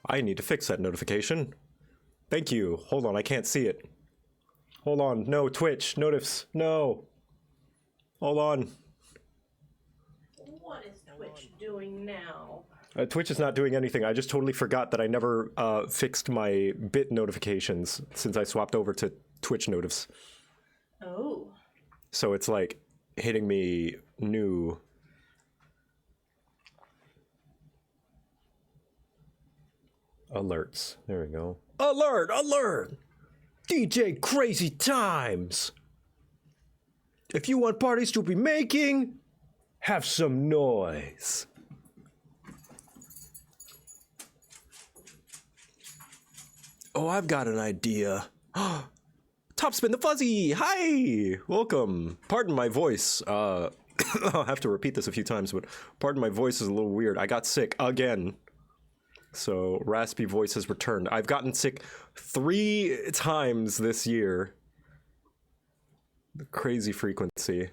I need to fix that notification. Thank you. Hold on, I can't see it. Hold on. No, Twitch. Notifs. No. Hold on. What is Twitch doing now? Twitch is not doing anything. I just totally forgot that I never fixed my bit notifications since I swapped over to Twitch notifs. Oh. So it's like hitting me new. Alerts. There we go. Alert! Alert! DJ Crazy Times! If you want parties to be making, have some noise. Oh, I've got an idea. Topspin the Fuzzy! Hi! Welcome. Pardon my voice. I'll have to repeat this a few times, but pardon my voice is a little weird. I got sick again. So, raspy voice has returned. I've gotten sick 3 times this year. The crazy frequency.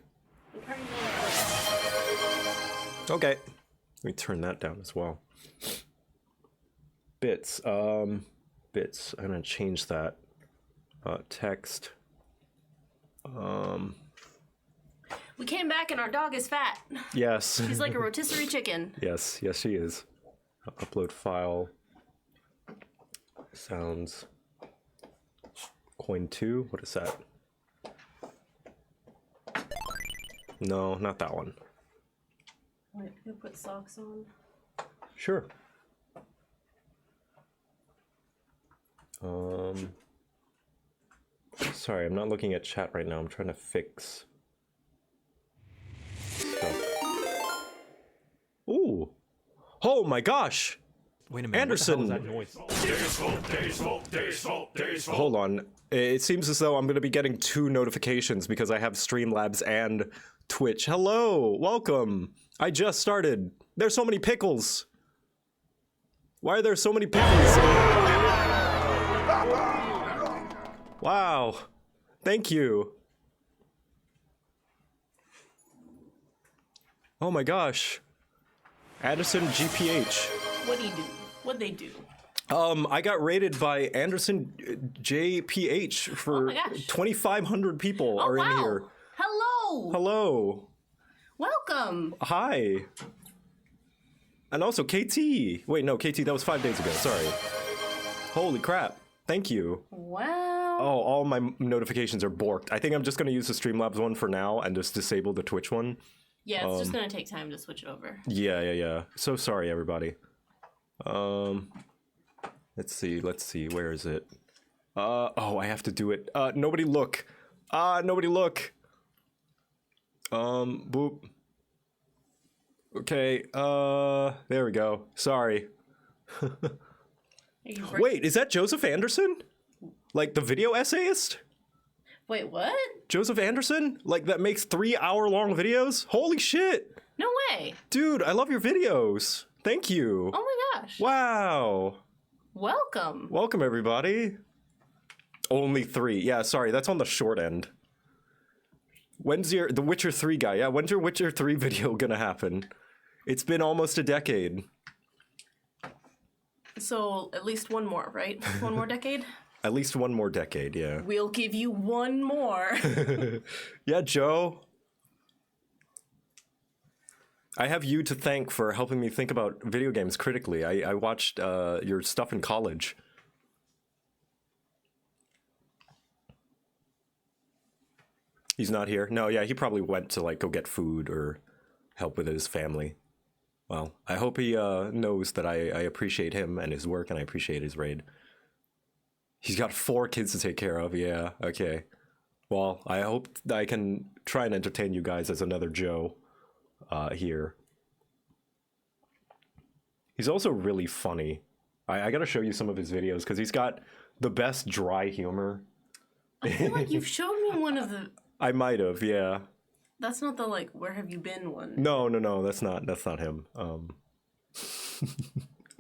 Okay. Let me turn that down as well. Bits. Bits. I'm gonna change that. Text. We came back and our dog is fat. Yes. She's like a rotisserie chicken. Yes, yes she is. Upload file. Sounds. Coin 2. What is that? No, not that one. Wait, you put socks on? Sure. Sorry, I'm not looking at chat right now. I'm trying to fix stuff. Ooh. Oh my gosh. Wait a minute. Anderson. What the hell is that noise? Hold on. It seems as though I'm going to be getting 2 notifications because I have Streamlabs and Twitch. Hello. Welcome. I just started. There's so many pickles. Why are there so many pickles? Wow. Thank you. Oh my gosh. Addison GPH. What'd he do? What'd they do? I got rated by Anderson JPH for 2,500 people are in here. Hello. Hello. Welcome. Hi. And also KT. Wait, no, KT, that was 5 days ago. Sorry. Holy crap. Thank you. Wow. Oh, all my notifications are borked. I think I'm just going to use the Streamlabs one for now and just disable the Twitch one. Yeah, it's just going to take time to switch over. Yeah. So sorry, everybody. Let's see. Where is it? Oh, I have to do it. Nobody look. Nobody look. Boop. Okay, there we go. Sorry. Wait, is that Joseph Anderson? Like the video essayist? Wait, what? Joseph Anderson? Like that makes 3-hour-long videos? Holy shit! No way. Dude, I love your videos. Thank you. Oh my gosh. Wow. Welcome. Welcome, everybody. Only 3. Yeah, sorry, that's on the short end. When's the Witcher 3 guy? Yeah, when's your Witcher 3 video gonna happen? It's been almost a decade. So, at least one more, right? One more decade? At least one more decade, yeah. We'll give you one more. Yeah, Joe. I have you to thank for helping me think about video games critically. I watched your stuff in college. He's not here? No, yeah, he probably went to like go get food or help with his family. Well, I hope he knows that I appreciate him and his work and I appreciate his raid. He's got 4 kids to take care of, yeah, okay. Well, I hope I can try and entertain you guys as another Joe here. He's also really funny. I gotta show you some of his videos because he's got the best dry humor. I feel like you've shown me one of the... I might have, yeah. That's not the, like, where have you been one. No, that's not him. I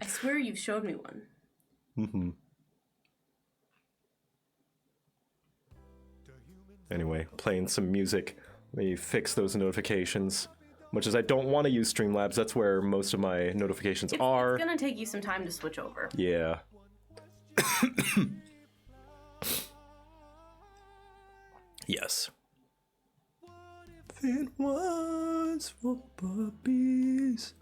swear you showed me one. Mm-hmm. Anyway, playing some music. Let me fix those notifications. Much as I don't want to use Streamlabs, that's where most of my notifications are. It's gonna take you some time to switch over. Yeah. Yes. It was for puppies.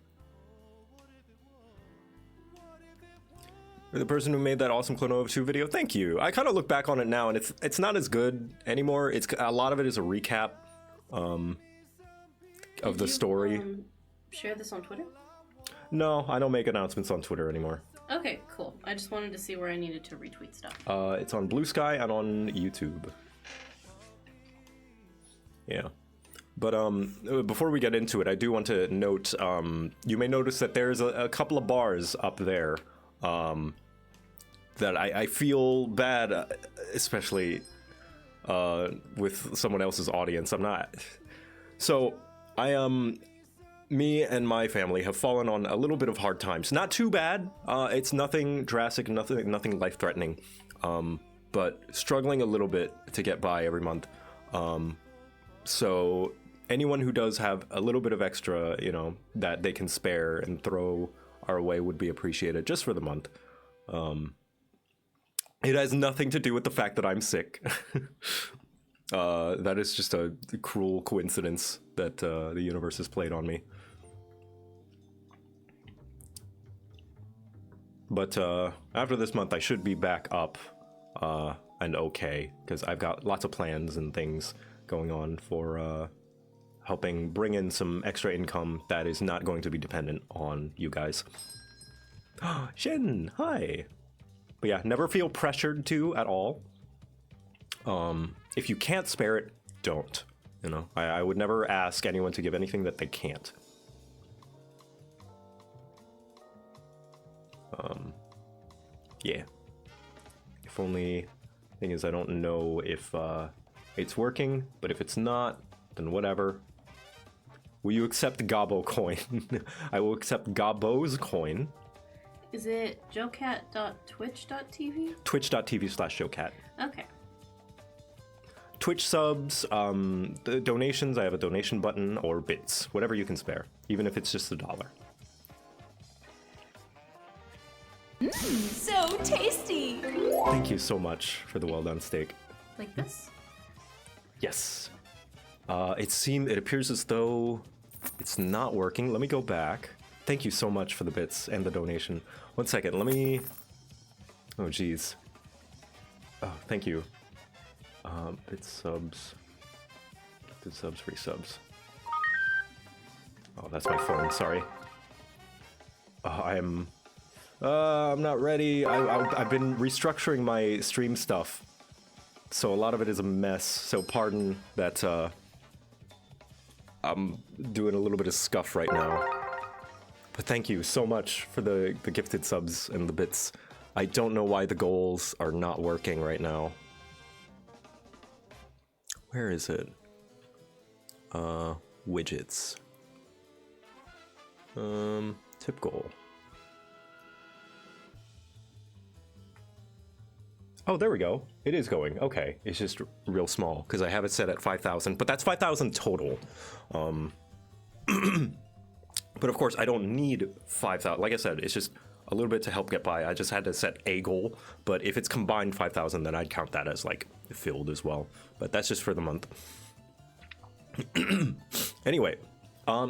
You're the person who made that awesome Clone of 2 video. Thank you. I kind of look back on it now, and it's not as good anymore. It's a lot of it is a recap of the story. Share this on Twitter? No, I don't make announcements on Twitter anymore. Okay, cool. I just wanted to see where I needed to retweet stuff. It's on Blue Sky and on YouTube. Yeah. But before we get into it, I do want to note, you may notice that there's a couple of bars up there that I feel bad, especially with someone else's audience. I'm not. So me and my family have fallen on a little bit of hard times. Not too bad. It's nothing drastic, nothing life-threatening, but struggling a little bit to get by every month. So anyone who does have a little bit of extra, you know, that they can spare and throw our way would be appreciated just for the month. It has nothing to do with the fact that I'm sick. That is just a cruel coincidence that the universe has played on me. But after this month, I should be back up and okay, because I've got lots of plans and things going on for helping bring in some extra income that is not going to be dependent on you guys. Shin, hi. But yeah, never feel pressured to at all. If you can't spare it, don't. You know, I would never ask anyone to give anything that they can't. Yeah. If only, thing is, I don't know if it's working, but if it's not, then whatever. Will you accept Gobbo coin? I will accept Gobbo's coin. Is it jocat.twitch.tv? Twitch.tv/JoCat. Okay. Twitch subs, the donations, I have a donation button, or bits, whatever you can spare, even if it's just $1. So tasty! Thank you so much for the well done steak. Like this? Yes. It appears as though it's not working. Let me go back. Thank you so much for the bits and the donation. 1 second, let me... Oh, geez. Oh, thank you. Bits, subs. Bits, subs, free subs. Oh, that's my phone, sorry. I'm not ready. I've been restructuring my stream stuff, so a lot of it is a mess. So pardon that I'm doing a little bit of scuff right now. But thank you so much for the gifted subs and the bits. I don't know why the goals are not working right now. Where is it? Widgets. Tip goal. Oh, there we go. It is going. Okay. It's just real small because I have it set at 5,000, but that's 5,000 total. But of course, I don't need 5,000. Like I said, it's just a little bit to help get by. I just had to set a goal, but if it's combined 5,000, then I'd count that as like filled as well. But that's just for the month. Anyway,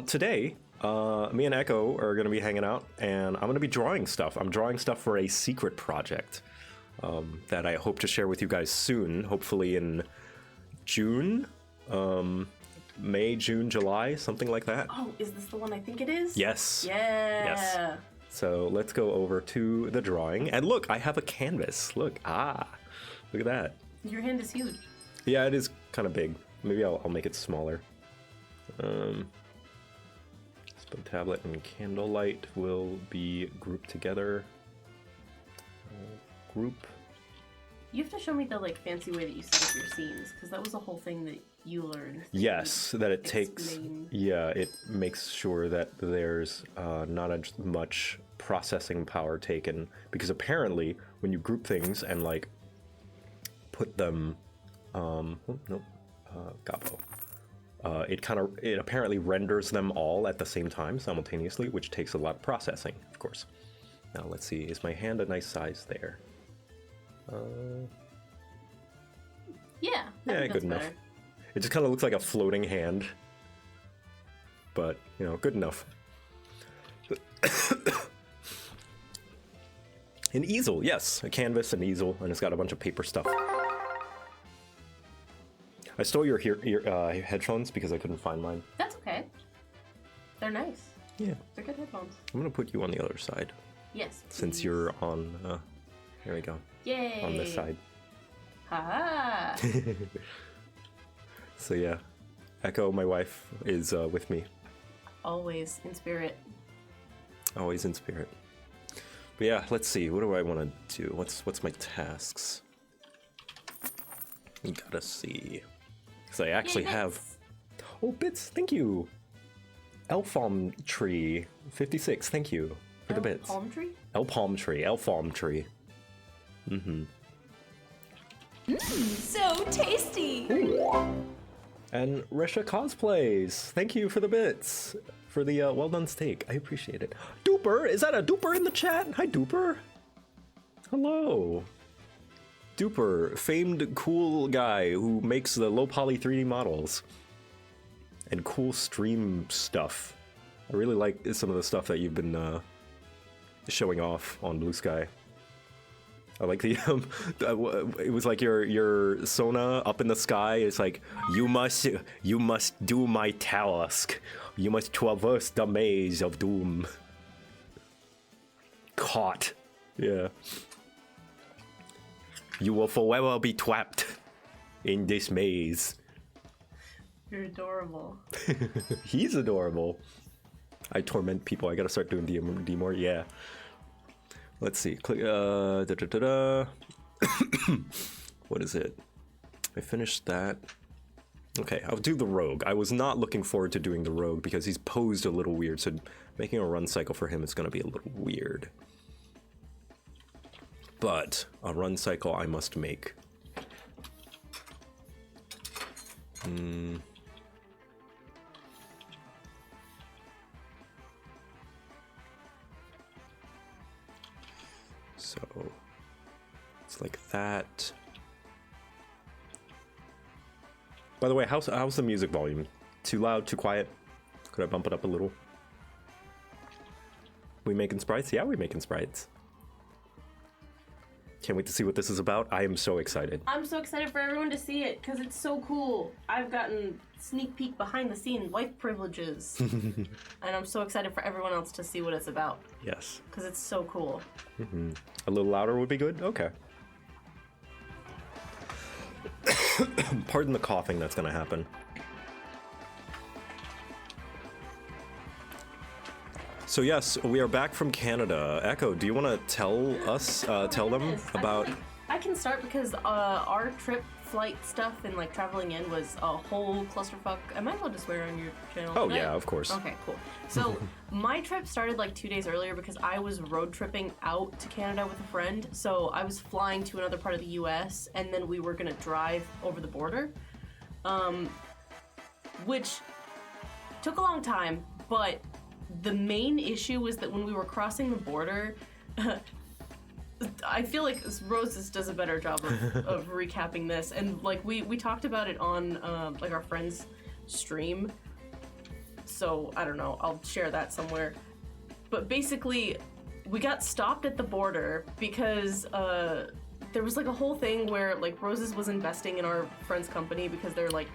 today, me and Echo are going to be hanging out, and I'm going to be drawing stuff. I'm drawing stuff for a secret project that I hope to share with you guys soon, hopefully in June. May, June, July, something like that. Oh, is this the one I think it is? Yes. Yeah. Yes. So let's go over to the drawing. And look, I have a canvas. Look. Look at that. Your hand is huge. Yeah, it is kind of big. Maybe I'll make it smaller. Spin tablet and candlelight will be grouped together. Group. You have to show me the like fancy way that you set up your scenes, because that was a whole thing that you learned. Yes, that it Its takes. main- Yeah, it makes sure that there's not as much processing power taken, because apparently when you group things and like put them, Gobbo. it apparently renders them all at the same time simultaneously, which takes a lot of processing, of course. Now let's see, is my hand a nice size there? Yeah. Yeah, good enough. Better. It just kind of looks like a floating hand, but you know, good enough. An easel, yes, a canvas, an easel, and it's got a bunch of paper stuff. I stole your headphones because I couldn't find mine. That's okay. They're nice. Yeah. They're good headphones. I'm gonna put you on the other side. Yes. Since please. you're on, here we go. Yay. On this side. Haha. So yeah, Echo, my wife, is with me. Always in spirit. Always in spirit. But yeah, let's see. What do I want to do? What's my tasks? We gotta see. Because I actually have... Oh, bits! Thank you! Elfalm Tree 56, thank you for the bits. Palm tree? Elfalm Tree, Elfalm Tree. Mm-hmm. So tasty! And Resha Cosplays, thank you for the bits. For the well done steak, I appreciate it. Duper, is that a Duper in the chat? Hi Duper. Hello. Duper, famed cool guy who makes the low poly 3D models. And cool stream stuff. I really like some of the stuff that you've been showing off on Blue Sky. I like the it was like your Sona up in the sky. It's like you must do my task. You must traverse the maze of doom. Caught. Yeah. You will forever be trapped in this maze. You're adorable. He's adorable. I torment people. I gotta start doing D more. Yeah. Let's see. Click. What is it? I finished that. Okay, I'll do the rogue. I was not looking forward to doing the rogue because he's posed a little weird. So making a run cycle for him is gonna be a little weird. But a run cycle I must make. So it's like that. By the way, how's the music volume? Too loud, too quiet? Could I bump it up a little? We making sprites? Yeah, we making sprites. Can't wait to see what this is about. I am so excited. I'm so excited for everyone to see it because it's so cool. I've gotten sneak peek behind the scene wife privileges. And I'm so excited for everyone else to see what it's about. Yes. Because it's so cool. A little louder would be good? Okay. Pardon the coughing that's gonna happen. So yes, we are back from Canada. Echo, do you want to tell them about... I can start because our trip, flight stuff, and like traveling in was a whole clusterfuck. Am I allowed to swear on your channel? Oh yeah, of course. Okay, cool. So my trip started like 2 days earlier because I was road tripping out to Canada with a friend. So I was flying to another part of the U.S. and then we were gonna drive over the border, which took a long time, but the main issue was that when we were crossing the border, I feel like Roses does a better job of recapping this, and like we talked about it on like our friend's stream, so I don't know, I'll share that somewhere. But basically, we got stopped at the border because there was like a whole thing where like Roses was investing in our friend's company because they're like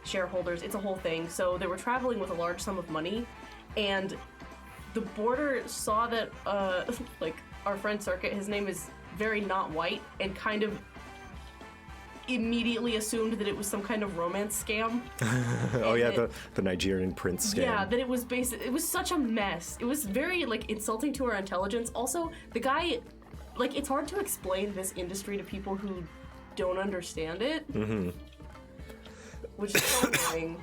shareholders. It's a whole thing. So they were traveling with a large sum of money, and the border saw that like our friend Circuit, his name is very not white, and kind of immediately assumed that it was some kind of romance scam. Oh yeah, the Nigerian prince scam. Yeah, that it was it was such a mess. It was very like insulting to our intelligence. Also, the guy, like, it's hard to explain this industry to people who don't understand it. Which is so annoying.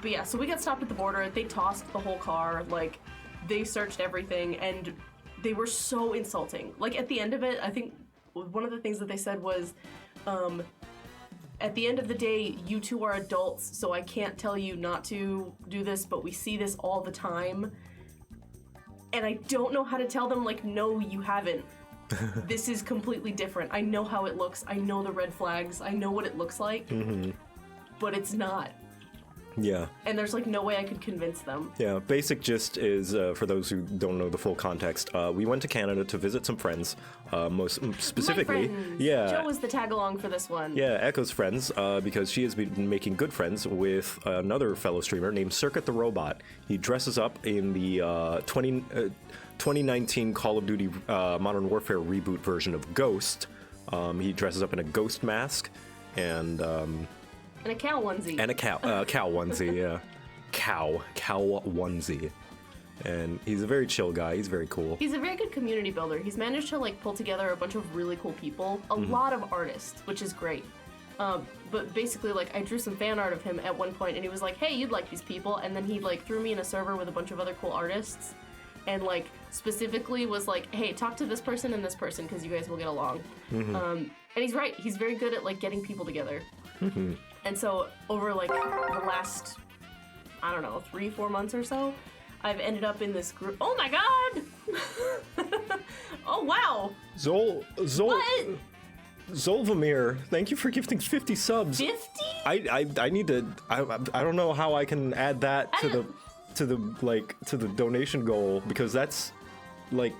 But yeah, so we got stopped at the border. They tossed the whole car. Like, they searched everything, and they were so insulting. Like, at the end of it, I think one of the things that they said was, at the end of the day, you two are adults, so I can't tell you not to do this, but we see this all the time. And I don't know how to tell them, like, no, you haven't. This is completely different. I know how it looks. I know the red flags. I know what it looks like. But it's not. Yeah. And there's, like, no way I could convince them. Yeah, basic gist is, for those who don't know the full context, we went to Canada to visit some friends, most specifically. My friends. Yeah. Joe was the tag-along for this one. Yeah, Echo's friends, because she has been making good friends with another fellow streamer named Circuit the Robot. He dresses up in the 2019 Call of Duty Modern Warfare reboot version of Ghost. He dresses up in a ghost mask and... And a cow onesie. And a cow onesie, yeah. Cow onesie. And he's a very chill guy. He's very cool. He's a very good community builder. He's managed to, like, pull together a bunch of really cool people. A lot of artists, which is great. But basically, like, I drew some fan art of him at one point, and he was like, hey, you'd like these people. And then he, like, threw me in a server with a bunch of other cool artists. And, like, specifically was like, hey, talk to this person and this person, because you guys will get along. And he's right. He's very good at, like, getting people together. And so over, like, the last, I don't know, 3-4 months or so, I've ended up in this group. Oh my god! Oh wow! Zolvamir, thank you for gifting 50 subs. 50? I need to. I don't know how I can add that to the donation goal, because that's like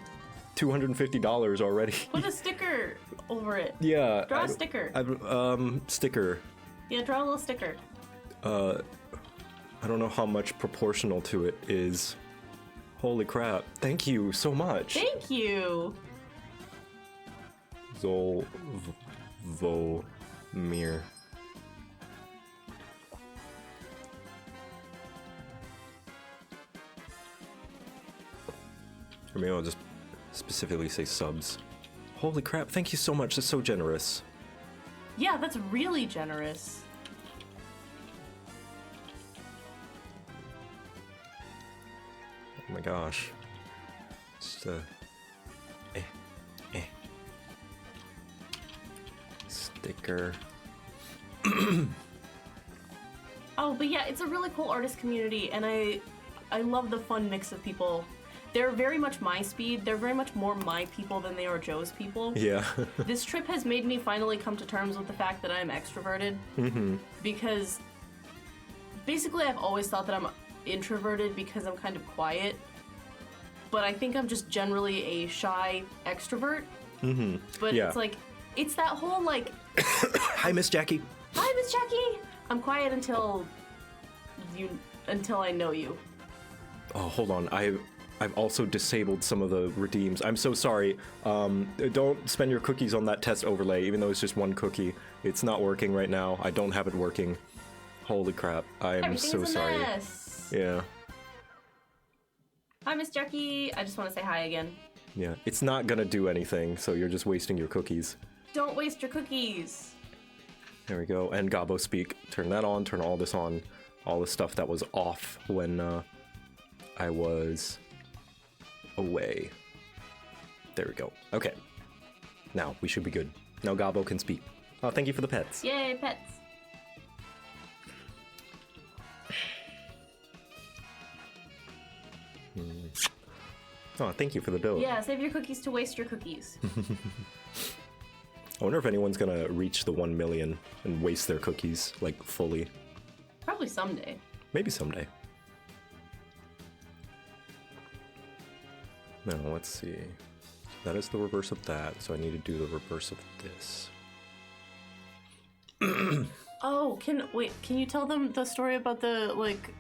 $250 already. Put a sticker over it. Yeah. Draw a sticker. Sticker. Yeah, draw a little sticker. I don't know how much proportional to it is. Holy crap. Thank you so much. Thank you. Zolvomir. Or maybe I'll just specifically say subs. Holy crap, thank you so much. That's so generous. Yeah, that's really generous. Oh my gosh. Just sticker. Oh, but yeah, it's a really cool artist community, and I love the fun mix of people. They're very much my speed. They're very much more my people than they are Joe's people. Yeah. This trip has made me finally come to terms with the fact that I'm extroverted. Because basically I've always thought that I'm introverted because I'm kind of quiet. But I think I'm just generally a shy extrovert. But Yeah. it's like, it's that whole like... Hi, Miss Jackie. Hi, Miss Jackie! I'm quiet until I know you. Oh, hold on. I've also disabled some of the redeems. I'm so sorry. Don't spend your cookies on that test overlay, even though it's just one cookie. It's not working right now. I don't have it working. Holy crap. I am so sorry. Mess. Yeah. Hi, Miss Jackie. I just want to say hi again. Yeah. It's not gonna do anything, so you're just wasting your cookies. Don't waste your cookies. There we go. And Gabo Speak. Turn that on, turn all this on. All the stuff that was off when I was away. There we go. Okay. Now, we should be good. Now Gabo can speak. Oh, thank you for the pets. Yay, pets. Oh, thank you for the dough. Yeah, save your cookies to waste your cookies. I wonder if anyone's gonna reach the 1 million and waste their cookies, like, fully. Probably someday. Maybe someday. Now, let's see. That is the reverse of that, so I need to do the reverse of this. Oh, can you tell them the story about the, like,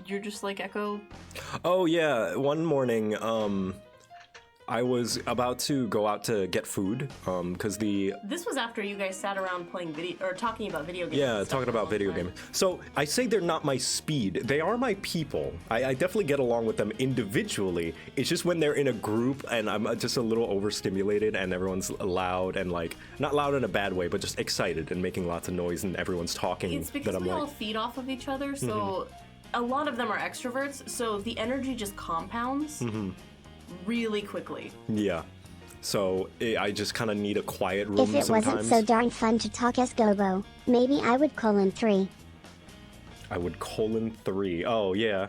you're just like Echo? Oh, yeah. One morning, I was about to go out to get food, because This was after you guys sat around playing talking about video games. Yeah, and stuff talking for a about long video time. games. So I say they're not my speed. They are my people. I definitely get along with them individually. It's just when they're in a group and I'm just a little overstimulated and everyone's loud and, like, not loud in a bad way, but just excited and making lots of noise and everyone's talking. It's because that I'm we all like, feed off of each other, so a lot of them are extroverts, so the energy just compounds really quickly. yeah. So I just kind of need a quiet room If it sometimes. wasn't so darn fun to talk as Gobo, maybe I would colon 3. I would colon 3. Oh, yeah.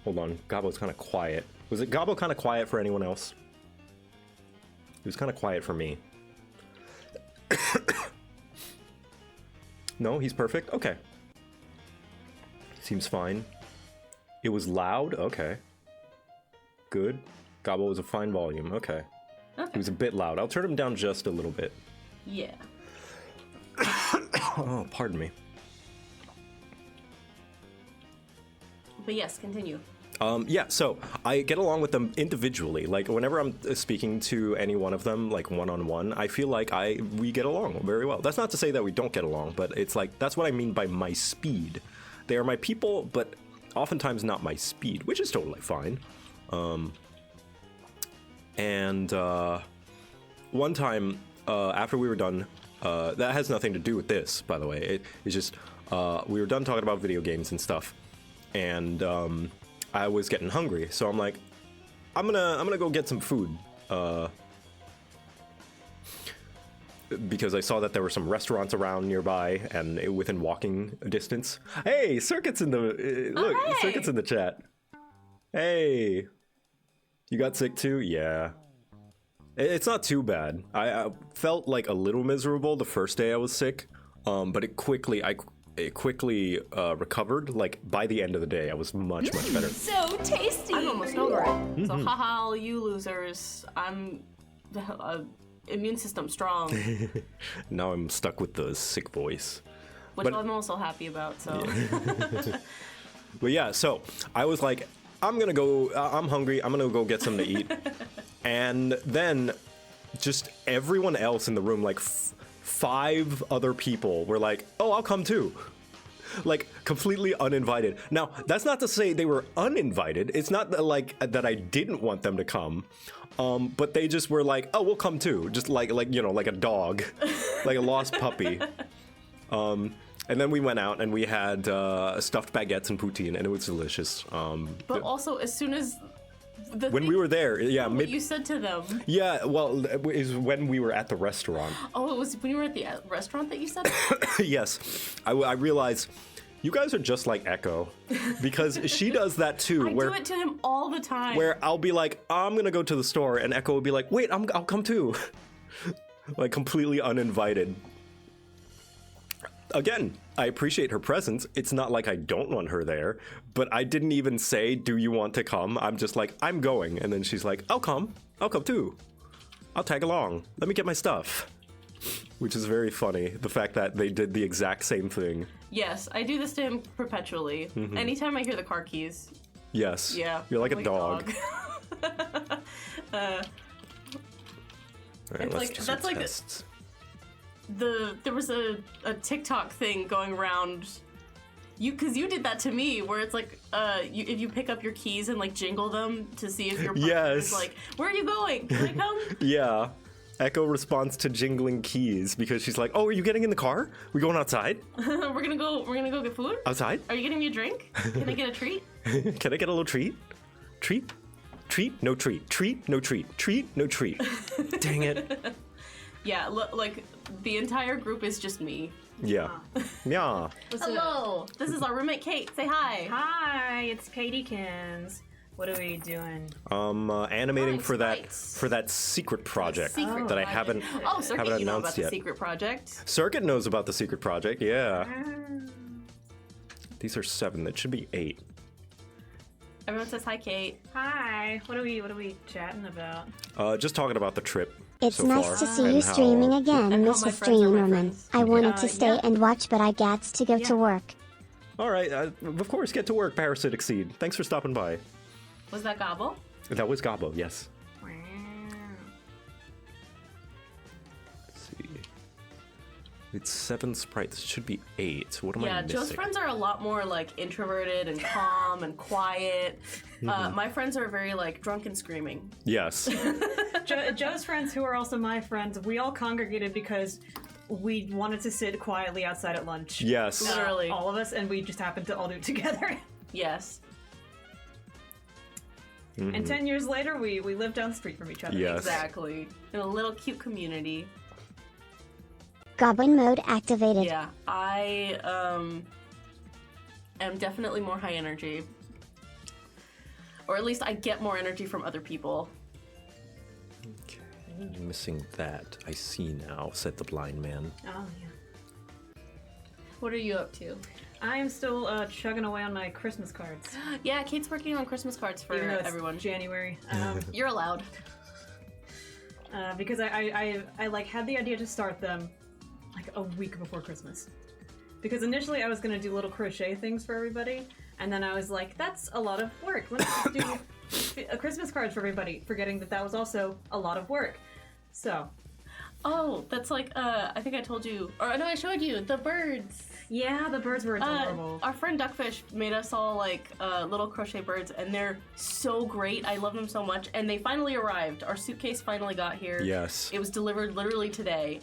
Hold on. Gobbo's kind of quiet. Was it Gobbo kind of quiet for anyone else? It was kind of quiet for me. No, he's perfect? Okay. Seems fine. It was loud? Okay. Good. Gobbo was a fine volume. Okay. Okay. He was a bit loud. I'll turn him down just a little bit. Yeah. Oh, pardon me. But yes, continue. Yeah, so I get along with them individually. Like, whenever I'm speaking to any one of them, like one-on-one, I feel like we get along very well. That's not to say that we don't get along, but it's like, that's what I mean by my speed. They are my people, but oftentimes not my speed, which is totally fine. One time, after we were done, that has nothing to do with this, by the way. It's just, we were done talking about video games and stuff, and I was getting hungry, so I'm like, I'm gonna go get some food, because I saw that there were some restaurants around nearby and within walking distance. Hey, Circuit's in the look. hey. Circuit's in the chat. Hey, you got sick too? Yeah. It's not too bad. I felt like a little miserable the first day I was sick, but it quickly recovered. Like, by the end of the day, I was much better. So tasty. I'm almost over it. So haha, all you losers. I'm immune system strong, Now I'm stuck with the sick voice. which But- I'm also happy about. So But yeah, so I was like, I'm hungry, I'm gonna go get something to eat. And then just everyone else in the room, like 5 other people were like, oh, I'll come too. Like, completely uninvited. Now, that's not to say they were uninvited. It's not that, like, that I didn't want them to come. But they just were like, oh, we'll come too. Just like you know, like a dog, like a lost puppy. And then we went out and we had stuffed baguettes and poutine, and it was delicious. but also, as soon as When we were there, yeah, what you said to them. yeah, well, it was when we were at the restaurant. Oh, it was when you were at the restaurant that you said that? Yes, I realized you guys are just like Echo, because she does that too. I do it to him all the time. Where I'll be like, I'm gonna go to the store, and Echo will be like, wait, I'll come too. Like, completely uninvited. Again, I appreciate her presence. It's not like I don't want her there, but I didn't even say, do you want to come? I'm just like, I'm going. And then she's like, I'll come too. I'll tag along. Let me get my stuff. Which is very funny, the fact that they did the exact same thing. Yes, I do this to him perpetually. Anytime I hear the car keys. Yes. Yeah. You're like I'm a dog. dog. All right, It's let's like- do some that's like a- tests. There was a TikTok thing going around. Because you did that to me, where it's like, if you pick up your keys and like jingle them to see if your partner Yes. is like, where are you going? Can I come? Yeah. Echo responds to jingling keys because she's like, oh, are you getting in the car? We going outside? We're gonna go get food. Outside? Are you getting me a drink? Can I get a treat? Can I get a little treat? Treat? Treat? No treat. Treat? No treat. Treat? No treat. Dang it. Yeah, like the entire group is just me. Yeah. Yeah. Hello, this is our roommate Kate. Say hi. Hi, it's Katykins. What are we doing? Animating Drawing for sprites. that secret project Secret that I project. haven't Oh, Circuit, haven't you know announced about the yet. secret project. Circuit knows about the secret project. Yeah. These are 7. That should be 8. Everyone says hi, Kate. Hi. What are we chatting about? Just talking about the trip. It's so nice far, to see and you how- streaming again, and how Mr. my friends are my Streamerman. friends. I wanted to stay yeah. and watch, but I gats to go to work. All right. Of course, get to work, Parasitic Seed. Thanks for stopping by. Was that Gobble? That was Gobbo, yes. Let's see. It's 7 sprites. It should be 8. What am I Yeah, missing? Joe's friends are a lot more like introverted and calm and quiet. My friends are very like drunk and screaming. Yes. Joe's friends, who are also my friends, we all congregated because we wanted to sit quietly outside at lunch. Yes. Literally. All of us, and we just happened to all do it together. Yes. And 10 years later, we live down the street from each other. Yes. Exactly. In a little cute community. Goblin mode activated. Yeah, I am definitely more high energy. Or at least I get more energy from other people. Okay. Missing that. I see now, said the blind man. Oh, yeah. What are you up to? I am still chugging away on my Christmas cards. Yeah, Kate's working on Christmas cards for Even though it's everyone. January. You're allowed. Because I like had the idea to start them like a week before Christmas. Because initially I was gonna do little crochet things for everybody, and then I was like, that's a lot of work. Let me just do a Christmas cards for everybody, forgetting that that was also a lot of work. So. Oh, that's like, I think I told you, or no, I showed you, the birds. Yeah, the birds were adorable. Our friend Duckfish made us all like little crochet birds, and they're so great. I love them so much, and they finally arrived. Our suitcase finally got here. Yes. It was delivered literally today.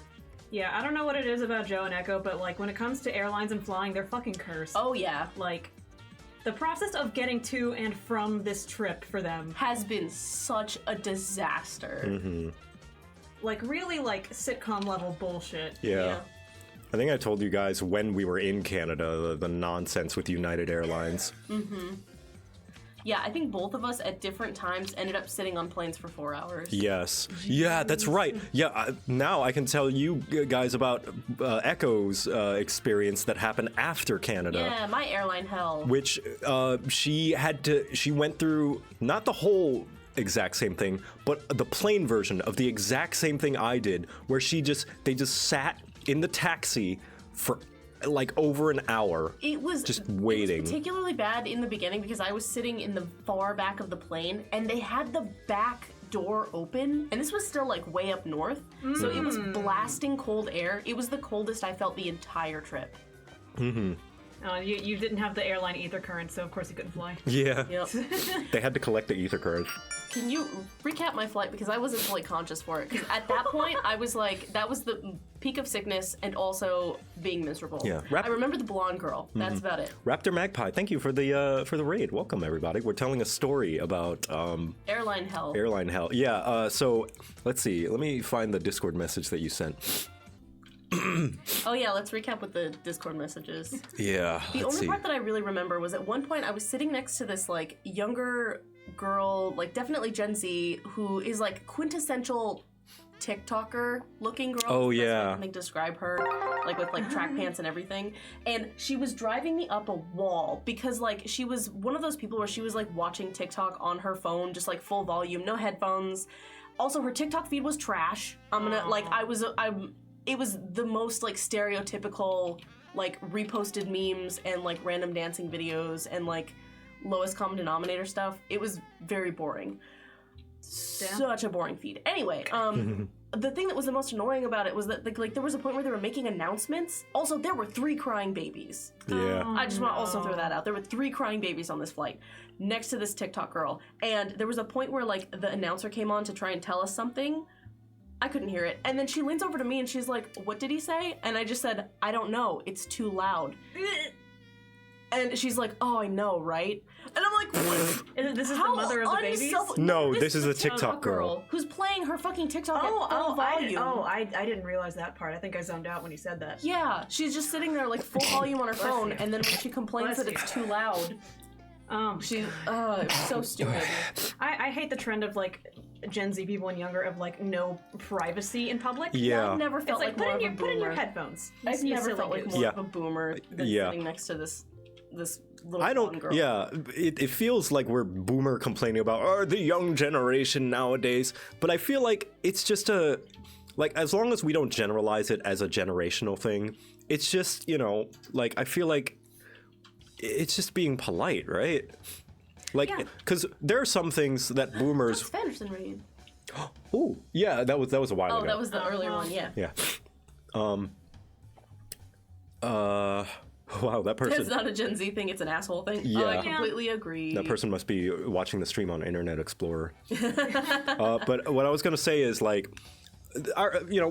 Yeah, I don't know what it is about Joe and Echo, but like when it comes to airlines and flying, they're fucking cursed. Oh yeah. Like, the process of getting to and from this trip for them has been such a disaster. Mm-hmm. Like, really, like, sitcom level bullshit. Yeah. I think I told you guys when we were in Canada, the nonsense with United Airlines. Mm-hmm. Yeah, I think both of us at different times ended up sitting on planes for 4 hours. Yes. Yeah, that's right. Yeah, now I can tell you guys about Echo's experience that happened after Canada. Yeah, my airline hell. Which she went through not the whole exact same thing, but the plane version of the exact same thing I did, where they just sat in the taxi for like over an hour. It was just waiting. It was particularly bad in the beginning because I was sitting in the far back of the plane and they had the back door open, and this was still like way up north, so it was blasting cold air. It was the coldest I felt the entire trip. Mm-hmm. You didn't have the airline ether current, so of course you couldn't fly. Yeah. Yep. They had to collect the ether current. Can you recap my flight, because I wasn't fully conscious for it? Because at that point, I was like, that was the peak of sickness and also being miserable. Yeah. I remember the blonde girl. That's about it. Raptor Magpie, thank you for the raid. Welcome everybody. We're telling a story about airline hell. Airline hell. Yeah. So let's see. Let me find the Discord message that you sent. Oh yeah, let's recap with the Discord messages. Yeah. The only part that I really remember was at one point I was sitting next to this like younger girl, like definitely Gen Z, who is like quintessential TikToker looking girl. Oh That's yeah. what I think describe her, like with like track pants and everything. And she was driving me up a wall because like she was one of those people where she was like watching TikTok on her phone, just like full volume, no headphones. Also, her TikTok feed was trash. It was the most like stereotypical like reposted memes and like random dancing videos and like lowest common denominator stuff. It was very boring. Such a boring feed. Anyway, the thing that was the most annoying about it was that like there was a point where they were making announcements. Also, there were 3 crying babies. Yeah. I just want to also throw that out. There were 3 crying babies on this flight next to this TikTok girl. And there was a point where like the announcer came on to try and tell us something. I couldn't hear it. And then she leans over to me and she's like, "What did he say?" And I just said, "I don't know. It's too loud." And she's like, "Oh, I know, right?" And I'm like, This is the mother of the babies? No, this is a TikTok girl. who's playing her fucking TikTok at full volume. I didn't realize that part. I think I zoned out when you said that. Yeah, she's just sitting there like full volume on her phone, and then when she complains that it's too loud, it was so stupid. I hate the trend of like Gen Z people and younger of like no privacy in public. Yeah. I never felt It's like more of a put in your boomer. headphones. I've You never silly felt like goose. more of a boomer than sitting next to this little I blonde don't. girl. Yeah, it feels like we're boomer complaining about the young generation nowadays, but I feel like it's just as long as we don't generalize it as a generational thing, it's just like I feel like it's just being polite, right? Like, because there are some things that boomers. Spanish than read. Oh, yeah, that was a while ago. Oh, that was the earlier one, yeah. Yeah. Wow, that person. It's not a Gen Z thing, it's an asshole thing. Yeah. Oh, I completely agree. That person must be watching the stream on Internet Explorer. But what I was gonna say is like,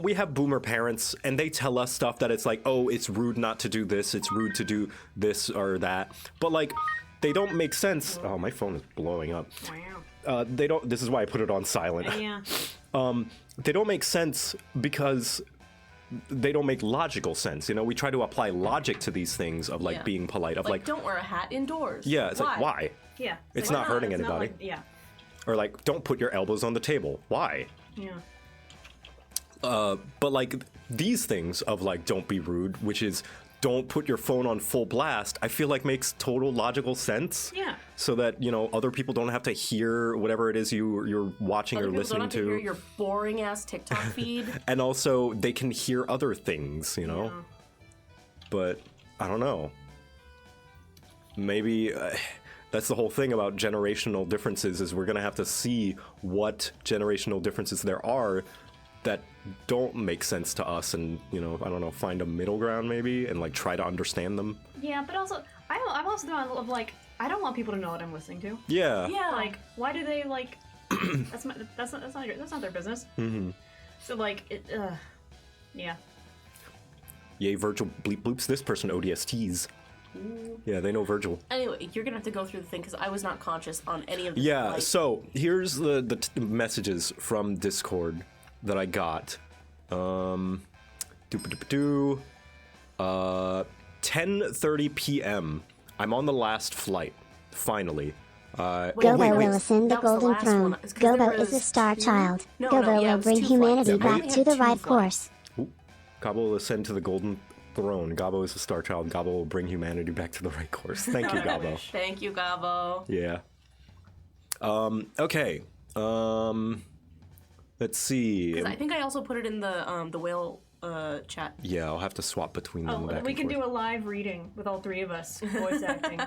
we have boomer parents, and they tell us stuff that it's like, oh, it's rude not to do this, it's rude to do this or that. But like, they don't make sense. Oh, my phone is blowing up. they don't. This is why I put it on silent. Yeah. They don't make sense because they don't make logical sense. You know, we try to apply logic to these things of like Yeah. being polite. Of like, don't wear a hat indoors. yeah, it's like why? Yeah. It's like, not why hurting It's not anybody. like- yeah. Or like, don't put your elbows on the table. Why? Yeah. But like these things of like don't be rude, which is don't put your phone on full blast, I feel like makes total logical sense. Yeah. So that, you know, other people don't have to hear whatever it is you're watching Other or people listening don't have to to. hear your boring ass TikTok feed. And also they can hear other things, you know. Yeah. But I don't know. Maybe that's the whole thing about generational differences is we're going to have to see what generational differences there are that don't make sense to us and, you know, I don't know, find a middle ground maybe and like try to understand them. Yeah, but also, I'm also the one of like, I don't want people to know what I'm listening to. Yeah. Yeah. Like, why do they like? that's not their business. Mm-hmm. So like, yeah. Yay, Virgil bleep bloops this person ODSTs. Yeah, they know Virgil. Anyway, you're gonna have to go through the thing because I was not conscious on any of the Yeah, so here's the messages from Discord that I got. 10:30 p.m. I'm on the last flight. Finally. Gobo will ascend the golden throne. Gobo is a star child. Gobo will bring humanity back to the right course. Gobbo will ascend to the golden throne. Gobbo is a star child. Gobbo will bring humanity back to the right course. Thank you, Gobbo. Thank you, Gabo. Yeah. Okay. Let's see. I think I also put it in the whale chat. Yeah, I'll have to swap between them. Oh, back we and can forth. do a live reading with all three of us voice acting.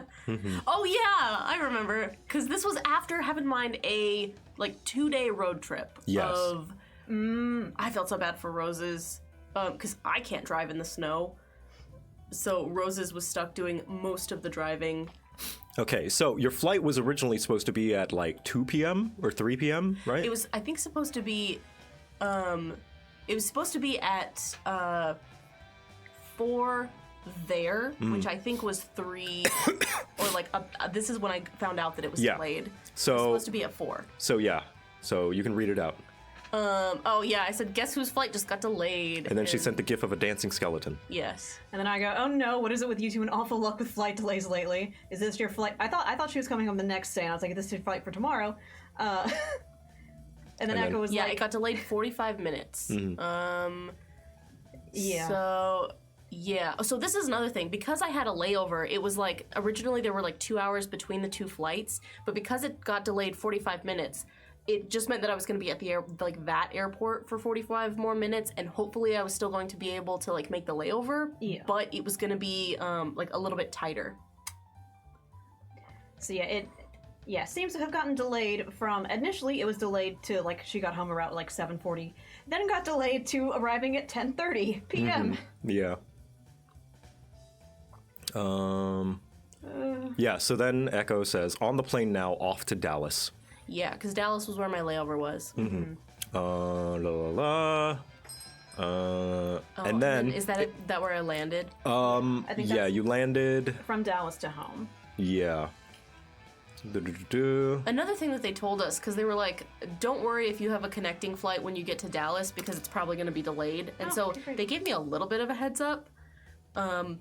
Oh yeah, I remember because this was after, have in mind, a like 2-day road trip. Yes. Of I felt so bad for Roses because I can't drive in the snow, so Roses was stuck doing most of the driving. Okay, so your flight was originally supposed to be at like 2 p.m. or 3 p.m., right? It was, I think, supposed to be, it was supposed to be at 4 there, which I think was 3, or like, this is when I found out that it was Yeah. delayed. It was So, supposed to be at 4. so yeah, so you can read it out. Oh yeah, I said, guess whose flight just got delayed? And then she sent the gif of a dancing skeleton. Yes. And then I go, oh no, what is it with you two and awful luck with flight delays lately? Is this your flight? I thought she was coming home the next day, and I was like, this is your flight for tomorrow. And then Echo was Yeah, like, it got delayed 45 minutes. yeah. So, yeah. So this is another thing. Because I had a layover, it was like, originally there were like 2 hours between the 2 flights, but because it got delayed 45 minutes, it just meant that I was going to be at the that airport for 45 more minutes, and hopefully I was still going to be able to like make the layover, but it was going to be like a little bit tighter. So yeah, it seems to have gotten delayed from, initially it was delayed to like, she got home around like 7:40, then got delayed to arriving at 10:30 p.m. Yeah. Yeah, so then Echo says, on the plane now, off to Dallas. Yeah, because Dallas was where my layover was. And then... Is that that where I landed? I think yeah, that's you landed... from Dallas to home. Yeah. Another thing that they told us, because they were like, don't worry if you have a connecting flight when you get to Dallas, because it's probably going to be delayed. And so great. they gave me a little bit of a heads up. But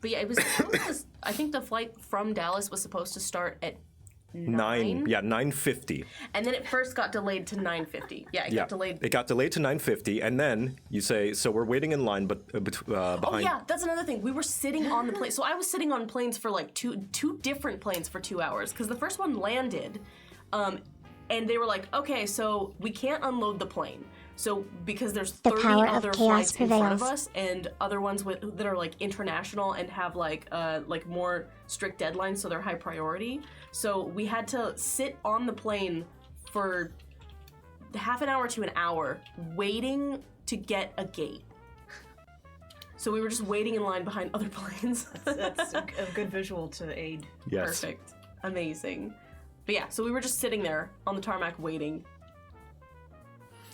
yeah, it was supposed to, I think the flight from Dallas was supposed to start at 9:50. And then it first got delayed to 9:50. Yeah, it got delayed. It got delayed to 9:50, and then you say, so we're waiting in line, but behind... Oh yeah, that's another thing. We were sitting on the plane. So I was sitting on planes for like two different planes for 2 hours, because the first one landed, and they were like, okay, so we can't unload the plane. So because there's 30 power of other chaos flights in front of prevails. us, and other ones that are like international and have like more strict deadlines, so they're high priority. So we had to sit on the plane for half an hour to an hour waiting to get a gate. So we were just waiting in line behind other planes. That's a good visual to aid. Yes. Perfect. Amazing. But yeah, so we were just sitting there on the tarmac waiting.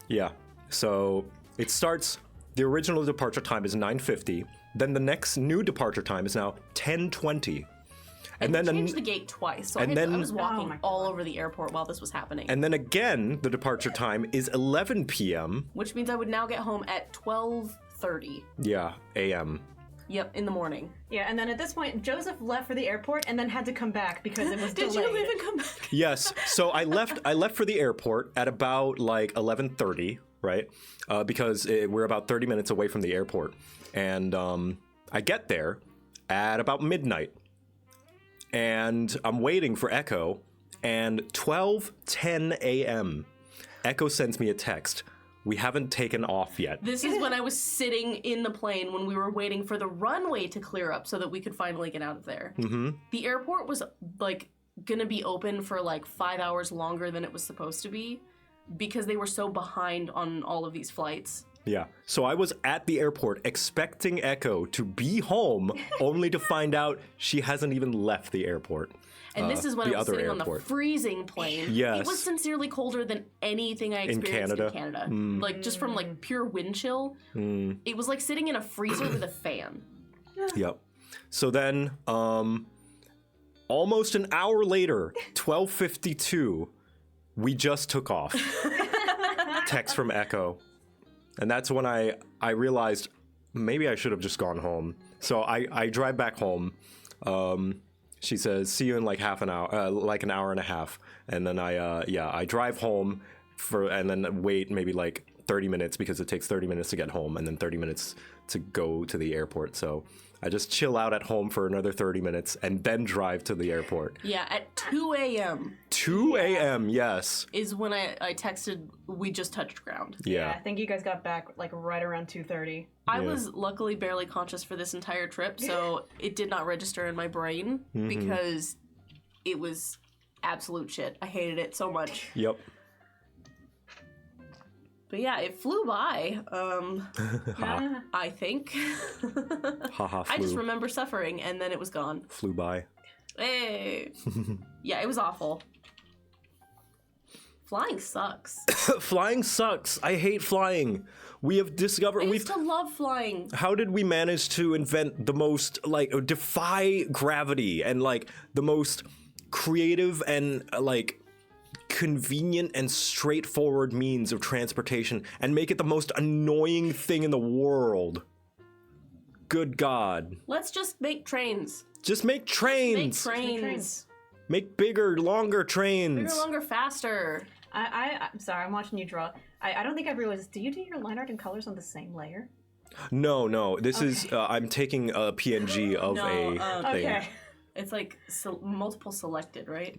Yeah. So it starts, the original departure time is 9:50, then the next new departure time is now 10:20. And then they changed the gate twice, so I was walking my all over the airport while this was happening. And then again, the departure time is 11 p.m. Which means I would now get home at 12:30. Yeah, a.m. Yep, in the morning. Yeah, and then at this point, Joseph left for the airport and then had to come back because it was Did delayed. you leave and come back? Yes. So I left for the airport at about like 11:30, right? Because we're about 30 minutes away from the airport, and I get there at about midnight, and I'm waiting for Echo, and 12:10 a.m. Echo sends me a text. We haven't taken off yet. This is when I was sitting in the plane when we were waiting for the runway to clear up so that we could finally get out of there. Mm-hmm. The airport was like gonna be open for like 5 hours longer than it was supposed to be because they were so behind on all of these flights. Yeah. So I was at the airport expecting Echo to be home, only to find out she hasn't even left the airport. And this is when I was sitting on the freezing plane. Yes. It was sincerely colder than anything I experienced in Canada. Like, just from, like, pure wind chill. It was like sitting in a freezer with a fan. Yep. So then, almost an hour later, 12:52, we just took off. Text from Echo. And that's when I realized maybe I should have just gone home. So I drive back home. She says, see you in like half an hour, like an hour and a half. And then I drive home and then wait maybe like 30 minutes because it takes 30 minutes to get home and then 30 minutes to go to the airport. So I just chill out at home for another 30 minutes and then drive to the airport. Yeah, at 2 a.m. 2 a.m., yes. Is when I texted, we just touched ground. Yeah. I think you guys got back like right around 2:30. I was luckily barely conscious for this entire trip, so it did not register in my brain because it was absolute shit. I hated it so much. Yep. But yeah, it flew by, I think. Haha, flew. I just remember suffering, and then it was gone. Flew by. Hey. Yeah, it was awful. Flying sucks. Flying sucks. I hate flying. We have discovered... I used to love flying. How did we manage to invent the most, like, defy gravity and, like, the most creative and, like, convenient and straightforward means of transportation and make it the most annoying thing in the world? Good God. Let's just make trains. Just make trains. Make trains. Make bigger, longer trains. Bigger, longer, faster. I'm sorry, I'm watching you draw. I don't think I realized, do you do your line art and colors on the same layer? No. This is, I'm taking a PNG of a thing. Okay. It's like multiple selected, right?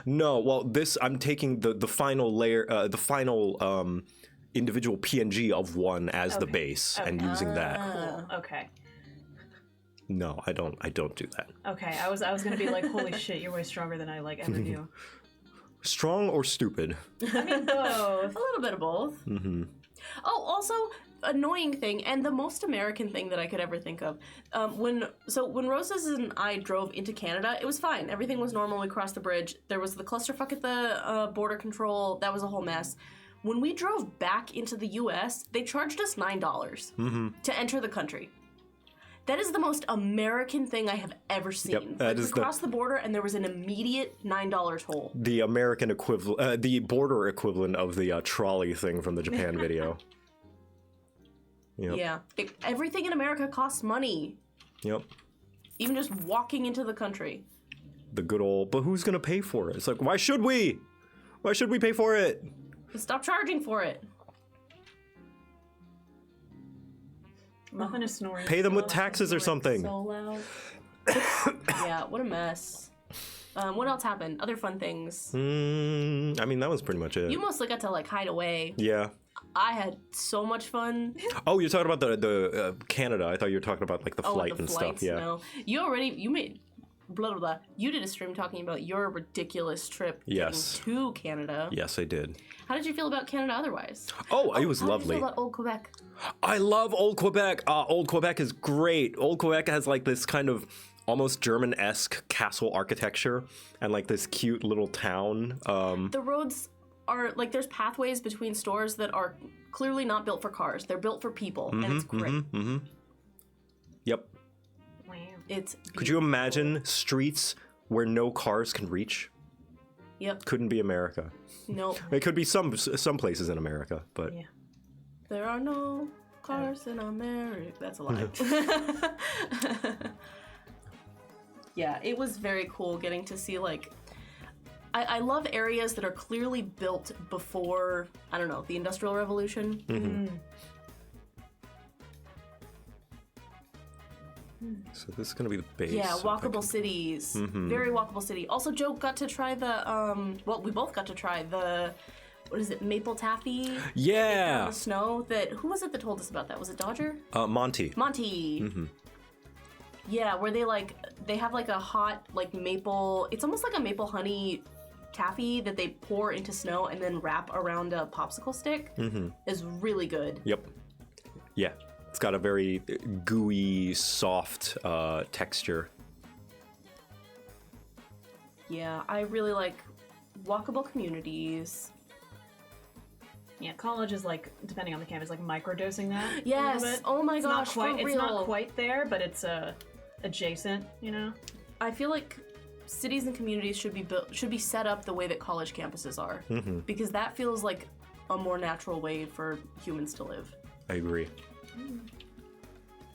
No, well, I'm taking the final layer, the final individual PNG of one as the base and using that. Cool. Okay. No, I don't do that. Okay, I was gonna be like, holy shit, you're way stronger than I like ever knew. Strong or stupid? I mean, both. A little bit of both. Mm-hmm. Oh, also, annoying thing, and the most American thing that I could ever think of. When Roses and I drove into Canada, it was fine. Everything was normal. We crossed the bridge. There was the clusterfuck at the border control. That was a whole mess. When we drove back into the U.S., they charged us $9 to enter the country. That is the most American thing I have ever seen. Yep, that is we crossed the border and there was an immediate $9 toll. The American equivalent, the border equivalent of the trolley thing from the Japan video. Yep. Yeah. Everything in America costs money. Yep. Even just walking into the country. The good old, but who's gonna pay for it? It's like, why should we? Why should we pay for it? Stop charging for it. Muffin is snoring. Pay them with taxes or something. So loud. Yeah, what a mess. What else happened? Other fun things. I mean, that was pretty much it. You mostly got to like hide away. Yeah. I had so much fun. Oh, you're talking about the Canada. I thought you were talking about like the flight the and flights, stuff. Yeah. No. You made blah blah blah. You did a stream talking about your ridiculous trip to Canada. Yes, I did. How did you feel about Canada otherwise? Oh, it was how lovely. How did you feel about Old Quebec? I love Old Quebec. Old Quebec is great. Old Quebec has like this kind of almost German-esque castle architecture and like this cute little town. The roads are like there's pathways between stores that are clearly not built for cars. They're built for people, and it's great. Yep. Wow. It's beautiful. Could you imagine streets where no cars can reach. Yep. Couldn't be America. Nope. It could be some places in America, but Yeah. There are no cars in America. That's a lie. Yeah, it was very cool getting to see, like, I love areas that are clearly built before, I don't know, the Industrial Revolution. So this is gonna be the base. Yeah, of walkable like- cities. Very walkable city. Also, Joe got to try the, well, we both got to try the, what is it, maple taffy? Yeah. The snow that, who was it that told us about that? Was it Dodger? Monty. Monty. Yeah, where they have like a hot, like maple, it's almost like a maple honey taffy that they pour into snow and then wrap around a popsicle stick. Is really good. Yep. Yeah. It's got a very gooey, soft texture. Yeah, I really like walkable communities. Yeah, college is like, depending on the campus, like microdosing that. a little Yes. bit. Oh my It's gosh, not quite. for It's not real. quite there, but it's adjacent. You know. I feel like cities and communities should be set up the way that college campuses are, because that feels like a more natural way for humans to live. I agree.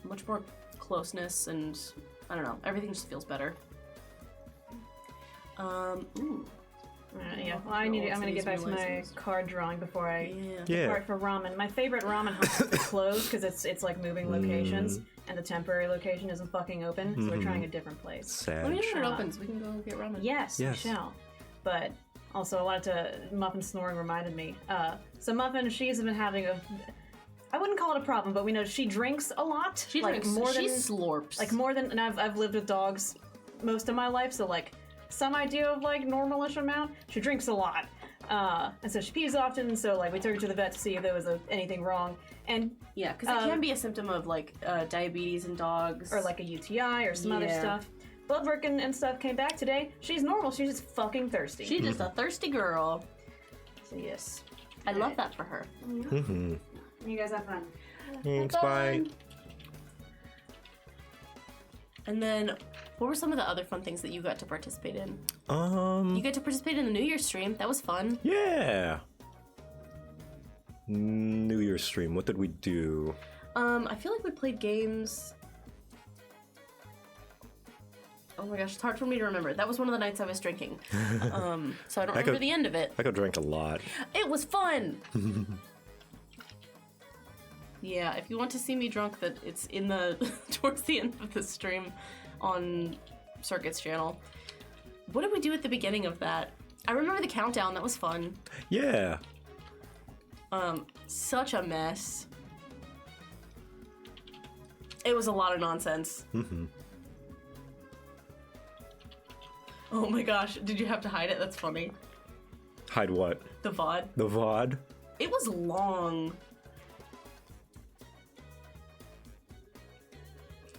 Much more closeness, and I don't know, everything just feels better. Ooh. Yeah. Well, I'm gonna get back to my card drawing before I Yeah. depart for ramen. My favorite ramen house is closed because it's like moving locations, and the temporary location isn't fucking open. So we're trying a different place. Sad. Let me know when it opens. We can go get ramen. Yes, Yes. we shall. But also, I wanted to. Muffin snoring reminded me. So Muffin, she's been having a. I wouldn't call it a problem, but we know she drinks a lot. She like drinks. more She than slurps. like more than. And I've lived with dogs most of my life, so like some idea of like normalish amount. She drinks a lot, and so she pees often. So like we took her to the vet to see if there was anything wrong, and yeah, because it can be a symptom of like diabetes in dogs, or like a UTI or some other Yeah. stuff. Blood work and stuff came back today. She's normal. She's just fucking thirsty. she's just a thirsty girl. So yes. I love that for her. You guys have fun. Thanks, bye. And then, what were some of the other fun things that you got to participate in? You got to participate in the New Year's stream. That was fun. Yeah. New Year's stream. What did we do? I feel like we played games. Oh my gosh, it's hard for me to remember. That was one of the nights I was drinking. So I don't remember the end of it. I could drink a lot. It was fun! Yeah, if you want to see me drunk, that it's in the towards the end of the stream on Circuit's channel. What did we do at the beginning of that? I remember the countdown. That was fun. Yeah. Such a mess. It was a lot of nonsense. Oh my gosh, did you have to hide it? That's funny. Hide what? The VOD. The VOD? It was long.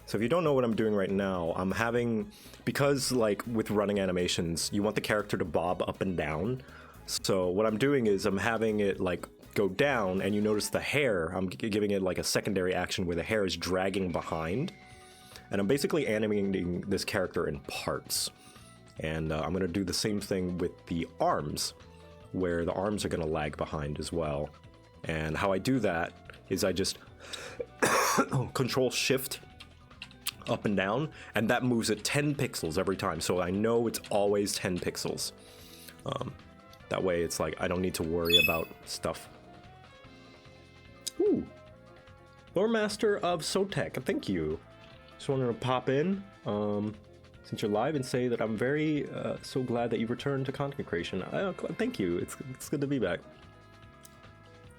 So if you don't know what I'm doing right now, I'm having, because like with running animations, you want the character to bob up and down. So what I'm doing is I'm having it like go down, and you notice the hair, I'm giving it like a secondary action where the hair is dragging behind. And I'm basically animating this character in parts. And I'm gonna do the same thing with the arms, where the arms are gonna lag behind as well. And how I do that is I just Control Shift up and down, and that moves it 10 pixels every time, so I know it's always 10 pixels. That way it's like I don't need to worry about stuff. Ooh, Lore Master of Sotek, thank you. Just wanted to pop in since you're live and say that I'm very so glad that you returned to content creation. Thank you, it's good to be back.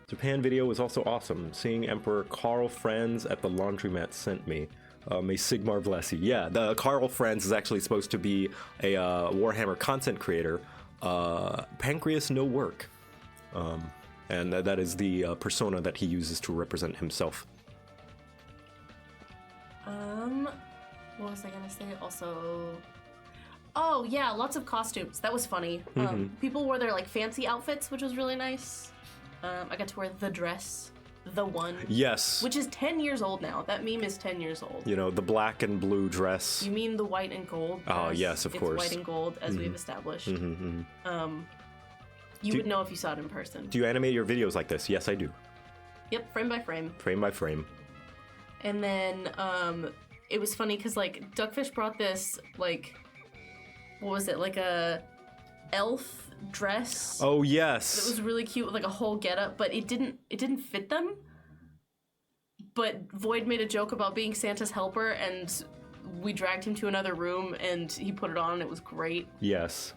Japan video was also awesome. Seeing Emperor Carl Franz at the laundromat sent me. May Sigmar bless you. Yeah, the Carl Franz is actually supposed to be a Warhammer content creator. Pancreas no work. And that is the persona that he uses to represent himself. What was I gonna say? Also, oh yeah, lots of costumes. That was funny. People wore their like fancy outfits, which was really nice. I got to wear the dress. the one. Yes. Which is 10 years old now. That meme is 10 years old. You know, the black and blue dress. You mean the white and gold dress? Oh, yes, of course. It's white and gold, as we've established. You Do- would know if you saw it in person. Do you animate your videos like this? Yes, I do. Yep, frame by frame. Frame by frame. And then it was funny because like Duckfish brought this like, what was it, like a elf dress. Oh, yes. It was really cute with like a whole getup, but it didn't fit them. But Void made a joke about being Santa's helper, and we dragged him to another room, and he put it on, and it was great. Yes.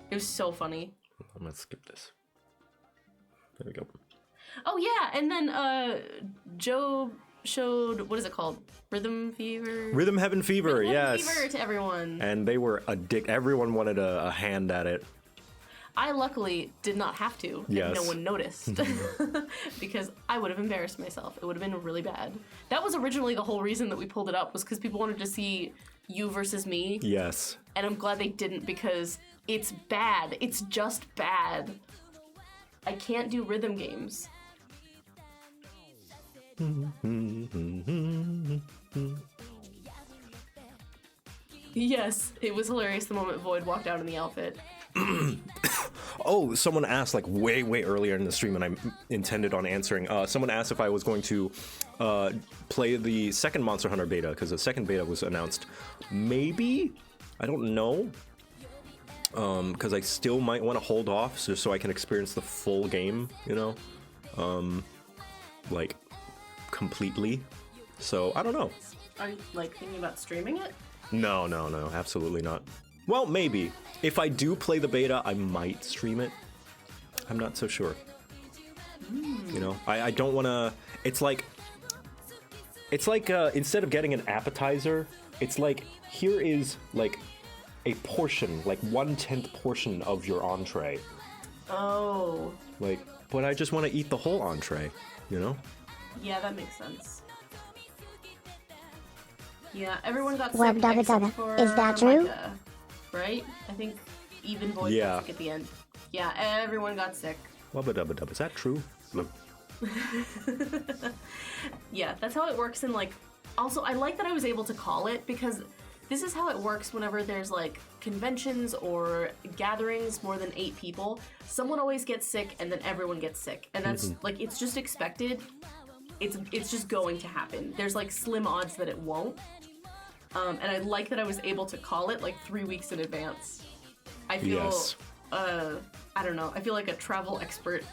It was so funny. I'm gonna skip this. There we go. Oh yeah, and then Joe showed, what is it called? Rhythm Fever? Rhythm Heaven Fever, Rhythm yes. Fever to everyone. And they were everyone wanted a hand at it. I luckily did not have to, Yes. and no one noticed, because I would have embarrassed myself. It would have been really bad. That was originally the whole reason that we pulled it up, was because people wanted to see you versus me, Yes. and I'm glad they didn't, because it's bad. It's just bad. I can't do rhythm games. Yes, it was hilarious the moment Void walked out in the outfit. Oh, someone asked like way earlier in the stream, and I intended on answering. Someone asked if I was going to play the second Monster Hunter beta, because the second beta was announced. Maybe? I don't know. Because I still might want to hold off so I can experience the full game, you know? Like, completely. So, I don't know. Are you, like, thinking about streaming it? No, absolutely not. Well, maybe. If I do play the beta, I might stream it. I'm not so sure. You know, I don't want to... It's like instead of getting an appetizer, it's like, here is, like, a portion, like 1/10 portion of your entree. Oh. Like, but I just want to eat the whole entree, you know? Yeah, that makes sense. Yeah, everyone got Web sick dubba except dubba. for Is that true? Micah, right? I think even Void Yeah. got sick at the end. Yeah, everyone got sick. Wubba dubba dubba. Is that true? Look. Yeah, that's how it works in, like... Also, I like that I was able to call it, because this is how it works whenever there's, like, conventions or gatherings more than 8 people. Someone always gets sick, and then everyone gets sick. And that's, like, it's just expected. It's just going to happen. There's, like, slim odds that it won't. And I like that I was able to call it, like, 3 weeks in advance. I feel, Yes. I don't know, I feel like a travel expert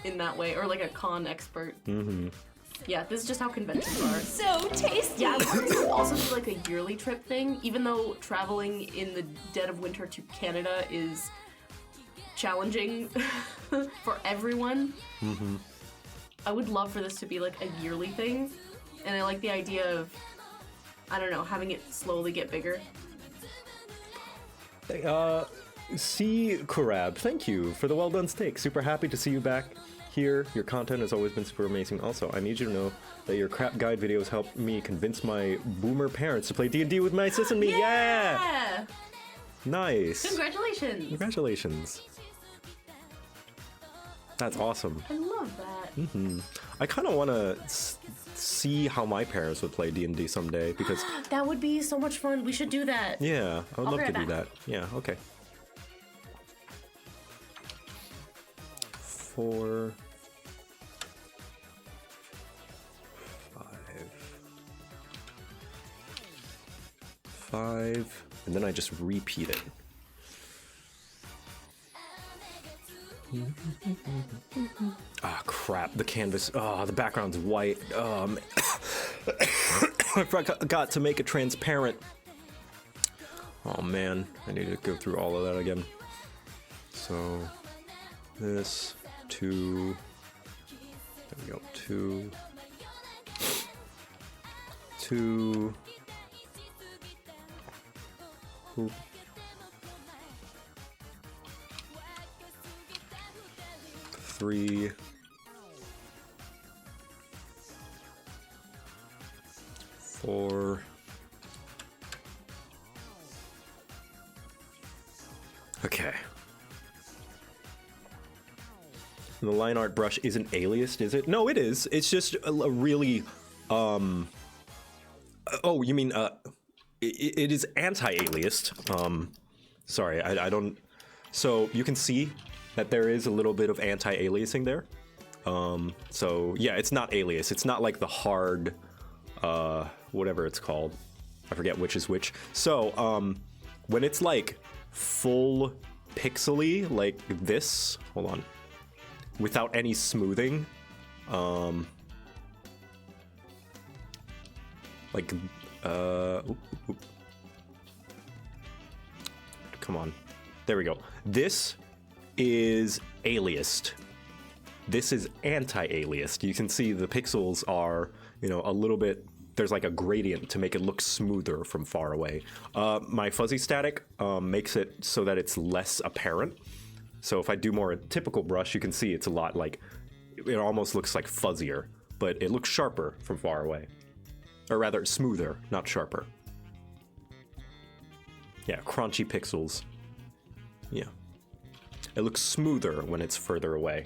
in that way, or like a con expert. Yeah, this is just how conventions are. So tasty! Yeah, I wanted to also do like a yearly trip thing, even though traveling in the dead of winter to Canada is challenging for everyone. I would love for this to be like a yearly thing, and I like the idea of, I don't know, having it slowly get bigger. C. Karab, thank you for the well done steak. Super happy to see you back here. Your content has always been super amazing. Also, I need you to know that your crap guide videos help me convince my boomer parents to play D&D with my sis and me. Yeah! Nice. Congratulations! Congratulations. That's awesome. I love that. I kind of want to see how my parents would play D&D someday, because That would be so much fun. We should do that. yeah, I would I'll love be to right do that. back. Yeah, okay. 4, 5, and then I just repeat it. Ah, crap, the canvas, the background's white. I forgot to make it transparent. Oh man, I need to go through all of that again. So, this, 2, there we go, 2, 2, oop. 3, 4, okay. The line art brush isn't aliased, is it? No, it is. It's just a really, oh, you mean, it is anti-aliased. Sorry, I don't, so you can see that there is a little bit of anti-aliasing there. So yeah, it's not alias. It's not like the hard, whatever it's called. I forget which is which. So, when it's like full pixely, like this, hold on, without any smoothing, like, come on, there we go. This is aliased. This is anti-aliased. You can see the pixels are, you know, a little bit, there's like a gradient to make it look smoother from far away. My fuzzy static makes it so that it's less apparent. So if I do more a typical brush, you can see it's a lot like, it almost looks like fuzzier, but it looks sharper from far away. Or rather, smoother, not sharper. Yeah, crunchy pixels. Yeah. It looks smoother when it's further away.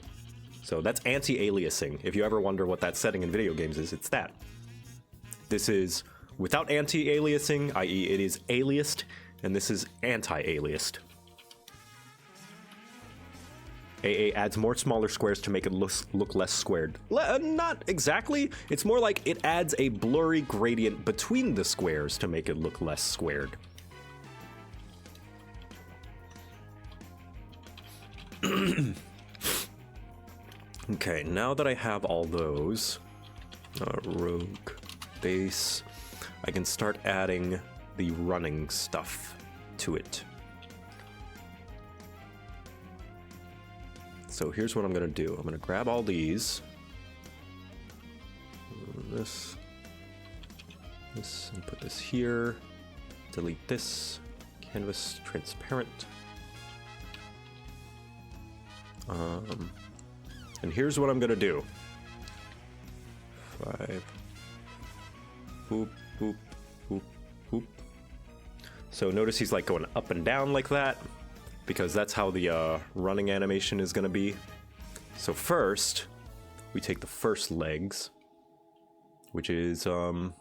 So that's anti-aliasing. If you ever wonder what that setting in video games is, it's that. This is without anti-aliasing, i.e. it is aliased, and this is anti-aliased. AA adds more smaller squares to make it look less squared. Not exactly. It's more like it adds a blurry gradient between the squares to make it look less squared. Okay, now that I have all those, rogue, base, I can start adding the running stuff to it. So here's what I'm gonna do. I'm gonna grab all these, this, and put this here, delete this, canvas transparent. And here's what I'm gonna do. 5, boop, boop, boop, boop. So notice he's like going up and down like that, because that's how the running animation is gonna be. So first, we take the first legs, which is the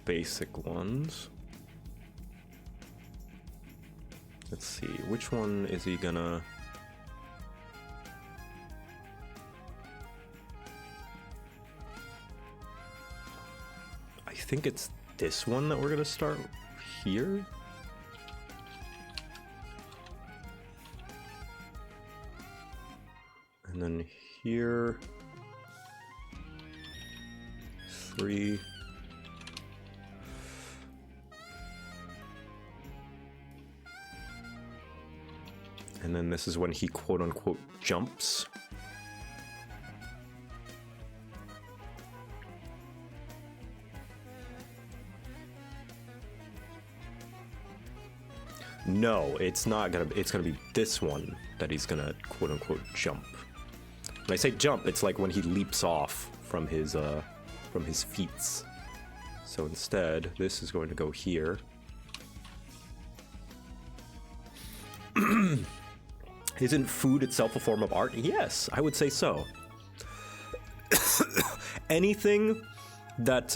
basic ones. Let's see, which one is he gonna... I think it's this one that we're gonna start here. And then here, 3. And then this is when he quote unquote jumps. No, it's not gonna, it's gonna be this one that he's gonna quote unquote jump. When I say jump, it's like when he leaps off from his feet. So instead, this is going to go here. Isn't food itself a form of art? Yes, I would say so. Anything that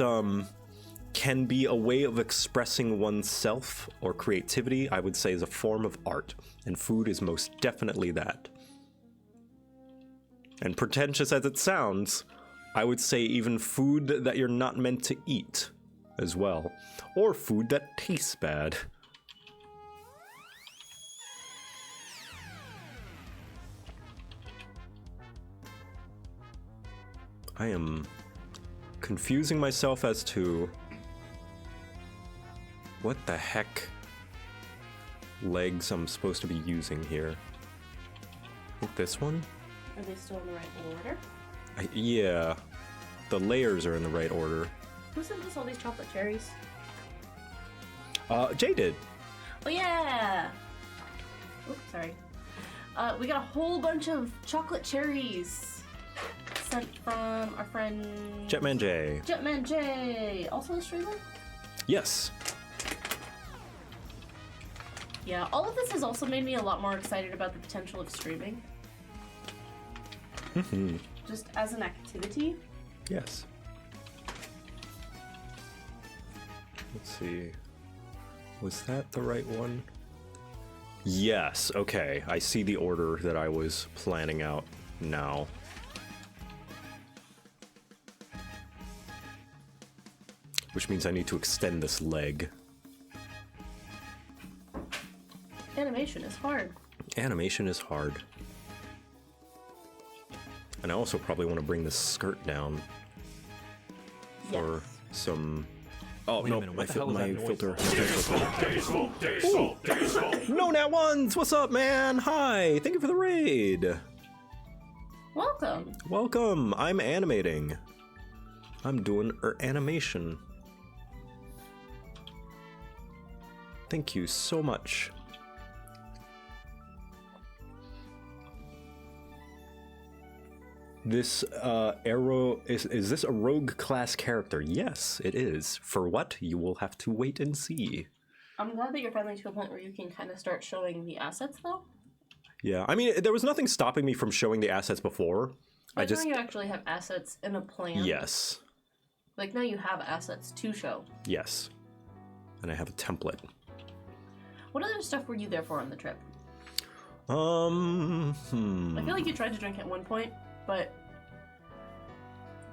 can be a way of expressing oneself or creativity, I would say is a form of art, and food is most definitely that. And pretentious as it sounds, I would say even food that you're not meant to eat as well, or food that tastes bad. I am confusing myself as to what the heck legs I'm supposed to be using here. I think this one? Are they still in the right order? Yeah, the layers are in the right order. Who sent us all these chocolate cherries? Jay did. Oh yeah! Oops, sorry. We got a whole bunch of chocolate cherries sent from our friend... Jetman J. Jetman J! Also a streamer? Yes. Yeah, all of this has also made me a lot more excited about the potential of streaming. Just as an activity. Yes. Let's see. Was that the right one? Yes, okay. I see the order that I was planning out now. Which means I need to extend this leg. Animation is hard. Animation is hard. And I also probably want to bring this skirt down for Yes. some... Oh, Wait a no, minute, my, what the hell is my that noise? filter. Diesel. No Nat Ones! What's up, man? Hi! Thank you for the raid! Welcome. Welcome! I'm animating. I'm doing animation. Thank you so much. This arrow is this a rogue class character? Yes, it is. For what? You will have to wait and see. I'm glad that you're finally to a point where you can kind of start showing the assets, though. Yeah, I mean, there was nothing stopping me from showing the assets before. I Like, just now you actually have assets in a plan. yes, Like now you have assets to show. yes, and I have a template. What other stuff were you there for on the trip? I I feel like you tried to drink at one point, but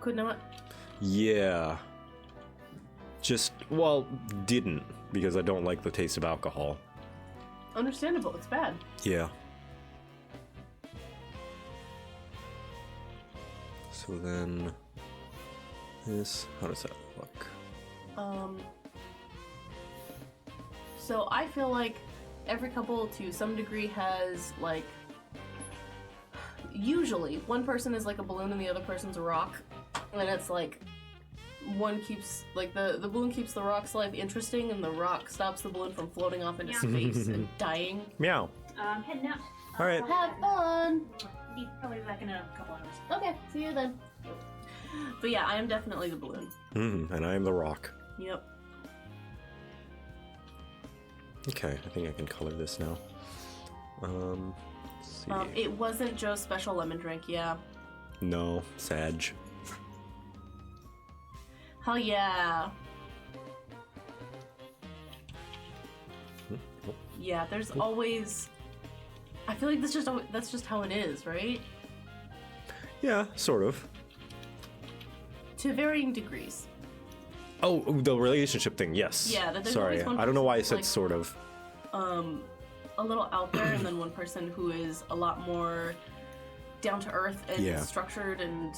could not. Yeah. Just, well, didn't, because I don't like the taste of alcohol. Understandable. It's bad. Yeah. So then, this, how does that look? So I feel like every couple to some degree has like, usually one person is like a balloon and the other person's a rock, and it's like one keeps like the balloon keeps the rock's life interesting and the rock stops the balloon from floating off into space and dying. Meow. I'm heading out. All right. Have fun. Be probably back in a couple hours. Okay, see you then. But yeah, I am definitely the balloon. And I am the rock. Yep. Okay, I think I can color this now. Let's see. It wasn't Joe's special lemon drink, yeah. No, Sag. Hell yeah. Yeah, there's always. I feel like that's just how it is, right? Yeah, sort of. To varying degrees. Oh, the relationship thing, yes. Yeah, that there's sorry. always one I don't know why I person said who's, like, sort of. A little out there, and then one person who is a lot more down to earth and Yeah. structured and.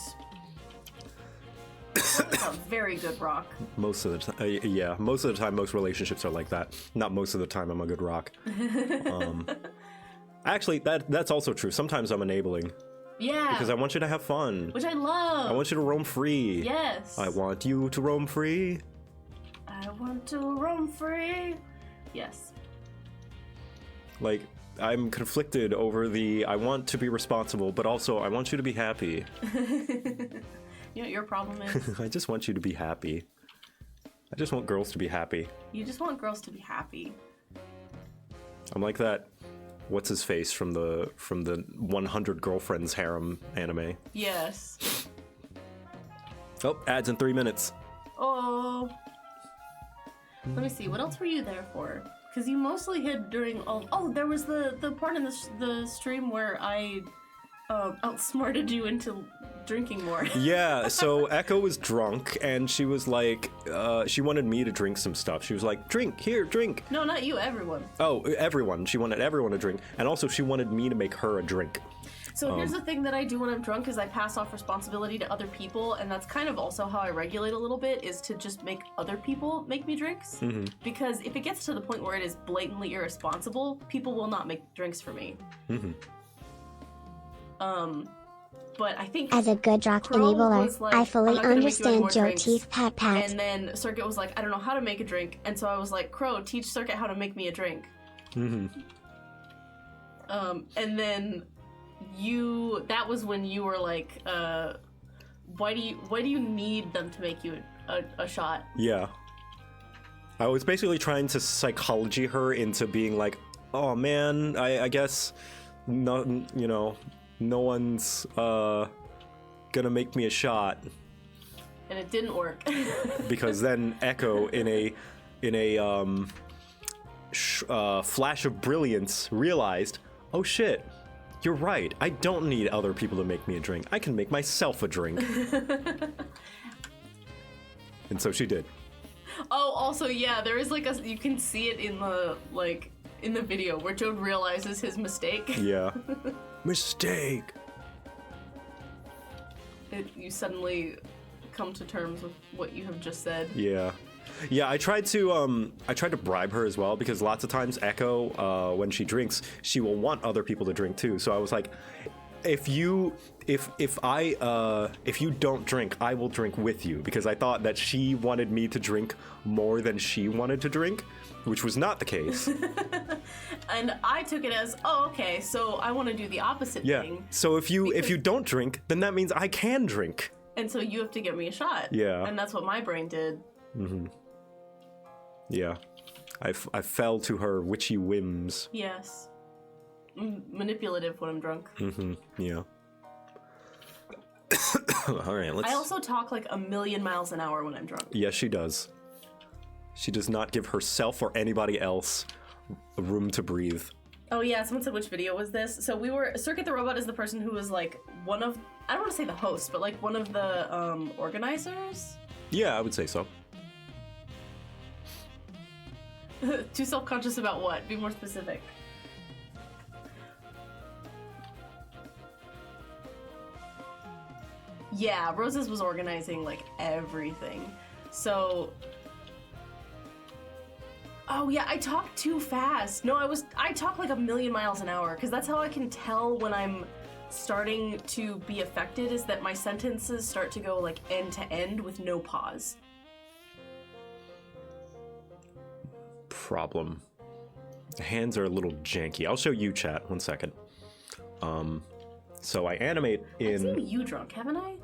That's a very good rock. Most of the time, yeah. Most of the time, most relationships are like that. Not most of the time, I'm a good rock. Actually, that's also true. Sometimes I'm enabling Yeah. because I want you to have fun. Which I love. I want you to roam free. Yes. I want you to roam free. I want to roam free. Yes. Like, I'm conflicted over the I want to be responsible, but also I want you to be happy. You know what your problem is? I just want you to be happy. I just want girls to be happy. You just want girls to be happy. I'm like that. What's his face from the 100 Girlfriends harem anime? Yes. Oh, ads in 3 minutes. Oh. Let me see. What else were you there for? Because you mostly hid during all. Oh, there was the part in the stream where I outsmarted you into drinking more. Yeah, so Echo was drunk and she was like, she wanted me to drink some stuff. She was like, drink, here, drink. No, not you. Everyone. Oh, everyone. She wanted everyone to drink. And also she wanted me to make her a drink. So here's the thing that I do when I'm drunk is I pass off responsibility to other people, and that's kind of also how I regulate a little bit, is to just make other people make me drinks. Because if it gets to the point where it is blatantly irresponsible, people will not make drinks for me. But I think As a good rock Crow enabler, was like, I "I'm fully not gonna make you any understand more Joe drinks." Teeth Pat Pat. And then Circuit was like, I don't know how to make a drink, and so I was like, Crow, teach Circuit how to make me a drink. And then that was when you were like, why do you need them to make you a shot? Yeah. I was basically trying to psychology her into being like, oh man, I guess, not, you know, no one's gonna make me a shot. And it didn't work. Because then Echo, in a flash of brilliance, realized, oh shit, you're right. I don't need other people to make me a drink. I can make myself a drink. And so she did. Oh, also, yeah, there is like you can see it in the video where Joe realizes his mistake. Yeah. Mistake. You suddenly come to terms with what you have just said. Yeah. Yeah, I tried to bribe her as well, because lots of times Echo, when she drinks, she will want other people to drink too. So I was like, if you don't drink, I will drink with you, because I thought that she wanted me to drink more than she wanted to drink, which was not the case. And I took it as, oh, okay, so I want to do the opposite thing. Yeah. So if you don't drink, then that means I can drink. And so you have to give me a shot. Yeah. And that's what my brain did. Mm-hmm. Yeah. I fell to her witchy whims. Yes. Manipulative when I'm drunk. Mm-hmm. Yeah. All right, let's... I also talk like 1,000,000 miles an hour when I'm drunk. Yes, she does. She does not give herself or anybody else room to breathe. Oh yeah, someone said which video was this? So Circuit the Robot is the person who was like one of, I don't want to say the host, but like one of the organizers? Yeah, I would say so. Too self-conscious about what? Be more specific. Yeah, Roses was organizing like everything. So... Oh yeah, I talk too fast. No, I talk like 1,000,000 miles an hour, because that's how I can tell when I'm starting to be affected, is that my sentences start to go like end to end with no pause. Problem. The hands are a little janky. I'll show you, chat. 1 second. So I animate in... I've seen you drunk, haven't I?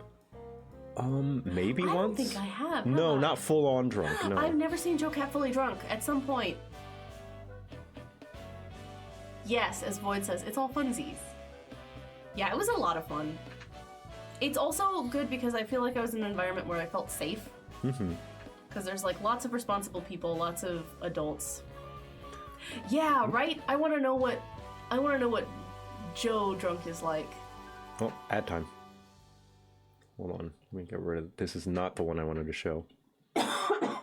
Maybe once? I don't think I have. No, not full on drunk, no. I've never seen JoCat fully drunk at some point. Yes, as Void says, it's all funsies. Yeah, it was a lot of fun. It's also good because I feel like I was in an environment where I felt safe. Mm-hmm. Because there's like lots of responsible people, lots of adults. Yeah, right? I want to know what Joe drunk is like. Oh, ad time. Hold on, let me get rid of... This is not the one I wanted to show. I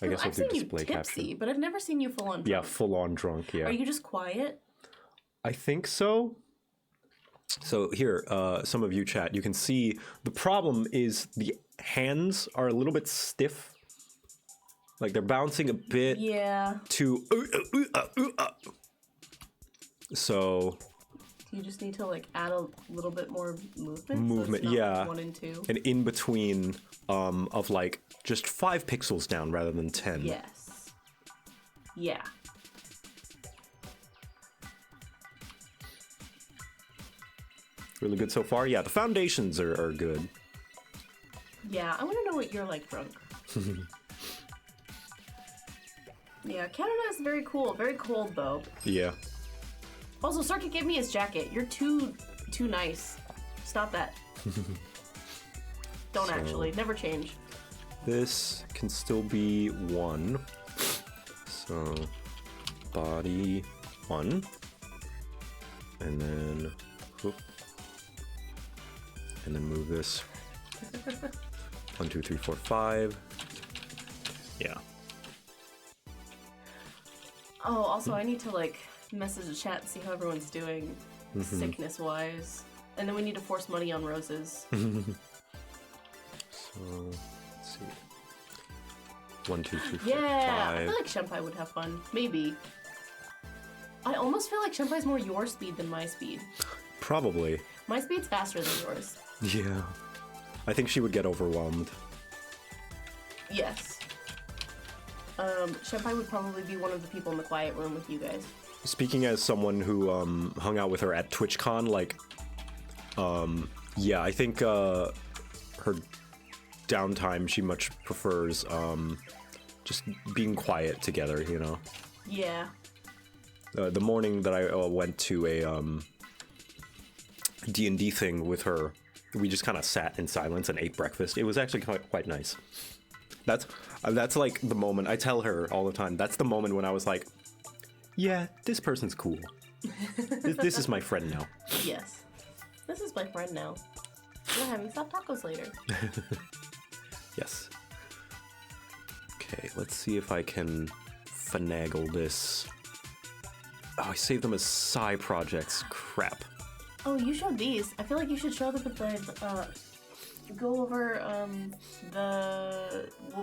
guess I'll do display caption. I've seen you tipsy, but I've never seen you full on drunk. Yeah, full on drunk, yeah. Are you just quiet? I think so. So here, some of you chat, you can see the problem is the hands are a little bit stiff. Like they're bouncing a bit. Yeah. To... So... You just need to like add a little bit more movement. Movement, so it's not yeah. Like 1 and 2. And in between, of like just 5 pixels down rather than 10. Yes. Yeah. Really good so far. Yeah, the foundations are good. Yeah, I want to know what you're like drunk. Yeah, Canada is very cool. Very cold though. Yeah. Also, Circuit gave me his jacket. You're too nice. Stop that. Don't actually. Never change. This can still be 1. So, body 1. And then, whoop. And then move this. 1, 2, 3, 4, 5. Yeah. Oh, also, I need to like message the chat and see how everyone's doing, sickness-wise. And then we need to force money on Roses. So, let's see. 1, 2, 3, 4, 5. Yeah, I feel like Shenpai would have fun. Maybe. I almost feel like Shenpai's more your speed than my speed. Probably. My speed's faster than yours. Yeah. I think she would get overwhelmed. Yes. Shenpai would probably be one of the people in the quiet room with you guys. Speaking as someone who hung out with her at TwitchCon, like, yeah, I think her downtime, she much prefers just being quiet together, you know? Yeah. The morning that I went to a D&D thing with her. We just kind of sat in silence and ate breakfast. It was actually quite nice. That's like the moment I tell her all the time. That's the moment when I was like, yeah, this person's cool. This is my friend now. Yes. This is my friend now. We're having soft tacos later. Yes. Okay, let's see if I can finagle this. Oh, I saved them as side projects. Crap. Oh, you showed these. I feel like you should show them with the, go over,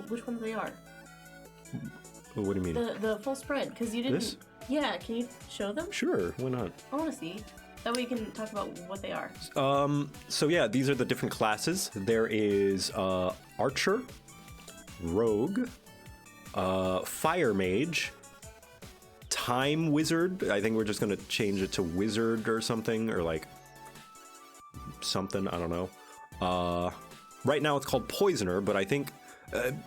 which ones they are. What do you mean? The full spread, because you didn't... This? Yeah, can you show them? Sure, why not? I want to see. That way you can talk about what they are. So yeah, these are the different classes. There is, Archer, Rogue, Fire Mage, Time Wizard. I think we're just gonna change it to Wizard or something, or like something, I don't know. Right now it's called Poisoner, but I think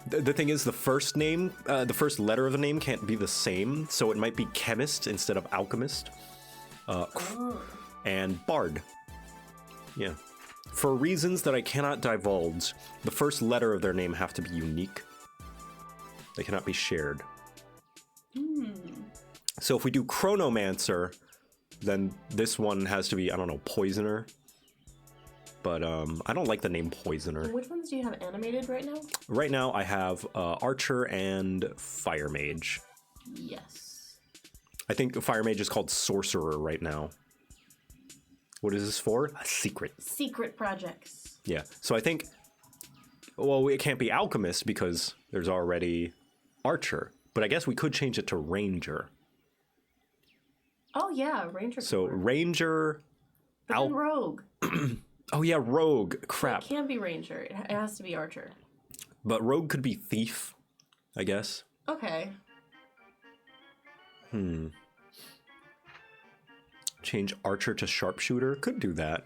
the thing is the first name, the first letter of the name can't be the same, so it might be Chemist instead of Alchemist. And Bard. Yeah. For reasons that I cannot divulge, the first letter of their name have to be unique. They cannot be shared. So if we do Chronomancer, then this one has to be, I don't know, Poisoner. But I don't like the name Poisoner. Which ones do you have animated right now? Right now I have Archer and Fire Mage. Yes. I think Fire Mage is called Sorcerer right now. What is this for? A secret. Secret projects. Yeah. So I think, well, it can't be Alchemist because there's already Archer. But I guess we could change it to Ranger. Oh yeah, Ranger. So Ranger. But then Rogue. Oh yeah, Rogue. Crap. It can't be Ranger. It has to be Archer. But Rogue could be Thief, I guess. Okay. Change Archer to Sharpshooter. Could do that.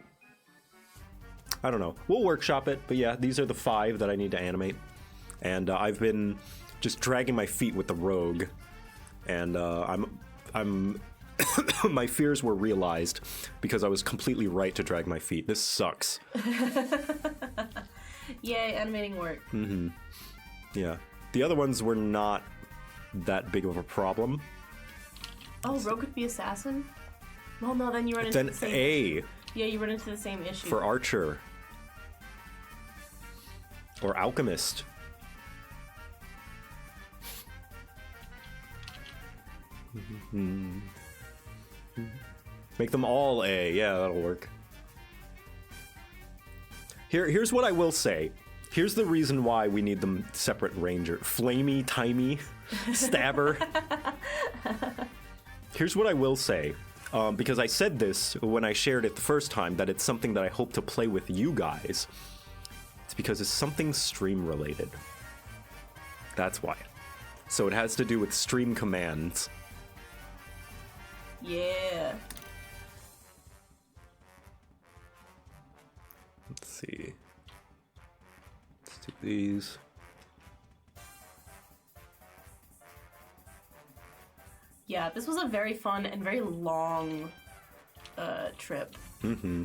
I don't know. We'll workshop it. But yeah, these are the 5 that I need to animate. And I've been just dragging my feet with the Rogue. And I'm my fears were realized because I was completely right to drag my feet. This sucks. Yay, animating work. Yeah. The other ones were not that big of a problem. Oh, Rogue could be Assassin? Well, no, then you run into the same... A Yeah, you run into the same issue. for Archer. Or Alchemist. Make them all A. Yeah, that'll work. Here's what I will say. Here's the reason why we need them separate Ranger. Flamey, timey, stabber. Here's what I will say. Because I said this when I shared it the first time, that it's something that I hope to play with you guys. It's because it's something stream related. That's why. So it has to do with stream commands. Yeah. Let's see. Let's do these. Yeah, this was a very fun and very long trip. Mm-hmm.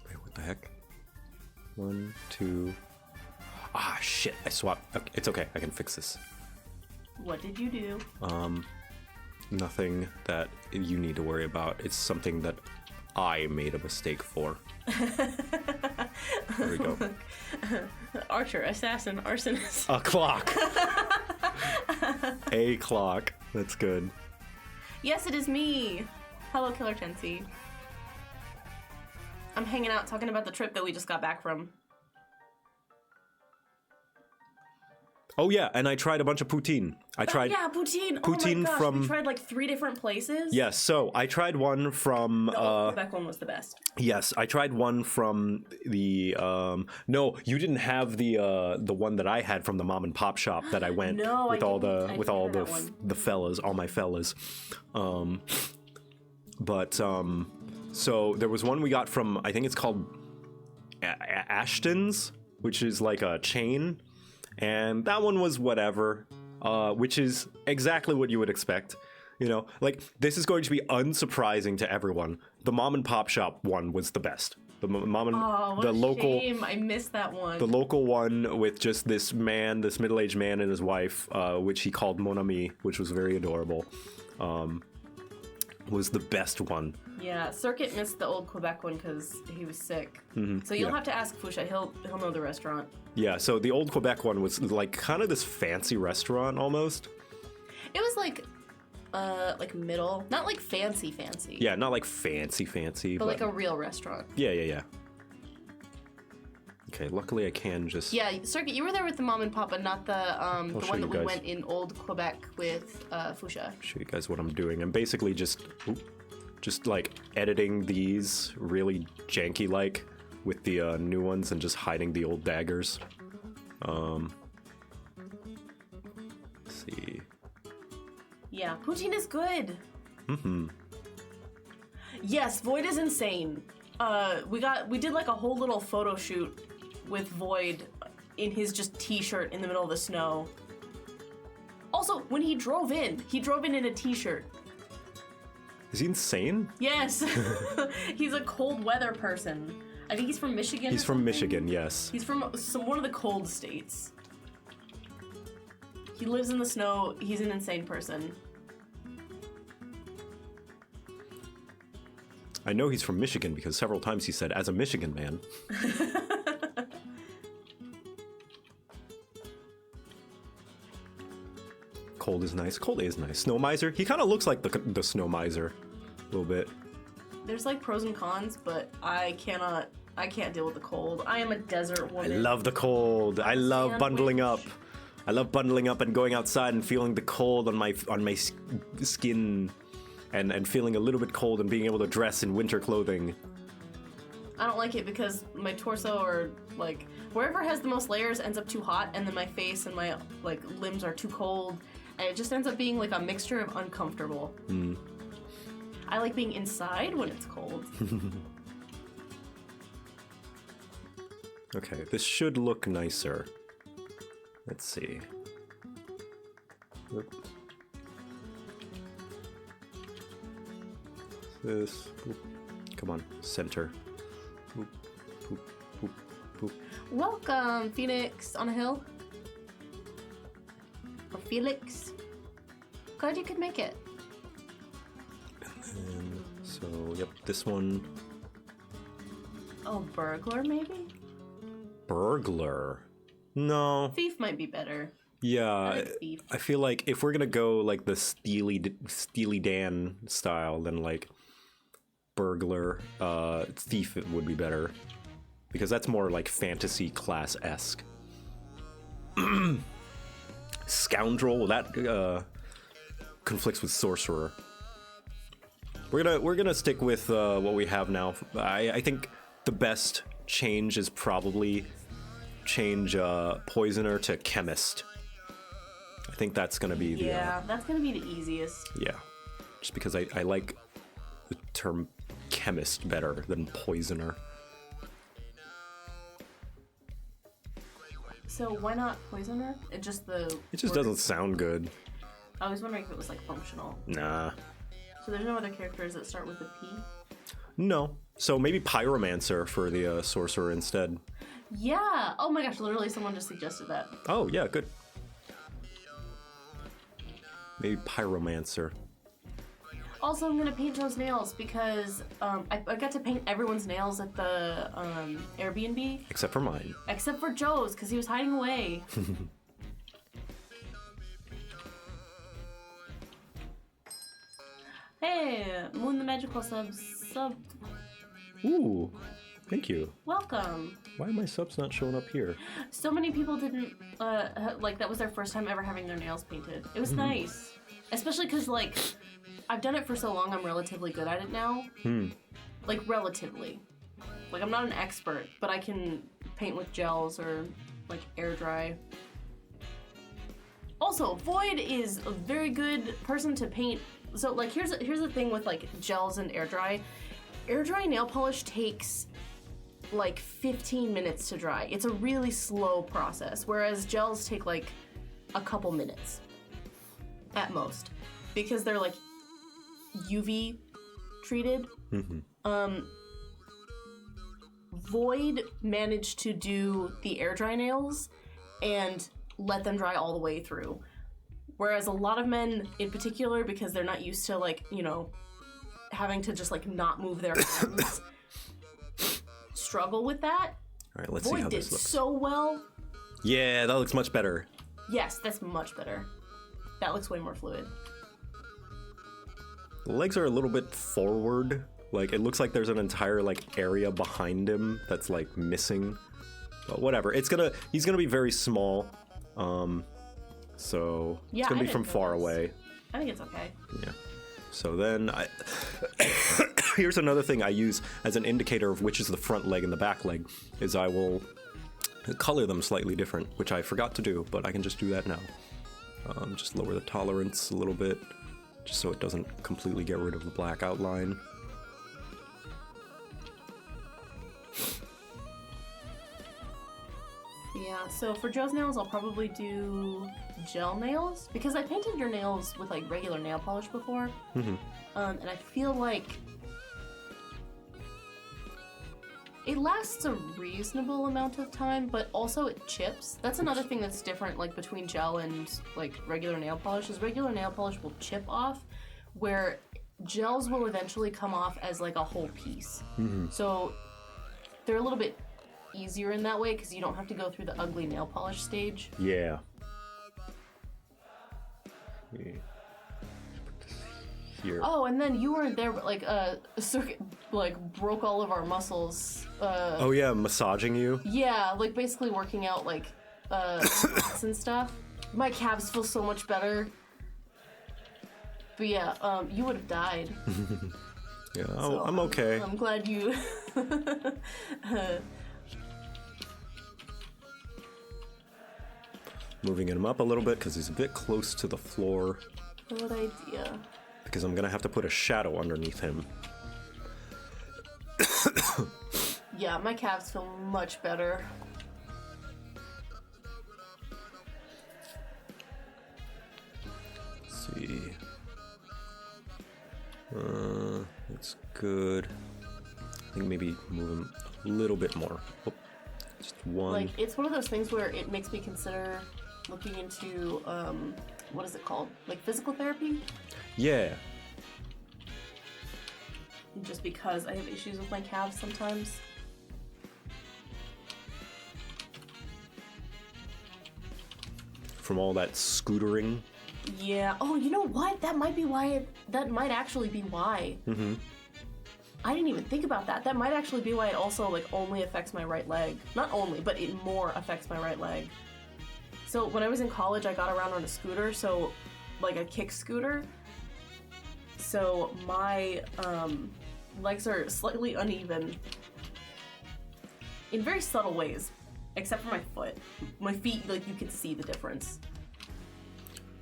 Wait, what the heck? 1, 2. Ah, shit! I swapped. Okay, it's okay. I can fix this. What did you do? Nothing that you need to worry about. It's something that I made a mistake for. There we go. Archer, assassin, arsonist. A clock. A clock. That's good. Yes, it is me. Hello, Killer Tensi. I'm hanging out talking about the trip that we just got back from. Oh yeah, and I tried a bunch of poutine. I tried. Yeah, poutine. Poutine oh my gosh, from. we tried like 3 different places. Yes, so I tried one from. The Quebec one was the best. Yes, I tried one from the. No, you didn't have the one that I had from the mom and pop shop that I went No, with I all didn't. the I with didn't all have the that one. the fellas, all my fellas. So there was one we got from, I think it's called Ashton's, which is like a chain. and that one was whatever, which is exactly what you would expect. You know, like, this is going to be unsurprising to everyone. The mom and pop shop one was the best. The mom and what the a local shame. I missed that one. the local one with just this middle-aged man and his wife, which he called Mon Ami, which was very adorable, was the best one. Yeah, Circuit missed the old Quebec one because he was sick. So you'll yeah. have to ask Fusha. He'll know the restaurant. Yeah, so the old Quebec one was like kind of this fancy restaurant almost. It was like middle, not like fancy. Yeah, not like fancy, but like a real restaurant. Yeah. Okay, luckily I can just... Yeah, Circuit, you were there with the mom and pop, but not the show one you that we guys. went in old Quebec with Fusha. show you guys what I'm doing. I'm basically just like editing these really janky like with the new ones and just hiding the old daggers. Let's see. Yeah, poutine is good. Yes, Void is insane. We did like a whole little photo shoot with Void in his just t-shirt in the middle of the snow. Also, when he drove in in a t-shirt. Is he insane? Yes. He's a cold weather person. I think he's from Michigan. He's from Michigan, yes. He's from one of the cold states. He lives in the snow. He's an insane person. I know he's from Michigan because several times he said, as a Michigan man. Cold is nice. Cold is nice. Snow Miser. He kind of looks like the Snow Miser a little bit. There's like pros and cons, but I can't deal with the cold. I am a desert I woman. love the cold. I love bundling up. Sandwich. I love bundling up and going outside and feeling the cold on my skin, and feeling a little bit cold and being able to dress in winter clothing. I don't like it because my torso or like wherever has the most layers ends up too hot, and then my face and my like limbs are too cold, and it just ends up being like a mixture of uncomfortable. I like being inside when it's cold. Okay, this should look nicer. Let's see. Oop. This. Oop. Come on, center. Oop, oop, oop, oop. Welcome, Phoenix on a hill. Or Felix. Glad you could make it. And so, yep, this one. Oh, burglar maybe? Burglar. No. Thief might be better. Yeah, like Thief. I feel like if we're gonna go like the Steely Dan style, then like burglar, thief would be better because that's more like fantasy class-esque. Scoundrel, that conflicts with sorcerer. We're gonna stick with what we have now. I think the best change is probably change poisoner to chemist. I think that's gonna be the that's gonna be the easiest. yeah, just because I like the term chemist better than poisoner. So why not poisoner? It just doesn't sound good. I was wondering if it was like functional. Nah. So there's no other characters that start with a P? No. So maybe pyromancer for the sorcerer instead. Yeah. Oh my gosh, literally someone just suggested that. Oh yeah, good. Maybe pyromancer. Also, I'm gonna paint Joe's nails because I got to paint everyone's nails at the Airbnb. Except for mine. Except for Joe's, because he was hiding away. Hey, Moon the Magical sub. Ooh, thank you. Welcome. Why are my subs not showing up here? So many people didn't, like, that was their first time ever having their nails painted. It was nice. Especially because, like, I've done it for so long, I'm relatively good at it now. Like, relatively. Like, I'm not an expert, but I can paint with gels or, like, air dry. Also, Void is a very good person to paint. So, like, here's the thing with, like, gels and air dry. Air dry nail polish takes like 15 minutes to dry. It's a really slow process, whereas gels take like a couple minutes at most because they're like UV treated. Void managed to do the air dry nails and let them dry all the way through. Whereas a lot of men in particular, because they're not used to like, you know, having to just like not move their hands, struggle with that. All right, let's Void see how did this looks. so well. Yeah, that looks much better. Yes, that's much better. That looks way more fluid. The legs are a little bit forward. Like, it looks like there's an entire, like, area behind him that's, like, missing. But whatever. He's gonna be very small. So, Yeah, it's gonna I be from didn't far notice. away. I think it's okay. Yeah. So then here's another thing I use as an indicator of which is the front leg and the back leg, is I will color them slightly different, which I forgot to do, but I can just do that now. Just lower the tolerance a little bit, just so it doesn't completely get rid of the black outline. Yeah, so for Joe's nails, I'll probably do gel nails, because I painted your nails with like regular nail polish before, and I feel like it lasts a reasonable amount of time, but also it chips. That's another thing that's different, like between gel and like regular nail polish, is regular nail polish will chip off, where gels will eventually come off as like a whole piece. So they're a little bit easier in that way because you don't have to go through the ugly nail polish stage. Yeah. Here. Oh, and then you weren't there, but like a circuit like broke all of our muscles. Oh yeah, massaging you. Yeah, like basically working out like squats and stuff. My calves feel so much better. But yeah, you would have died. Yeah, So I'm okay. I'm glad you. Moving him up a little bit because he's a bit close to the floor. Good idea. Because I'm gonna have to put a shadow underneath him. Yeah, my calves feel much better. Let's see. It's good. I think maybe move him a little bit more. Oh, just one. Like, it's one of those things where it makes me consider looking into, what is it called? Like physical therapy? Yeah. Just because I have issues with my calves sometimes. From all that scootering. Yeah. Oh, you know what? That might be why. That might actually be why. I didn't even think about that. That might actually be why it also like only affects my right leg. Not only, but it more affects my right leg. So when I was in college, I got around on a scooter, so like a kick scooter. So my legs are slightly uneven in very subtle ways, except for my foot. My feet, like you can see the difference.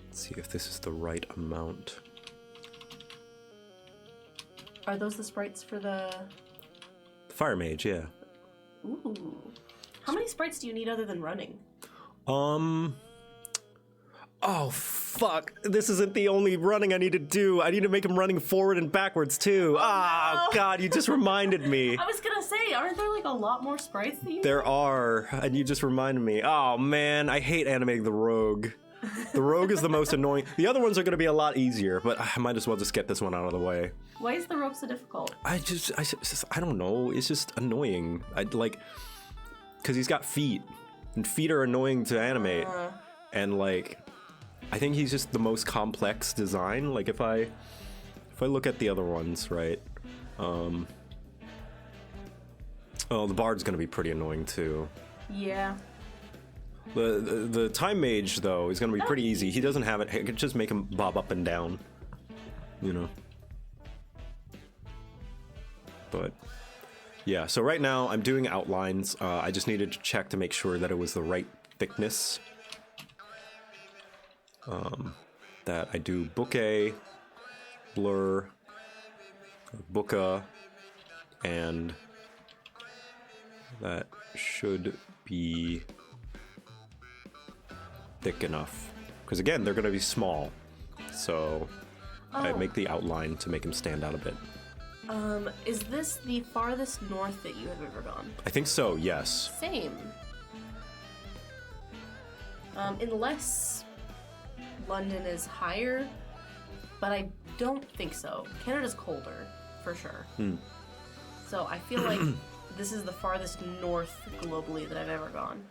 Let's see if this is the right amount. Are those the sprites for the... Fire Mage, yeah. Ooh. How many sprites do you need other than running? Oh, fuck. This isn't the only running I need to do. I need to make him running forward and backwards, too. no. God, you just reminded me. I was gonna say, aren't there like a lot more sprites that you There are, and you just reminded me. Oh, man, I hate animating the rogue. The rogue is the most annoying. The other ones are going to be a lot easier, but I might as well just get this one out of the way. Why is the rope so difficult? I don't know. It's just annoying. Because he's got feet, and feet are annoying to animate. And like, I think he's just the most complex design. Like if I look at the other ones, right? Oh, the bard's gonna be pretty annoying too. Yeah. The time mage though is gonna be pretty easy. He doesn't have it. I could just make him bob up and down, you know. But yeah, so right now I'm doing outlines. I just needed to check to make sure that it was the right thickness. That I do bokeh, blur, bokeh, and That should be thick enough. Because again, they're going to be small. So I make the outline to make them stand out a bit. Is this the farthest north that you have ever gone? I think so, yes. Same. Unless London is higher, but I don't think so. Canada's colder, for sure. So I feel like this is the farthest north globally that I've ever gone.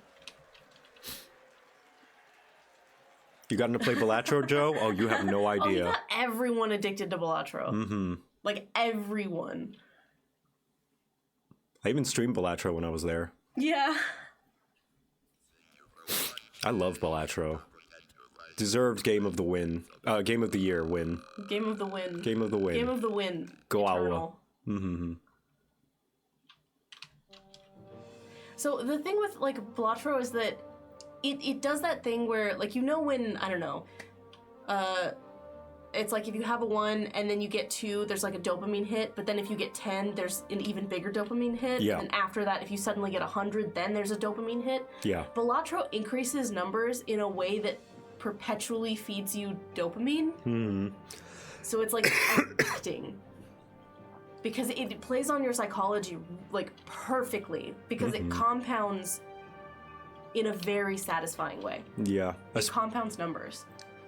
You gotten to play Balatro, Joe? Oh, you have no idea. Oh, you got everyone addicted to Balatro. Mm-hmm. Like, everyone. I even streamed Balatro when I was there. Yeah. I love Balatro. Deserved game of the win. Game of the year win. Game of the win. Game of the win. Game of the win. Go Eternal. Owl. Mm-hmm. So the thing with, like, Balatro is that it does that thing where, like, you know when, I don't know, it's like if you have a 1 and then you get 2, there's like a dopamine hit, but then if you get 10, there's an even bigger dopamine hit. Yeah. And after that, if you suddenly get 100, then there's a dopamine hit. Yeah. Balatro increases numbers in a way that perpetually feeds you dopamine. Mm-hmm. So it's like addicting. Because it plays on your psychology, like, perfectly. Because it compounds in a very satisfying way. Yeah. It compounds numbers.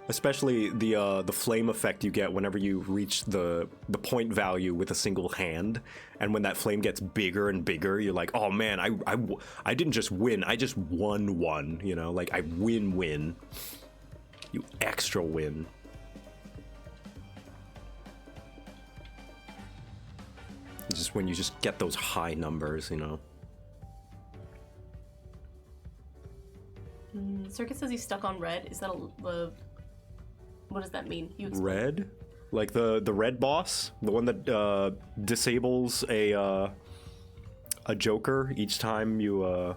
Especially the flame effect you get whenever you reach the point value with a single hand, and when that flame gets bigger and bigger, you're like, oh man, I didn't just win, I just won, you know, like I win. You extra win. Just when you just get those high numbers, you know. Circuit says he's stuck on red. Is that what does that mean? You explain. Red? Like the red boss? The one that disables a Joker each time you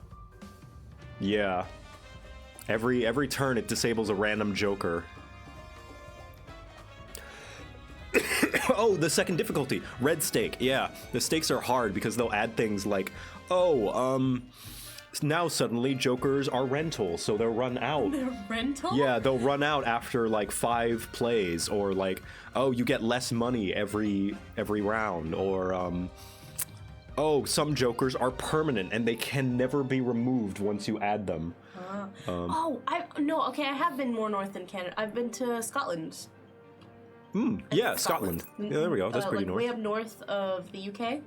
yeah. Every turn it disables a random Joker. Oh, the second difficulty. Red stake. Yeah. The stakes are hard because they'll add things like, now suddenly Jokers are rental, so they'll run out. They're rental? Yeah, they'll run out after like 5 plays, or like, oh, you get less money every round, or oh, some Jokers are permanent and they can never be removed once you add them. I have been more north than Canada. I've been to Scotland. Yeah, Scotland. Yeah, there we go. That's pretty like north. way up north of the UK.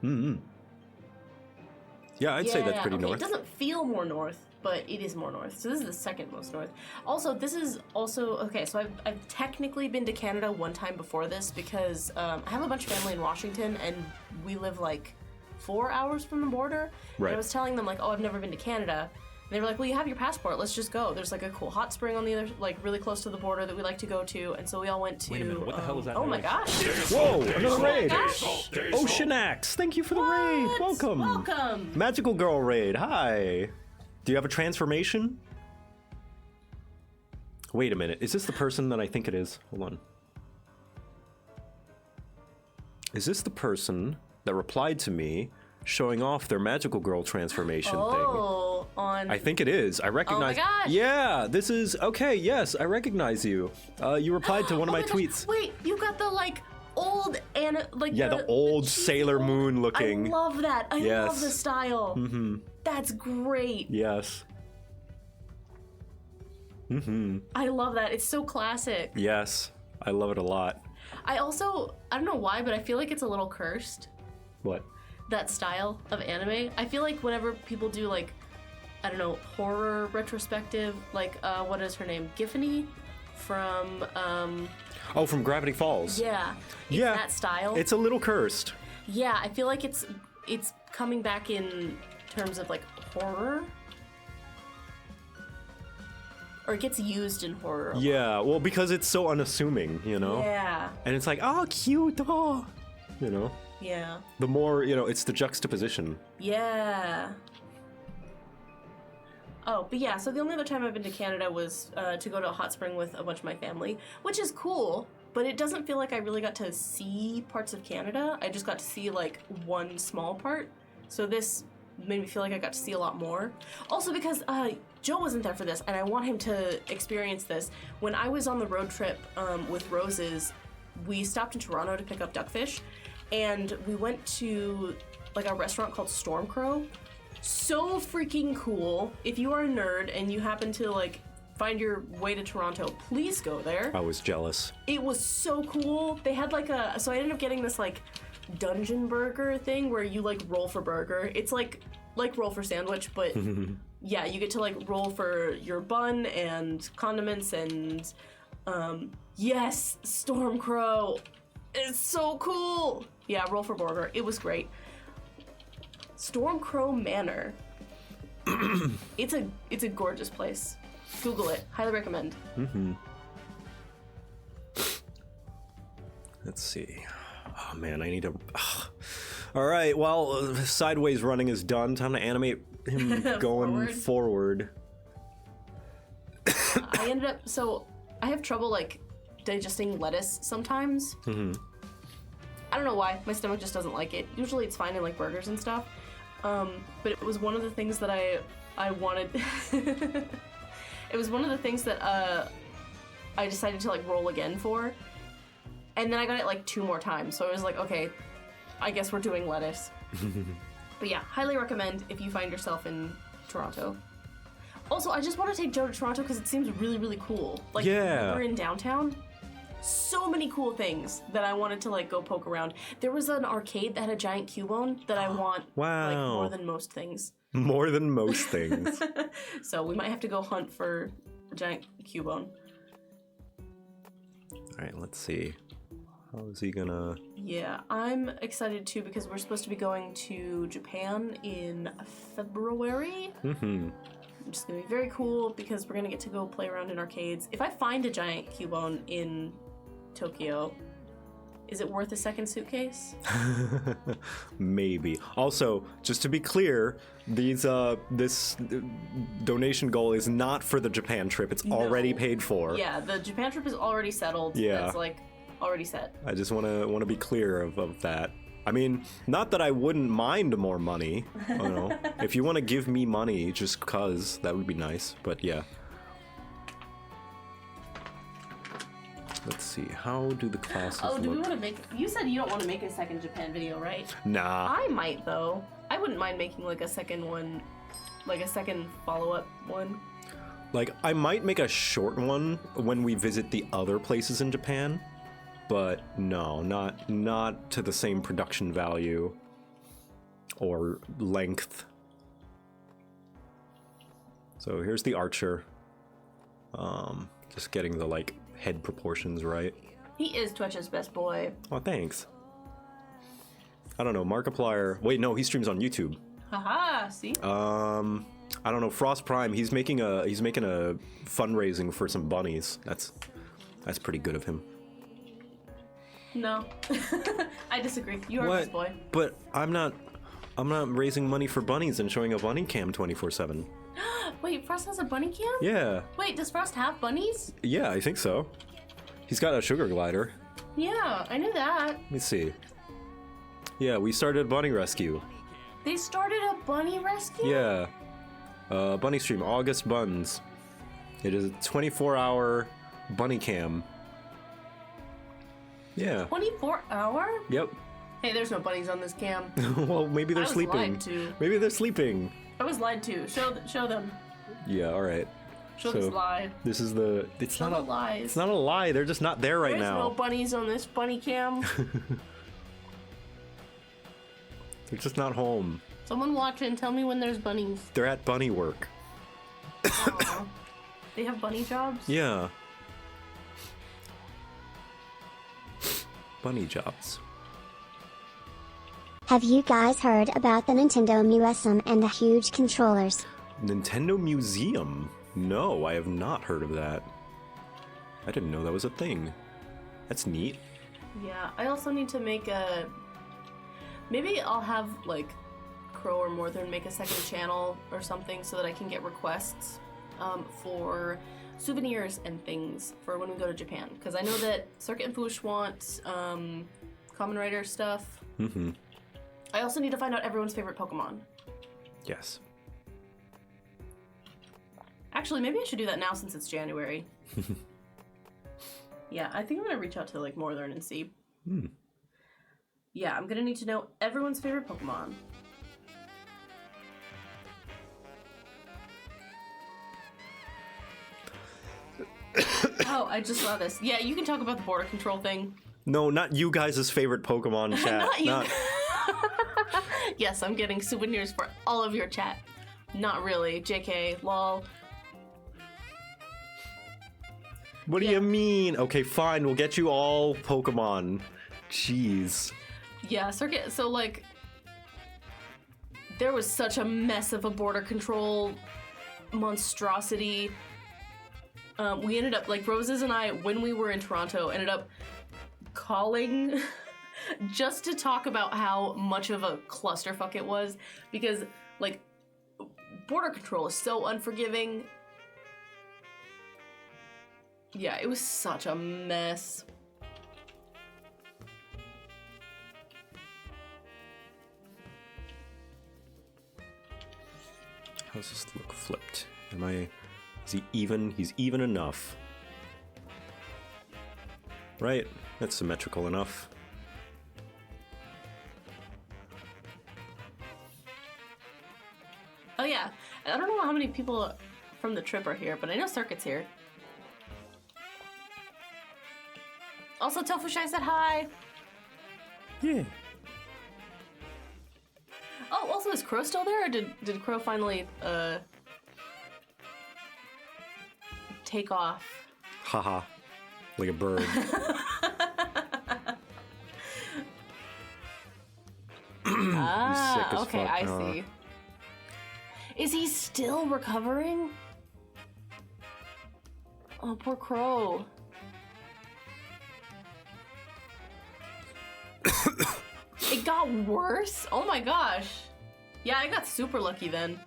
Yeah, I'd say that's pretty north. It doesn't feel more north, but it is more north. So this is the second most north. Also, this is also okay. So I've technically been to Canada one time before this because I have a bunch of family in Washington, and we live like 4 hours from the border. Right. And I was telling them like, oh, I've never been to Canada. And they were like, well, you have your passport. Let's just go. There's like a cool hot spring on the other, like really close to the border that we like to go to. And so we all went to. Wait a minute, what the hell is that Oh my noise? gosh! Whoa, another raid! Gosh. Oceanax, thank you for the raid. What? Welcome. Welcome. Magical Girl raid. Hi. Do you have a transformation? Wait a minute. Is this the person that I think it is? Hold on. Is this the person that replied to me showing off their Magical Girl transformation thing? Oh, on. I think it is. I recognize. Oh my gosh. Yeah, this is okay. Yes, I recognize you. You replied to one of my gosh. tweets. Wait, you got the like old Yeah, the old cheesy Sailor old- Moon looking. I love that. I Yes. love the style. Mm-hmm. That's great. Yes. Mm-hmm. I love that. It's so classic. Yes, I love it a lot. I don't know why, but I feel like it's a little cursed. What? That style of anime. I feel like whenever people do like, I don't know, horror retrospective, like what is her name? Giffany from Oh, from Gravity Falls. yeah. It's Yeah. that style. It's a little cursed. Yeah, I feel like it's coming back in terms of like horror. Or it gets used in horror. a lot. Yeah, well, because it's so unassuming, you know? Yeah. And it's like, oh, cute, oh. You know? Yeah. The more, you know, it's the juxtaposition. Yeah. Oh, but yeah, so the only other time I've been to Canada was to go to a hot spring with a bunch of my family, which is cool, but it doesn't feel like I really got to see parts of Canada. I just got to see, like, one small part. So this made me feel like I got to see a lot more. Also because Joe wasn't there for this, and I want him to experience this. When I was on the road trip with Roses, we stopped in Toronto to pick up duckfish, and we went to like a restaurant called Storm Crow. So freaking cool. If you are a nerd and you happen to like find your way to Toronto, please go there. I was jealous. It was so cool. They had like so I ended up getting this like dungeon burger thing where you like roll for burger. It's like roll for sandwich, but yeah, you get to like roll for your bun and condiments and yes, Storm Crow. It's so cool. Yeah, roll for burger. It was great. Storm Crow Manor. It's a gorgeous place. Google it. Highly recommend. Let's see. Oh man, I need to. All right. Well, sideways running is done. Time to animate him going forward. I ended up. So I have trouble like digesting lettuce sometimes. I don't know why. My stomach just doesn't like it. Usually it's fine in like burgers and stuff. But it was one of the things that I wanted. It was one of the things that I decided to like roll again for. And then I got it like 2 more times. So I was like, okay, I guess we're doing lettuce. But yeah, highly recommend if you find yourself in Toronto. Also, I just want to take Joe to Toronto because it seems really, really cool. Like, we're in downtown. So many cool things that I wanted to like go poke around. There was an arcade that had a giant Cubone that I want like more than most things. More than most things. So we might have to go hunt for a giant Cubone. All right, let's see. How is he gonna... Yeah, I'm excited too because we're supposed to be going to Japan in February. Which is gonna be very cool because we're gonna get to go play around in arcades. If I find a giant Cubone in Tokyo, is it worth a second suitcase? Maybe. Also, just to be clear, this donation goal is not for the Japan trip. It's already paid for. Yeah, the Japan trip is already settled. Yeah. It's like already set. I just want to be clear of that. I mean, not that I wouldn't mind more money. You know, if you want to give me money just cause, that would be nice. But yeah. Let's see. How do the classes do we look? want to make... You said you don't want to make a second Japan video, right? Nah. I might, though. I wouldn't mind making, like, a second one. Like, a second follow-up one. Like, I might make a short one when we visit the other places in Japan. But no, not to the same production value or length. So here's the archer. Just getting the, like, head proportions right. He is Twitch's best boy. Oh, thanks. I don't know, Markiplier. Wait, no, he streams on YouTube. Haha, see? I don't know, Frost Prime. He's making a fundraising for some bunnies. That's pretty good of him. No, I disagree. You are best boy. But I'm not raising money for bunnies and showing a bunny cam 24/7. Wait, Frost has a bunny cam? Yeah. Wait, does Frost have bunnies? Yeah, I think so. He's got a sugar glider. Yeah, I knew that. Let me see. Yeah, we started a bunny rescue. They started a bunny rescue? Yeah. Bunny stream, August Buns. It is a 24-hour bunny cam. Yeah. 24 hour? Yep. Hey, there's no bunnies on this cam. Well, maybe they're sleeping. I was lied to. Maybe they're sleeping. I was lied to. Show them. Yeah, all right. Show this lie. This is the... Show the lies. It's not a lie. They're just not there right now. There's no bunnies on this bunny cam. They're just not home. Someone watch and tell me when there's bunnies. They're at bunny work. Aww. They have bunny jobs? Yeah. Bunny jobs. Have you guys heard about the Nintendo Museum and the huge controllers? Nintendo Museum? No, I have not heard of that. I didn't know that was a thing. That's neat. Yeah, I also need to make a... Maybe I'll have, like, Crow or Morthern make a second channel or something so that I can get requests for souvenirs and things for when we go to Japan. Because I know that Circuit and Foosh want Kamen Rider stuff. Mm-hmm. I also need to find out everyone's favorite Pokemon. Yes. Actually, maybe I should do that now since it's January. Yeah, I think I'm gonna reach out to like Northern and see. Yeah, I'm gonna need to know everyone's favorite Pokemon. Oh, I just saw this. Yeah, you can talk about the border control thing. No, not you guys' favorite Pokemon chat. Not you. Yes, I'm getting souvenirs for all of your chat. Not really. JK, lol. What do you mean? Okay, fine. We'll get you all Pokemon. Jeez. Yeah, Circuit. So, like, there was such a mess of a border control monstrosity. We ended up, like, Roses and I, when we were in Toronto, ended up calling just to talk about how much of a clusterfuck it was. Because, like, border control is so unforgiving. Yeah, it was such a mess. How's this look flipped? Is he even? He's even enough. Right? That's symmetrical enough. Oh yeah, I don't know how many people from the trip are here, but I know Circuit's here. Also, Tofu Shai said hi. Yeah. Oh, also, is Crow still there, or did Crow finally take off? Haha. Like a bird. Ah, okay, fuck. I see. Is he still recovering? Oh, poor Crow. It got worse? Oh my gosh. Yeah, I got super lucky then.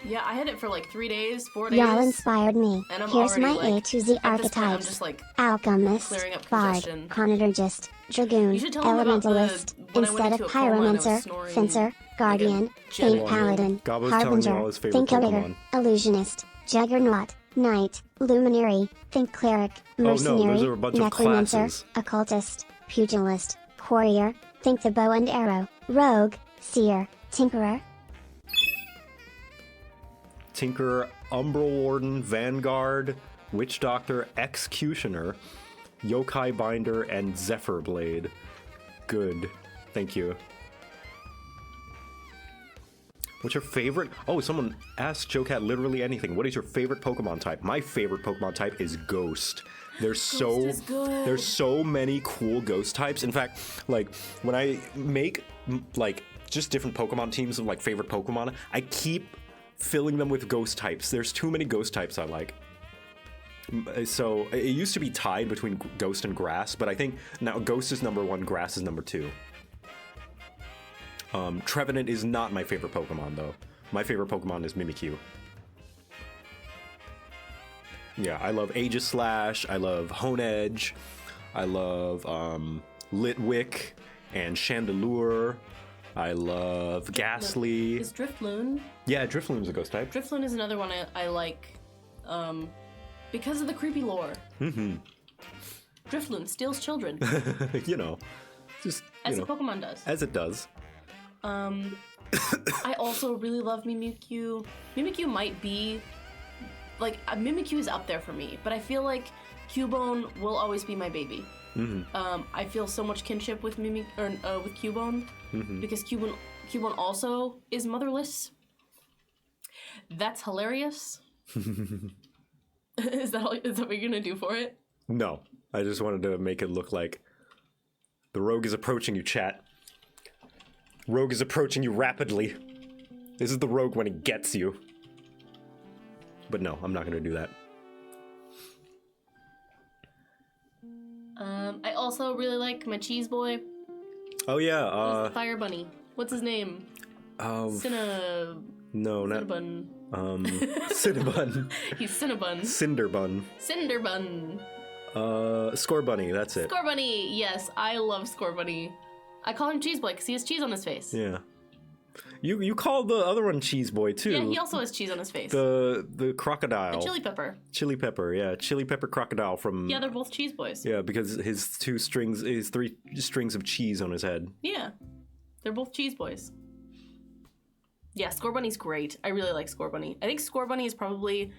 Yeah, I had it for like 3 days, 4 days. Y'all inspired me. And I'm Here's my already, like, A to Z at this point, I'm archetypes. just, like, Alchemist, clearing up Bard, congestion. Chronologist, Dragoon, You should tell him about the- Elementalist, when I went instead into of a coma and I was Pyromancer, snoring Fencer, Guardian, jet Faint lag. Paladin, Gobbo's telling me all his Harbinger, favorite Thinkovator, Pokemon. Illusionist, Juggernaut, Knight, Luminary, Think Cleric, no, Mercenary, those are a bunch of Necromancer, classes. Occultist, Pugilist, Warrior, Think the Bow and Arrow, Rogue, Seer, Tinkerer. Tinker, Umbral Warden, Vanguard, Witch Doctor, Executioner, Yokai Binder, and Zephyr Blade. Good. Thank you. What's your favorite? Oh, someone asked JoCat literally anything. What is your favorite Pokemon type? My favorite Pokemon type is Ghost. There's is good. there's so many cool Ghost types. In fact, like when I make like just different Pokemon teams of like favorite Pokemon, I keep filling them with Ghost types. There's too many Ghost types I like. So it used to be tied between Ghost and Grass, but I think now Ghost is number 1, Grass is number 2. Trevenant is not my favorite Pokemon, though. My favorite Pokemon is Mimikyu. Yeah, I love Aegislash, I love Honedge, I love Litwick and Chandelure, I love Ghastly. Is Drifloon? Yeah, Drifloon's a ghost type. Drifloon is another one I like, because of the creepy lore. Mm-hmm. Drifloon steals children, You know, just, as you a know, Pokemon does. as it does. I also really love Mimikyu. Mimikyu might be, like, Mimikyu is up there for me, but I feel like Cubone will always be my baby. Mm-hmm. I feel so much kinship with with Cubone, mm-hmm. because Cubone also is motherless. That's hilarious. Is that what you're gonna do for it? No, I just wanted to make it look like the rogue is approaching you, chat. Rogue is approaching you rapidly. This is the rogue when he gets you. But no, I'm not gonna do that. I also really like my cheese boy. Oh yeah, Who's the fire bunny? What's his name? no, not Cinnabon. Cinnabon. He's Cinnabon. Cinderbun. Cinderbun. Scorbunny, that's it. Scorbunny. Yes, I love Scorbunny. I call him Cheese Boy because he has cheese on his face. Yeah. You called the other one Cheese Boy too. Yeah, he also has cheese on his face. The crocodile. The chili pepper. Chili pepper, yeah. Chili pepper crocodile from... Yeah, they're both cheese boys. Yeah, because his 3 strings of cheese on his head. Yeah. They're both cheese boys. Yeah, Score Bunny's great. I really like Score Bunny. I think Score Bunny is probably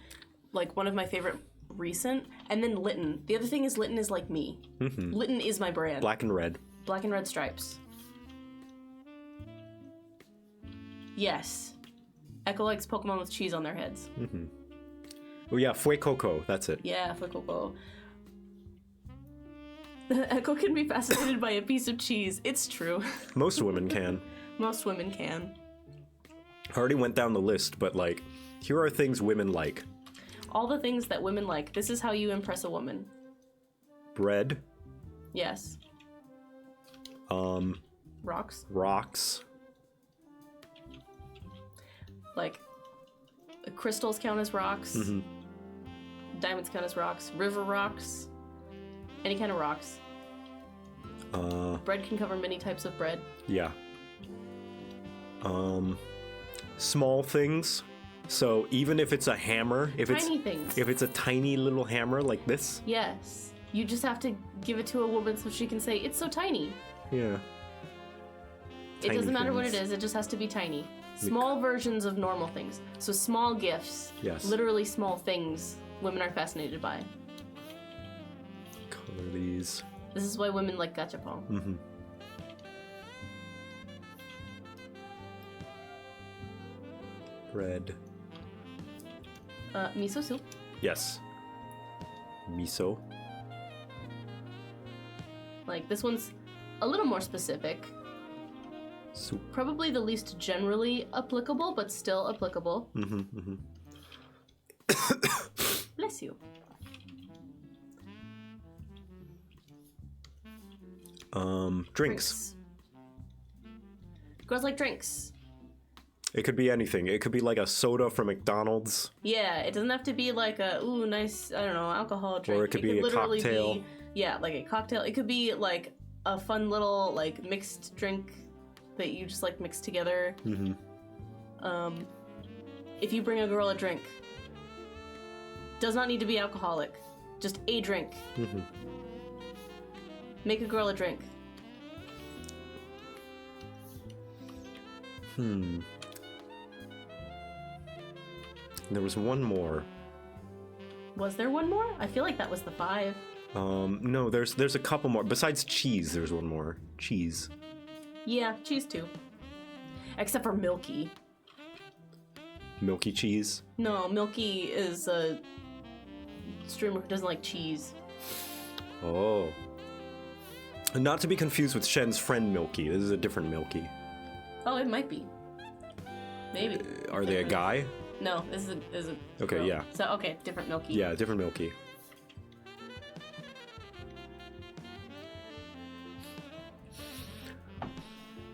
like one of my favorite recent. And then Litten. The other thing is Litten is like me. Mm-hmm. Litten is my brand. Black and red. Black and red stripes. Yes. Echo likes Pokemon with cheese on their heads. Mm-hmm. Oh yeah, Fue Coco, that's it. Yeah, Fue Coco. Echo can be fascinated by a piece of cheese. It's true. Most women can. Most women can. I already went down the list, but like, here are things women like. All the things that women like. This is how you impress a woman. Bread. Yes. Rocks. Rocks. Like, crystals count as rocks. Mm-hmm. Diamonds count as rocks. River rocks. Any kind of rocks. Bread can cover many types of bread. Yeah. Small things. So even if it's a hammer, if it's a tiny little hammer like this. Yes. You just have to give it to a woman so she can say, it's so tiny. Yeah. It doesn't matter what it is, it just has to be tiny. Small versions of normal things. So small gifts. Yes. Literally small things women are fascinated by. Color these. This is why women like gachapon. Mm-hmm. Bread. Miso soup. Yes. Miso. Like, this one's a little more specific. Soup. Probably the least generally applicable, but still applicable. Mm-hmm, mm-hmm. Bless you. Drinks. Girls like drinks. It could be anything. It could be like a soda from McDonald's. Yeah, it doesn't have to be like a, ooh, nice, I don't know, alcohol drink. Or it could be a cocktail. Yeah, like a cocktail. It could be like a fun little, like, mixed drink that you just, like, mix together. Mm-hmm. If you bring a girl a drink, does not need to be alcoholic. Just a drink. Mm-hmm. Make a girl a drink. There was one more. Was there one more? I feel like that was the 5. No, there's a couple more. Besides cheese, there's one more. Cheese. Yeah, cheese too. Except for Milky. Milky cheese? No, Milky is a streamer who doesn't like cheese. Oh. Not to be confused with Shen's friend Milky. This is a different Milky. Oh, it might be. Maybe. Are they a guy? No, this is a Okay, girl. yeah. So, okay, different Milky. Yeah, different Milky.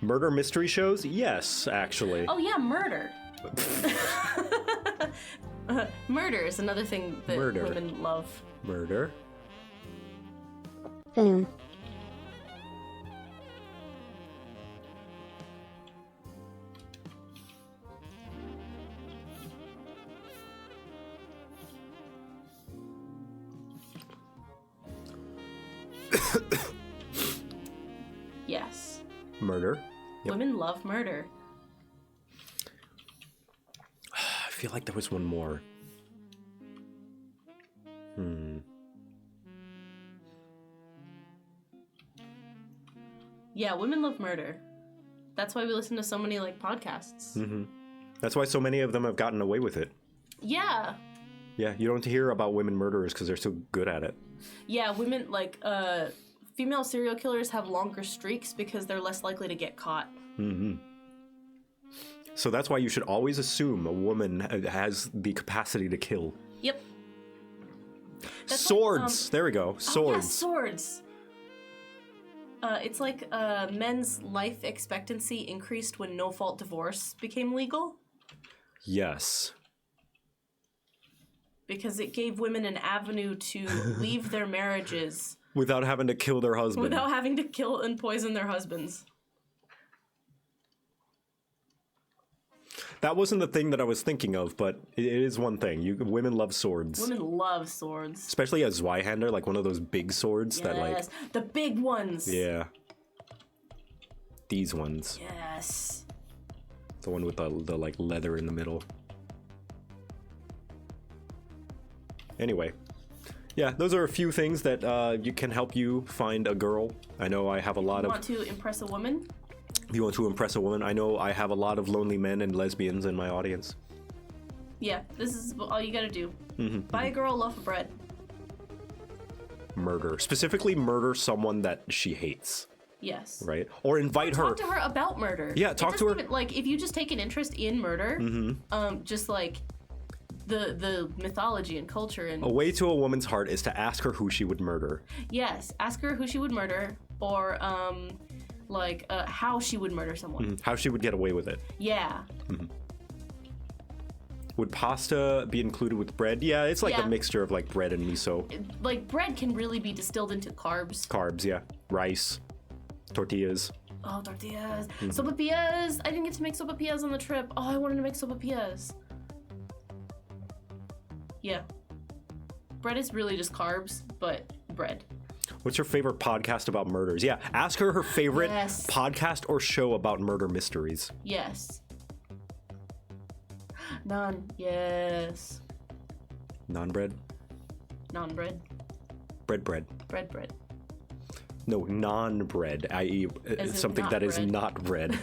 Murder mystery shows? Yes, actually. Oh, yeah, murder. Murder is another thing that women love. Murder. Boom. Yes. Murder. Yep. Women love murder. I feel like there was one more. Yeah, women love murder. That's why we listen to so many, like, podcasts. Mm-hmm. That's why so many of them have gotten away with it. Yeah. Yeah, you don't hear about women murderers because they're so good at it. Yeah, women, like, female serial killers have longer streaks because they're less likely to get caught. Mm-hmm. So that's why you should always assume a woman has the capacity to kill. Yep. That's swords! Like, there we go. Swords. Oh, yeah, swords! It's like men's life expectancy increased when no-fault divorce became legal. Yes. Because it gave women an avenue to leave their marriages. Without having to kill their husband. Without having to kill and poison their husbands. That wasn't the thing that I was thinking of, but it is one thing. Women love swords. Women love swords. Especially a Zweihander, like one of those big swords that like... the big ones. Yeah. These ones. Yes. The one with the like leather in the middle. Anyway. Yeah, those are a few things that you can help you find a girl. I know I have a lot of... Want to impress a woman? If you want to impress a woman, I know I have a lot of lonely men and lesbians in my audience. Yeah, this is all you gotta do. Buy a girl a loaf of bread. Murder. Specifically murder someone that she hates. Yes. Right? Or invite her. Talk to her about murder. Yeah, talk to her. Even, like, if you just take an interest in murder, just like the mythology and culture and... A way to a woman's heart is to ask her who she would murder. Yes, ask her who she would murder, or how she would murder someone. How she would get away with it. Yeah. Would pasta be included with bread? Yeah, it's like a mixture of like bread and miso. Like, bread can really be distilled into carbs. Carbs, yeah. Rice. Tortillas. Oh, tortillas. Sopapillas. I didn't get to make sopapillas on the trip. Oh, I wanted to make sopapillas. Yeah. Bread is really just carbs, but bread. What's your favorite podcast about murders? Yeah, ask her her favorite Yes. podcast or show about murder mysteries. Yes. Naan. Yes. Non-bread? Non-bread. Bread. Bread. No, non-bread, i.e. As in something not that is bread. not bread.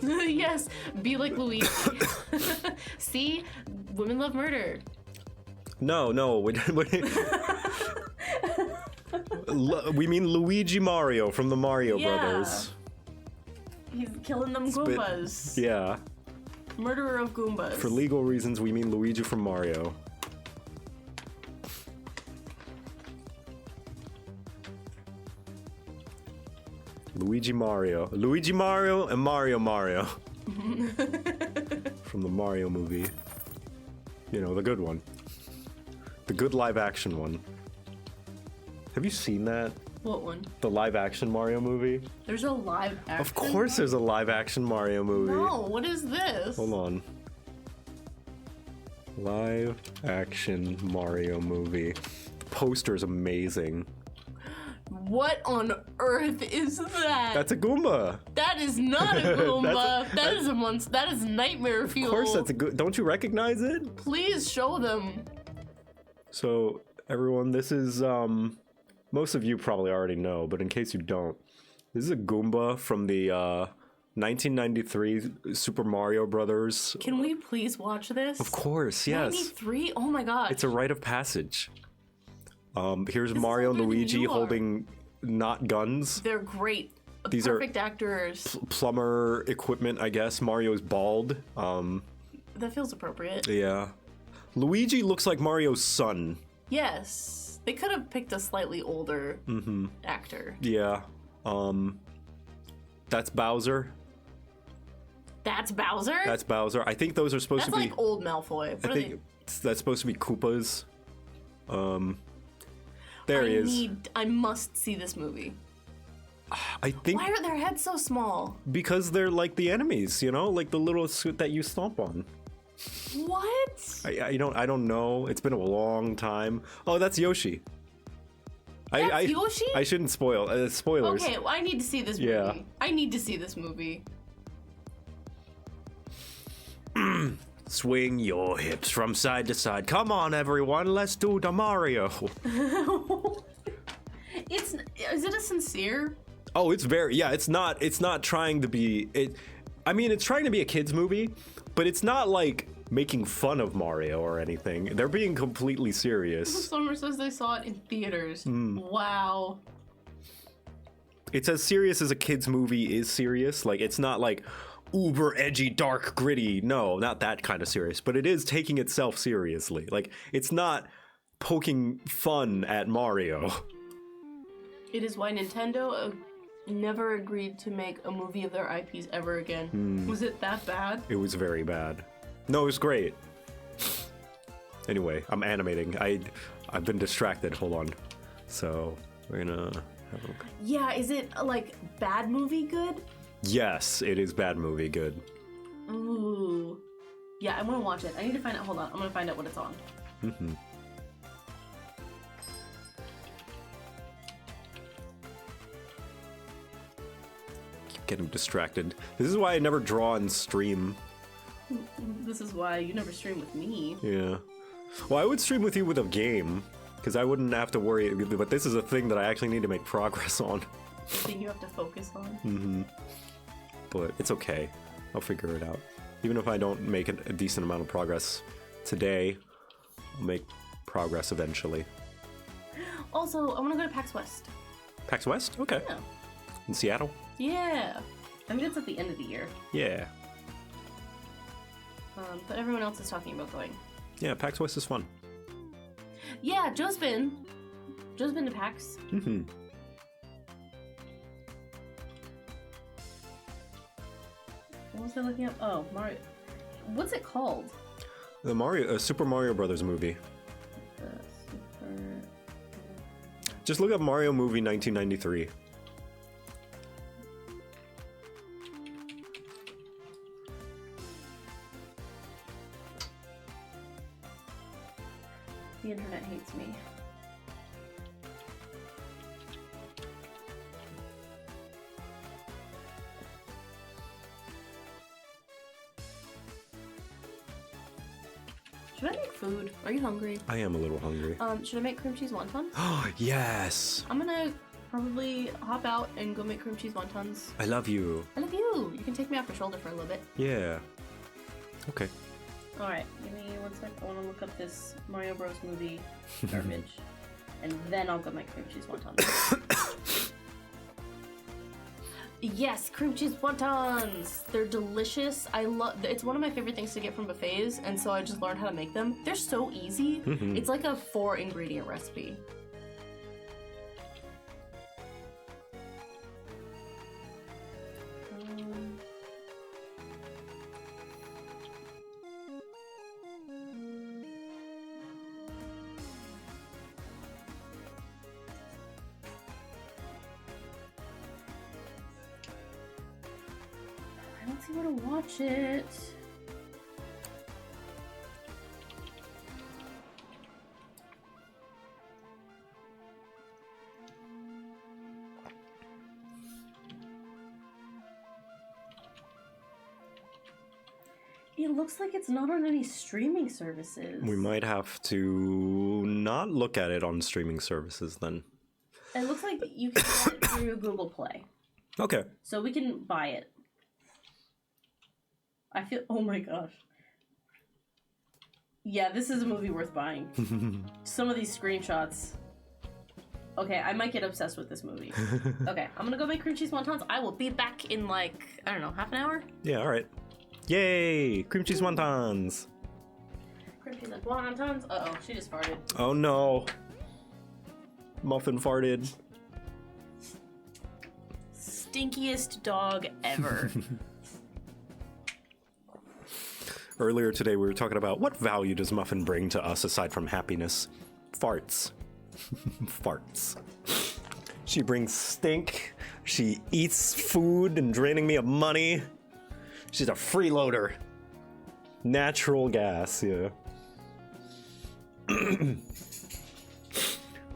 Yes, be like Luigi. See? Women love murder. No. We mean Luigi Mario from the Mario Yeah. Brothers. He's killing them Goombas. Yeah. Murderer of Goombas. For legal reasons, we mean Luigi from Mario. Luigi Mario and Mario. From the Mario movie. You know, the good one. The good live action one. Have you seen that? What one? The live action Mario movie? There's a live action. Of course there's a live action Mario movie. No, what is this? Hold on. Live action Mario movie. The poster's amazing. What on earth is that? That's a Goomba. That is not a Goomba. That's That is a monster. That is nightmare fuel. Of course that's a good. Don't you recognize it? Please show them. So everyone, this is most of you probably already know, but in case you don't, this is a Goomba from the 1993 Super Mario Brothers. Can we please watch this? Of course, yes. 93? Oh my god. It's a rite of passage. Here's This is Mario and older than Luigi you are. holding not guns. They're great. These are perfect actors. Plumber equipment, I guess. Mario's bald. That feels appropriate. Yeah. Luigi looks like Mario's son. Yes. They could have picked a slightly older actor. Yeah. That's Bowser. That's Bowser? That's Bowser. I think those are supposed That's to be. like old Malfoy. What I are think that's supposed to be Koopas. There he is. I must see this movie. I think Why are their heads so small? because they're like the enemies, you know, like the little suit that you stomp on. What? I don't know. It's been a long time. Oh, that's Yoshi. That's Yoshi? I shouldn't spoil. Spoilers. Okay, well, I need to see this movie. Yeah. I need to see this movie. Swing your hips from side to side. Come on, everyone. Let's do the Mario. Is it a sincere? Oh, it's very. Yeah, it's not trying to be. I mean, it's trying to be a kids movie, but it's not like making fun of Mario or anything. They're being completely serious. Summer says they saw it in theaters. Wow. It's as serious as a kids movie is serious. Like, it's not like uber edgy, dark, gritty. No, not that kind of serious. But it is taking itself seriously. Like, it's not poking fun at Mario. It is why Nintendo never agreed to make a movie of their IPs ever again. Was it that bad? It was very bad. No, it was great. Anyway, I'm animating. I've been distracted. Hold on. So we're gonna Have a look. Yeah, is it like bad movie good? Yes, it is bad movie good. Ooh. Yeah, I want to watch it. I need to find out. Hold on, I'm gonna find out what it's on. Mm-hmm. Keep getting distracted. This is why I never draw and stream. This is why you never stream with me. Yeah. Well, I would stream with you with a game, because I wouldn't have to worry, but this is a thing that I actually need to make progress on. Thing you have to focus on. Mm-hmm. But it's okay. I'll figure it out. Even if I don't make a decent amount of progress today, I'll make progress eventually. Also, I want to go to PAX West. PAX West? Okay. Yeah. In Seattle? Yeah. I mean, it's at the end of the year. Yeah. But everyone else is talking about going. Yeah, PAX West is fun. Yeah, Joe's been to PAX. Mm-hmm. What was I looking up? Oh, Mario. What's it called? The Super Mario Brothers movie. Just look up Mario movie 1993. The internet hates me. Should I make food? Are you hungry? I am a little hungry. Should I make cream cheese wontons? Oh, yes! I'm gonna probably hop out and go make cream cheese wontons. I love you. I love you! You can take me off your shoulder for a little bit. Yeah. Okay. Alright, give me 1 sec. I wanna look up this Mario Bros. Movie garbage. And then I'll go make cream cheese wontons. Yes, cream cheese wontons! They're delicious. I love. It's one of my favorite things to get from buffets, and so I just learned how to make them. They're so easy. It's like a 4-ingredient recipe. I don't see where to watch it. It looks like it's not on any streaming services. We might have to not look at it on streaming services then. It looks like you can get it through Google Play. Okay. So we can buy it. I feel, oh my gosh. Yeah, this is a movie worth buying. Some of these screenshots. Okay, I might get obsessed with this movie. Okay, I'm gonna go make cream cheese wontons. I will be back in like, I don't know, half an hour? Yeah, alright. Yay! Cream cheese wontons! Cream cheese wontons? Uh-oh, she just farted. Oh no! Muffin farted. Stinkiest dog ever. Earlier today we were talking about what value does Muffin bring to us aside from happiness? Farts. Farts. She brings stink. She eats food and draining me of money. She's a freeloader. Natural gas, yeah. I'm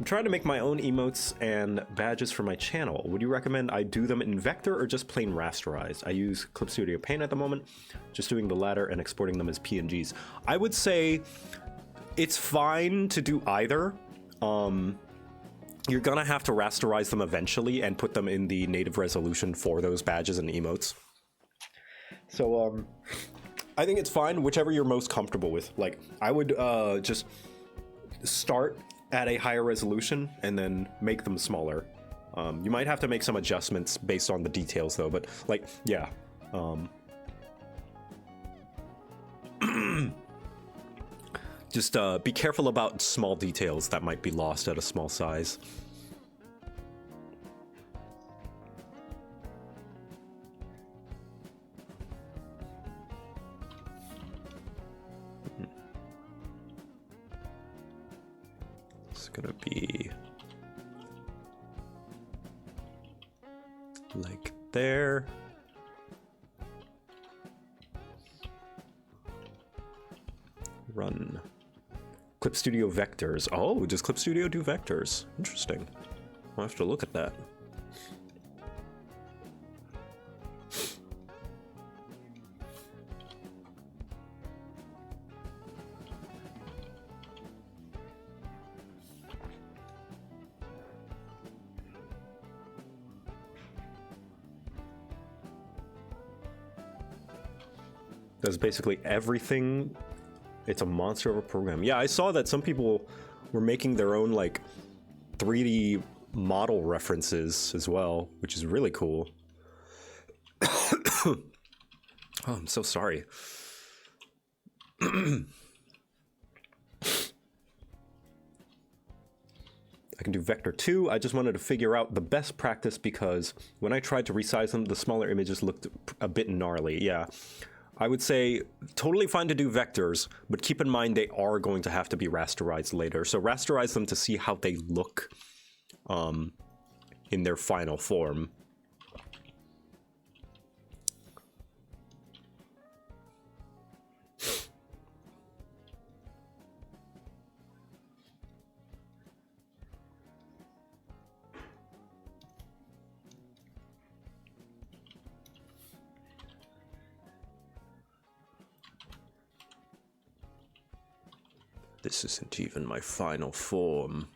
trying to make my own emotes and badges for my channel. Would you recommend I do them in vector or just plain rasterized? I use Clip Studio Paint at the moment, just doing the latter and exporting them as PNGs. I would say it's fine to do either. You're gonna have to rasterize them eventually and put them in the native resolution for those badges and emotes. So, I think it's fine, whichever you're most comfortable with. Like, I would just start at a higher resolution and then make them smaller. You might have to make some adjustments based on the details though, but like, yeah. Just be careful about small details that might be lost at a small size. It's gonna be Like there. Run. Clip Studio vectors. Oh, does Clip Studio do vectors? Interesting. I'll have to look at that. Does basically everything. It's a monster of a program. Yeah, I saw that some people were making their own like 3D model references as well, which is really cool. Oh, I'm so sorry. I can do vector 2. I just wanted to figure out the best practice because when I tried to resize them, the smaller images looked a bit gnarly. Yeah. I would say totally fine to do vectors, but keep in mind they are going to have to be rasterized later. So rasterize them to see how they look in their final form. This isn't even my final form.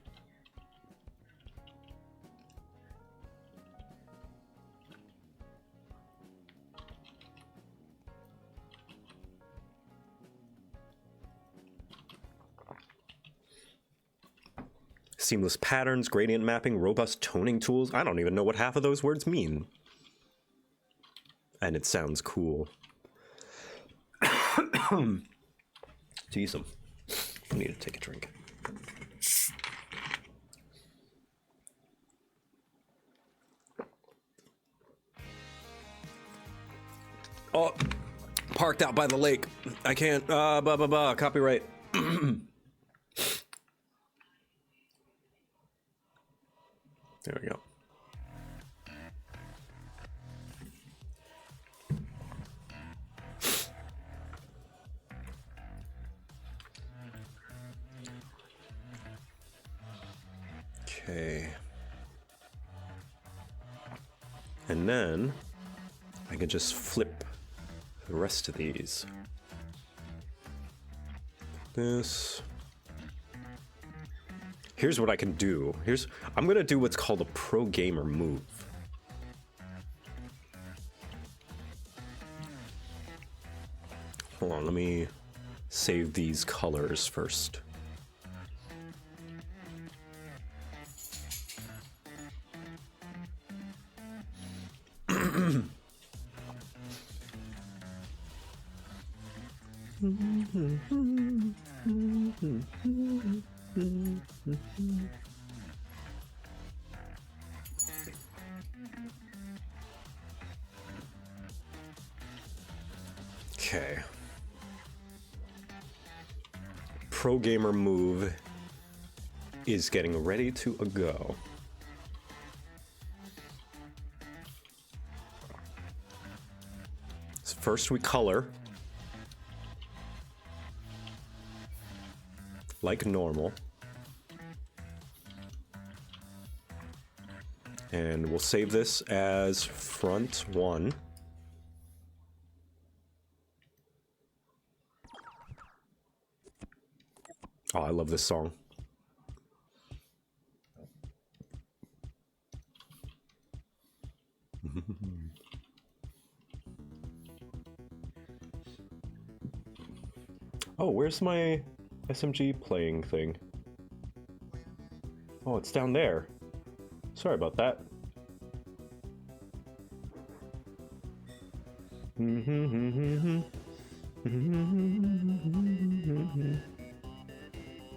Seamless patterns, gradient mapping, robust toning tools. I don't even know what half of those words mean. And it sounds cool. Jeez, I need to take a drink. Oh, parked out by the lake. I can't, copyright. There we go. Okay. And then I can just flip the rest of these. This. Here's what I can do. I'm gonna do what's called a pro gamer move. Hold on, let me save these colors first. Okay. Pro gamer move is getting ready to go. So first we color like normal. And we'll save this as front 1. Oh, I love this song. Oh, where's my SMG playing thing? Oh, it's down there. Sorry about that.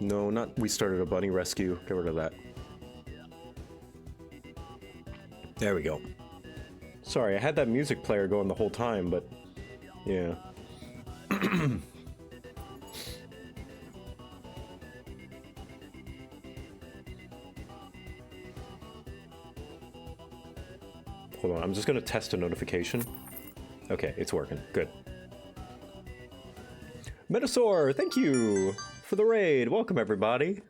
No, not we started a bunny rescue. Get rid of that. There we go. Sorry, I had that music player going the whole time, but yeah. Hold on, I'm just gonna test a notification. Okay, it's working. Good. Metasaur, thank you for the raid. Welcome, everybody.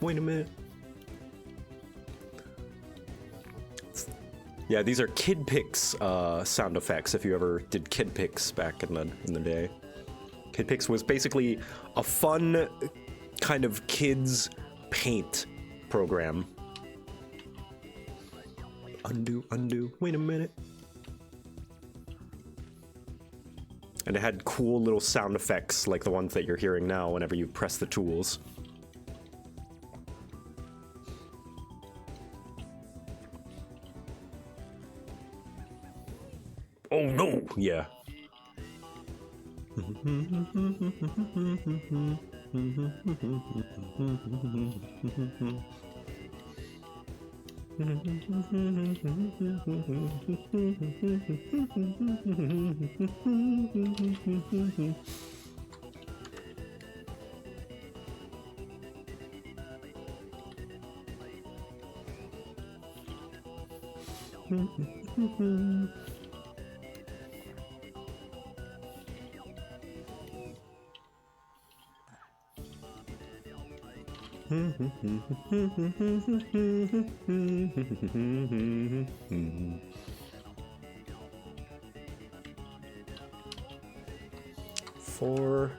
Wait a minute. Yeah, these are Kid Pix sound effects. If you ever did Kid Pix back in the day, Kid Pix was basically a fun kind of kids paint program. Undo, undo. Wait a minute. And it had cool little sound effects like the ones that you're hearing now whenever you press the tools. Oh no! Yeah. Four.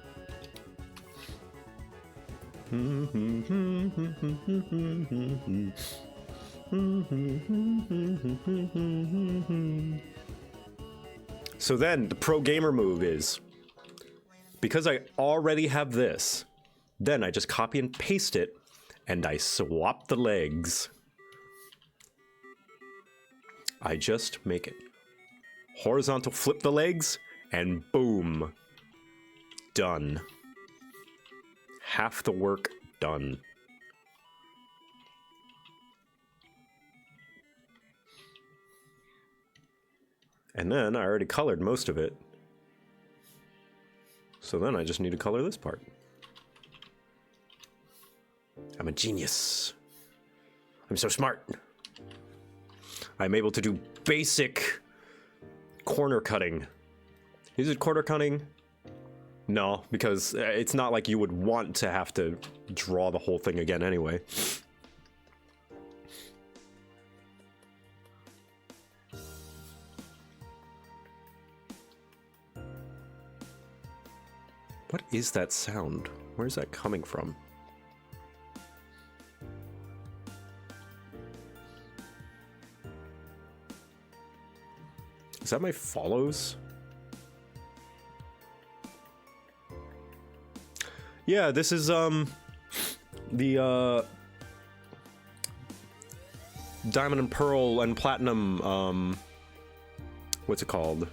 So then the pro gamer move is, because I already have this, then I just copy and paste it and I swap the legs. I just make it horizontal, flip the legs, and boom. Done. Half the work done. And then I already colored most of it. So then I just need to color this part. I'm a genius. I'm so smart. I'm able to do basic corner cutting. Is it corner cutting? No, because it's not like you would want to have to draw the whole thing again anyway. What is that sound? Where's that coming from? Is that my follows? Yeah, this is the Diamond and Pearl and Platinum what's it called?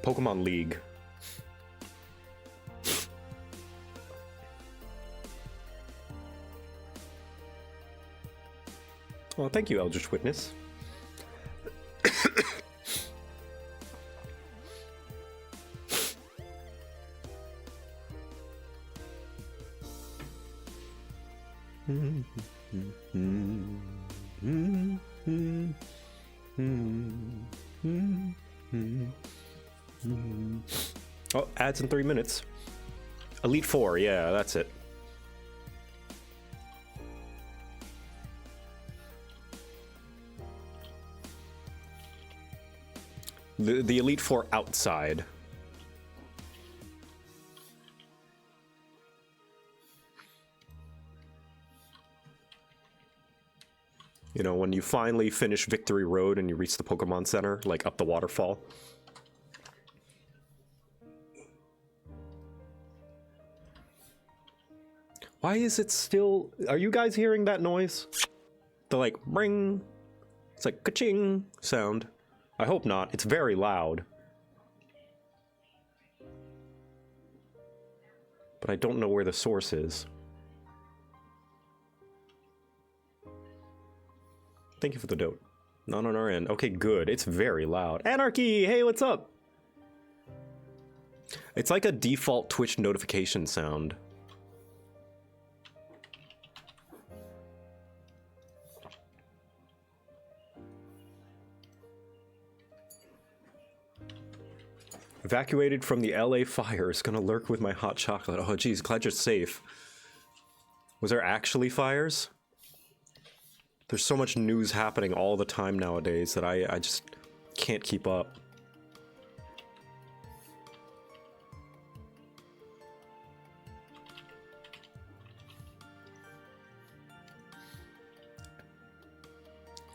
Pokemon League. Well, thank you, Eldritch Witness. Oh, ads in 3 minutes. Elite Four, yeah, that's it. The Elite Four outside. You know, when you finally finish Victory Road and you reach the Pokemon Center, like up the waterfall. Why is it still... Are you guys hearing that noise? The like, ring. It's like ka-ching sound. I hope not. It's very loud. But I don't know where the source is. Thank you for the dote. Not on our end. Okay, good. It's very loud. Anarchy! Hey, what's up? It's like a default Twitch notification sound. Evacuated from the LA fires, gonna lurk with my hot chocolate. Oh geez, glad you're safe. Was there actually fires? There's so much news happening all the time nowadays that I just can't keep up.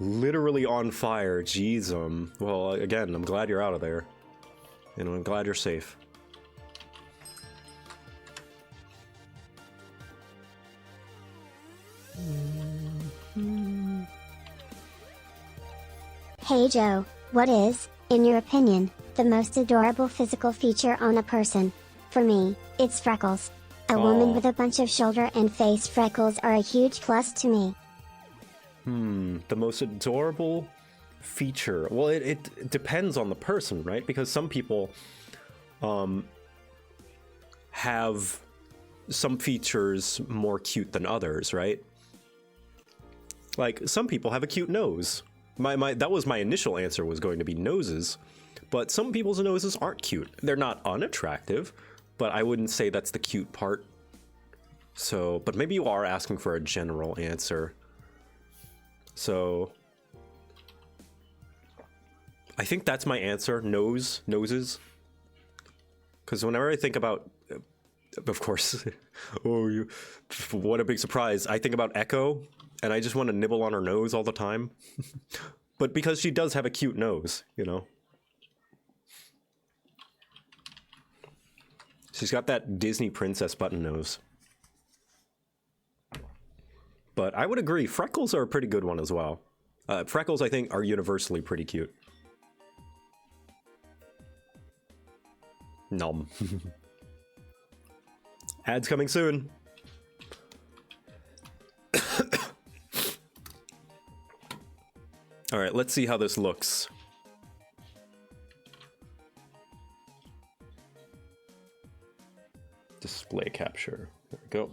Literally on fire, jeez. Well, again, I'm glad you're out of there. And I'm glad you're safe. Hey Joe, what is, in your opinion, the most adorable physical feature on a person? For me, it's freckles. A woman with a bunch of shoulder and face freckles are a huge plus to me. The most adorable feature. Well, it depends on the person, right? Because some people have some features more cute than others, right? Like, some people have a cute nose. That was my initial answer, was going to be noses. But some people's noses aren't cute. They're not unattractive, but I wouldn't say that's the cute part. So, but maybe you are asking for a general answer. So, I think that's my answer. Noses. Because whenever I think about, of course, oh, what a big surprise. I think about Echo, and I just want to nibble on her nose all the time. But because she does have a cute nose, you know. She's got that Disney princess button nose. But I would agree, freckles are a pretty good one as well. Freckles, I think, are universally pretty cute. Nom. Ads coming soon. All right, let's see how this looks. Display capture. There we go.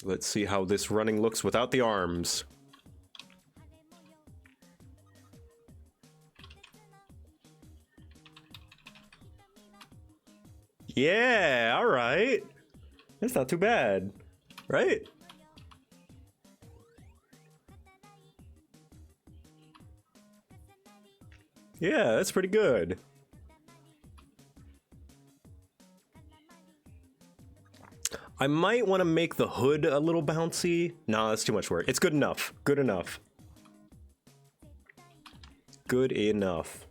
Let's see how this running looks without the arms. Yeah, all right. That's not too bad, right? Yeah, that's pretty good. I might want to make the hood a little bouncy. Nah, that's too much work. It's good enough. Good enough. Good enough.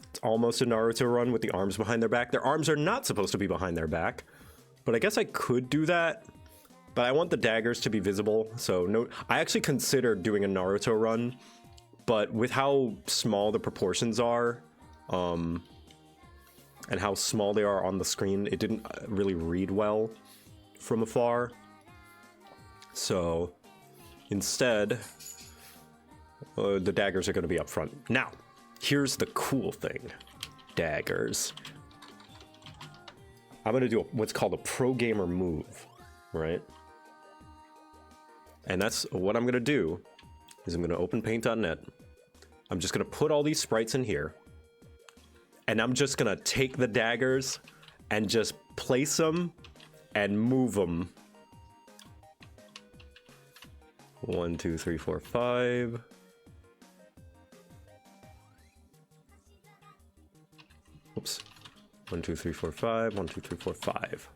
It's almost a Naruto run with the arms behind their back. Their arms are not supposed to be behind their back, but I guess I could do that. But I want the daggers to be visible, so no. I actually considered doing a Naruto run, but with how small the proportions are, and how small they are on the screen, it didn't really read well from afar. So instead, the daggers are going to be up front. Now, here's the cool thing. Daggers. I'm going to do what's called a pro gamer move, right? And that's what I'm going to do, is I'm going to open paint.net. I'm just going to put all these sprites in here. And I'm just going to take the daggers and just place them and move them. 1, 2, 3, 4, 5. Oops. 1, 2, 3, 4, 5. 1, 2, 3, 4, 5.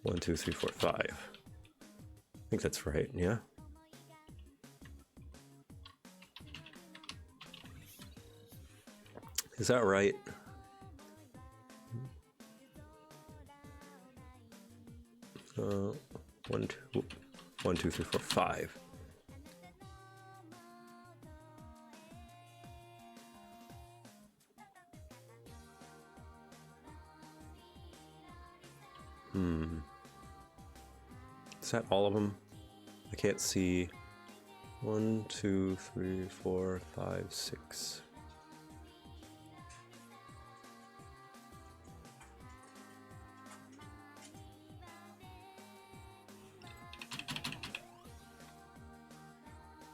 One, two, three, four, five. I think that's right, yeah. Is that right? One, two, three, four, five. Is that all of them? I can't see. 1, 2, 3, 4, 5, 6.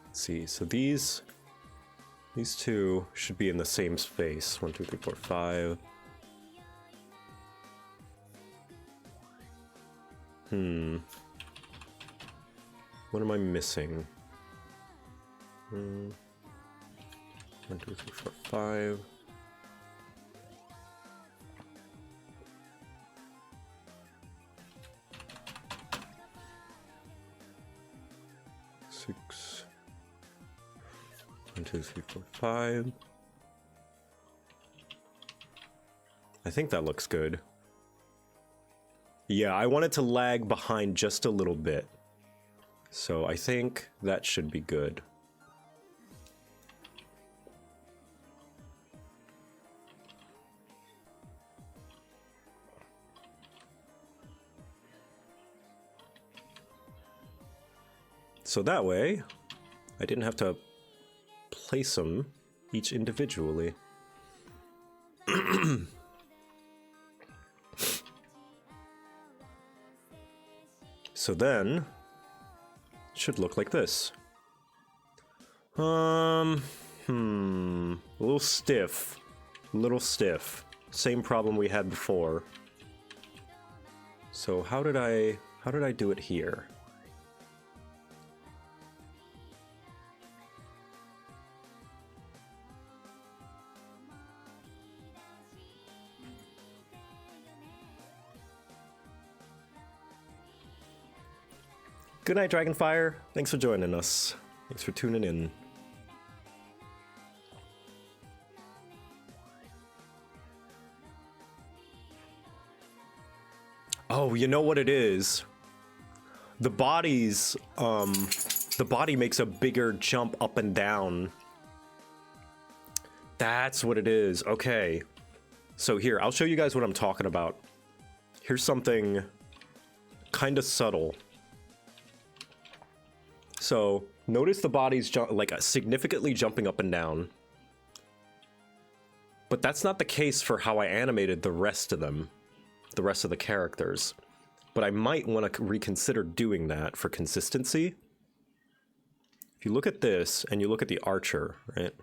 Let's see, so these two should be in the same space. 1, 2, 3, 4, 5. What am I missing? 1, 2, 3, 4, 5. Six. 1, 2, 3, 4, 5. I think that looks good. Yeah, I want it to lag behind just a little bit. So I think that should be good. So that way, I didn't have to place them each individually. So then, it should look like this. A little stiff. A little stiff. Same problem we had before. So how did I do it here? Good night, Dragonfire. Thanks for joining us. Thanks for tuning in. Oh, you know what it is? The body makes a bigger jump up and down. That's what it is. Okay. So here, I'll show you guys what I'm talking about. Here's something kind of subtle. So notice the body's significantly jumping up and down. But that's not the case for how I animated the rest of them, the rest of the characters. But I might want to reconsider doing that for consistency. If you look at this and you look at the archer, right?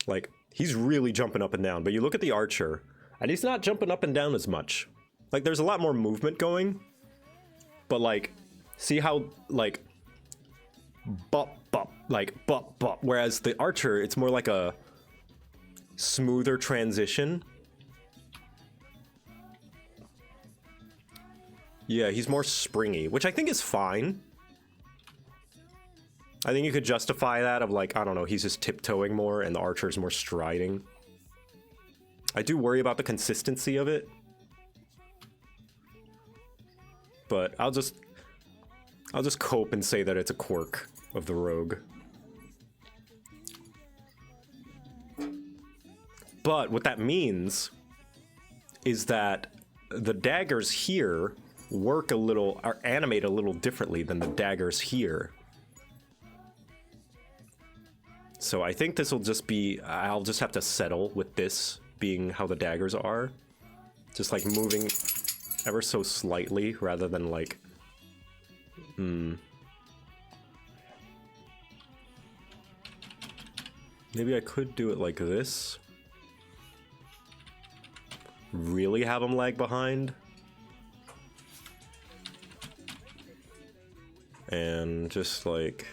Like, he's really jumping up and down, but you look at the archer and he's not jumping up and down as much. Like, there's a lot more movement going. But, like, see how, like, bop, bop, like, bop, bop. Whereas the archer, it's more like a smoother transition. Yeah, he's more springy, which I think is fine. I think you could justify that of, like, I don't know, he's just tiptoeing more and the archer's more striding. I do worry about the consistency of it. But I'll just cope and say that it's a quirk of the rogue. But what that means is that the daggers here work a little, or animate a little differently than the daggers here. So I think this will just be, I'll just have to settle with this being how the daggers are. Just like moving ever so slightly rather than like, Maybe I could do it like this. Really have them lag behind. And just like...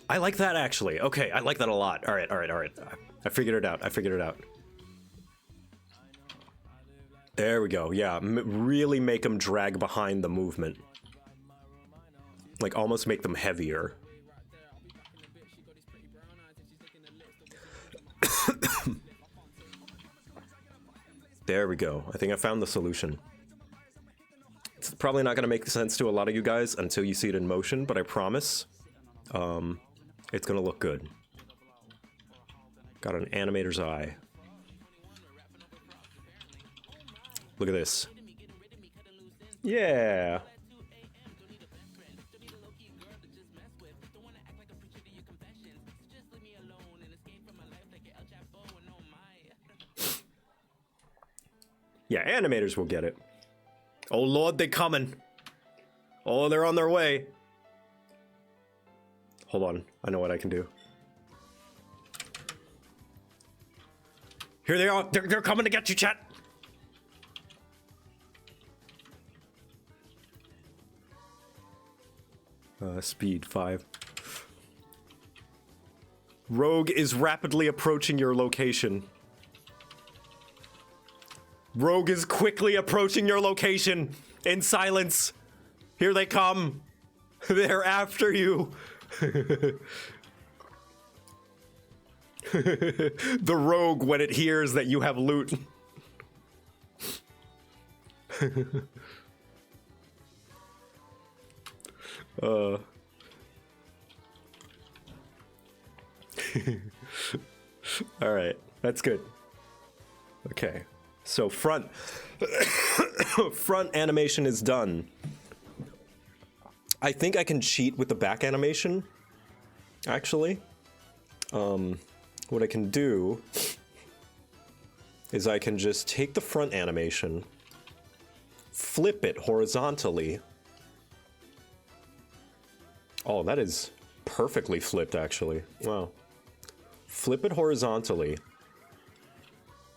I like that actually. Okay, I like that a lot. All right. I figured it out. There we go. Yeah, really make them drag behind the movement. Like almost make them heavier. There we go. I think I found the solution. It's probably not going to make sense to a lot of you guys until you see it in motion, but I promise. It's gonna look good. Got an animator's eye. Look at this. Yeah. Yeah, animators will get it. Oh Lord, they're coming. Oh, they're on their way. Hold on, I know what I can do. Here they are. They're coming to get you, chat. Speed 5. Rogue is rapidly approaching your location. Rogue is quickly approaching your location in silence. Here they come. They're after you. The rogue, when it hears that you have loot. All right, that's good. Okay, so front front animation is done. I think I can cheat with the back animation, actually. What I can do is I can just take the front animation, flip it horizontally. Oh, that is perfectly flipped, actually. Wow. Flip it horizontally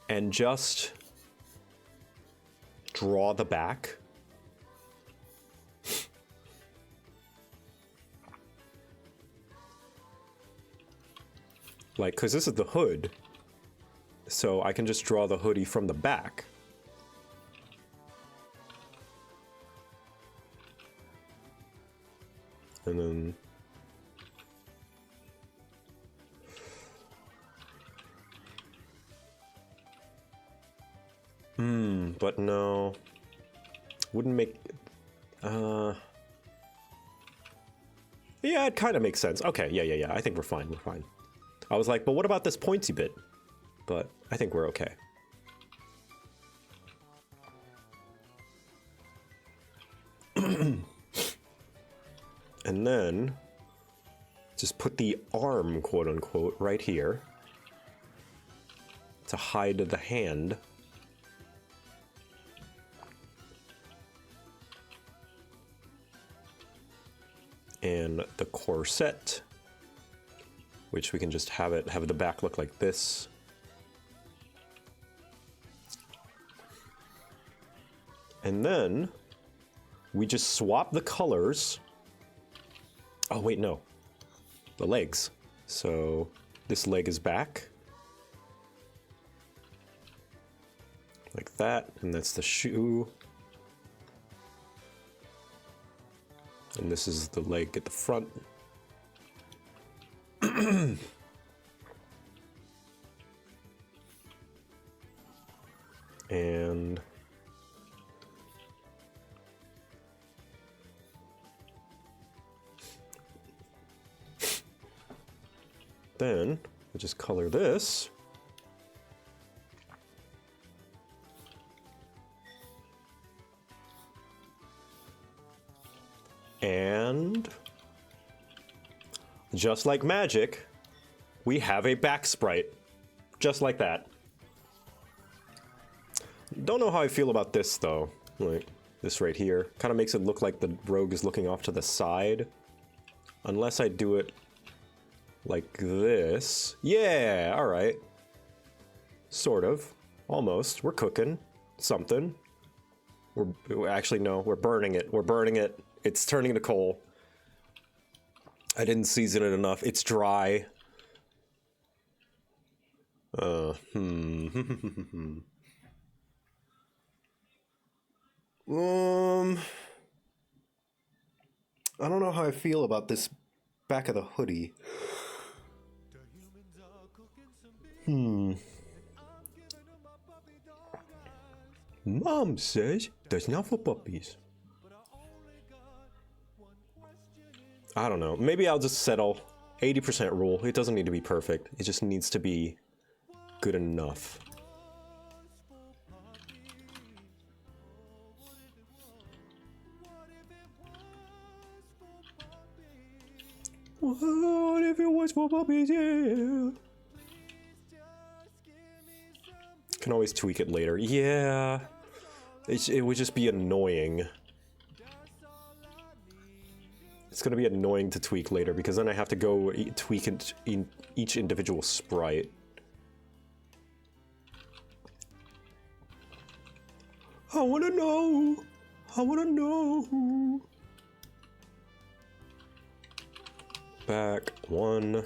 and just draw the back. Like, because this is the hood, so I can just draw the hoodie from the back. And then... but no. Wouldn't make... Yeah, it kind of makes sense. Okay, yeah. I think we're fine, I was like, but what about this pointy bit? But I think we're okay. And then just put the arm, quote unquote, right here to hide the hand. And the corset, which we can just have the back look like this. And then we just swap the colors. Oh wait, no. The legs. So this leg is back. Like that, and that's the shoe. And this is the leg at the front. And then we'll just color this. And just like magic, we have a back sprite. Just like that. Don't know how I feel about this though. Like this right here. Kind of makes it look like the rogue is looking off to the side. Unless I do it like this. Yeah, alright. Sort of. Almost. We're cooking something. We're actually, no, we're burning it. We're burning it. It's turning to coal. I didn't season it enough. It's dry. I don't know how I feel about this back of the hoodie. Mom says that's not for puppies. I don't know. Maybe I'll just settle 80% rule. It doesn't need to be perfect. It just needs to be good enough. What if it was for puppies, yeah. Can always tweak it later. Yeah. It would just be annoying. It's gonna be annoying to tweak later because then I have to go tweak in each individual sprite. I wanna know. I wanna know. Back one.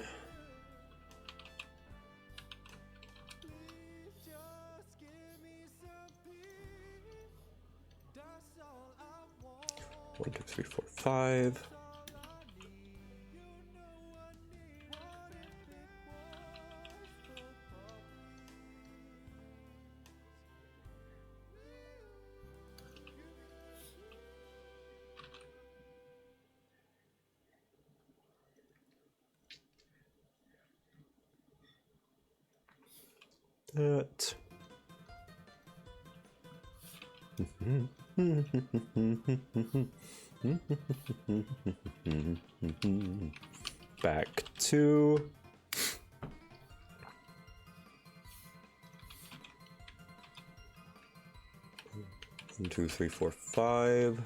One, two, three, four, five. That. Back two. One, two, three, four, five.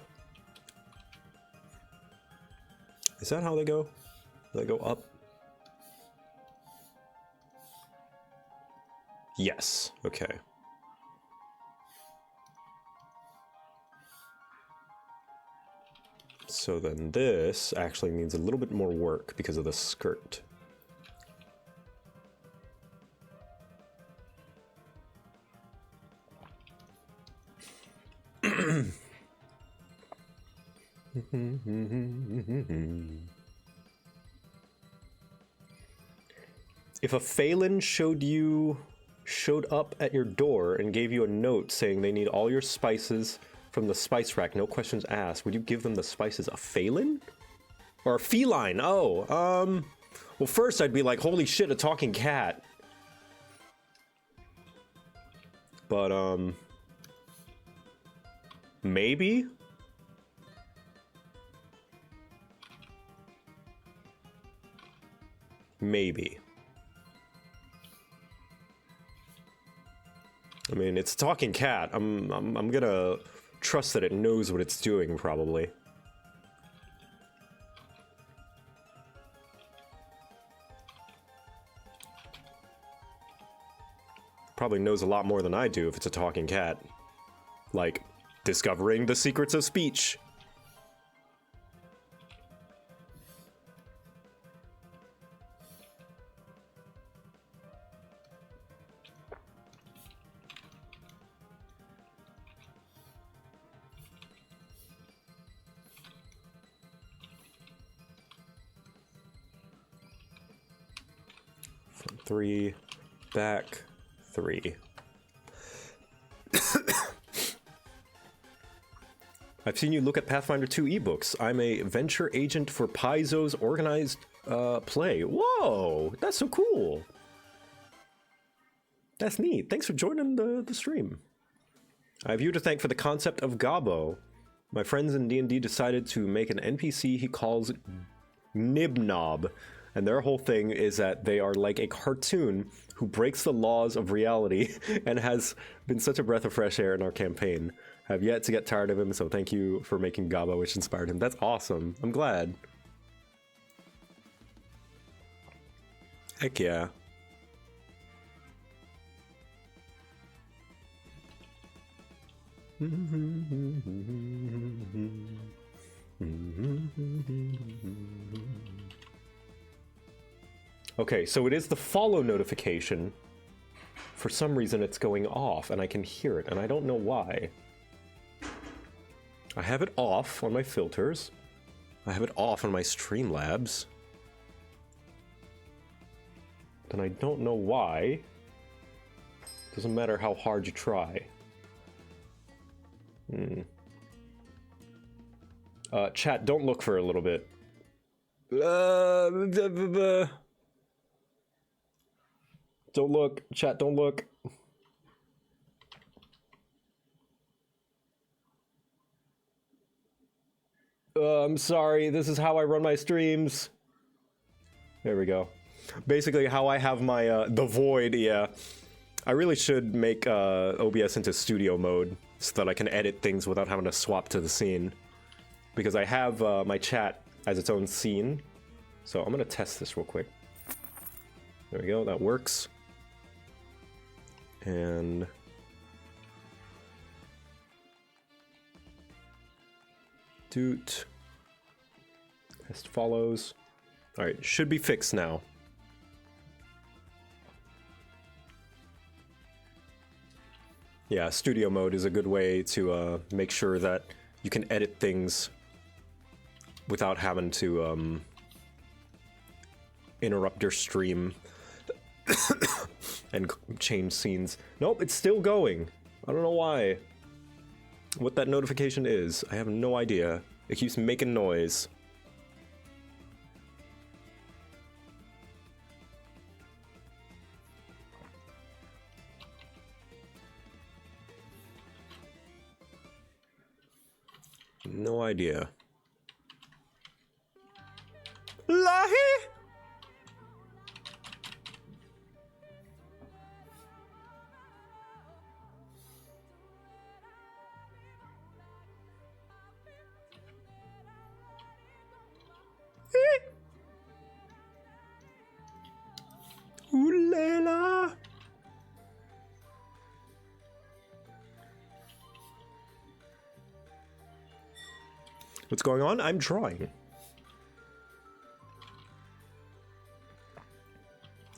Is that how they go? Do they go up? Yes. Okay. So then this actually needs a little bit more work because of the skirt. If a Phelan showed up at your door and gave you a note saying they need all your spices from the spice rack, no questions asked, would you give them the spices? A Phelan? Or a feline? Oh, well, first I'd be like, holy shit, a talking cat. But, maybe? Maybe. I mean, it's a talking cat. I'm gonna trust that it knows what it's doing, probably. Probably knows a lot more than I do if it's a talking cat. Like, discovering the secrets of speech. Front three, back three. I've seen you look at Pathfinder 2 ebooks. I'm a venture agent for Paizo's organized play. Whoa, that's so cool. That's neat. Thanks for joining the stream. I have you to thank for the concept of Gobbo. My friends in D&D decided to make an NPC he calls Nibnob. And their whole thing is that they are like a cartoon who breaks the laws of reality and has been such a breath of fresh air in our campaign. Have yet to get tired of him, so thank you for making Gobbo, which inspired him. That's awesome. I'm glad. Heck yeah. Okay, so it is the follow notification. For some reason it's going off and I can hear it and I don't know why. I have it off on my filters. I have it off on my Streamlabs. And I don't know why. Doesn't matter how hard you try. Chat, don't look for a little bit. Don't look, chat, don't look. I'm sorry, this is how I run my streams. There we go. Basically, how I have my, the void, yeah. I really should make OBS into studio mode so that I can edit things without having to swap to the scene. Because I have my chat as its own scene. So I'm gonna test this real quick. There we go, that works. And doot. Test follows. Alright, should be fixed now. Yeah, studio mode is a good way to make sure that you can edit things without having to interrupt your stream and change scenes. Nope, it's still going. I don't know why. What that notification is, I have no idea. It keeps making noise. No idea. Lahi! Ooh la la! What's going on? I'm drawing.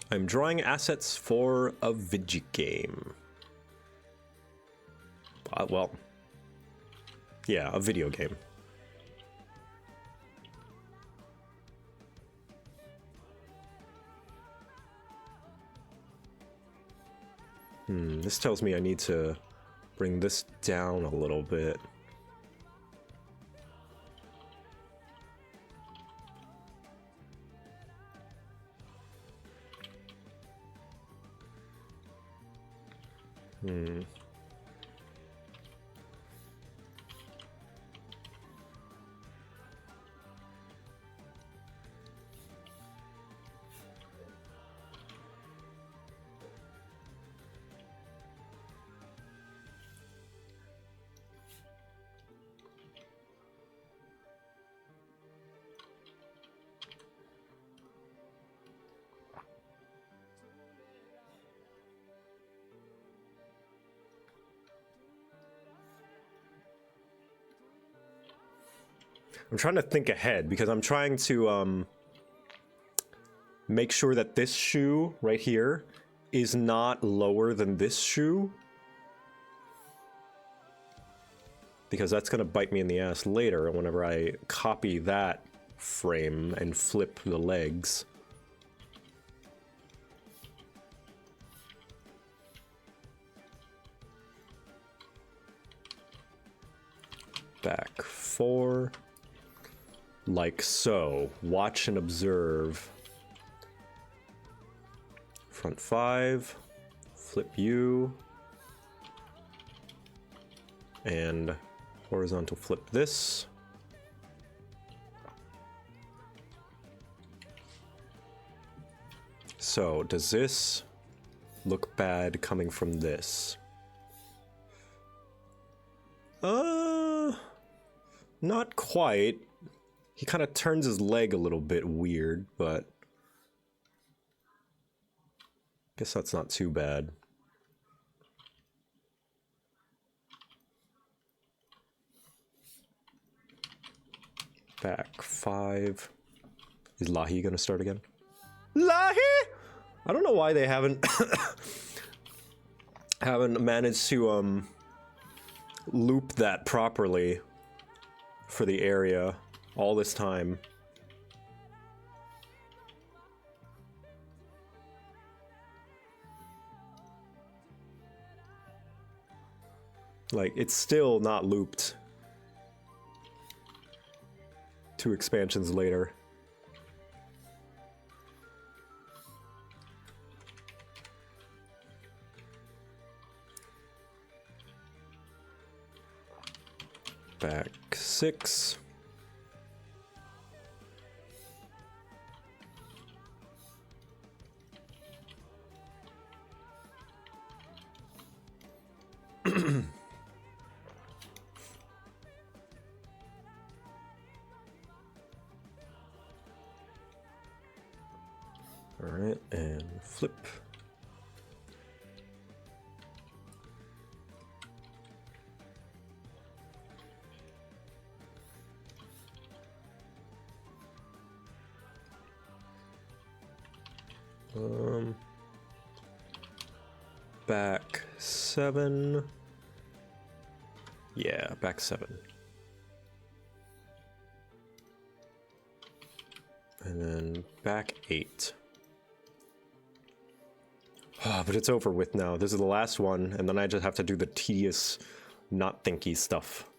I'm drawing assets for a video game. Well, yeah, a video game. This tells me I need to bring this down a little bit. I'm trying to think ahead because I'm trying to make sure that this shoe right here is not lower than this shoe. Because that's gonna bite me in the ass later whenever I copy that frame and flip the legs. Back 4. Like so. Watch and observe. Front 5. Flip U. And horizontal flip this. So, does this look bad coming from this? Not quite. He kind of turns his leg a little bit weird, but guess that's not too bad. Back 5. Is Lahi gonna start again? Lahi! I don't know why they haven't haven't managed to loop that properly for the area all this time. Like, it's still not looped 2 expansions later. Back 6. All right, and flip. Back 7. Yeah, back 7. And then back 8. Ah, but it's over with now. This is the last one, and then I just have to do the tedious, not thinky stuff.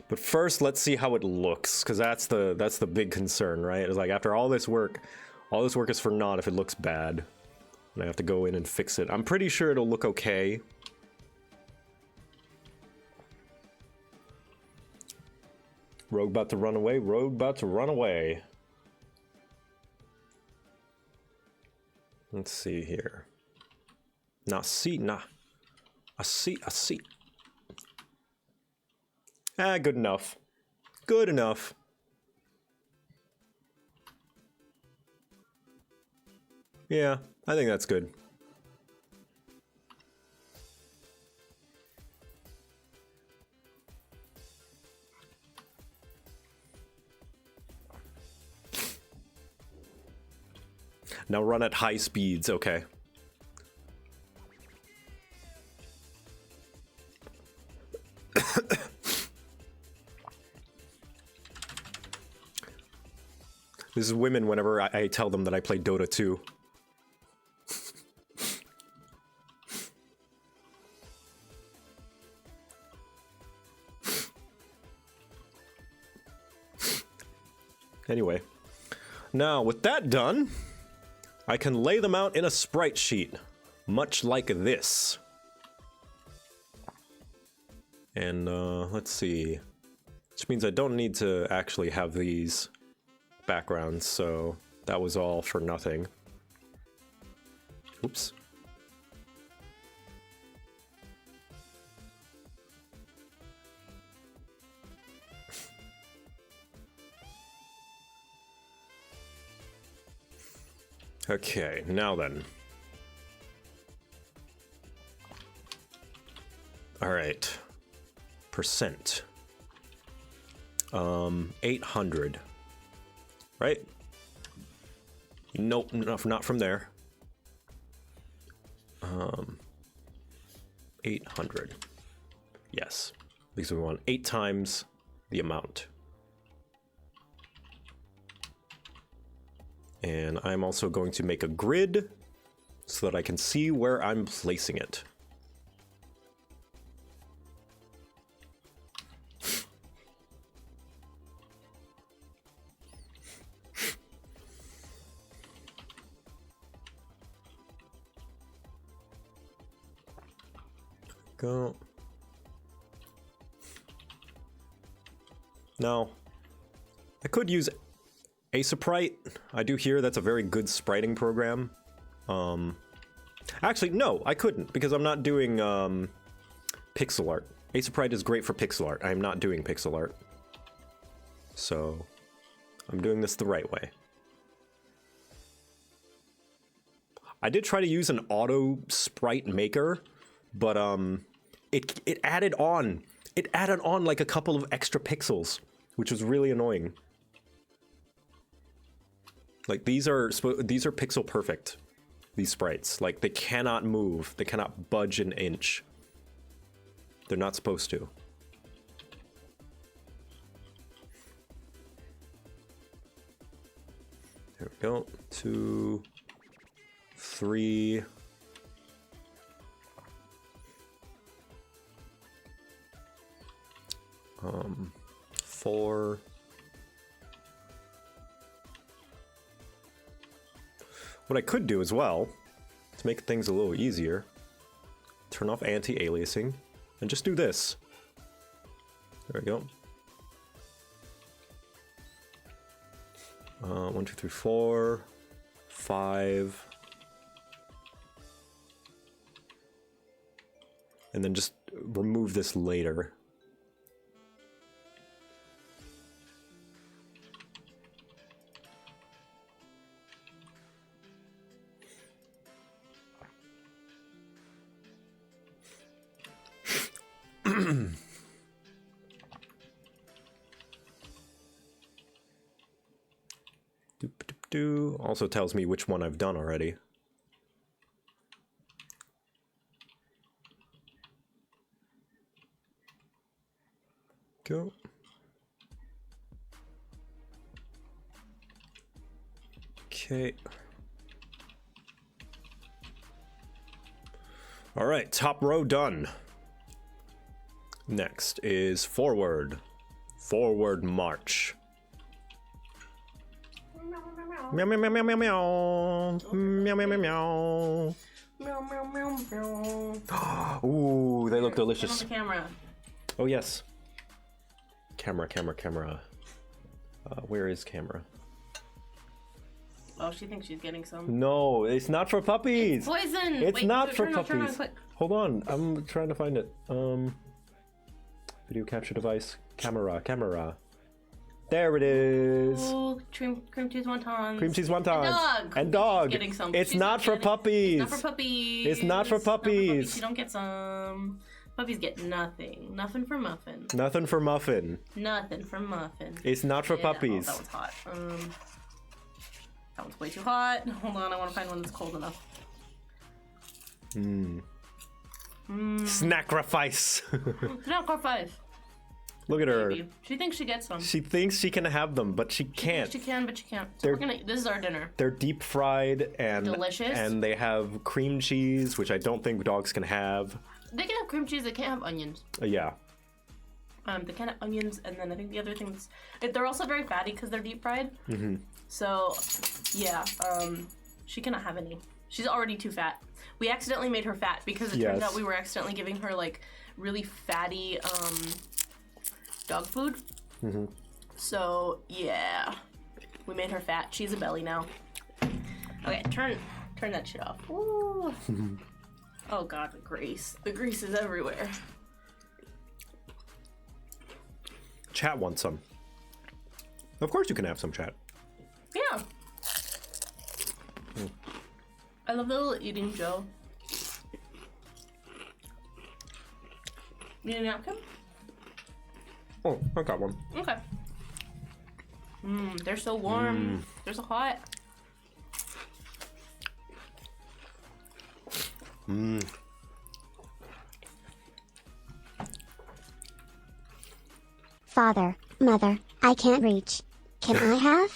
But first, let's see how it looks, because that's the big concern, right? It's like after all this work is for naught if it looks bad. And I have to go in and fix it. I'm pretty sure it'll look okay. Rogue about to run away. Rogue about to run away. Let's see here. Nah, see, nah. I see. Ah, good enough. Good enough. Yeah, I think that's good. Now run at high speeds, okay. This is women whenever I tell them that I play Dota 2. Anyway, now with that done, I can lay them out in a sprite sheet, much like this. And let's see, which means I don't need to actually have these backgrounds, so that was all for nothing. Oops. Okay, now then. All right. Percent. 800. Right? Nope, not from there. 800. Yes, because we want 8 times the amount. And I'm also going to make a grid so that I can see where I'm placing it. Go. Now, I could use Sprite. I do hear that's a very good spriting program. Actually, no, I couldn't because I'm not doing pixel art. Sprite is great for pixel art. I'm not doing pixel art. So, I'm doing this the right way. I did try to use an auto sprite maker, but it added on like a couple of extra pixels, which was really annoying. Like these are pixel perfect, these sprites. Like they cannot move, they cannot budge an inch. They're not supposed to. There we go. 2, 3. 4. What I could do as well, to make things a little easier, turn off anti-aliasing, and just do this. There we go. 1, 2, 3, 4, 5. And then just remove this later. Also tells me which one I've done already. Go. Okay. All right, top row done. Next is forward. Forward march. Meow meow meow meow meow meow meow meow meow meow. Meow, meow, meow, meow. Ooh, they look Turn on delicious. the camera. Oh yes. Camera, camera, camera. Where is camera? Oh, she thinks she's getting some. No, it's not for puppies. Poison! It's Wait, not for turn on, puppies. quick. Hold on, I'm trying to find it. Video capture device. Camera, camera. There it is. Ooh, cream cheese wontons. Cream cheese wontons. And dog. And dog. She's getting some. It's She's not for getting- puppies. It's not for puppies. It's not for puppies. You don't get some. Puppies get nothing. Nothing for Muffin. Nothing for Muffin. Nothing for Muffin. It's not for Yeah, puppies. Oh, that one's hot. That one's way too hot. Hold on, I want to find one that's cold enough. Snacrifice. No, car 5. Look at her. Maybe. She thinks she gets some. She thinks she can have them, but she can't. She can, but she can't. So They're- we're gonna. This is our dinner. They're deep fried and Delicious. and they have cream cheese, which I don't think dogs can have. They can have cream cheese. They can't have onions. Yeah. They can have onions, and then I think the other things. They're also very fatty because they're deep fried. Mm-hmm. So, yeah. She cannot have any. She's already too fat. We accidentally made her fat because it turns Yes. out we were accidentally giving her like really fatty dog food. Mm-hmm. So yeah, we made her fat. She's a belly now. Okay, turn that shit off. Ooh. Oh god, the grease. The grease is everywhere. Chat wants some. Of course you can have some, chat. Yeah. I love the little eating Joe. Need a napkin? Oh, I got one. Okay. They're so warm. They're so hot. Father, mother, I can't reach. Can I have?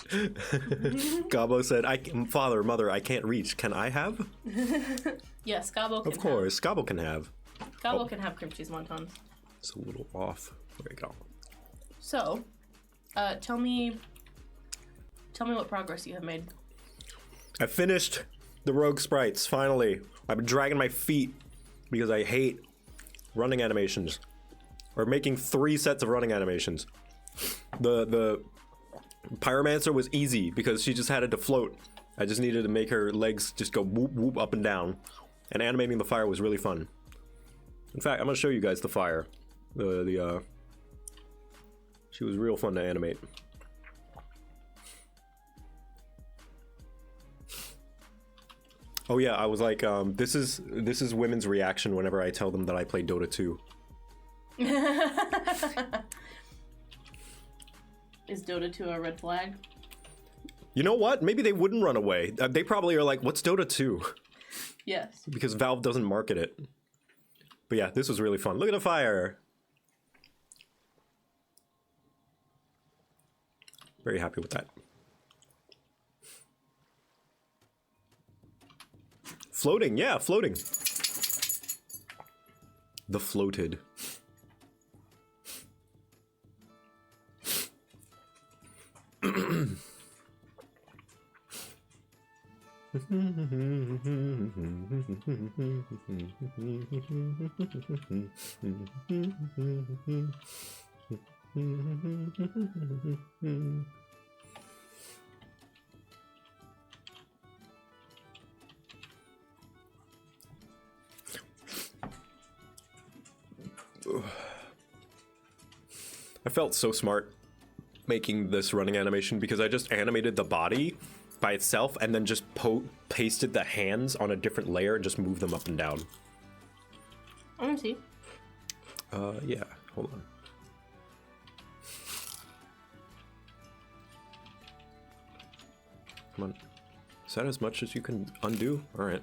Gabo said, Father, mother, I can't reach. Can I have? Yes, Gabo can Of course, Gabo can have. Gabo can have cream cheese wontons. It's a little off. There you go. So, tell me what progress you have made. I finished the Rogue Sprites, finally. I've been dragging my feet because I hate running animations. Or making 3 sets of running animations. The Pyromancer was easy because she just had it to float. I just needed to make her legs just go whoop whoop up and down. And animating the fire was really fun. In fact, I'm gonna show you guys the fire. She was real fun to animate. Oh yeah, I was like, this is women's reaction whenever I tell them that I play Dota 2. Is Dota 2 a red flag? You know what? Maybe they wouldn't run away. They probably are like, what's Dota 2? Yes. Because Valve doesn't market it. But yeah, this was really fun. Look at the fire. Very happy with that. Floating, yeah, floating. The floated. I felt so smart making this running animation because I just animated the body by itself and then just pasted the hands on a different layer and just moved them up and down. I want to see. Yeah, hold on. Come on. Is that as much as you can undo? All right.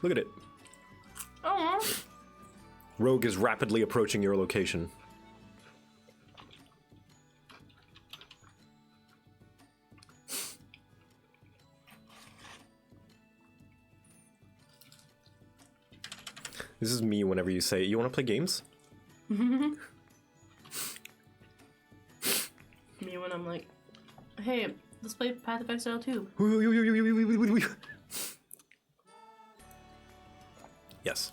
Look at it. Oh. Rogue is rapidly approaching your location. This is me whenever you say, you want to play games? Me when I'm like, hey, let's play Path of Exile 2. Yes.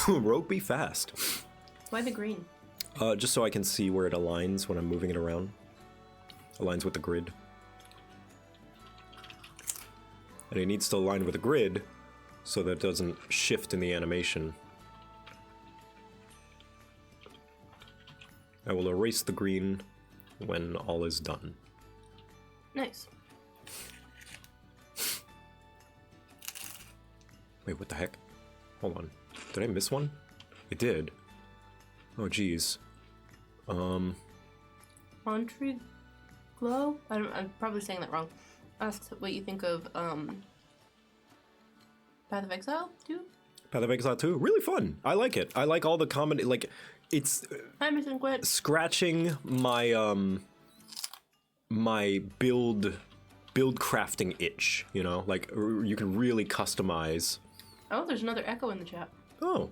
Rogue be fast. Why the green? Just so I can see where it aligns when I'm moving it around. Aligns with the grid. And it needs to align with the grid so that it doesn't shift in the animation. I will erase the green when all is done. Nice. Wait, what the heck? Hold on. Did I miss one? I did. Oh, geez. Entree Glow? I'm probably saying that wrong. Asks what you think of Path of Exile 2? Path of Exile 2? Really fun. I like it. I like all the comedy. Like, it's I'm missing quit. scratching my my build crafting itch, you know? Like, you can really customize. Oh, there's another echo in the chat. Oh.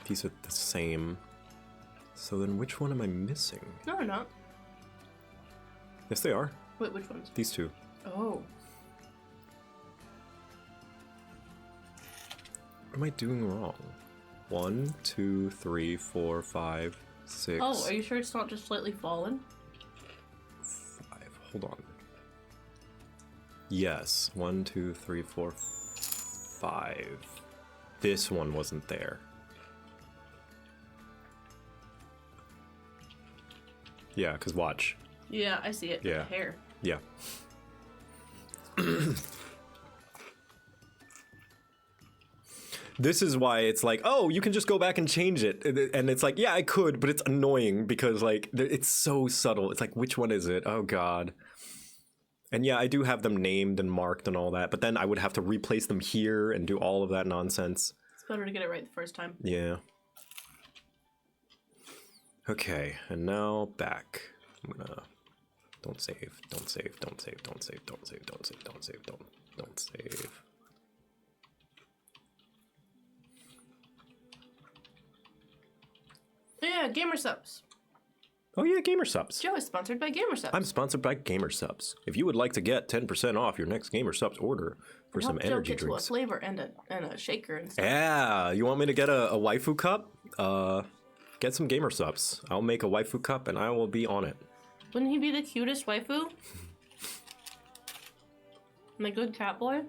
These are the same. So then which one am I missing? No, they're not. Yes, they are. Wait, which ones? These two. Oh. What am I doing wrong? 1, 2, 3, 4, 5, 6. Oh, are you sure it's not just slightly fallen? 5. Hold on. Yes. 1, 2, 3, 4, 5. This one wasn't there. Yeah, because watch. Yeah, I see it. Yeah. Hair. Yeah. This is why it's like, oh, you can just go back and change it. And it's like, yeah, I could, but it's annoying because, like, it's so subtle. It's like, which one is it? Oh, God. And yeah, I do have them named and marked and all that, but then I would have to replace them here and do all of that nonsense. It's better to get it right the first time. Yeah. Okay, and now back. I'm gonna... Don't save, don't save, don't save, don't save, don't save, don't save, don't save, don't save. Yeah, Gamer Subs. Oh yeah, Gamer Subs. Joe is sponsored by Gamer Subs. I'm sponsored by Gamer Subs. If you would like to get 10% off your next Gamer Subs order for some Help Joe energy get to a drinks. flavor and a shaker and stuff. Yeah, you want me to get a waifu cup? Get some Gamer Subs. I'll make a waifu cup and I will be on it. Wouldn't he be the cutest waifu? My good cat boy?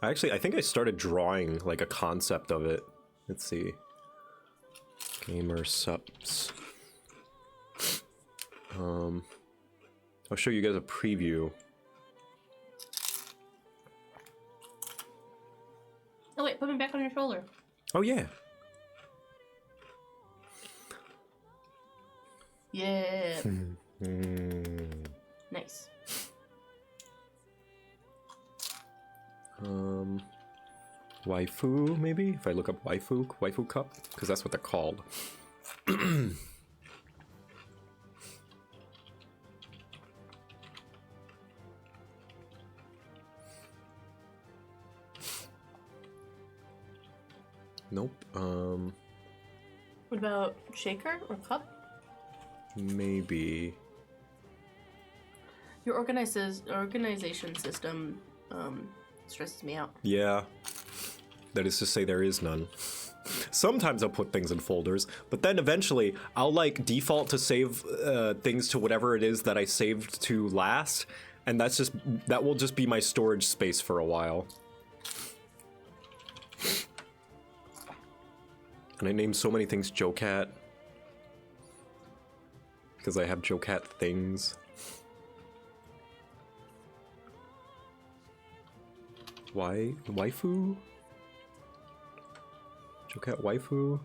I think I started drawing like a concept of it. Let's see. Gamer Subs. I'll show you guys a preview. Oh wait, put me back on your shoulder. Oh yeah. Yeah. Nice. Waifu, maybe? If I look up waifu cup, because that's what they're called. Nope. What about shaker or cup? Maybe. Your organization system stresses me out. Yeah. That is to say, there is none. Sometimes I'll put things in folders, but then eventually I'll like default to save things to whatever it is that I saved to last, and that will just be my storage space for a while. And I named so many things JoCat because I have JoCat things. Waifu? JoCat waifu?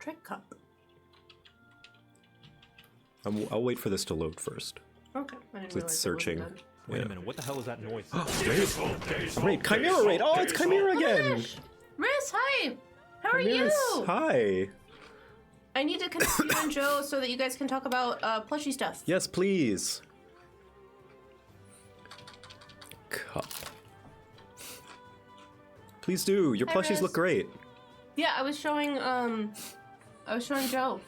Trick cup. I'll wait for this to load first. Okay. I didn't It's realize searching. It wasn't done. Wait a minute, what the hell is that noise? Raid, Chimera Raid! Oh, it's Chimera again! Riz, hi! How are Yes, you? hi! I need to connect you and Joe so that you guys can talk about plushy stuff. Yes, please. Cup. Please do. Your Hi, plushies Riz. look great. Yeah, I was showing Joe.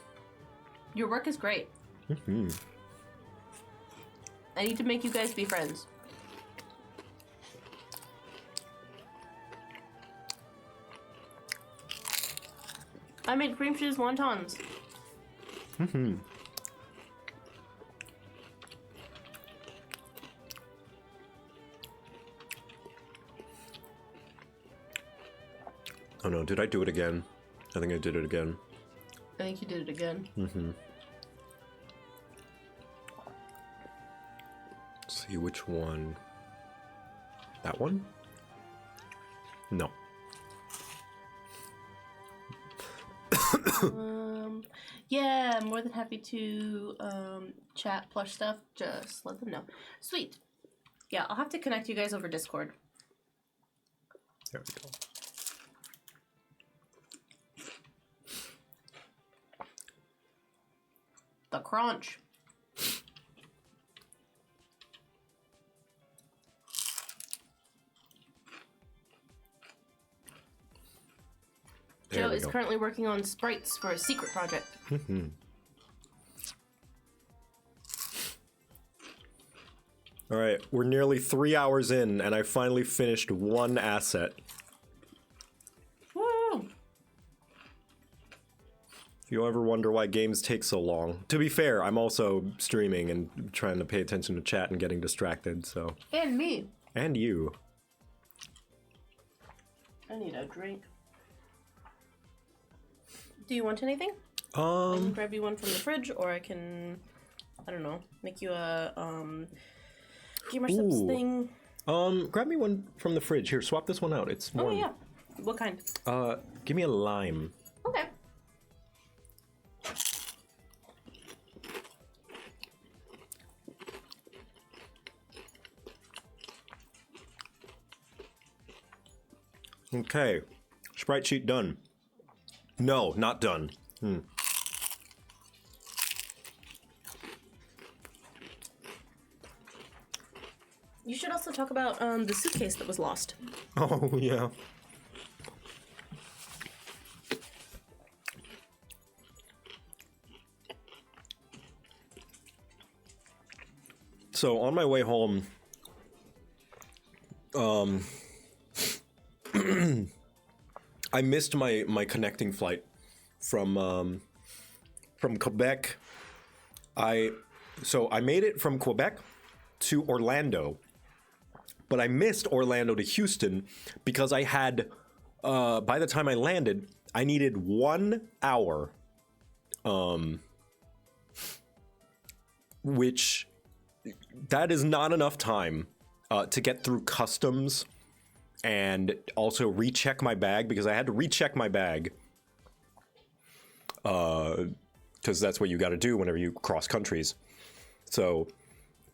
Your work is great. Mm-hmm. I need to make you guys be friends. I made cream cheese wontons. Mm-hmm. Oh no, did I do it again? I think I did it again. I think you did it again. Mm-hmm. Let's see which one. That one? No. Yeah, I'm more than happy to chat plush stuff. Just let them know. Sweet. Yeah, I'll have to connect you guys over Discord. There we go. The crunch. There Joe we is go. currently working on sprites for a secret project. All right, we're nearly 3 hours in, and I finally finished one asset. Woo! If you ever wonder why games take so long, to be fair, I'm also streaming and trying to pay attention to chat and getting distracted, so. And me. And you. I need a drink. Do you want anything? I Um, can grab you one from the fridge, or I can, I don't know, make you a gamer subs Ooh. thing. grab me one from the fridge. Here, swap this one out. It's Oh warm. yeah. What kind? Give me a lime. Okay. Okay. Sprite sheet done. No, not done. You should also talk about the suitcase that was lost. Oh, yeah. So on my way home, I missed my connecting flight from Quebec. So I made it from Quebec to Orlando, but I missed Orlando to Houston because I had by the time I landed, I needed 1 hour, which that is not enough time to get through customs and also recheck my bag, because I had to recheck my bag because that's what you got to do whenever you cross countries. So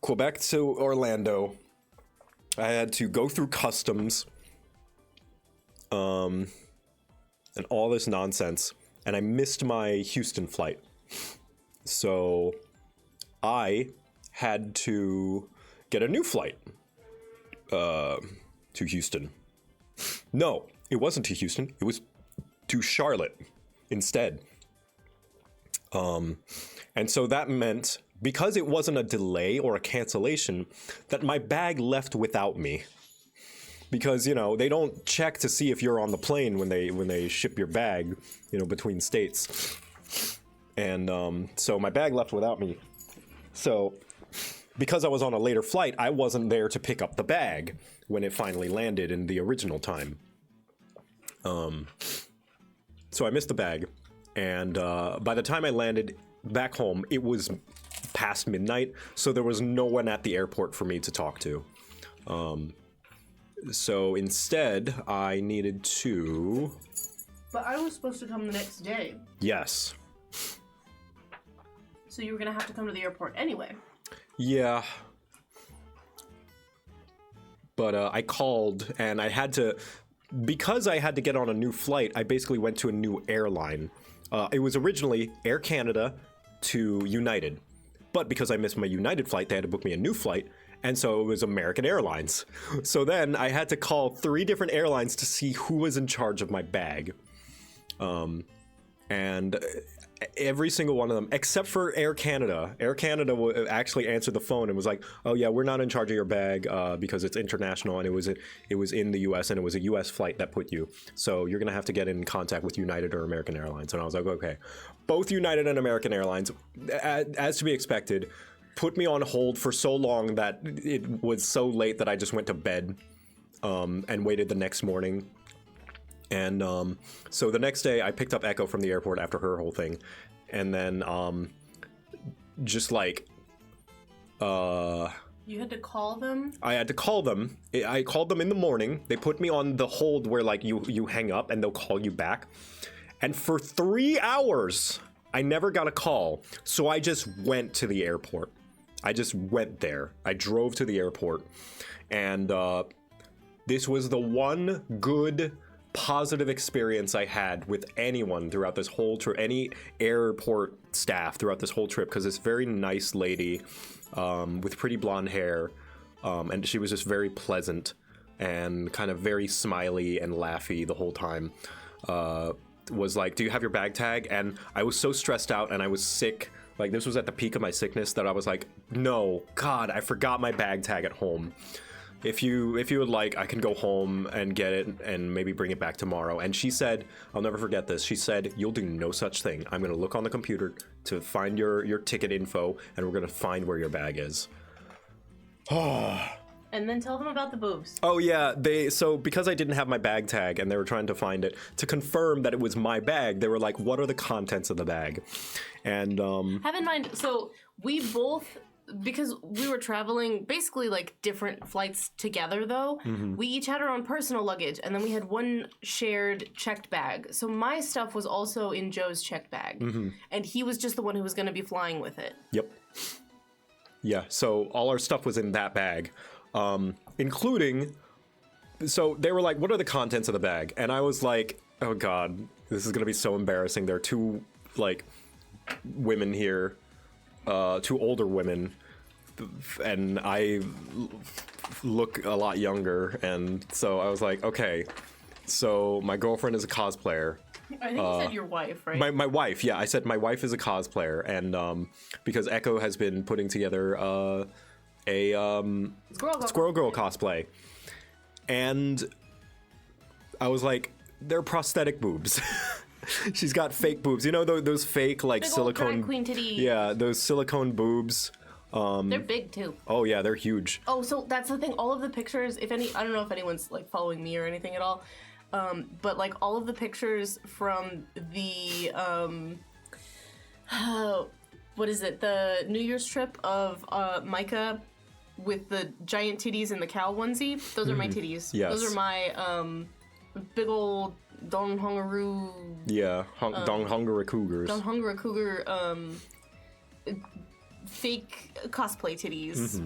Quebec to Orlando, I had to go through customs, and all this nonsense, and I missed my Houston flight. So I had to get a new flight to Houston. No, it wasn't to Houston. It was to Charlotte instead. And so that meant, because it wasn't a delay or a cancellation, that my bag left without me. Because, you know, they don't check to see if you're on the plane when they ship your bag, you know, between states. And so my bag left without me. So because I was on a later flight, I wasn't there to pick up the bag when it finally landed in the original time. So I missed the bag. And by the time I landed back home, it was past midnight, so there was no one at the airport for me to talk to. So instead, I needed to... But I was supposed to come the next day. Yes. So you were gonna have to come to the airport anyway. Yeah. But I called, and I had to... Because I had to get on a new flight, I basically went to a new airline. It was originally Air Canada to United. But because I missed my United flight, they had to book me a new flight. And so it was American Airlines. So then I had to call 3 different airlines to see who was in charge of my bag. And every single one of them, except for Air Canada. Air Canada actually answered the phone and was like, "Oh yeah, we're not in charge of your bag because it's international, and it was in the U.S. and it was a U.S. flight that put you. So you're gonna have to get in contact with United or American Airlines." And I was like, "Okay." Both United and American Airlines, as to be expected, put me on hold for so long that it was so late that I just went to bed and waited the next morning. And so the next day, I picked up Echo from the airport after her whole thing, and then just like You had to call them? I had to call them. I called them in the morning. They put me on the hold where like you hang up and they'll call you back. And for 3 hours, I never got a call. So I just went to the airport. I just went there. I drove to the airport, and this was the one good positive experience I had with anyone throughout this whole trip, any airport staff throughout this whole trip, because this very nice lady with pretty blonde hair, and she was just very pleasant and kind of very smiley and laughy the whole time, was like, "Do you have your bag tag?" And I was so stressed out and I was sick. Like, this was at the peak of my sickness that I was like, "No, God, I forgot my bag tag at home. If you would like, I can go home and get it and maybe bring it back tomorrow." And she said, I'll never forget this, she said, "You'll do no such thing. I'm going to look on the computer to find your ticket info, and we're going to find where your bag is." And then tell them about the boobs. Oh yeah, so because I didn't have my bag tag and they were trying to find it, to confirm that it was my bag, they were like, "What are the contents of the bag?" And have in mind, so we both, because we were traveling basically like different flights together though, we each had our own personal luggage, and then we had one shared checked bag. So my stuff was also in Joe's checked bag, and he was just the one who was going to be flying with it. Yep. Yeah, so all our stuff was in that bag, including, so they were like, "What are the contents of the bag?" And I was like, "Oh God, this is going to be so embarrassing. There are 2 like women here, 2 older women, and I look a lot younger." And so I was like, "Okay, so my girlfriend is a cosplayer." I think you said your wife, right? My wife, yeah, I said my wife is a cosplayer, and because Echo has been putting together a Squirrel Girl cosplay, and I was like, "They're prosthetic boobs." She's got fake boobs, you know, those fake like Big silicone old drag queen titties. Yeah, those silicone boobs. They're big too. Oh yeah, they're huge. Oh, so that's the thing. All of the pictures, I don't know if anyone's like following me or anything at all, but like all of the pictures from the what is it? The New Year's trip of Micah with the giant titties and the cow onesie. Those are my titties. Yes. Those are my big old Don Hongaru. Yeah, Don Hungara Cougars. Don Hungara Cougar fake cosplay titties.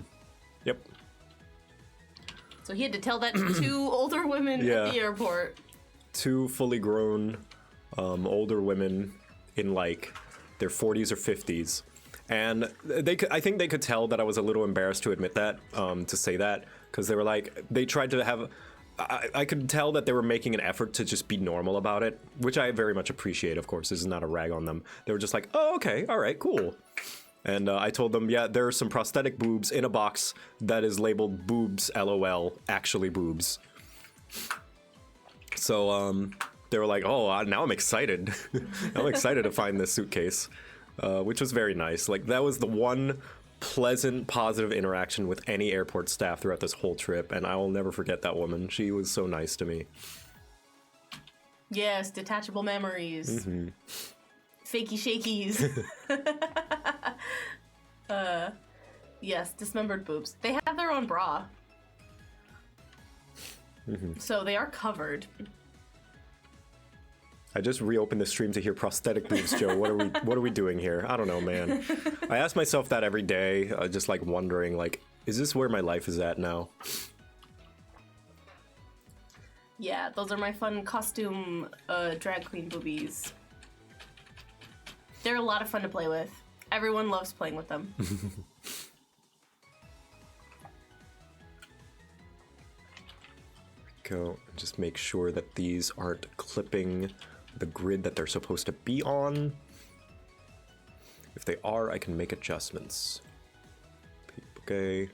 Yep. So he had to tell that to 2 older women Yeah. at the airport. 2 fully grown older women in like their 40s or 50s. And I think they could tell that I was a little embarrassed to admit that, to say that, because they were like, they tried to have, I could tell that they were making an effort to just be normal about it, which I very much appreciate, of course. This is not a rag on them. They were just like, oh, okay, all right, cool. And I told them, yeah, there are some prosthetic boobs in a box that is labeled boobs, LOL, actually boobs. So they were like, oh, now I'm excited. I'm excited to find this suitcase, which was very nice. Like, that was the one pleasant, positive interaction with any airport staff throughout this whole trip, and I will never forget that woman. She was so nice to me. Yes, detachable memories. Mm-hmm. Fakey shakies. Yes, dismembered boobs. They have their own bra. Mm-hmm. So they are covered. I just reopened the stream to hear prosthetic boobs, Joe. What are we doing here? I don't know, man. I ask myself that every day, just like wondering, like, is this where my life is at now? Yeah, those are my fun costume drag queen boobies. They're a lot of fun to play with. Everyone loves playing with them. Go and just make sure that these aren't clipping the grid that they're supposed to be on. If they are, I can make adjustments. Okay.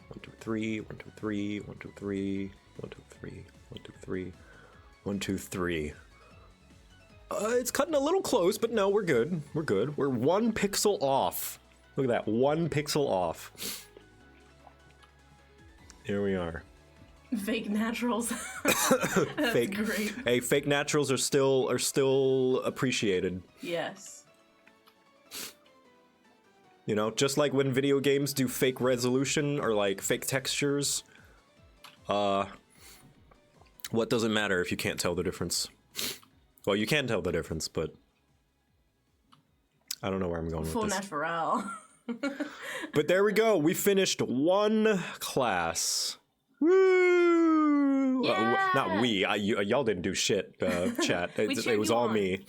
1, 2, 3, 1, 2, 3, 1, 2, 3, 1, 2, 3, 1, 2, 3, 1, 2, 3. It's cutting a little close, but no, we're good. We're good. We're 1 pixel off. Look at that, 1 pixel off. Here we are. Fake naturals. Fake. Great. Hey, fake naturals are still appreciated. Yes. You know, just like when video games do fake resolution or like fake textures. What doesn't matter if you can't tell the difference? Well, you can tell the difference, but I don't know where I'm going Full with this. natural. But there we go. We finished 1 class. Woo! Yeah! Not we. Y'all didn't do shit, chat. We It cheered was you all on. me.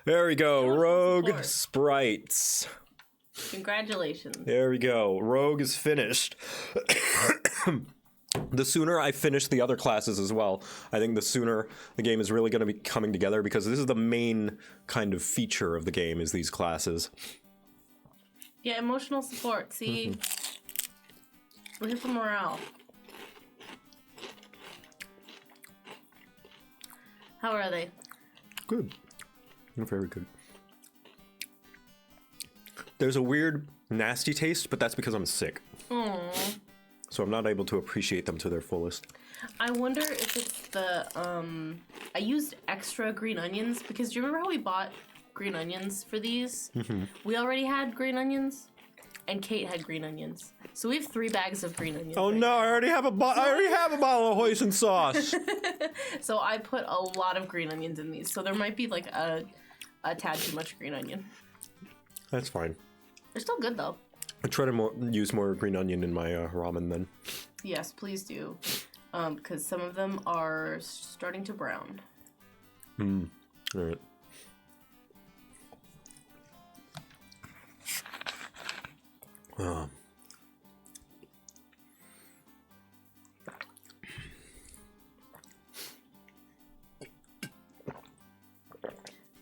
There we go. Show us some Rogue support. sprites. Congratulations. There we go. Rogue is finished. The sooner I finish the other classes as well, I think the sooner the game is really going to be coming together, because this is the main kind of feature of the game, is these classes. Yeah, emotional support. See? We're here for morale. How are they? Good. Very good. There's a weird, nasty taste, but that's because I'm sick. Aww. So I'm not able to appreciate them to their fullest. I wonder if it's the, I used extra green onions, because do you remember how we bought green onions for these? We already had green onions, and Kate had green onions. So we have 3 bags of green onions. Oh right no, now. I already have a bottle of hoisin sauce. So I put a lot of green onions in these, so there might be like a tad too much green onion. That's fine. They're still good though. I try to use more green onion in my ramen then. Yes, please do. Because some of them are starting to brown. All right.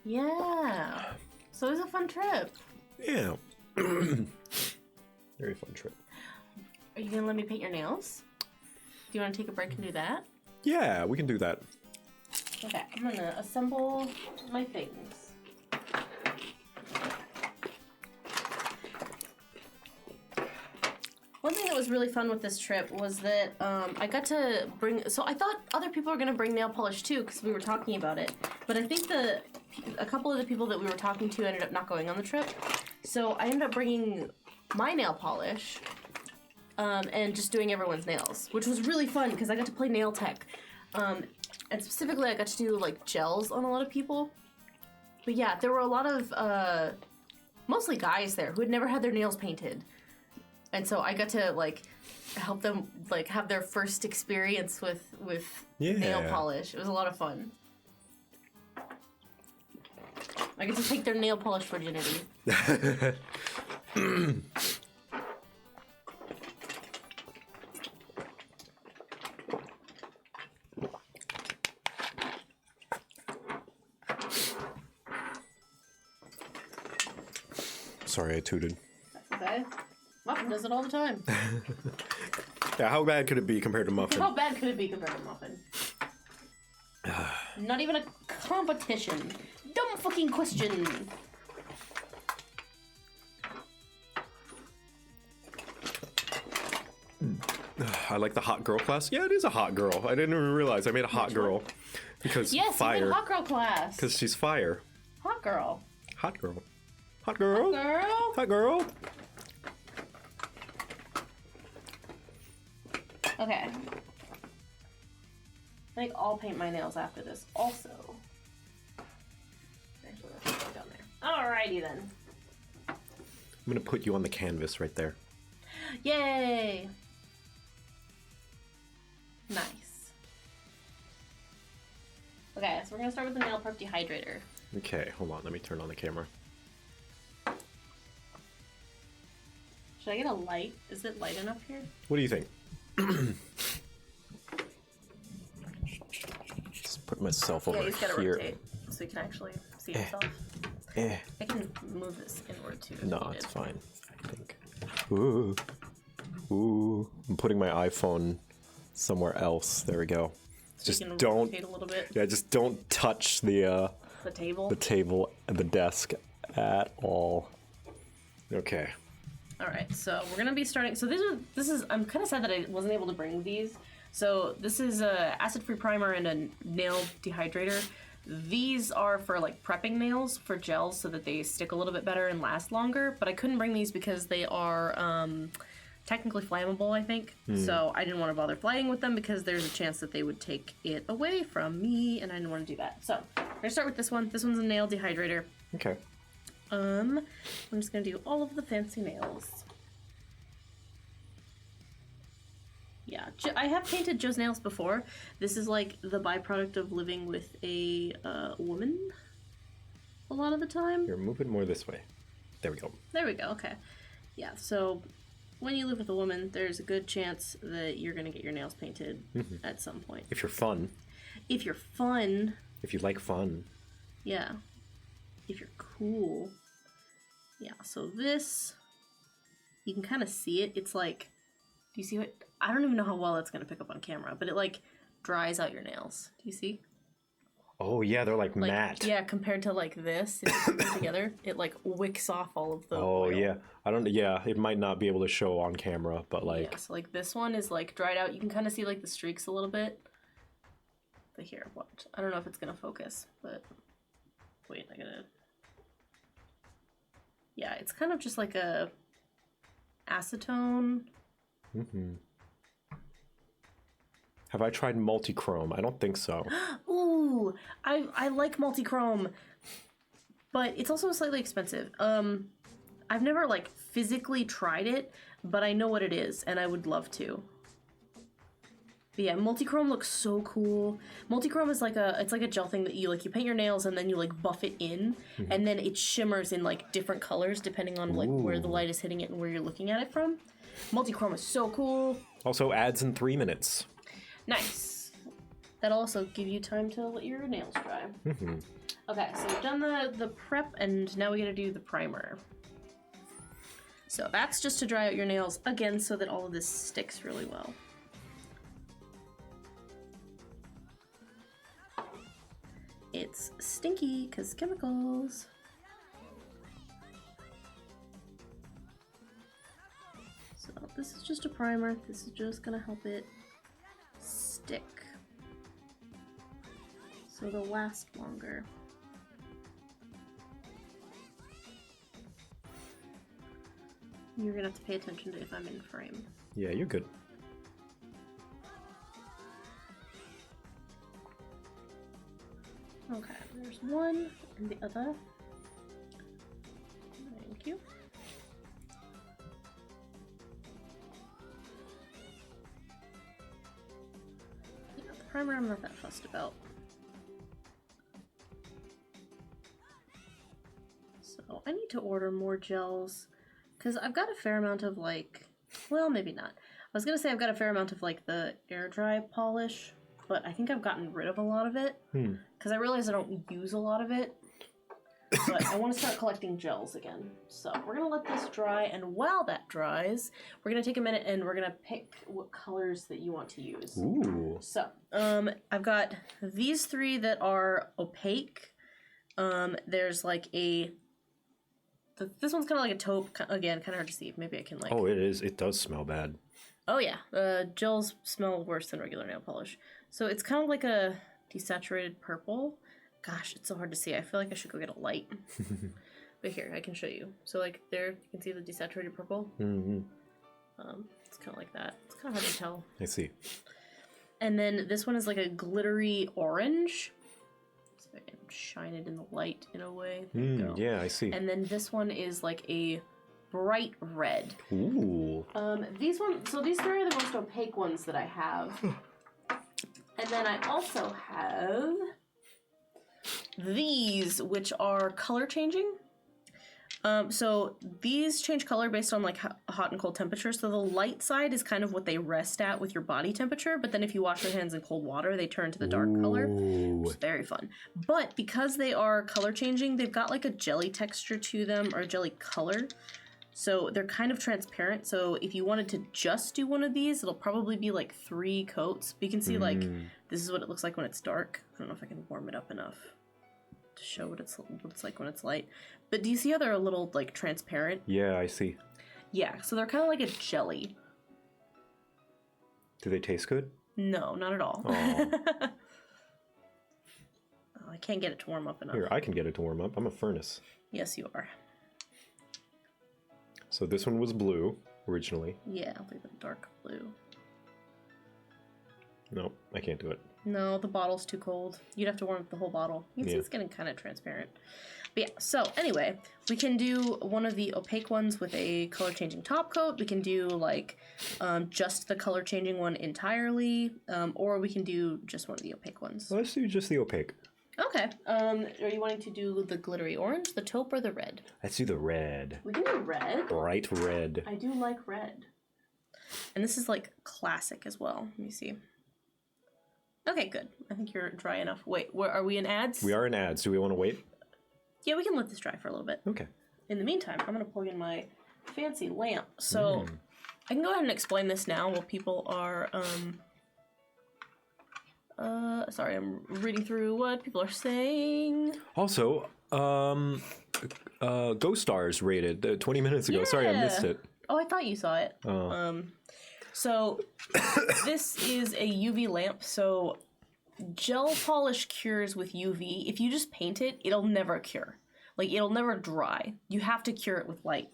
Yeah. So it was a fun trip. Yeah. Very fun trip. Are you gonna let me paint your nails? Do you want to take a break and do that? Yeah, we can do that. Okay, I'm gonna assemble my things. One thing that was really fun with this trip was that I got to bring. So I thought other people were gonna bring nail polish too, because we were talking about it. But I think a couple of the people that we were talking to ended up not going on the trip. So I ended up bringing my nail polish and just doing everyone's nails, which was really fun because I got to play nail tech. And specifically, I got to do like gels on a lot of people. But yeah, there were a lot of mostly guys there who had never had their nails painted. And so I got to like help them like have their first experience with nail polish. It was a lot of fun. I get to take their nail polish virginity. Sorry, I tooted. That's okay. Muffin does it all the time. Yeah, how bad could it be compared to Muffin? How bad could it be compared to Muffin? Not even a competition. Dumb fucking question. I like the hot girl class. Yeah, it is a hot girl. I didn't even realize I made a hot girl. Because Yes, fire. you did hot girl class. Because she's fire. Hot girl. Hot girl. Hot girl. Girl. Hot girl. Okay. I think I'll paint my nails after this also. Actually, let's go down there. Alrighty then. I'm gonna put you on the canvas right there. Yay! Nice. Okay, so we're gonna start with the nail prep dehydrator. Okay, hold on. Let me turn on the camera. Should I get a light? Is it light enough here? What do you think? Just put myself over Yeah, he's gotta here. rotate so you can actually see himself. I can move this inward too. if No, needed. it's fine. I think. Ooh. Ooh. I'm putting my iPhone somewhere else. There we go. So Just you can don't. rotate a little bit. Yeah, just don't touch the The table. table and the desk at all. Okay. All right, so we're gonna be starting. So this is. I'm kind of sad that I wasn't able to bring these. So this is a acid-free primer and a nail dehydrator. These are for like prepping nails for gels so that they stick a little bit better and last longer. But I couldn't bring these because they are technically flammable, I think. So I didn't want to bother flying with them because there's a chance that they would take it away from me, and I didn't want to do that. So we're gonna start with this one. This one's a nail dehydrator. Okay. I'm just gonna do all of the fancy nails. Yeah, I have painted Joe's nails before. This is like the byproduct of living with a woman a lot of the time. Here, move it more this way. There we go. There we go, okay. Yeah, so when you live with a woman, there's a good chance that you're gonna get your nails painted at some point. If you're fun. If you're fun, If you like fun. yeah. If you're cool. Yeah, so this, you can kind of see it. It's like, do you see what? I don't even know how well that's going to pick up on camera, but it like dries out your nails. Do you see? Oh yeah, they're like matte. Yeah, compared to like this, if you put them together, it like wicks off all of the Oh oil. yeah. I don't. Yeah, it might not be able to show on camera, but like. Yeah, so like this one is like dried out. You can kind of see like the streaks a little bit. But here, watch. I don't know if it's going to focus, but wait, I gotta. Yeah, it's kind of just like a acetone. Mm-hmm. Have I tried multi-chrome? I don't think so. Ooh, I like multi-chrome, but it's also slightly expensive. I've never like physically tried it, but I know what it is, and I would love to. But yeah, multi-chrome looks so cool. Multi-chrome is like it's like a gel thing that you paint your nails and then you like buff it in, and then it shimmers in like different colors depending on like where the light is hitting it and where you're looking at it from. Multi-chrome is so cool. Also adds in 3 minutes. Nice. That'll also give you time to let your nails dry. Okay, so we've done the prep, and now we gotta do the primer. So that's just to dry out your nails, again, so that all of this sticks really well. It's stinky, because chemicals. So this is just a primer. This is just gonna help it stick, so they'll last longer. You're gonna have to pay attention to if I'm in frame. Yeah, you're good. Okay, there's one and the other. Thank you. Primer I'm not that fussed about. So I need to order more gels because I've got a fair amount of like, well, maybe not. I was gonna say I've got a fair amount of like the air dry polish, but I think I've gotten rid of a lot of it because I realize I don't use a lot of it. But I want to start collecting gels again. So we're gonna let this dry, and while that dries, we're gonna take a minute and we're gonna pick what colors that you want to use. Ooh. So, I've got these three that are opaque. There's like a... This one's kind of like a taupe. Again, kind of hard to see. Maybe I can like... Oh, it is. It does smell bad. Oh yeah, gels smell worse than regular nail polish. So it's kind of like a desaturated purple. Gosh, it's so hard to see. I feel like I should go get a light. But here, I can show you. So like there, you can see the desaturated purple. Mm-hmm. It's kind of like that. It's kind of hard to tell. I see. And then this one is like a glittery orange. So I can shine it in the light in a way. There you go. Yeah, I see. And then this one is like a bright red. Ooh. These ones, so these three are the most opaque ones that I have. And then I also have these, which are color changing. So these change color based on like hot and cold temperature. So the light side is kind of what they rest at with your body temperature, but then if you wash your hands in cold water, they turn to the dark color. It's very fun. But because they are color changing, they've got like a jelly texture to them, or a jelly color. So they're kind of transparent. So if you wanted to just do one of these, it'll probably be like 3 coats. But you can see like, this is what it looks like when it's dark. I don't know if I can warm it up enough to show what it's like when it's light. But do you see how they're a little like transparent? Yeah, I see. Yeah, so they're kind of like a jelly. Do they taste good? No, not at all. Oh. Oh, I can't get it to warm up enough. Here, I can get it to warm up. I'm a furnace. Yes, you are. So this one was blue originally. Yeah, I'll leave it dark blue. Nope, I can't do it. No, the bottle's too cold. You'd have to warm up the whole bottle. You can see it's getting kind of transparent. But yeah, so anyway, we can do one of the opaque ones with a color changing top coat. We can do like just the color changing one entirely, or we can do just one of the opaque ones. Let's do just the opaque. Okay. Are you wanting to do the glittery orange, the taupe, or the red? Let's do the red. We can do red. Bright red. I do like red. And this is like classic as well. Let me see. Okay, good. I think you're dry enough. Wait, where are we in ads? We are in ads. Do we want to wait? Yeah, we can let this dry for a little bit. Okay. In the meantime, I'm going to plug in my fancy lamp. So I can go ahead and explain this now while people are, sorry, I'm reading through what people are saying. Also, Ghost Stars rated 20 minutes ago. Sorry, I missed it. Oh, I thought you saw it. Oh. So this is a UV lamp. So gel polish cures with UV. If you just paint it, it'll never cure. Like, it'll never dry. You have to cure it with light.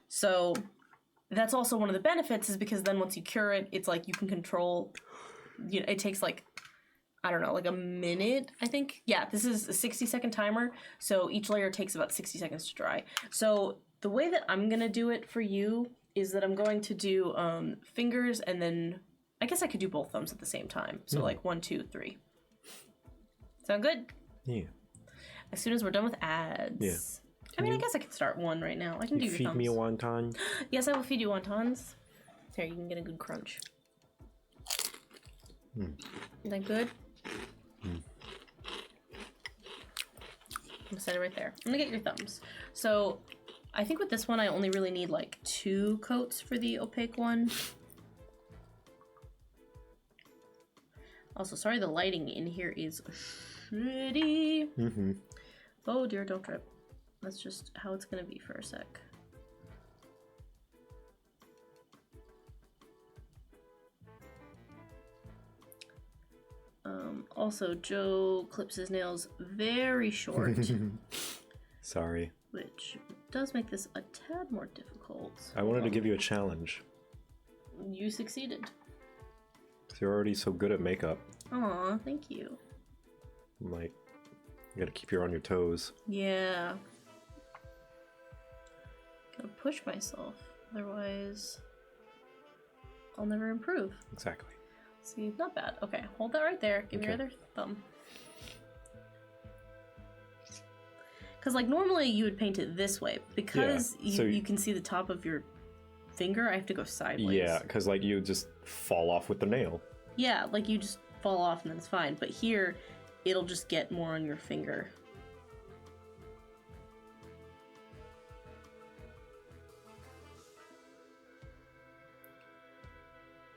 So that's also one of the benefits, is because then once you cure it, it's like you can control, you know, it takes like, I don't know, like a minute, I think. Yeah, this is a 60-second timer. So each layer takes about 60 seconds to dry. So the way that I'm going to do it for you is that I'm going to do fingers, and then I guess I could do both thumbs at the same time. So like 1, 2, 3. Sound good? Yeah. As soon as we're done with ads. Yeah. I mean, I guess I can start one right now. I can do your Feed thumbs. me a wonton. Yes, I will feed you wontons. Here, you can get a good crunch. Is that good? I'm gonna set it right there. I'm gonna get your thumbs. So I think with this one, I only really need like 2 coats for the opaque one. Also, sorry, the lighting in here is shitty. Oh dear, don't trip. That's just how it's gonna be for a sec. Also, Joe clips his nails very short. Sorry. Which does make this a tad more difficult. I wanted to give you a challenge. You succeeded. You're already so good at makeup. Aw, thank you. I'm like, you gotta keep you on your toes. Yeah. Gotta push myself. Otherwise, I'll never improve. Exactly. See, not bad. Okay, hold that right there. Give me your Okay. other thumb. Because, like, normally you would paint it this way. Because Yeah, so you can see the top of your finger, I have to go sideways. Yeah, because like you just fall off with the nail. Yeah, like you just fall off and then it's fine. But here, it'll just get more on your finger.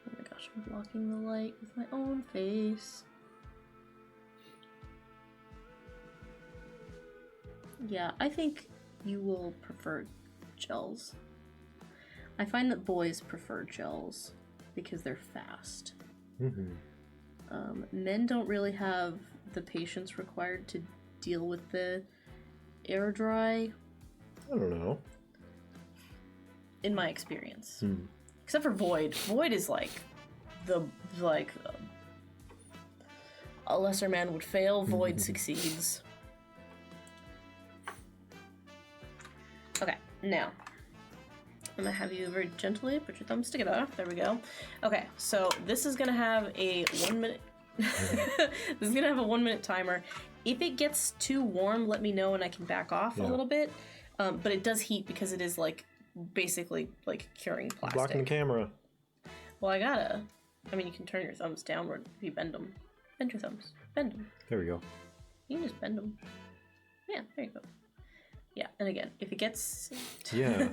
Oh my gosh, I'm blocking the light with my own face. Yeah, I think you will prefer gels. I find that boys prefer gels because they're fast. Men don't really have the patience required to deal with the air dry, I don't know. in my experience. Except for Void. Void is like a lesser man would fail, Void succeeds. Okay, now I'm gonna have you very gently put your thumbstick it off. There we go. Okay, so this is gonna have a 1 minute. This is gonna have a 1 minute timer. If it gets too warm, let me know and I can back off a little bit. But it does heat because it is like basically like curing plastic. Blocking the camera. Well, I mean, you can turn your thumbs downward if you bend them. Bend your thumbs. Bend them. There we go. You can just bend them. Yeah, there you go. Yeah, and again, if it gets Yeah.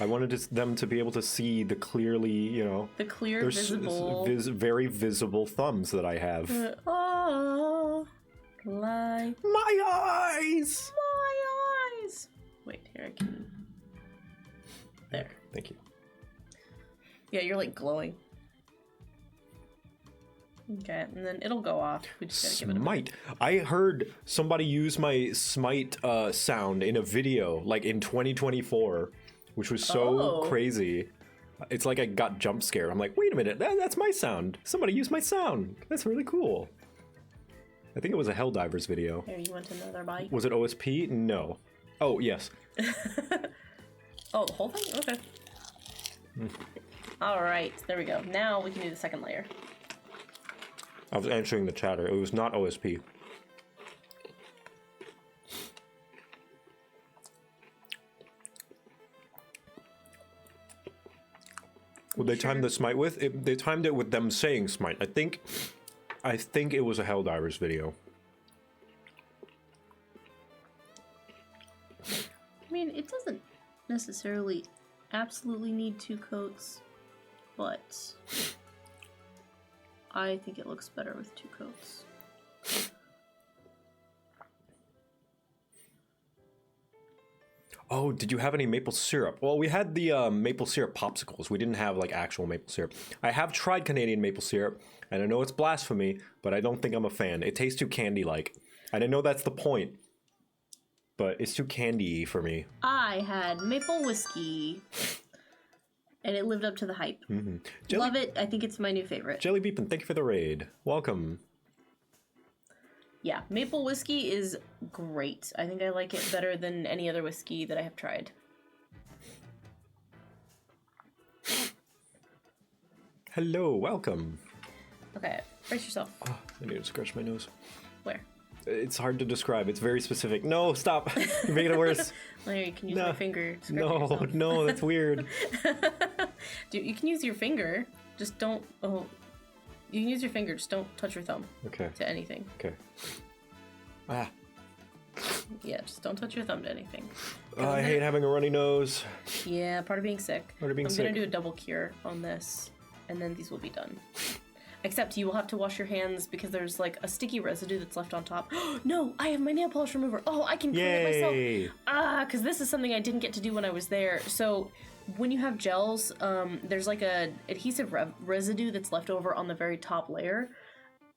I wanted them to be able to see the clearly, you know, the clear, there's visible, very visible thumbs that I have. oh, like My eyes! my eyes. Wait, here I can. There. Thank you. Yeah, you're like glowing. Okay, and then it'll go off. We just gotta give it a Smite. I heard somebody use my Smite sound in a video, like in 2024, which was so Oh. crazy. It's like I got jump scared. I'm like, wait a minute, that's my sound. Somebody used my sound. That's really cool. I think it was a Helldivers video. Here, you want another bite? Was it OSP? No. Oh, yes. Oh, the whole thing? Okay. Alright, there we go. Now we can do the second layer. I was answering the chatter. It was not OSP. What they timed the Smite with? They timed it with them saying Smite. I think it was a Helldivers video. I mean, it doesn't necessarily absolutely need 2 coats, but I think it looks better with 2 coats. Oh, did you have any maple syrup? Well, we had the maple syrup popsicles. We didn't have like actual maple syrup. I have tried Canadian maple syrup, and I know it's blasphemy, but I don't think I'm a fan. It tastes too candy-like. And I know that's the point, but it's too candy-y for me. I had maple whiskey, and it lived up to the hype. Jelly, Love it. I think it's my new favorite. Jelly Beepin, thank you for the raid. Welcome. Yeah, maple whiskey is great. I think I like it better than any other whiskey that I have tried. Hello, welcome. Okay, brace yourself. Oh, I need to scratch my nose. Where? It's hard to describe. It's very specific. No, stop. You're making it worse. Well, here, you can use No. my finger to scratch No, yourself. no, that's weird. Dude, you can use your finger. Just don't. Oh, you can use your finger. Just don't touch your thumb Okay, to anything. okay. Ah, Yeah, just don't touch your thumb to anything. I hate having a runny nose. Yeah, part of being sick. Part of being I'm sick. gonna do a double cure on this, and then these will be done. Except you will have to wash your hands because there's like a sticky residue that's left on top. No, I have my nail polish remover. Oh, I can clean it myself. Yay! Because this is something I didn't get to do when I was there. So when you have gels, there's like a adhesive residue that's left over on the very top layer,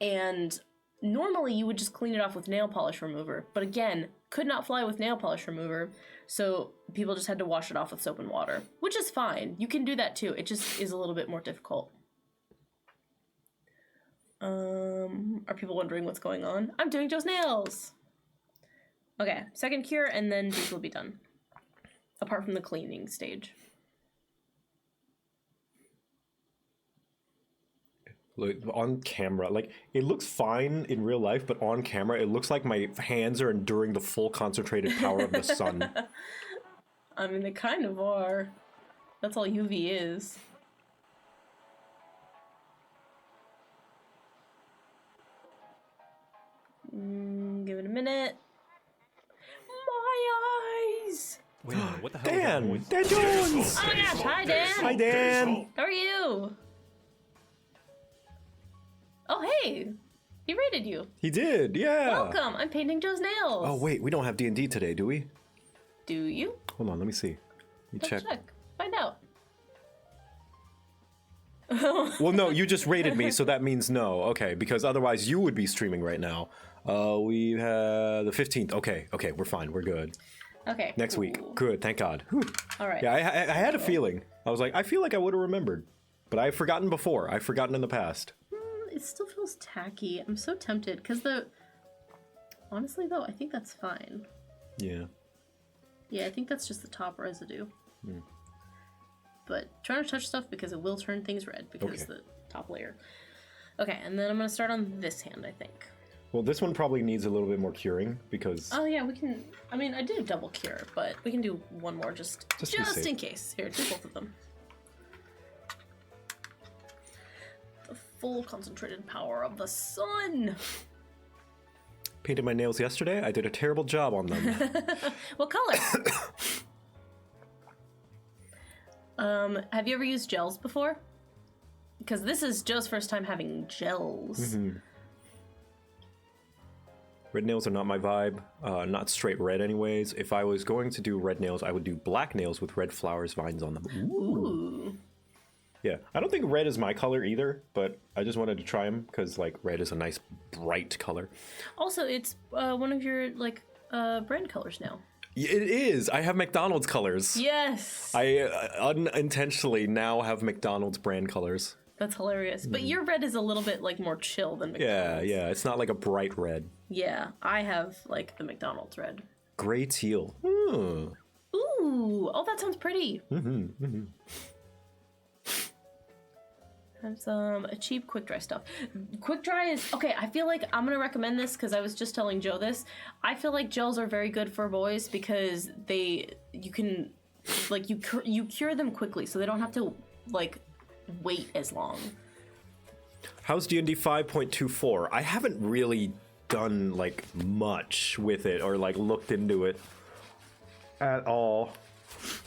and normally you would just clean it off with nail polish remover. But again, could not fly with nail polish remover, so people just had to wash it off with soap and water, which is fine. You can do that too. It just is a little bit more difficult. Are people wondering what's going on? I'm doing Joe's nails! Okay, second cure, and then these will be done. Apart from the cleaning stage. Like, on camera, like, it looks fine in real life, but on camera, it looks like my hands are enduring the full concentrated power of the sun. I mean, they kind of are. That's all UV is. Give it a minute. My eyes! Wait a minute, what the hell is that Dan! voice? Dan Jones! Oh my gosh, hi Dan! Hi, Dan! How are you? Oh hey! He rated you. He did, yeah! Welcome, I'm painting Joe's nails. Oh, wait, we don't have D&D today, do we? Do you? Hold on, let me see. Let me Let's check. Find out. Well, no, you just rated me, so that means no. Okay, because otherwise you would be streaming right now. We have the 15th. Okay, we're fine. We're good. Okay. Next week. Good, thank God. Whew. All right. Yeah, I had a feeling. I was like, I feel like I would have remembered. But I've forgotten before. I've forgotten in the past. It still feels tacky. I'm so tempted because honestly though, I think that's fine. Yeah. Yeah, I think that's just the top residue. But try not to touch stuff because it will turn things red because the top layer. Okay, and then I'm gonna start on this hand, I think. Well, this one probably needs a little bit more curing because... Oh yeah, we can. I mean, I did double cure, but we can do one more just be safe. in case. Here, do both of them. The full concentrated power of the sun. Painted my nails yesterday. I did a terrible job on them. What color? Have you ever used gels before? Because this is Joe's first time having gels. Red nails are not my vibe. Not straight red anyways. If I was going to do red nails, I would do black nails with red flowers, vines on them. Ooh. Yeah, I don't think red is my color either, but I just wanted to try them because, like, red is a nice, bright color. Also, it's one of your, like, brand colors now. It is! I have McDonald's colors. Yes! I unintentionally now have McDonald's brand colors. That's hilarious. But your red is a little bit, like, more chill than McDonald's. Yeah, it's not like a bright red. Yeah, I have, like, the McDonald's red. Gray teal. Ooh! Oh, that sounds pretty. Have some cheap quick dry stuff. Quick dry is okay. I feel like I'm gonna recommend this because I was just telling Joe this. I feel like gels are very good for boys because you can like you cure them quickly, so they don't have to like wait as long. How's D&D 5.24? I haven't really done like much with it or like looked into it at all,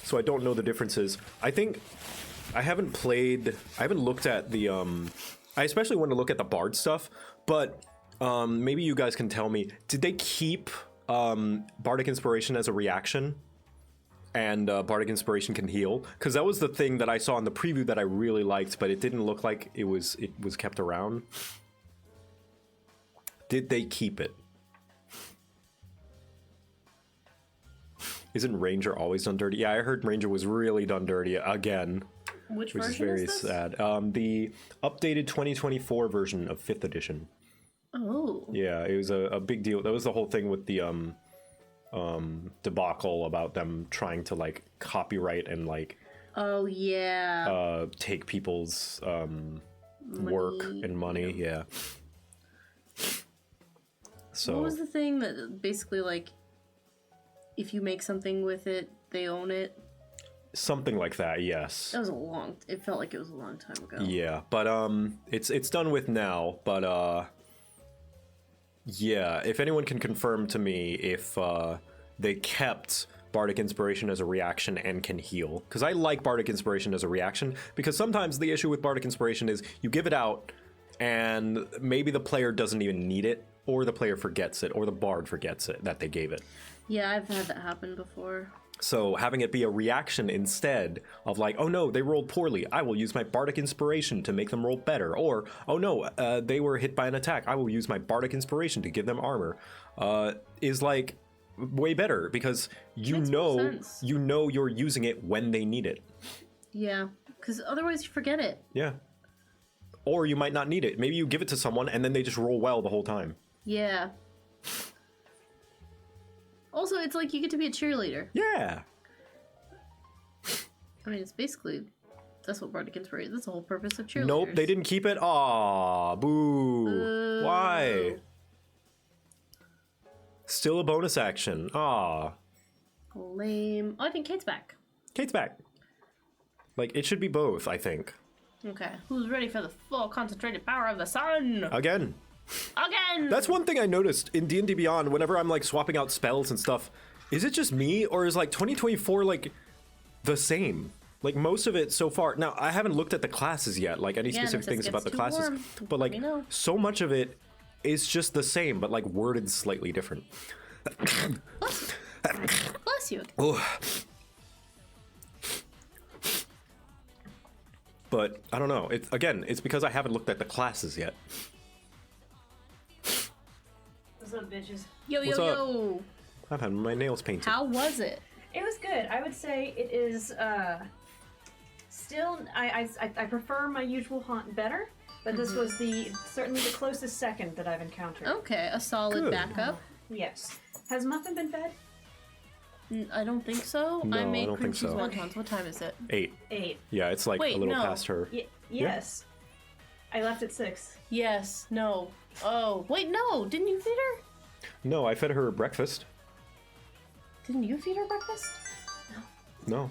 so I don't know the differences. I think I haven't looked at the, I especially want to look at the bard stuff, but maybe you guys can tell me, did they keep bardic inspiration as a reaction? And bardic inspiration can heal? Because that was the thing that I saw in the preview that I really liked, but it didn't look like it was kept around. Did they keep it? Isn't Ranger always done dirty? Yeah, I heard Ranger was really done dirty again. Which is version very is this? sad. The updated 2024 version of 5th edition. Oh. Yeah, it was a big deal. That was the whole thing with the debacle about them trying to like copyright and like Oh yeah. take people's work and money. Yeah. So What was the thing that basically like if you make something with it, they own it? something like that, yes. That was it felt like it was a long time ago. Yeah, but it's done with now, but yeah, if anyone can confirm to me if they kept Bardic Inspiration as a reaction and can heal, because I like Bardic Inspiration as a reaction, because sometimes the issue with Bardic Inspiration is you give it out and maybe the player doesn't even need it, or the player forgets it, or the bard forgets it that they gave it. Yeah, I've had that happen before. So having it be a reaction instead of like, oh no, they rolled poorly, I will use my Bardic Inspiration to make them roll better. Or, oh no, they were hit by an attack, I will use my Bardic Inspiration to give them armor, is like way better, because you know you're using it when they need it. Yeah, because otherwise you forget it. Yeah. Or you might not need it. Maybe you give it to someone and then they just roll well the whole time. Yeah. Also, it's like you get to be a cheerleader. Yeah. I mean, it's basically That's what Bardic Inspiration. That's the whole purpose of cheerleaders. Nope, they didn't keep it. Aw, boo. Why? Still a bonus action. Aw. Lame. Oh, I think Kate's back. Kate's back. Like, it should be both, I think. Okay. Who's ready for the full concentrated power of the sun? Again. Again! That's one thing I noticed in D&D Beyond, whenever I'm, like, swapping out spells and stuff. Is it just me, or is, like, 2024, like, the same? Like, most of it so far... Now, I haven't looked at the classes yet, like, any specific things about the classes. But, like, so much of it is just the same, but, like, worded slightly different. Bless you. Oh. But, I don't know. It's because I haven't looked at the classes yet. What's up, bitches? Yo, What's yo, up? yo. I've had my nails painted. How was it? It was good. I would say it is still. I prefer my usual haunt better, but this was certainly the closest second that I've encountered. Okay, a solid Good. backup. Yes. Has Muffin been fed? I don't think so. No, I I made don't cream think cheese so. wontons. What time is it? 8. 8. Yeah, it's like Wait, a little no. past her. Yes. I left at 6. Yes. No. Oh, wait, no. Didn't you feed her? No, I fed her breakfast. Didn't you feed her breakfast? No.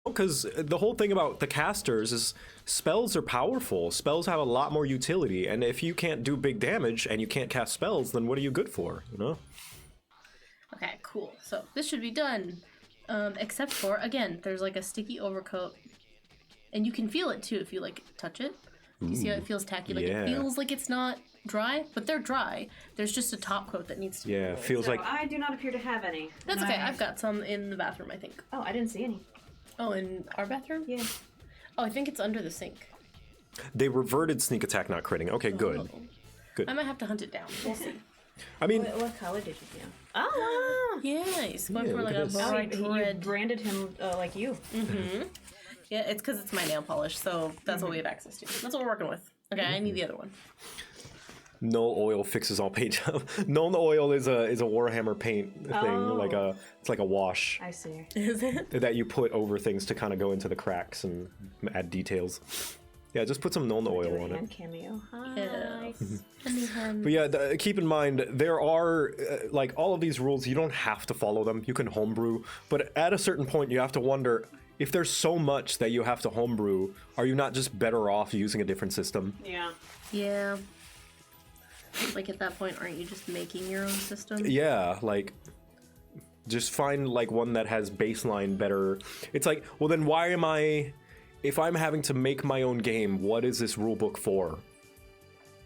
Because the whole thing about the casters is spells are powerful. Spells have a lot more utility, and if you can't do big damage and you can't cast spells, then what are you good for, you know? Okay, cool. So this should be done. Except for, again, there's like a sticky overcoat. And you can feel it too if you like touch it. You see how it feels tacky? Like yeah. it feels like it's not dry, but they're dry. There's just a top coat that needs to be Yeah, removed. feels like I do not appear to have any. That's okay. I've got some in the bathroom, I think. Oh, I didn't see any. Oh, in our bathroom? Yeah. Oh, I think it's under the sink. they reverted sneak attack, not critting. Okay, good. Oh. Good. I might have to hunt it down. We'll see. I mean, What color did you do? Oh, Yeah, he's going Yeah, for look like at a this. bright you red. branded him like you. Yeah, it's because it's my nail polish, so that's what we have access to. That's what we're working with. Okay, I need the other one. null oil fixes all paint. Null oil is a Warhammer paint thing, Oh. it's like a wash I see. Is it? that you put over things to kind of go into the cracks and add details. Yeah, just put some null oil on it. Hand cameo. Hi. Yeah. But yeah, keep in mind, there are, like, all of these rules, you don't have to follow them. You can homebrew. But at a certain point, you have to wonder, if there's so much that you have to homebrew, are you not just better off using a different system? Yeah. Yeah. Like at that point, aren't you just making your own system? Yeah, like, just find, like, one that has baseline better. It's like, well, then why am I, if I'm having to make my own game, what is this rulebook for?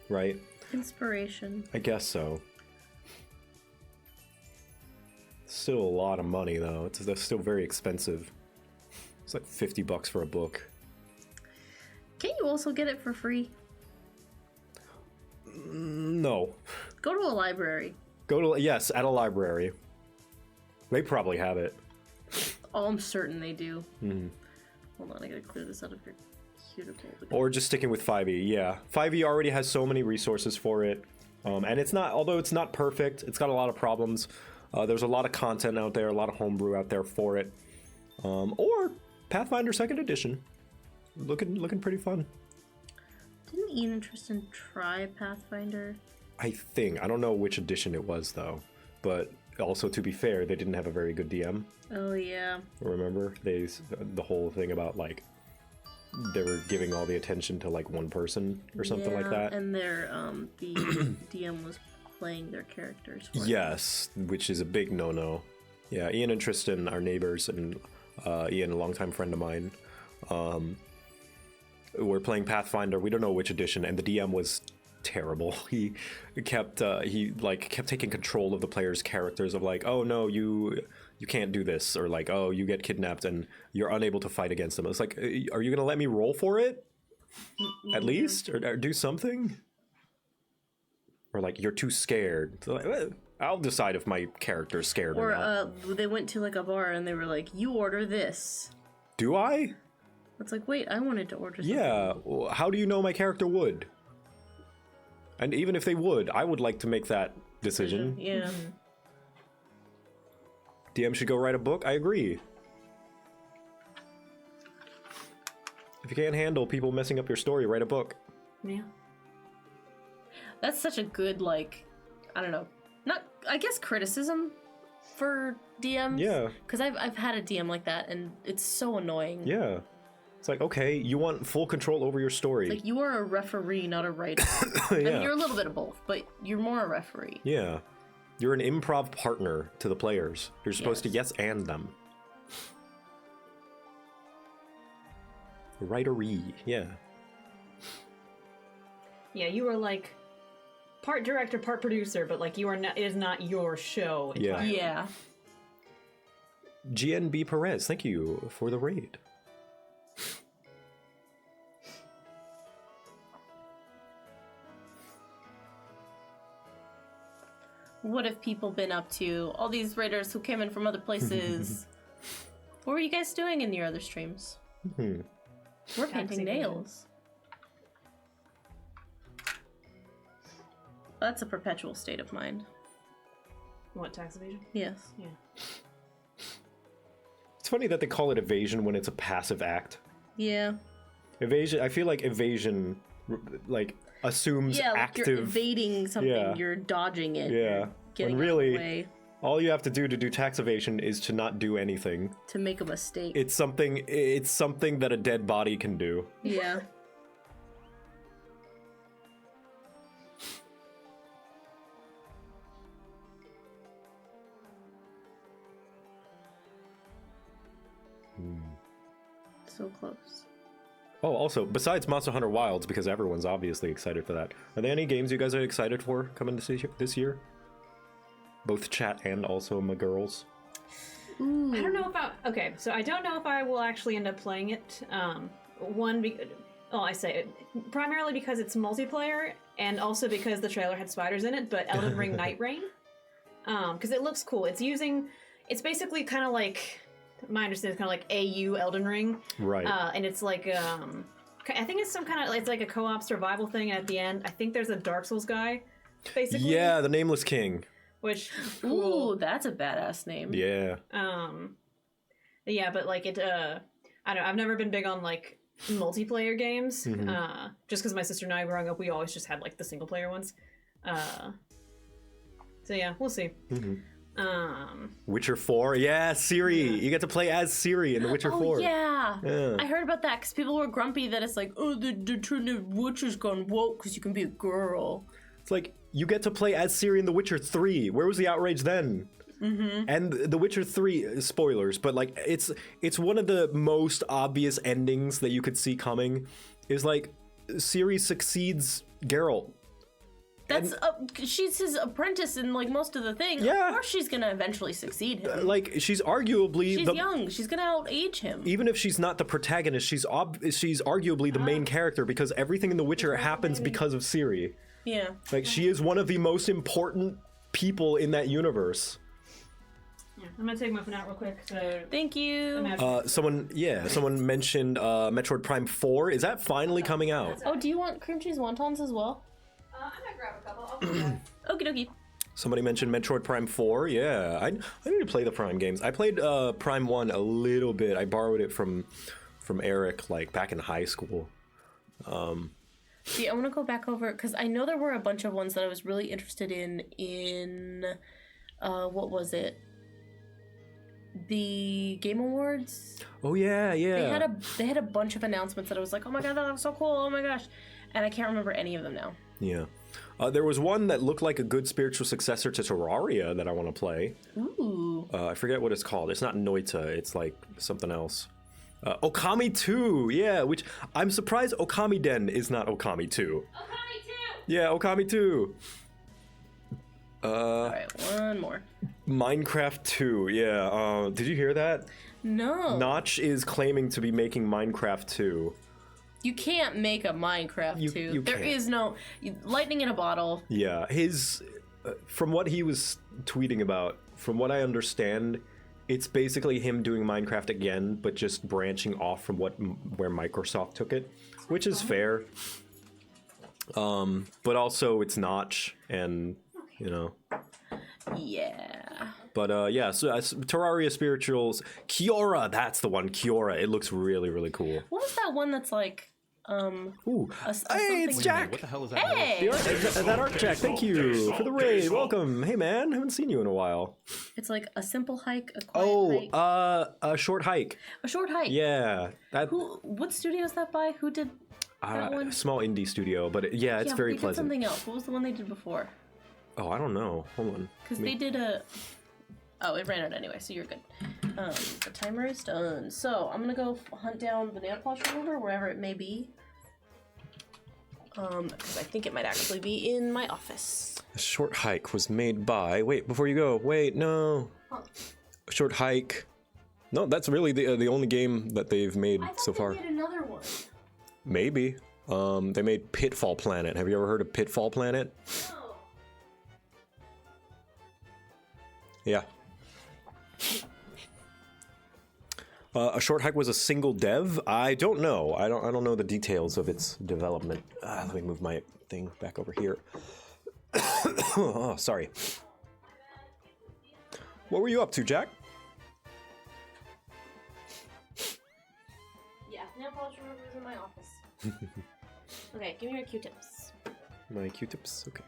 Right? Inspiration. I guess so. Still a lot of money, though. That's still very expensive. It's like $50 for a book. Can't you also get it for free? No. Go to a library. Go to, yes, at a library. They probably have it. Oh, I'm certain they do. Hold on, I gotta clear this out of your cuticle. Or just sticking with 5e, yeah. 5e already has so many resources for it. And it's not, although it's not perfect, it's got a lot of problems. There's a lot of content out there, a lot of homebrew out there for it. Or Pathfinder 2nd Edition. Looking pretty fun. Didn't Ian and Tristan try Pathfinder? I think. I don't know which edition it was, though. But also, to be fair, they didn't have a very good DM. Oh, yeah. Remember? The whole thing about, like, they were giving all the attention to, like, one person or something like that. And their, the DM was playing their characters for them. Yes, which is a big no-no. Yeah, Ian and Tristan are neighbors, and Ian, a longtime friend of mine. We're playing Pathfinder. We don't know which edition, and the DM was terrible. He kept taking control of the players' characters of like, oh no, you can't do this, or like, oh, you get kidnapped and you're unable to fight against them. It's like, are you gonna let me roll for it? At least, or do something? Or like, you're too scared. So like, I'll decide if my character's scared or not. Or they went to like a bar and they were like, you order this. Do I? It's like, wait, I wanted to order something. Yeah. Well, how do you know my character would? And even if they would, I would like to make that decision. Yeah. DM should go write a book. I agree. If you can't handle people messing up your story, write a book. Yeah. That's such a good, like, I don't know, not, I guess, criticism for DMs. Yeah. Because I've had a DM like that, and it's so annoying. Yeah. It's like, okay, you want full control over your story. Like, you are a referee, not a writer. I mean, you're a little bit of both, but you're more a referee. Yeah. You're an improv partner to the players. You're supposed to Yes. yes and them. Writeree, yeah. Yeah, you are like part director, part producer, but like you are not. It is not your show. Yeah. entirely. Yeah. GNB Perez, thank you for the raid. What have people been up to? All these writers who came in from other places. What were you guys doing in your other streams? We're painting Taxi nails. That's a perpetual state of mind. What, tax evasion? Yes. Yeah. It's funny that they call it evasion when it's a passive act. Yeah. Evasion, I feel like evasion, like, assumes Yeah, like active. you're evading something, Yeah. you're dodging it. Yeah. You're getting When out of the really, way all you have to do tax evasion is to not do anything. to make a mistake. It's something that a dead body can do. Yeah. so close. Oh, also, besides Monster Hunter Wilds, because everyone's obviously excited for that, are there any games you guys are excited for coming this year? Both chat and also my girls. Ooh. I don't know if okay, so I don't know if I will actually end up playing it. I say it primarily because it's multiplayer, and also because the trailer had spiders in it. But Elden Ring Night Rain, because it looks cool. It's basically kind of like, my understanding is kind of like AU Elden Ring, Right. And it's like I think it's some kind of, it's like a co-op survival thing. And at the end, I think there's a Dark Souls guy, basically. Yeah, the Nameless King. Which cool. Ooh, that's a badass name. Yeah. Yeah, but like it, I don't know. I've never been big on like multiplayer games. Just because my sister and I growing up, we always just had like the single player ones. So yeah, we'll see. Witcher 4, yeah, Ciri. You get to play as Ciri in The Witcher 4. Yeah. Yeah. I heard about that because people were grumpy that it's like, oh, the Witcher's gone woke because you can be a girl. It's like, you get to play as Ciri in The Witcher 3. Where was the outrage then? And The Witcher 3, spoilers, but like, it's one of the most obvious endings that you could see coming, is like, Ciri succeeds Geralt. That's she's his apprentice in like most of the thing. Yeah. Of course she's gonna eventually succeed him. Like, she's arguably She's young. She's gonna out-age him. even if she's not the protagonist, she's arguably the main character, because everything in The Witcher happens because of Ciri. Yeah. Like, she is one of the most important people in that universe. Yeah, I'm gonna take my phone out real quick. So Thank you. Someone mentioned Metroid Prime 4. Is that finally coming out? Oh, do you want cream cheese wontons as well? I'm gonna grab a couple. I'll be back. Okie dokie. Somebody mentioned Metroid Prime 4. Yeah, I need to play the Prime games. I played Prime 1 a little bit. I borrowed it from Eric, like, back in high school. See, I want to go back over because I know there were a bunch of ones that I was really interested in what was it? The Game Awards. Oh yeah. They had a bunch of announcements that I was like, oh my god, that looks so cool. Oh my gosh, and I can't remember any of them now. Yeah. There was one that looked like a good spiritual successor to Terraria that I want to play. Ooh. I forget what it's called. It's not Noita. It's like something else. Okami 2, yeah, which I'm surprised Okami Den is not Okami 2. Okami 2! Yeah, Okami 2. All right, one more. Minecraft 2, yeah. Did you hear that? No. Notch is claiming to be making Minecraft 2. You can't make a Minecraft 2. you There can't. is no lightning in a bottle. Yeah, his from what he was tweeting about, from what I understand, it's basically him doing Minecraft again, but just branching off from where Microsoft took it, which is fair. But also it's Notch, and you know. Yeah. But yeah, so Terraria Spirituals, Kiora, that's the one, Kiora. It looks really, really cool. What was that one that's like Ooh, a hey, it's something- Jack. What the hell is that? Hey! That art Jack, thank you for the raid. Welcome. Hey man, haven't seen you in a while. It's like a simple hike, a quiet hike. A short hike. A short hike. Yeah, that What studio is that by? Who did that one? small indie studio, but yeah, it's very they did pleasant. something else. What was the one they did before? Oh, I don't know. Hold on. Because they did a... Oh, it ran out anyway, so you're good. The timer is done. So, I'm gonna go hunt down the nail polish remover, wherever it may be. Because I think it might actually be in my office. A short hike was made by. Wait, before you go. Wait, no. Huh. A short hike. No, that's really the only game that they've made I thought so far. they did another one. Maybe. They made Pitfall Planet. Have you ever heard of Pitfall Planet? No. Yeah. A short hike was a single dev. I don't know. I don't know the details of its development. Let me move my thing back over here. Oh, sorry. What were you up to, Jack? Yeah, nail polish remover is in my office. Okay, give me your Q-tips. My Q-tips. Okay.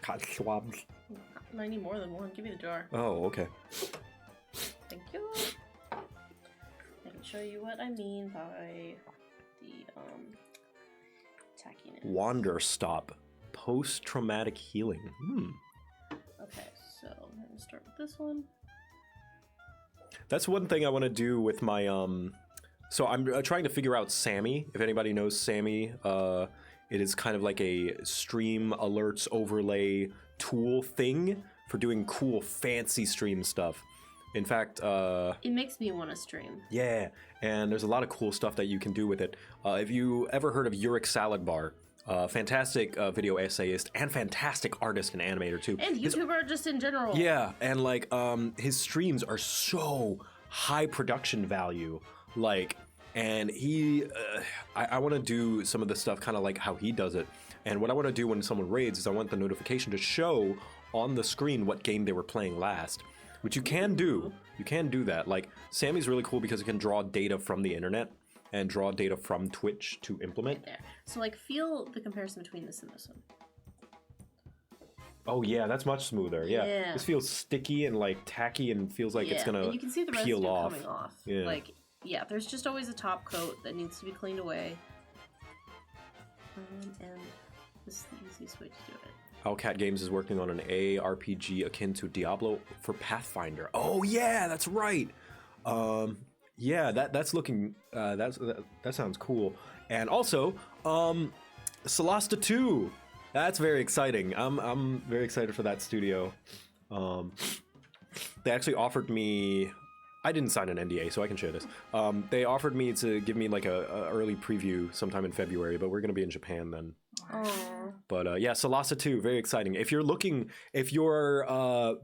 Cotton swabs. I need more than one. Give me the jar. Oh, okay. Thank you. I can show you what I mean by the tackiness. Wander stop. Post-traumatic healing. Okay, so I'm gonna start with this one. That's one thing I want to do with my so I'm trying to figure out Sammy. If anybody knows Sammy, it is kind of like a stream alerts overlay tool thing for doing cool fancy stream stuff. In fact, It makes me want to stream. yeah, and there's a lot of cool stuff that you can do with it. If you ever heard of Uric Salad Bar, fantastic video essayist and fantastic artist and animator too. And YouTuber just in general. Yeah, and like his streams are so high production value, like, and he, I want to do some of the stuff kind of like how he does it. And what I want to do when someone raids is I want the notification to show on the screen what game they were playing last, which you can do. You can do that. Like Sammy's really cool because it can draw data from the internet and draw data from Twitch to implement. There. So like feel the comparison between this and this one. Oh yeah, that's much smoother. Yeah. Yeah. This feels sticky and like tacky and feels like it's gonna and you can see the peel residue off. coming off. Yeah. Like, yeah, there's just always a top coat that needs to be cleaned away. And this is the easiest way to do it. JoCat Games is working on an ARPG akin to Diablo for Pathfinder. Oh yeah, that's right. Yeah, that's looking that sounds cool. And also, Solasta 2. That's very exciting. I'm very excited for that studio. They actually offered me. I didn't sign an NDA, so I can share this. They offered me to give me like a early preview sometime in February, but we're gonna be in Japan then. Oh. But yeah, Solasta 2, very exciting. If you're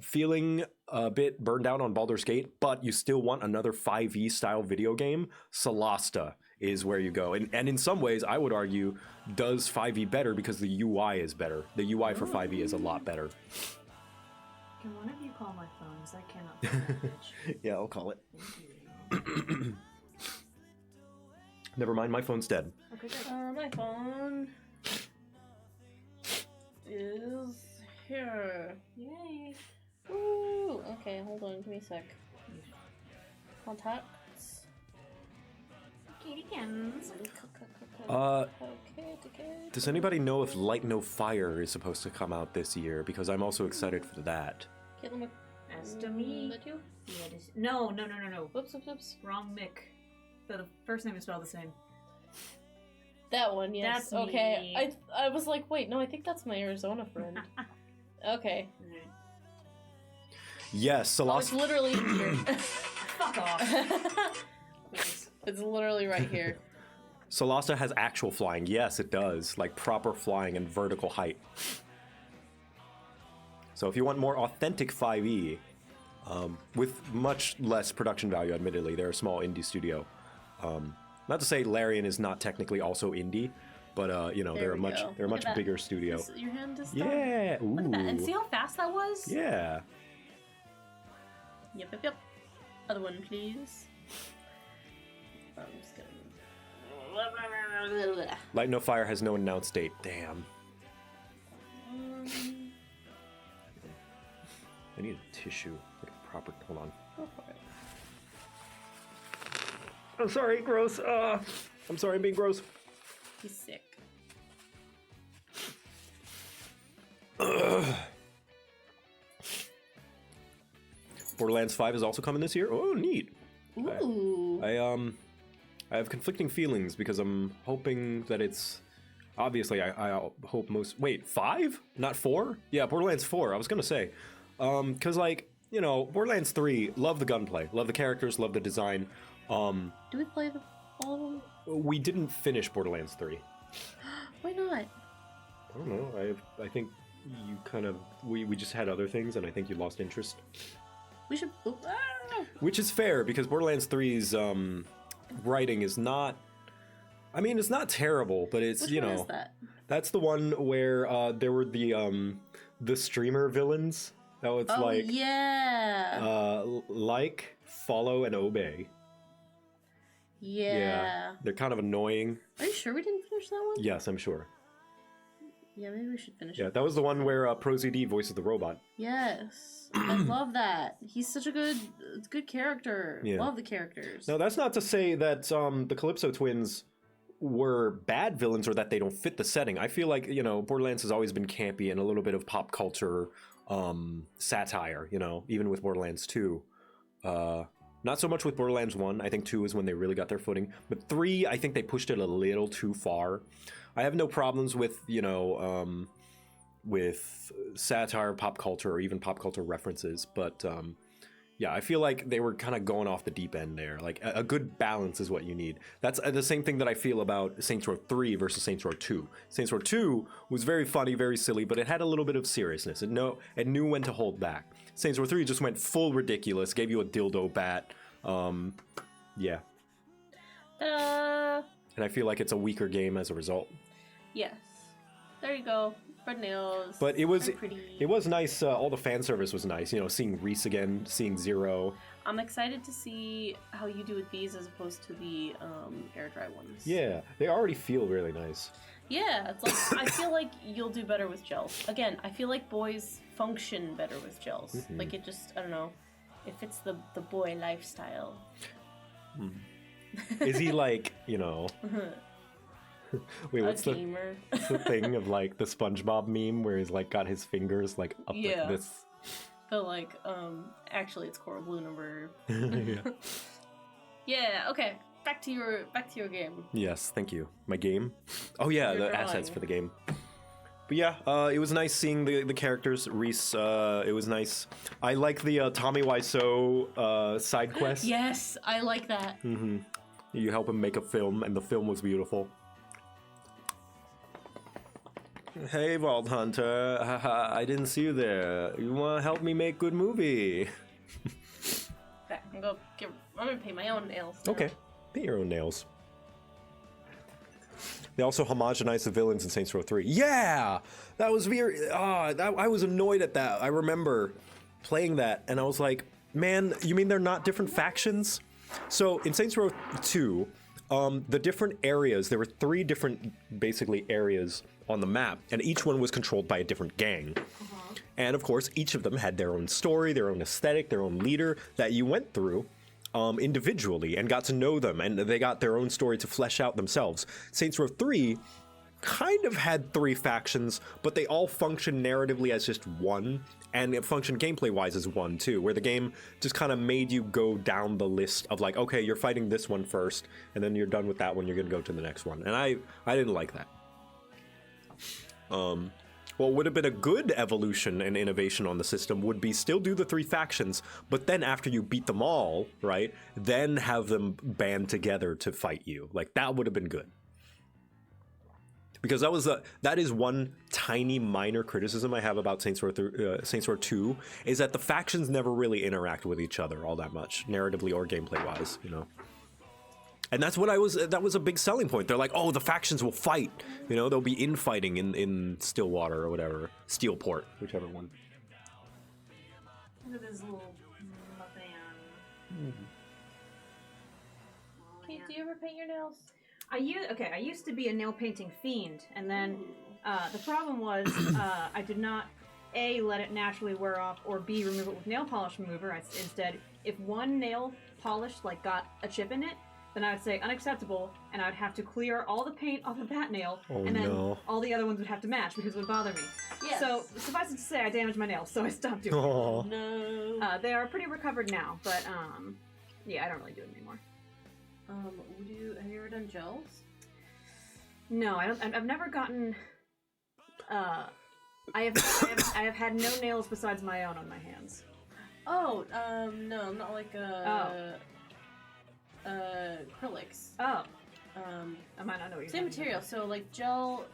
feeling a bit burned out on Baldur's Gate, but you still want another 5e style video game, Solasta is where you go. And in some ways, I would argue, does 5e better because the UI is better. The UI for 5e is a lot better. Can one of you call my phone? Because I cannot find that bitch. Yeah, I'll call it. Never mind, my phone's dead. Okay, good. My phone is here. Yay. Woo! Okay, hold on, give me a sec. Contacts. Kitykins. Okay. Does anybody know if Light No Fire is supposed to come out this year? Because I'm also excited for that. Caitlin, As to me. that you? Yeah, no. Whoops. Wrong Mick. The first name is spelled the same. That one, yes. That's okay. me. I was like, wait, no, I think that's my Arizona friend. Okay. Yes, Oh, it's Solasta. literally here. Fuck off. It's literally right here. Solasta has actual flying. Yes, it does. Like proper flying and vertical height. So if you want more authentic 5e, with much less production value, admittedly, they're a small indie studio. Not to say Larian is not technically also indie, but you know, There they're a we much go. they're a Look much at that. bigger studio. Your hand is done. Yeah. Ooh. Look at that. And see how fast that was? Yeah. Yep. Other one, please. I'm just gonna... Light No Fire has no announced date. Damn. I need a tissue. Like a proper. Hold on. Go for it. I'm sorry, gross. I'm sorry, I'm being gross. He's sick. Borderlands 5 is also coming this year. Oh, neat. Ooh. I have conflicting feelings because I'm hoping that it's obviously I hope most. Wait, 5? Not 4? Yeah, Borderlands 4. I was gonna say, because like you know, Borderlands 3. Love the gunplay, love the characters, love the design. Do we play all of them? We didn't finish Borderlands 3. Why not? I don't know. I think you kind of we just had other things, and I think you lost interest. We should. Ooh, ah! Which is fair because Borderlands 3's writing is not. I mean, it's not terrible, but it's Which you one know is that? that's the one where there were the streamer villains. That was Oh like yeah. like, follow, and obey. Yeah. They're kind of annoying. Are you sure we didn't finish that one? Yes, I'm sure. Yeah, maybe we should finish Yeah, it. that was the one where ProZD voices the robot. Yes. I love that. He's such a good character. Yeah. Love the characters. Now, that's not to say that the Calypso twins were bad villains or that they don't fit the setting. I feel like, you know, Borderlands has always been campy and a little bit of pop culture satire, you know, even with Borderlands 2. Not so much with Borderlands 1. I think 2 is when they really got their footing. But 3, I think they pushed it a little too far. I have no problems with, you know, with satire, pop culture, or even pop culture references. But yeah, I feel like they were kind of going off the deep end there. Like a good balance is what you need. That's the same thing that I feel about Saints Row 3 versus Saints Row 2. Saints Row 2 was very funny, very silly, but it had a little bit of seriousness. It knew when to hold back. Saints Row 3 just went full ridiculous, gave you a dildo bat. Yeah. And I feel like it's a weaker game as a result. Yes. There you go. Red nails. But it was pretty. Nice. All the fan service was nice. You know, seeing Reese again, seeing Zero. I'm excited to see how you do with these as opposed to the air dry ones. Yeah, they already feel really nice. Yeah, it's like I feel like you'll do better with gels. Again, I feel like boys function better with gels. Mm-hmm. Like it just, I don't know, it fits the boy lifestyle. Is he like, you know? Wait, what's a gamer. the thing of like the SpongeBob meme where he's like got his fingers like up like this? But like, actually, it's Coral Blue number. Yeah. Yeah. Okay. Back to your game. Yes, thank you. My game. Oh yeah, Your the assets drawing. for the game. But yeah, it was nice seeing the characters. Reese, it was nice. I like the Tommy Wiseau side quest. Yes, I like that. You help him make a film, and the film was beautiful. Hey, Vault Hunter. Haha, I didn't see you there. You want to help me make good movie? Okay, I'm gonna paint my own nails. now. Okay, paint your own nails. They also homogenized the villains in Saints Row 3. Yeah! That was very... I was annoyed at that. I remember playing that, and I was like, man, you mean they're not different factions? So, in Saints Row 2, the different areas, there were 3 different, basically, areas on the map, and each one was controlled by a different gang. And, of course, each of them had their own story, their own aesthetic, their own leader that you went through individually and got to know them, and they got their own story to flesh out themselves. Saints Row 3 kind of had 3 factions, but they all function narratively as just one, and it functioned gameplay-wise as one too, where the game just kind of made you go down the list of like, okay, you're fighting this one first, and then you're done with that one, you're gonna go to the next one. And I didn't like that. What would have been a good evolution and innovation on the system would be still do the 3 factions, but then after you beat them all, right, then have them band together to fight you. Like, that would have been good. Because that is one tiny minor criticism I have about Saints Row 2, is that the factions never really interact with each other all that much, narratively or gameplay-wise, you know? And that was a big selling point. They're like, oh, the factions will fight. You know, they'll be infighting in Stillwater or whatever. Steelport, whichever one. Look at this little man. Kate, do you ever paint your nails? I used to be a nail painting fiend, and then the problem was I did not A, let it naturally wear off, or B, remove it with nail polish remover. Instead, if one nail polish like got a chip in it, then I would say unacceptable, and I would have to clear all the paint off of that nail, and then all the other ones would have to match because it would bother me. Yes. So suffice it to say, I damaged my nails, so I stopped doing Aww. No. it. They are pretty recovered now, but yeah, I don't really do it anymore. Have you ever done gels? No, I don't. I've never gotten. I have had no nails besides my own on my hands. Oh, no, not like acrylics. Oh. I might not know what you're Same talking material, so like gel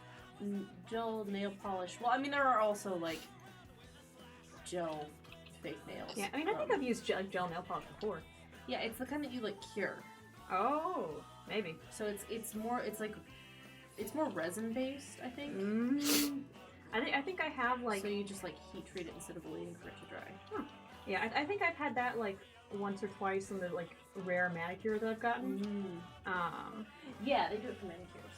nail polish. Well, I mean there are also like gel fake nails. Yeah, I mean I think I've used gel nail polish before. Yeah, it's the kind that you like cure. Oh, maybe. So it's more resin based, I think. I think I have like. So you just like heat treat it instead of waiting for it to dry. Huh. Yeah, I think I've had that like once or twice in the like rare manicure that I've gotten. Yeah, they do it for manicures.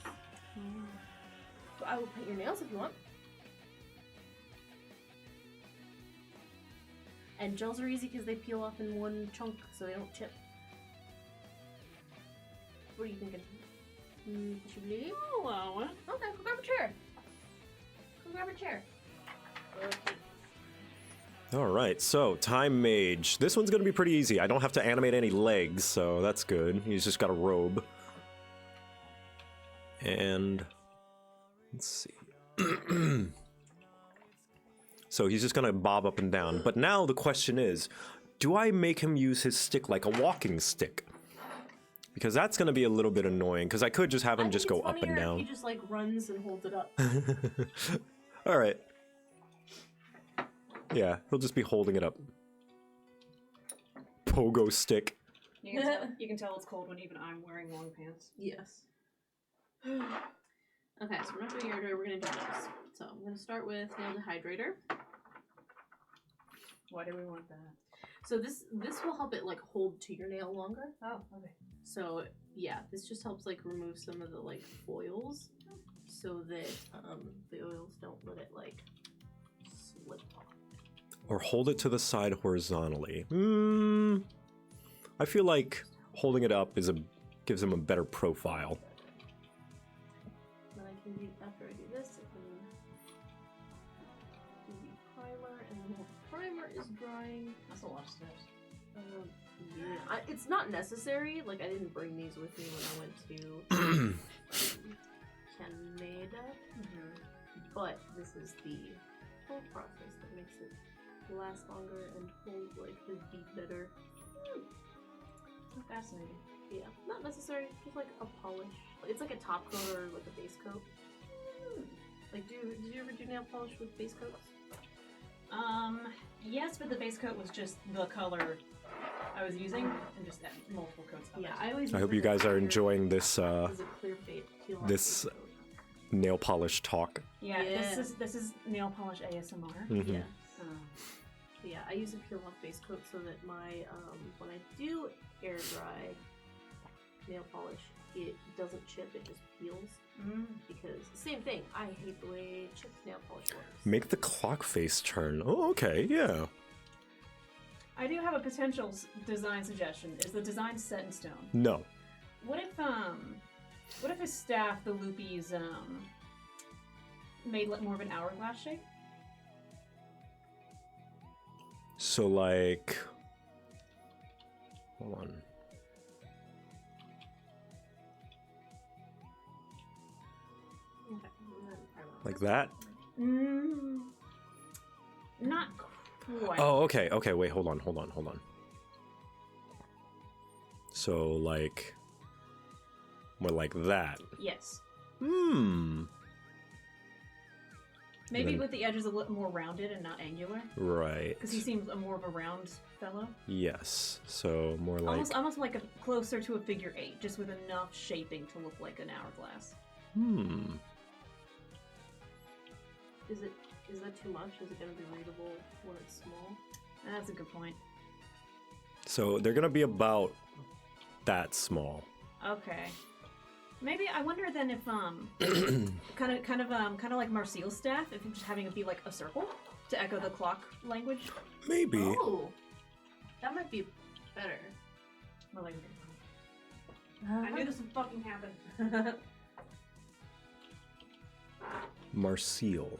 So I will paint your nails if you want. And gels are easy because they peel off in one chunk, so they don't chip. What are you thinking? Should we leave? Hello. Okay, go grab a chair. Go grab a chair. Okay. All right, so time mage. This one's gonna be pretty easy. I don't have to animate any legs, so that's good. He's just got a robe. And let's see. So he's just gonna bob up and down. But now the question is, do I make him use his stick like a walking stick? Because that's gonna be a little bit annoying, because I could just have him just go up and down. He just like runs and holds it up. All right. Yeah, he'll just be holding it up. Pogo stick. You can tell it's cold when even I'm wearing long pants. Yes. Okay, so we're not doing air dry, we're gonna do nails. So I'm gonna start with nail dehydrator. Why do we want that? So this will help it like hold to your nail longer. Oh, okay. So yeah, this just helps like remove some of the like foils, so that the oils don't let it like slip off. Or hold it to the side horizontally. I feel like holding it up gives him a better profile. Then I can do, after I do this, I can do the primer, and then while the primer is drying, That's a lot of steps. yeah, it's not necessary. Like I didn't bring these with me when I went to Canada, but this is the whole process that makes it last longer and hold like the bead better. Fascinating. Yeah, not necessary. Just like a polish. It's like a top coat or like a base coat. Like, did you ever do nail polish with base coats? Yes, but the base coat was just the color I was using, and just multiple coats of Yeah, it. I always. I use, hope like, you guys a are clear- enjoying this Is it clear peel off this- base coat? nail polish talk. Yeah, Yeah. this is nail polish ASMR. Mhm. Yes. Um, Yeah, I use a peel off base coat so that my when I do air dry nail polish, it doesn't chip, it just peels. Because same thing, I hate the way chipped nail polish works. Make the clock face turn. Oh, okay, yeah. I do have a potential design suggestion. Is the design set in stone? No. What if his staff, the loopies, made like more of an hourglass shape? So like, hold on. Okay, and then primer. Like that? Not quite. Oh, okay, okay, wait, hold on. So like, more like that. Yes. Maybe Then- with the edges a little more rounded and not angular, Right. because he seems more of a round fellow. Yes, so more like, Almost like a closer to a figure 8, just with enough shaping to look like an hourglass. Is that too much? Is it gonna be readable when it's small? That's a good point. So they're gonna be about that small. Okay. Maybe I wonder then if kind of like Marcial's staff, if just having it be like a circle to echo the clock language. Maybe. Oh, that might be better. Well, like, I knew this would fucking happen. Marcial.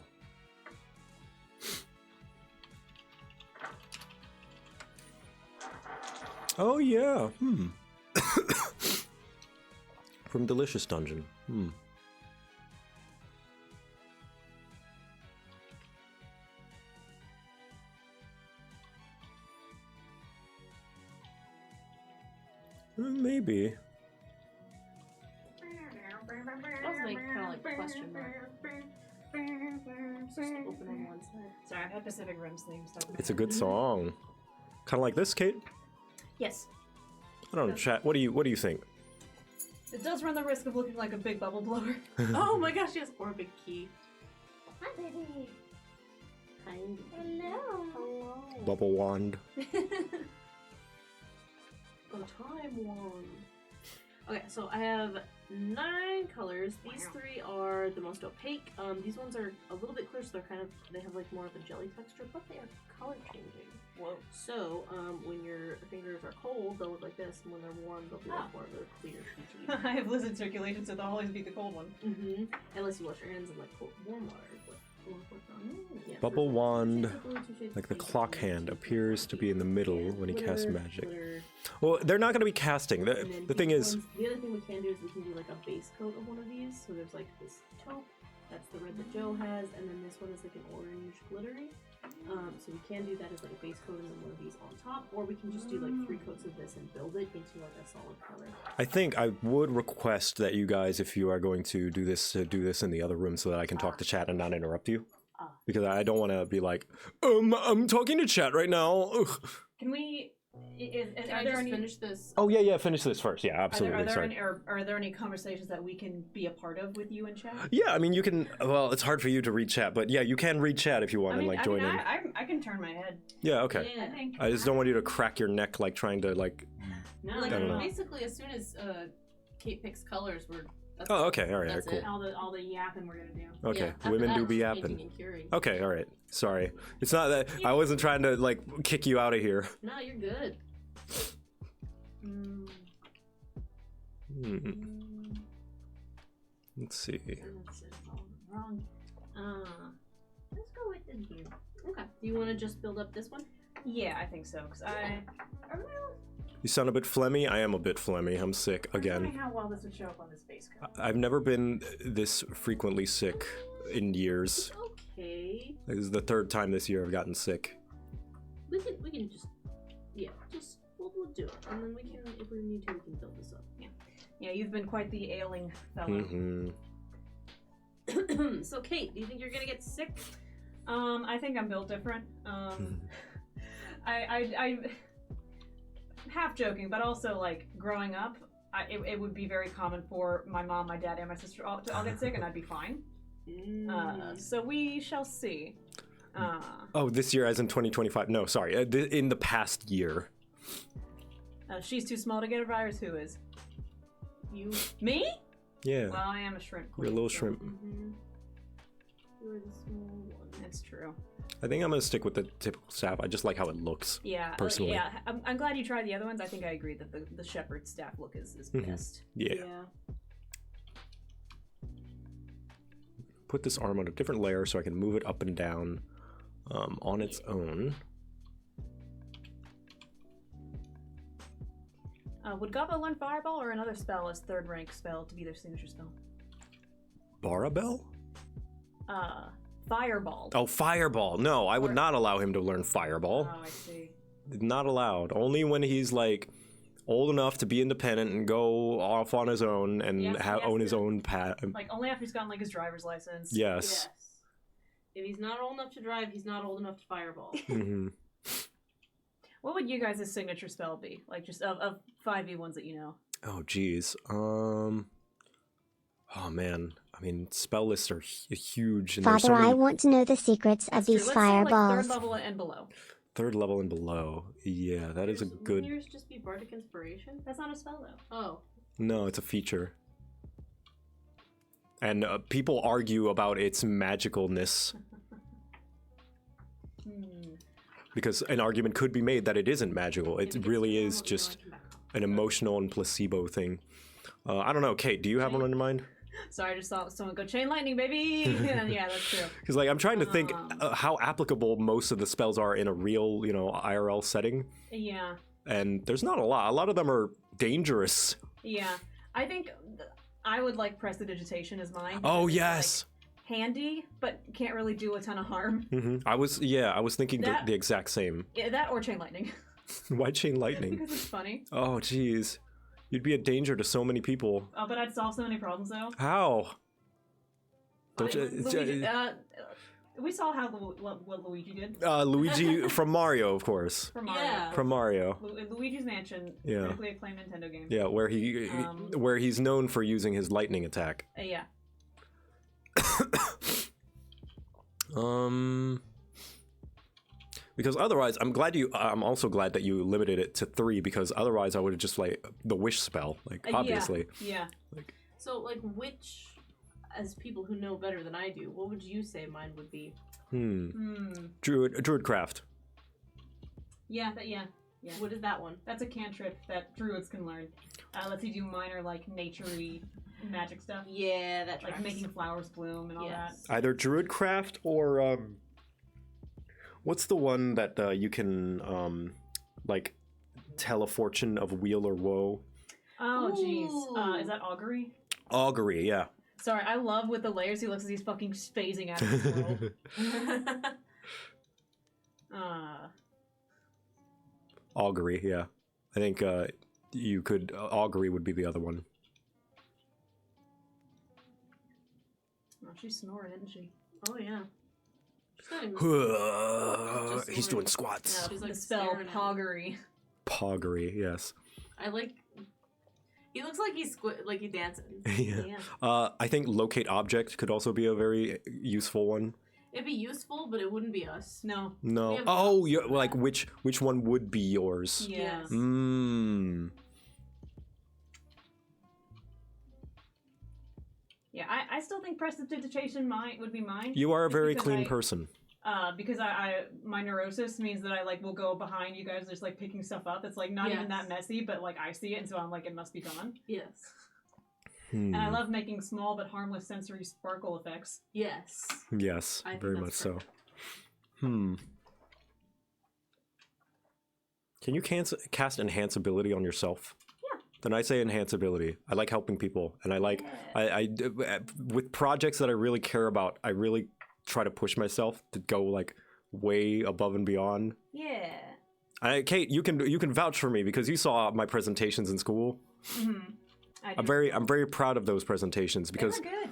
Oh yeah. From Delicious Dungeon. Maybe. That was like kind of like a question mark. Just open on one side. sorry, I've had Pacific Rim theme stuff. in my It's a head. good song. Kind of like this, Kate. Yes. I don't know, chat. What do you think? It does run the risk of looking like a big bubble blower. Oh my gosh, yes, or a big key. Hi, baby. Hi. Hello. Hello. Bubble wand. A time one. Okay, so I have 9 colors. These 3 are the most opaque. These ones are a little bit clear, so they have like more of a jelly texture, but they are color changing. Whoa. So, when your fingers are cold, they'll look like this, and when they're warm, they'll be like more of a clear, peachy. I have lizard circulation, so they'll always be the cold one. Unless you wash your hands in like cold, warm water. But Yeah. Bubble wand, like the clock hand, appears to be in the middle when he casts magic. Well, they're not going to be casting. The thing is... The other thing we can do is we can do like a base coat of one of these. So there's like this taupe, that's the red that Joe has, and then this one is like an orange glittery. So we can do that as like a base coat and then one of these on top, or we can just do like 3 coats of this and build it into like a solid color. I think I would request that you guys, if you are going to do this in the other room so that I can talk to chat and not interrupt you. Because I don't want to be like, I'm talking to chat right now. Ugh. Can we... Can I just finish this? Oh, yeah, finish this first. Yeah, absolutely. Are there any conversations that we can be a part of with you in chat? Yeah, I mean, you can... Well, it's hard for you to read chat, but yeah, you can read chat if you want and, like, join in. I can turn my head. Yeah, okay. I think. I just don't want you to crack your neck, like, trying to, like... No, Like, I don't know. basically, as soon as Kate picks colors, Oh, okay, all right, that's cool. it. All the yapping we're gonna do. Okay, Yeah, after women that, do be just yapping. painting and curing. Okay, all right. Sorry. It's not that... I wasn't trying to, like, kick you out of here. No, you're good. Let's see. That's all wrong. Let's go with it here. Okay. Do you want to just build up this one? Yeah, I think so. Cause You sound a bit phlegmy. I am a bit phlegmy. I'm sick I'm again. wondering how well this would show up on this base coat. I've never been this frequently sick in years. Okay. This is the 3rd time this year I've gotten sick. We can just we'll do it, and then we can, if we need to, we can build this up. Yeah, you've been quite the ailing fellow. Mm-hmm. So, Kate, do you think you're gonna get sick? I think I'm built different. I half joking, but also like growing up, it would be very common for my mom, my dad, and my sister to all get sick, and I'd be fine. So we shall see. Oh, this year as in 2025. No, sorry. In the past year. She's too small to get a virus. Who is? You. Me? Yeah. Well, I am a shrimp You're a queen, little so- shrimp. You're the small one. That's true. I think I'm going to stick with the typical staff. I just like how it looks. Yeah. Personally. Yeah. I'm glad you tried the other ones. I think I agree that the shepherd staff look is best. Yeah. Put this arm on a different layer so I can move it up and down on its own. Would Gobbo learn Fireball or another spell as 3rd rank spell to be their signature spell? Barabel? Fireball. Oh, Fireball. No, I would not allow him to learn Fireball. Oh, I see. Not allowed. Only when he's like old enough to be independent and go off on his own and own his own path. Like only after he's gotten like his driver's license. Yes. If he's not old enough to drive, he's not old enough to fireball. Mm-hmm. What would you guys' signature spell be? Like just of 5e ones that you know. Oh, geez. Oh man. I mean, spell lists are huge. And there's Father, so many... I want to know the secrets of these Let's say, like, fireballs. 3rd level and below. 3rd level and below. Yeah, that is a Wouldn't good... yours just be Bardic Inspiration? That's not a spell though. Oh. No, it's a feature. And people argue about its magicalness. Because an argument could be made that it isn't magical. It really is just an emotional and placebo thing. I don't know, Kate, do you have one on your mind? Sorry, I just saw someone go chain lightning, baby. Yeah, that's true. Because like I'm trying to think how applicable most of the spells are in a real, IRL setting. Yeah. And there's not a lot. A lot of them are dangerous. Yeah. I think I would like prestidigitation as mine. Oh, because it's, yes. like, handy, but can't really do a ton of harm. Mm-hmm. I was thinking the exact same. Yeah, that or chain lightning. Why chain lightning? Because it's funny. Oh, jeez. You'd be a danger to so many people. Oh, but I'd solve so many problems though. How? Don't you, Luigi, we saw how what Luigi did. Luigi from Mario, of course. From Mario. Yeah. From Mario. Luigi's Mansion. Yeah. Critically acclaimed Nintendo game. Yeah, where he's known for using his lightning attack. Yeah. Because otherwise, I'm also glad that you limited it to 3, because otherwise I would have just like the wish spell, like obviously. Yeah. Like, So, like, which, as people who know better than I do, what would you say mine would be? Druidcraft. Yeah, Yeah. What is that one? That's a cantrip that druids can learn. Lets you do minor, like, nature-y magic stuff. Yeah, that Like tracks. making flowers bloom and all Yes. Either druidcraft or what's the one that you can like tell a fortune of weal or woe? that. Oh, jeez. Ooh. Is that augury? Augury, yeah. Sorry, I love with the layers he looks as he's fucking phasing out of this world. Augury, yeah. I think you could augury would be the other one. Oh, she's snoring, isn't she? Oh yeah. She's not even- Just He's doing snoring. squats. Yeah, she's like The spell staring at him. poggery. Poggery, yes. I like. He looks like he's like he's dancing. Yeah. Yeah. I think locate object could also be a very useful one. It'd be useful, but it wouldn't be us. No. We No. have Oh, lots yeah, of like that. which one would be yours? Yeah. Mmm. Yeah, I still think prestidigitation would be mine. You are a just very because clean person. Because my neurosis means that I like will go behind you guys just like picking stuff up. It's like not even that messy, but like I see it and so I'm like it must be gone. Yes. Hmm. And I love making small but harmless sensory sparkle effects. Yes. Yes, I think very that's much so. perfect. Can you cast enhance ability on yourself? Yeah. Then I say enhance ability. I like helping people, and I like I with projects that I really care about. I really try to push myself to go like way above and beyond. Yeah. Kate, you can vouch for me because you saw my presentations in school. Mm-hmm. I'm very proud of those presentations because They were good.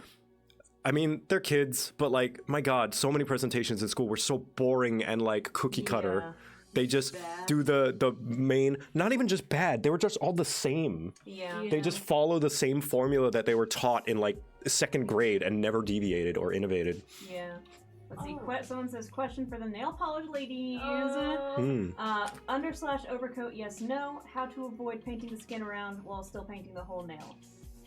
I mean they're kids, but like my God, so many presentations in school were so boring and like cookie cutter. Yeah. They just Bad. do the main, not even just bad. They were just all the same. Yeah. Yeah. They just follow the same formula that they were taught in like second grade and never deviated or innovated. Yeah. Let's see. Oh. Someone says question for the nail polish ladies. Hmm. Under/overcoat, yes, no. How to avoid painting the skin around while still painting the whole nail.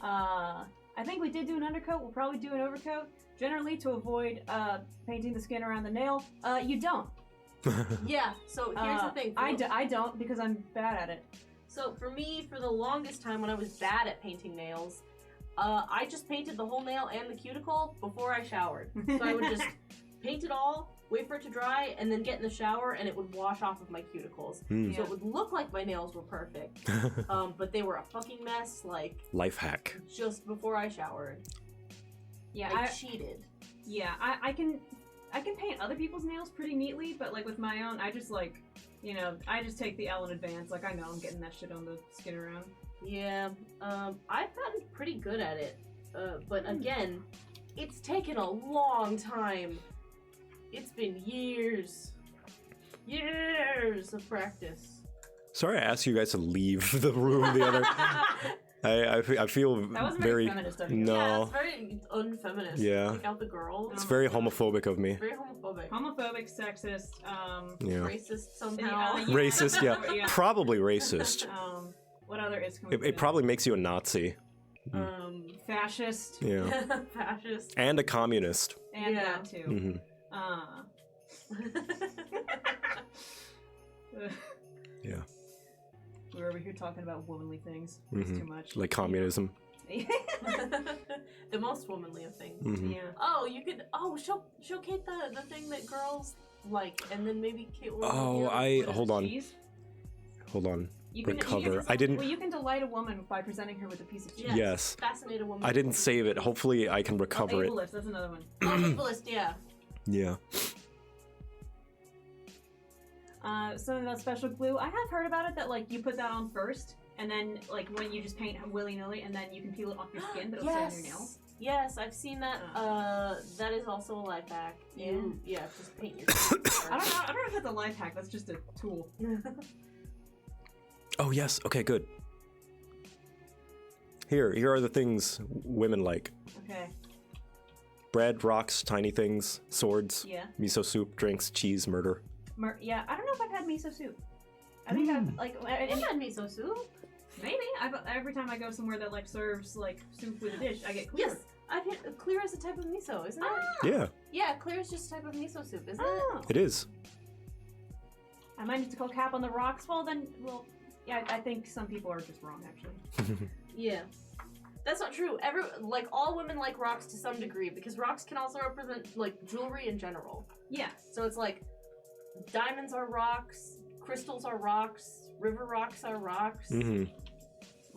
I think we did do an undercoat. We'll probably do an overcoat. Generally, to avoid painting the skin around the nail, you don't. Yeah. So here's the thing. I don't because I'm bad at it. So for me, for the longest time when I was bad at painting nails, I just painted the whole nail and the cuticle before I showered. So I would just paint it all, wait for it to dry, and then get in the shower, and it would wash off of my cuticles. Hmm. So it would look like my nails were perfect, but they were a fucking mess. Like Life hack. just before I showered, Yeah, I cheated. Yeah, I can paint other people's nails pretty neatly, but like with my own, I just like, I just take the L in advance. Like I know I'm getting that shit on the skin around. Yeah, I've gotten pretty good at it, but again, it's taken a long time. It's been years of practice. Sorry, I asked you guys to leave the room the other. I feel That wasn't very very feminist of you. Yeah, no. it's very unfeminist. Yeah. Take out the girls. It's very homophobic of me. Very homophobic. Homophobic, sexist, Yeah. Racist somehow. Yeah. Racist, yeah. Yeah. Probably racist. What other is can we It put in? probably makes you a Nazi. Fascist, Yeah. Fascist. And a communist. and Yeah. that too. Hmm. Yeah. We were over here talking about womanly things. It's Mhm. too much. Like communism. The most womanly of things. Hmm. Yeah. Oh, you could. Oh, show Kate the thing that girls like, and then maybe Kate will. Oh, hold on. Cheese? Hold on. You can, Recover. You I didn't. Well, you can delight a woman by presenting her with a piece of cheese. Yes. Fascinate a woman. I didn't save it. Hopefully, I can Oh, recover it. ableist, that's another one. Oh, ableist, yeah. Yeah. Something about special glue. I have heard about it that like you put that on first, and then like when you just paint willy nilly, and then you can peel it off your skin, but it'll stay on your nail. Yes, I've seen that. That is also a life hack. Yeah, just paint your skin I don't know if that's a life hack. That's just a tool. Oh yes. Okay. Good. Here are the things women like: Okay. bread, rocks, tiny things, swords, Yeah. miso soup, drinks, cheese, murder. Yeah. I don't know if I've had miso soup. I think I've like I had miso soup. maybe every time I go somewhere that like serves like soup with a dish, I get clear. Yes, I've had clear as a type of miso, isn't it? Yeah, Yeah, clear is just a type of miso soup, isn't Oh. it is. I might need to call cap on the rocks. Well, then, yeah, I think some people are just wrong, actually. Yeah. That's not true. All women like rocks to some degree, because rocks can also represent, like, jewelry in general. Yeah. So it's like, diamonds are rocks, crystals are rocks, river rocks are rocks. Mm-hmm.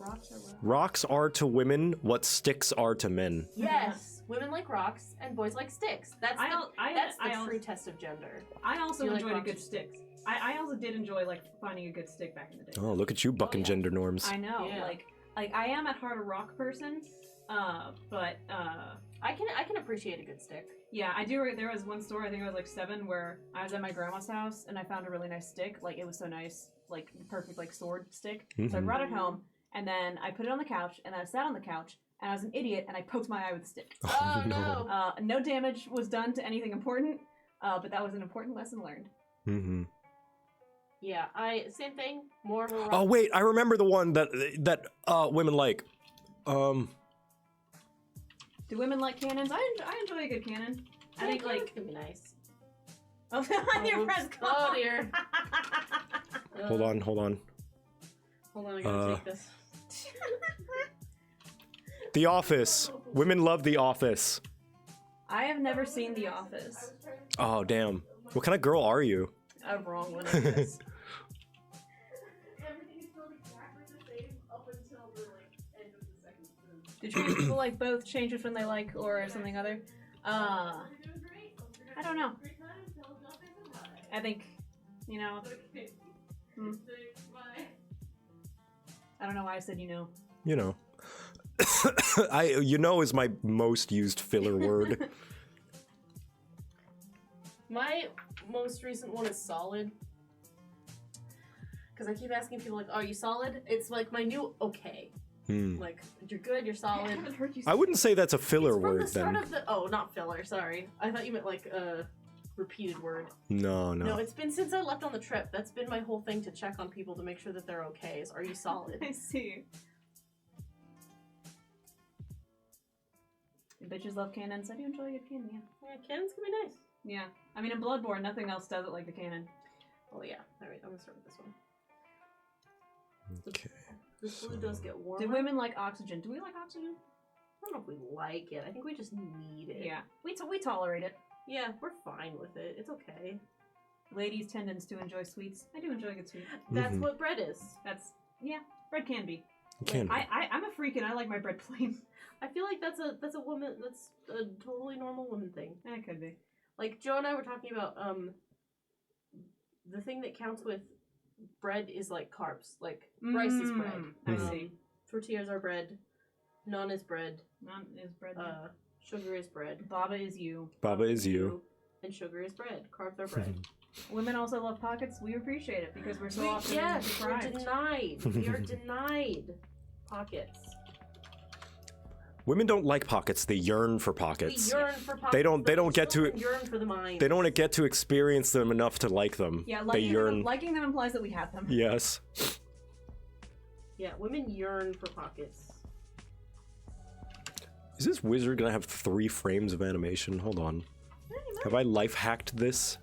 Rocks are rocks. Rocks are to women what sticks are to men. Yes. Women like rocks, and boys like sticks. That's the true test of gender. I also You like enjoyed a rocks? good stick. I also did enjoy, like, finding a good stick back in the day. Oh, look at you bucking yeah. gender norms. I know, Yeah. like I am at heart a rock person, but I can appreciate a good stick. yeah, I do. There was one store, I think I was like 7, where I was at my grandma's house and I found a really nice stick. Like, it was so nice, like the perfect like sword stick. So I Mhm. brought it home and then I put it on the couch and then I sat on the couch and I was an idiot and I poked my eye with the stick. Oh, no. No damage was done to anything important, but that was an important lesson learned. Mm-hmm. Yeah, same thing. More of a rock. Oh wait, I remember the one that women like. Do women like cannons? I enjoy a good cannon. I think cannons like can be nice. oh, your whoops. friend's Oh dear. Hold on. Hold on, I gotta take this. The Office. Women love The Office. I have never seen The Office. Oh damn. What kind of girl are you? A wrong one, I guess. Everything is still exactly the same up until the end of the second season. Did you people like both change which one they like or something other? I don't know. I think, you know. I don't know why I said you know. You know. Is my most used filler word. My most recent one is solid. Because I keep asking people, like, are you solid? It's like my new okay. Like, you're good, you're I solid. haven't heard you say I wouldn't say that's a filler It's from word the start then. of the. Oh, not filler, sorry. I thought you meant like a repeated word. No. No, it's been since I left on the trip. That's been my whole thing to check on people to make sure that they're okay. Is, are you solid? I see. The bitches love cannons. I do enjoy a good cannon, yeah. Yeah, cannons can be nice. Yeah. I mean, in Bloodborne, nothing else does it like the cannon. Oh yeah. Alright, I'm gonna start with this one. Okay. This blue does get warmer. Do women like oxygen? Do we like oxygen? I don't know if we like it. I think we just need it. Yeah. We tolerate it. Yeah, we're fine with it. It's okay. Ladies' tendons to enjoy sweets. I do enjoy good sweets. That's what bread is. Yeah, bread can be. It can be. I'm a freak and I like my bread plain. I feel like that's a woman. That's a totally normal woman thing. That could be. Like Joe and I were talking about the thing that counts with bread is like carbs. Like rice is bread. I see. Tortillas are bread. Naan is bread. None is bread. Sugar is bread. Baba is you. Baba is you. And sugar is bread. Carbs are bread. Women also love pockets. We appreciate it because we're so often Yes, we're deprived. denied. We are denied pockets. Women don't like pockets. They yearn for We pockets. yearn for pockets. They don't but get to- children yearn for the mind. They don't get to experience them enough to like them. Yeah, they yearn. liking them implies that we have them. Yes. Yeah, women yearn for pockets. Is this wizard gonna have 3 frames of animation? Hold on. Have I life hacked this?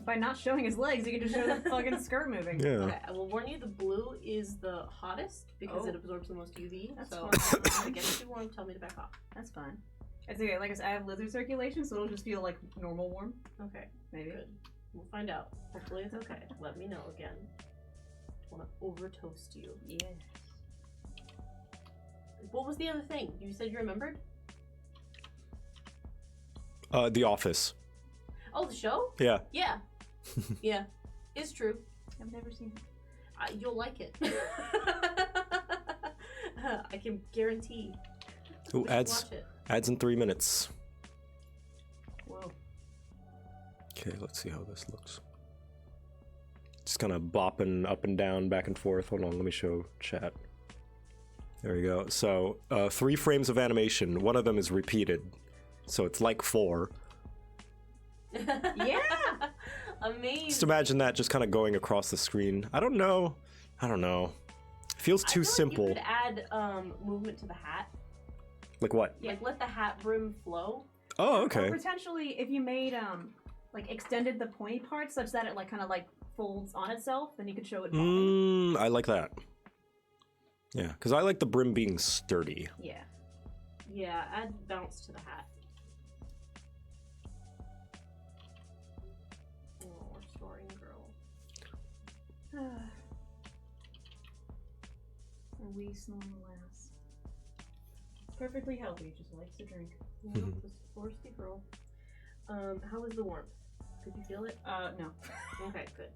By not showing his legs, you can just show the fucking skirt moving. Yeah. Okay, I will warn you, the blue is the hottest because Oh. it absorbs the most UV. That's so fine. if it gets too warm, tell me to back off. That's fine. It's okay. Like I said, I have lizard circulation, so it'll just feel like normal warm. Okay, Maybe. good. We'll find out. Hopefully it's okay. Let me know again. I want to over toast you. Yeah. What was the other thing? You said you remembered? The Office. Oh, the show? Yeah. Yeah. Yeah. It's true. I've never seen it. You'll like it. I can guarantee. Ooh, We should ads. watch it. Ads in 3 minutes. Whoa. Okay, let's see how this looks. Just kind of bopping up and down, back and forth. Hold on, let me show chat. There we go. So, 3 frames of animation. One of them is repeated. So it's like 4. Yeah. Amazing. Just imagine that just kind of going across the screen. I don't know. It feels too I feel simple. Like you could add movement to the hat. Like what? Like let the hat brim flow. Oh, Or okay. potentially, if you made like extended the pointy part such that it like kind of like folds on itself, then you could show it bobbing. I like that. Yeah, because I like the brim being sturdy. Yeah. Yeah, add bounce to the hat. Oh, we're storing girl. A wee small lass. Perfectly healthy, just likes to drink. This thirsty girl. How was the warmth? Could you feel it? No. Okay, good.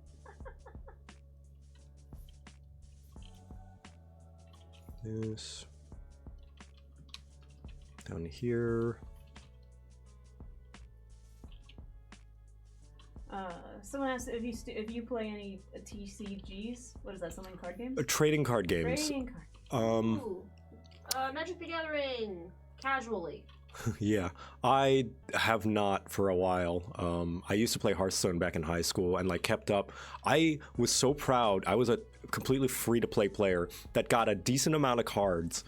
This down here. Someone asked if you play any TCGs. What is that? Something card games? Trading card games. Trading card. Ooh. Magic the Gathering. Casually. Yeah, I have not for a while. I used to play Hearthstone back in high school and like kept up. I was so proud. I was a completely free-to-play player that got a decent amount of cards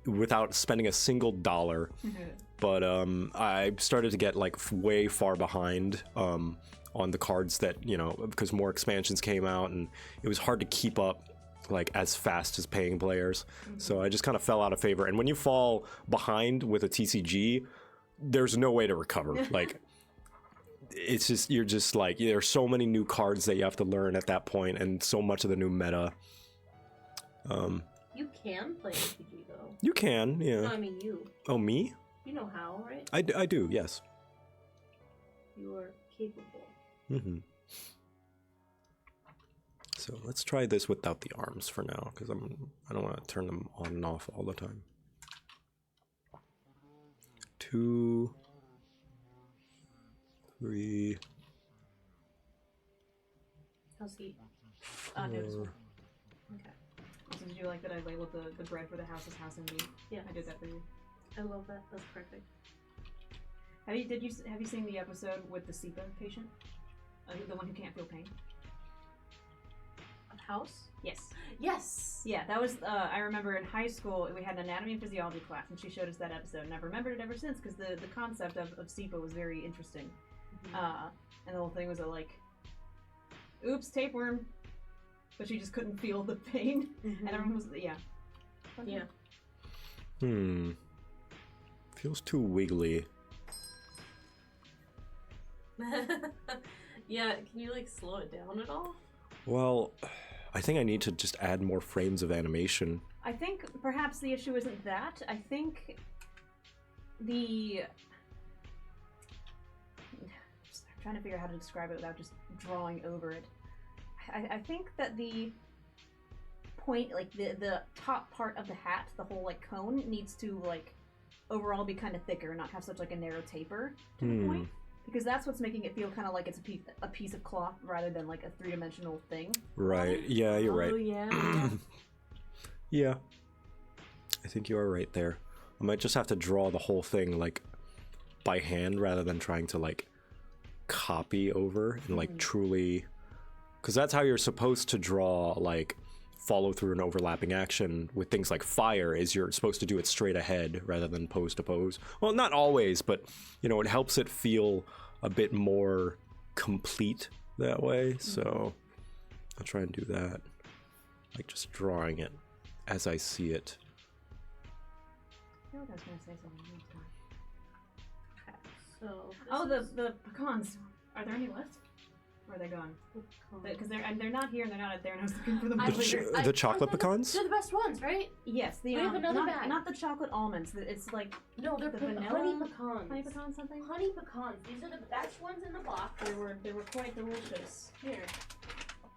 without spending a single dollar. But I started to get like way far behind on the cards that, you know, because more expansions came out and it was hard to keep up like as fast as paying players. So I just kind of fell out of favor. And when you fall behind with a TCG, there's no way to recover. Like it's just, you're just like, there's so many new cards that you have to learn at that point and so much of the new meta. You can play RPG though. You can, yeah. No, I mean you. Oh, me? You know how, right? I do, yes. You are capable. Mm-hmm. So let's try this without the arms for now, because I don't want to turn them on and off all the time. 2, 3, How's he? 4. noticeable. Okay. Also, did you like that I labeled the bread for the house as house and beef? Yeah. I did that for you. I love that. That's perfect. Have you seen the episode with the SEPA patient? The one who can't feel pain? House? Yes. Yes. Yeah, that was, I remember in high school, we had an anatomy and physiology class, and she showed us that episode, and I've remembered it ever since, because the concept of SEPA was very interesting. And the whole thing was like, oops, tapeworm, but she just couldn't feel the pain, and everyone was, yeah. Yeah. Feels too wiggly. Yeah, can you like slow it down at all? Well, I think I need to just add more frames of animation. I think perhaps the issue isn't that. I think I'm trying to figure out how to describe it without just drawing over it. I think that the point, like the top part of the hat, the whole like cone, needs to like overall be kind of thicker and not have such like a narrow taper to the point. Because that's what's making it feel kind of like it's a piece of cloth rather than like a three-dimensional thing. Right. Yeah, you're right. Oh yeah. Yeah. I think you are right there. I might just have to draw the whole thing like by hand rather than trying to like copy over and like truly, because that's how you're supposed to draw like follow through and overlapping action with things like fire, is you're supposed to do it straight ahead rather than pose to pose. Well, not always, but you know, it helps it feel a bit more complete that way. So I'll try and do that, like just drawing it as I see it. I feel like I was gonna say something. So. Oh, the pecans. Are there any left? Or are they gone? Because they're not here and they're not there, and I was looking for them. The chocolate pecans? They're the best ones, right? Yes, We have another bag. not the chocolate almonds. It's like No, they're the vanilla vanilla honey pecans. honey pecan something. Honey pecans. These are the best ones in the box. They were quite delicious. Here.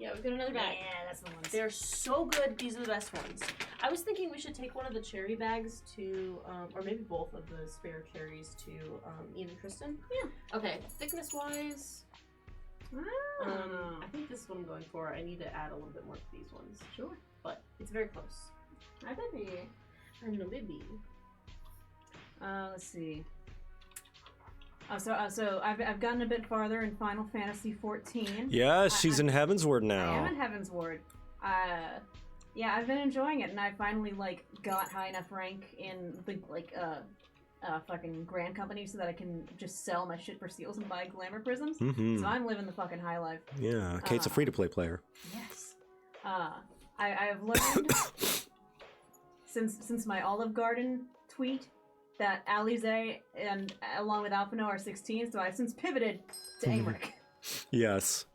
Yeah, we've got another bag. Yeah, that's the ones. They're so good. These are the best ones. I was thinking we should take one of the cherry bags to, or maybe both of the spare cherries to Ian and Kristen. Yeah. Okay, thickness-wise, Ah. I think this is what I'm going for. I need to add a little bit more to these ones. Sure. But it's very close. I baby. I know, baby. Let's see. So I've gotten a bit farther in Final Fantasy XIV. Yes, she's in Heavensward now. I am in Heavensward. Yeah, I've been enjoying it, and I finally like got high enough rank in the fucking grand company so that I can just sell my shit for steals and buy glamour prisms. Mm-hmm. So I'm living the fucking high life. Yeah, Kate's a free-to-play player. Yes. I've learned since my Olive Garden tweet that Alize and along with Alphino are 16, so I've since pivoted to Amric. Yes.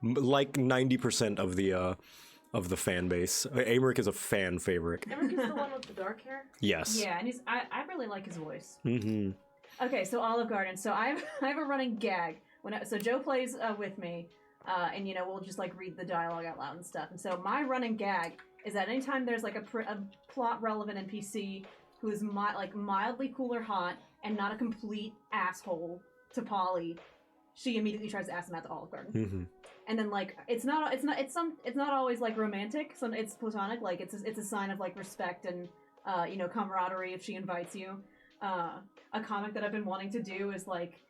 Like 90% of the fan base. Amric is a fan favorite. Emmerich is the one with the dark hair? Yes. Yeah, and I really like his voice. Mm-hmm. Okay, so Olive Garden. So I have a running gag so Joe plays with me, and we'll just like read the dialogue out loud and stuff. And so my running gag is that anytime there's like a plot relevant NPC who is mildly cool or hot and not a complete asshole to Polly, she immediately tries to ask him out to Olive Garden. Mm-hmm. And then like it's not always like romantic. So it's platonic. Like it's a sign of like respect and camaraderie if she invites you. A comic that I've been wanting to do is like,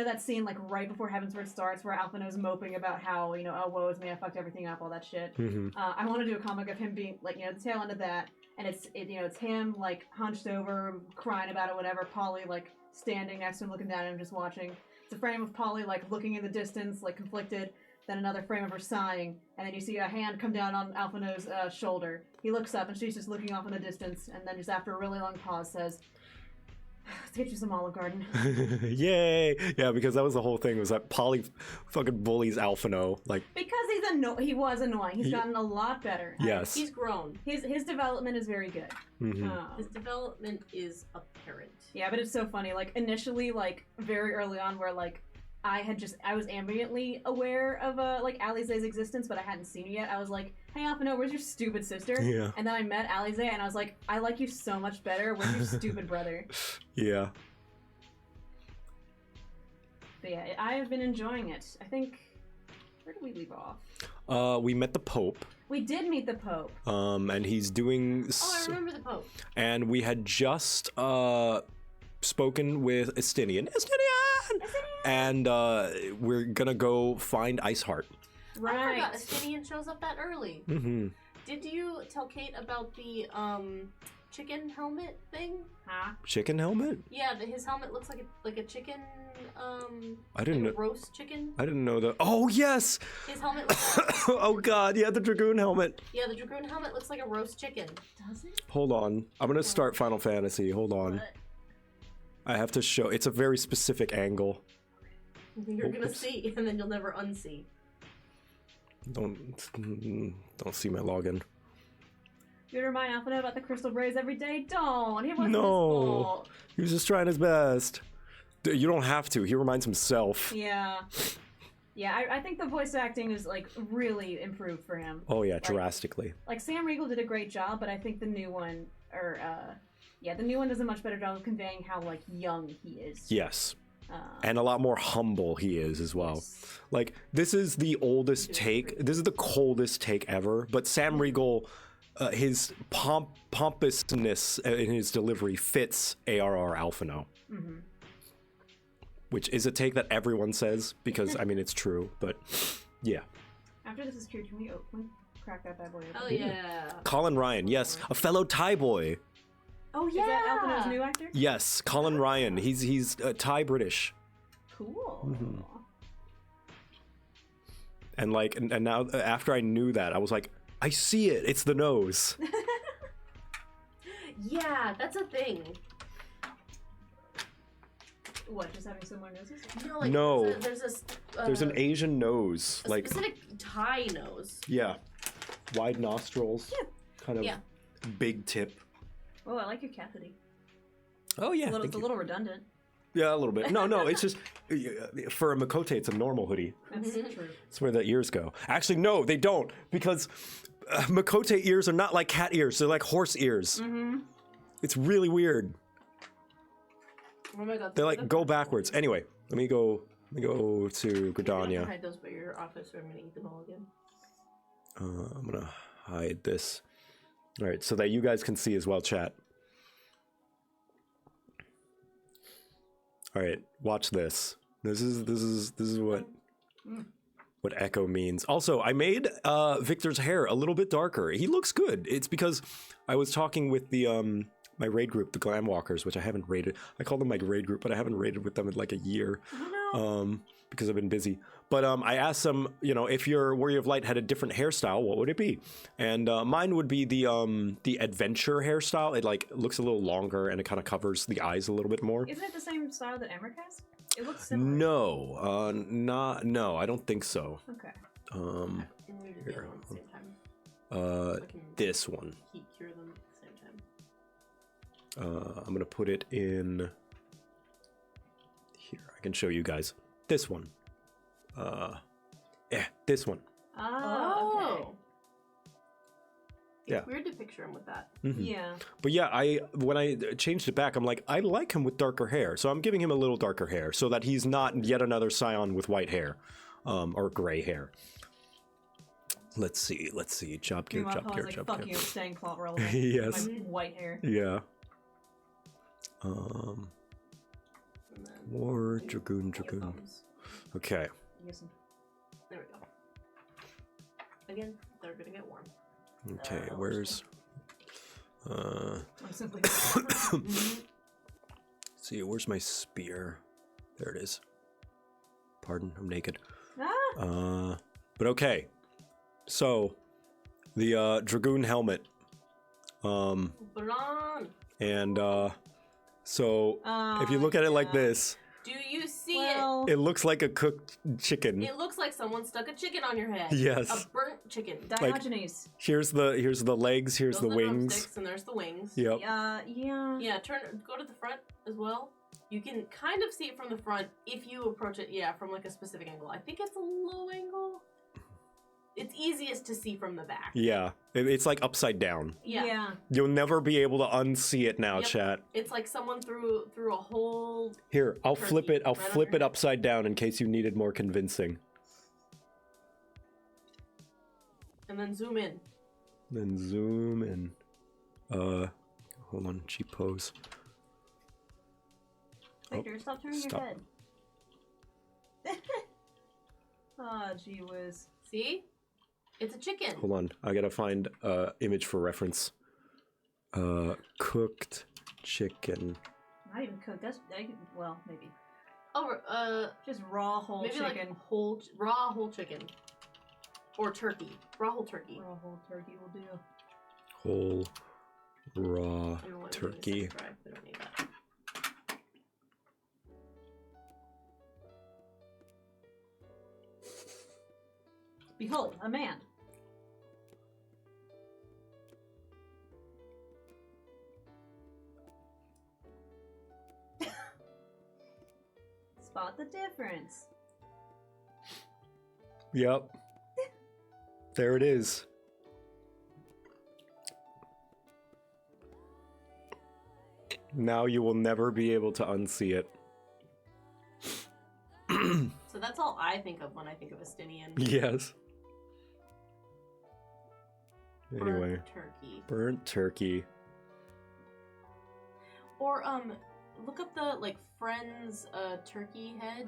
that scene like right before Heavensward starts where Alphino's moping about how oh woe is me, I fucked everything up, all that shit. Mm-hmm. I want to do a comic of him being like the tail end of that, and it's him like hunched over crying about it, whatever. Polly like standing next to him looking down at him just watching. It's a frame of Polly like looking in the distance like conflicted. Then another frame of her sighing, and then you see a hand come down on Alphino's shoulder. He looks up, and she's just looking off in the distance, and then just after a really long pause says, "Let's get you some Olive Garden." Yay! Yeah, because that was the whole thing, was that Polly fucking bullies Alphino. Like, because he was annoying. He's gotten a lot better. yes. He's grown. His development is very good. Mm-hmm. His development is apparent. Yeah, but it's so funny. Like, initially, like, very early on, where, like, I was ambiently aware of like Alize's existence, but I hadn't seen her yet. I was like, "Hey, Alphino, where's your stupid sister?" Yeah. And then I met Alize, and I was like, "I like you so much better. Where's your stupid brother?" Yeah. But yeah, I have been enjoying it. I think. Where did we leave off? We met the Pope. We did meet the Pope. And he's doing. Oh, I remember the Pope. And we had just spoken with Estinian. And we're gonna go find Iceheart. Right. I forgot Estinian shows up that early. Mm-hmm. Did you tell Kate about the chicken helmet thing? Huh? Chicken helmet? Yeah, his helmet looks like a chicken. I didn't like know. a roast chicken. I didn't know that. Oh yes! His helmet. Looks Oh god, yeah, the dragoon helmet. yeah, the dragoon helmet looks like a roast chicken. Does it? Hold on, I'm gonna start Final Fantasy. Hold on. But I have to show. It's a very specific angle. you're gonna Oops. see, and then you'll never unsee. Don't see my login. You remind Alphino about the crystal braids every day? Don't. He wasn't his No, fault. he was just trying his best. You don't have to. He reminds himself. Yeah. Yeah, I think the voice acting is like really improved for him. Oh yeah, drastically. Like Sam Riegel did a great job, but I think the new one, the new one does a much better job of conveying how like young he is. Yes. And a lot more humble he is as well. Yes. Like, this is the oldest take. This is the coldest take ever. But Sam Riegel, his pompousness in his delivery fits ARR Alphino. Mm-hmm. Which is a take that everyone says, because, I mean, it's true. But, yeah. After this is true, can we crack that bad boy open? Oh yeah. Colin Ryan, yes. A fellow Thai boy. Oh Is yeah. that Alphino's new actor? Yes, Colin Ryan. He's Thai British. Cool. Mm-hmm. And like, and now after I knew that, I was like, I see it. It's the nose. Yeah, that's a thing. What, just having similar noses? No, like, No. There's an Asian nose, a like, specific Thai nose. yeah, wide nostrils, kind of Yeah. big tip. Oh, I like your Cassidy. Oh yeah, It's a little redundant. yeah, a little bit. No, it's just for a Makote, it's a normal hoodie. That's true. That's where the ears go. Actually, no, they don't, because Makote ears are not like cat ears; they're like horse ears. Mm-hmm. It's really weird. Oh my god. They like go backwards. Anyway, let me go to You can Gridania. hide those by your office, or I'm gonna eat them all again. I'm gonna hide this. All right, so that you guys can see as well, chat. All right, watch this. This is what echo means. Also, I made Victor's hair a little bit darker. He looks good. It's because I was talking with the my raid group, the Glam Walkers, which I haven't raided. I call them my raid group, but I haven't raided with them in like a year. Because I've been busy. But I asked them, you know, if your Warrior of Light had a different hairstyle, what would it be? And mine would be the adventure hairstyle. It like looks a little longer and it kind of covers the eyes a little bit more. Isn't it the same style that Emmerich has? It looks similar. No, I don't think so. Okay. And we did the other one at the same time. We can This one. heat cure them at the same time. I'm gonna put it in here. I can show you guys. This one. This one. Ah, okay. It's Yeah. weird to picture him with that. Yeah. But yeah, when I changed it back, I'm like, I like him with darker hair, so I'm giving him a little darker hair so that he's not yet another Scion with white hair, or gray hair. Let's see. Job gear, Meanwhile, job gear, Paul's like, job fuck gear. you, I'm staying clout relevant. Yes. My white hair. Yeah. And then War your Dragoon. thumbs. Okay. Use them. There we go. Again, they're gonna get warm. Okay. Where's? I'm simply. See, where's my spear? There it is. Pardon, I'm naked. Ah! But okay. So, the Dragoon helmet. Put it on. And so if you look at it like this, Do you see Well, it looks like a cooked it? chicken. It looks like someone stuck a chicken on your head. Yes. A burnt chicken. Diogenes. Here's the legs, here's Those the are wings. drumsticks, and there's the wings. Yep. Yeah. Yeah, go to the front as well. You can kind of see it from the front if you approach it, from like a specific angle. I think it's a low angle. It's easiest to see from the back. Yeah. It's like upside down. Yeah. You'll never be able to unsee it now, Yep. chat. It's like someone threw a whole. Here, I'll Turkey flip it. I'll right on flip your it head. upside down in case you needed more convincing. And then zoom in. Then zoom in. Hold on, cheap pose. Victor, stop turning stop. your head. Ah, gee whiz. See? It's a chicken. Hold on, I gotta find image for reference. Cooked chicken. Not even cooked. Well, maybe. Oh, Just raw whole maybe chicken. like raw whole chicken. Or turkey. Raw whole turkey. Raw whole turkey will do. Whole raw I don't know what it turkey. is. Dry. We don't need that. Behold, a man. Spot the difference. Yep. There it is. Now you will never be able to unsee it. So that's all I think of when I think of Estinian. Yes. Anyway, Burnt turkey. burnt turkey. Or look up the like Friends turkey head.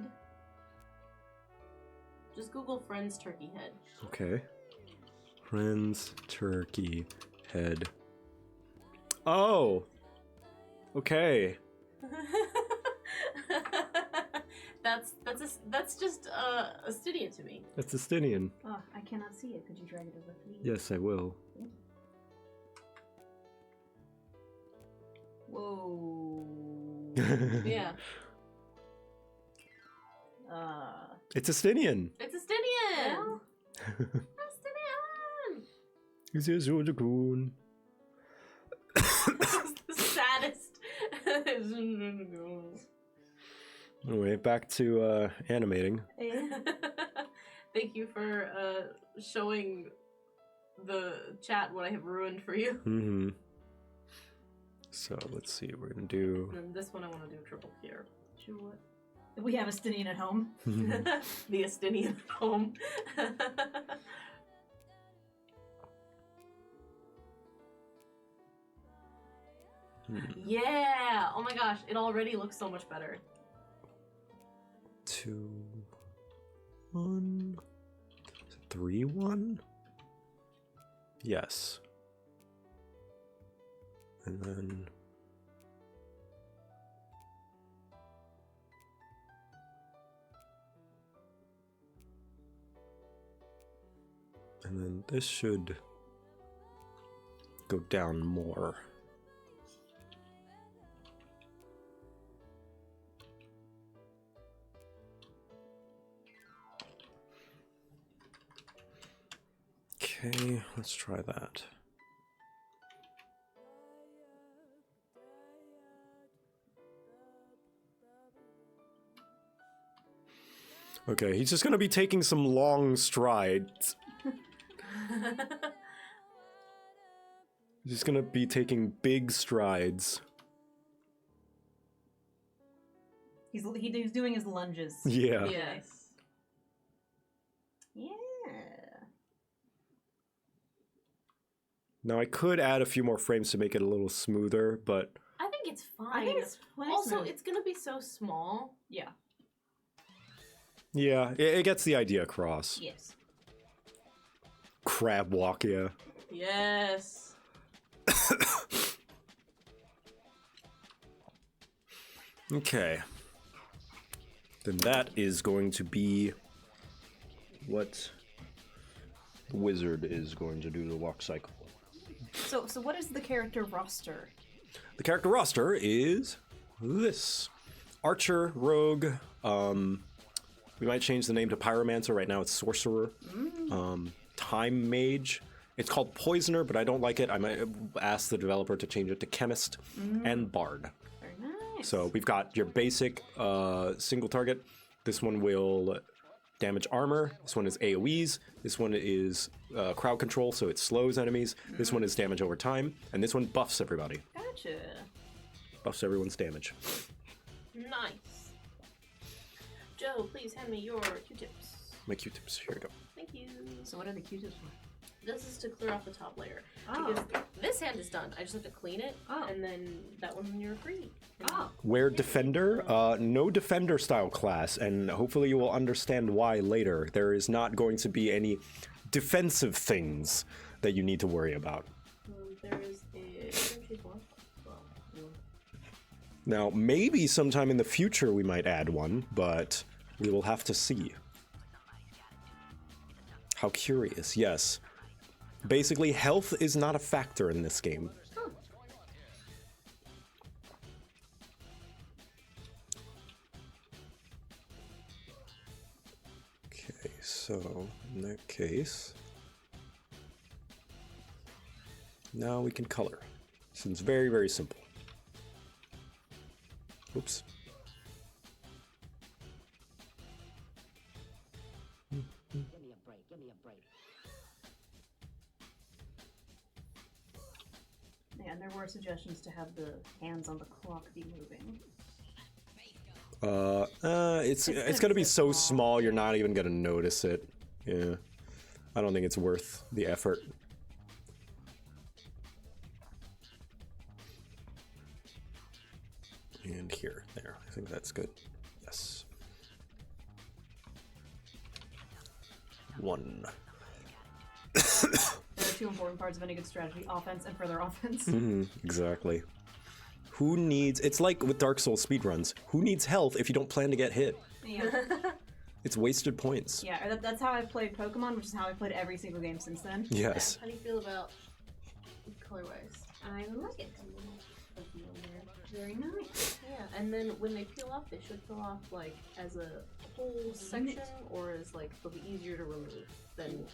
Just Google Friends turkey head. Okay. Friends turkey head. Oh. Okay. that's just Estinian to me. That's Estinian. Oh, I cannot see it. Could you drag it over, please? Yes, I will. Whoa. Yeah. It's Estinian. It's Estinian! Well, Estinian! This is your Dragoon. The saddest. Anyway, back to animating. Thank you for showing the chat what I have ruined for you. Mm-hmm. So let's see. We're gonna do. And then this one I want to do triple cure. sure. We have a Stinian at home. The Estinian home. Yeah! Oh my gosh, it already looks so much better. 2, 1, 3, 1. Yes. And then And then this should go down more. Okay, let's try that. Okay, he's just gonna be taking some long strides. He's just gonna be taking big strides. He's doing his lunges. Yeah. Yes. Yeah. Now I could add a few more frames to make it a little smoother, but I think it's fine. I think it's plenty also smooth. it's gonna be so small. Yeah. yeah, it gets the idea across. Yes. Crab walk, yeah. Yes. Okay. Then that is going to be what the wizard is going to do the walk cycle. So what is the character roster? The character roster is this. Archer, Rogue, we might change the name to Pyromancer. Right now it's Sorcerer. Time Mage. It's called Poisoner, but I don't like it. I might ask the developer to change it to Chemist and Bard. Very nice. So we've got your basic single target. This one will damage armor. This one is AoEs. This one is crowd control, so it slows enemies. This one is damage over time. And this one buffs everybody. Gotcha. Buffs everyone's damage. Nice. Joe, please hand me your Q-tips. My Q-tips. Here we go. Thank you. So what are the Q-tips for? This is to clear off the top layer. Oh. Because this hand is done. I just have to clean it, Oh. and then that one you're free. Oh. Where Defender? No Defender style class, and hopefully you will understand why later. There is not going to be any defensive things that you need to worry about. There is a cream cheese one. Well, Now, maybe sometime in the future we might add one, but we will have to see. How curious, yes. Basically, health is not a factor in this game. Okay, so in that case, now we can color. Seems very, very simple. Oops. Yeah, and there were suggestions to have the hands on the clock be moving. It's gonna be so small you're not even gonna notice it. Yeah, I don't think it's worth the effort. And here, there. I think that's good. Yes. One. There are two important parts of any good strategy: offense and further offense. Exactly. Who needs? It's like with Dark Souls speedruns. Who needs health if you don't plan to get hit? Yeah. It's wasted points. Yeah, or that's how I've played Pokemon, which is how I've played every single game since then. Yes. how do you feel about color-wise? I like it. Very nice. Yeah, and then when they peel off, they should peel off like as a whole section, or as like they'll be easier to remove than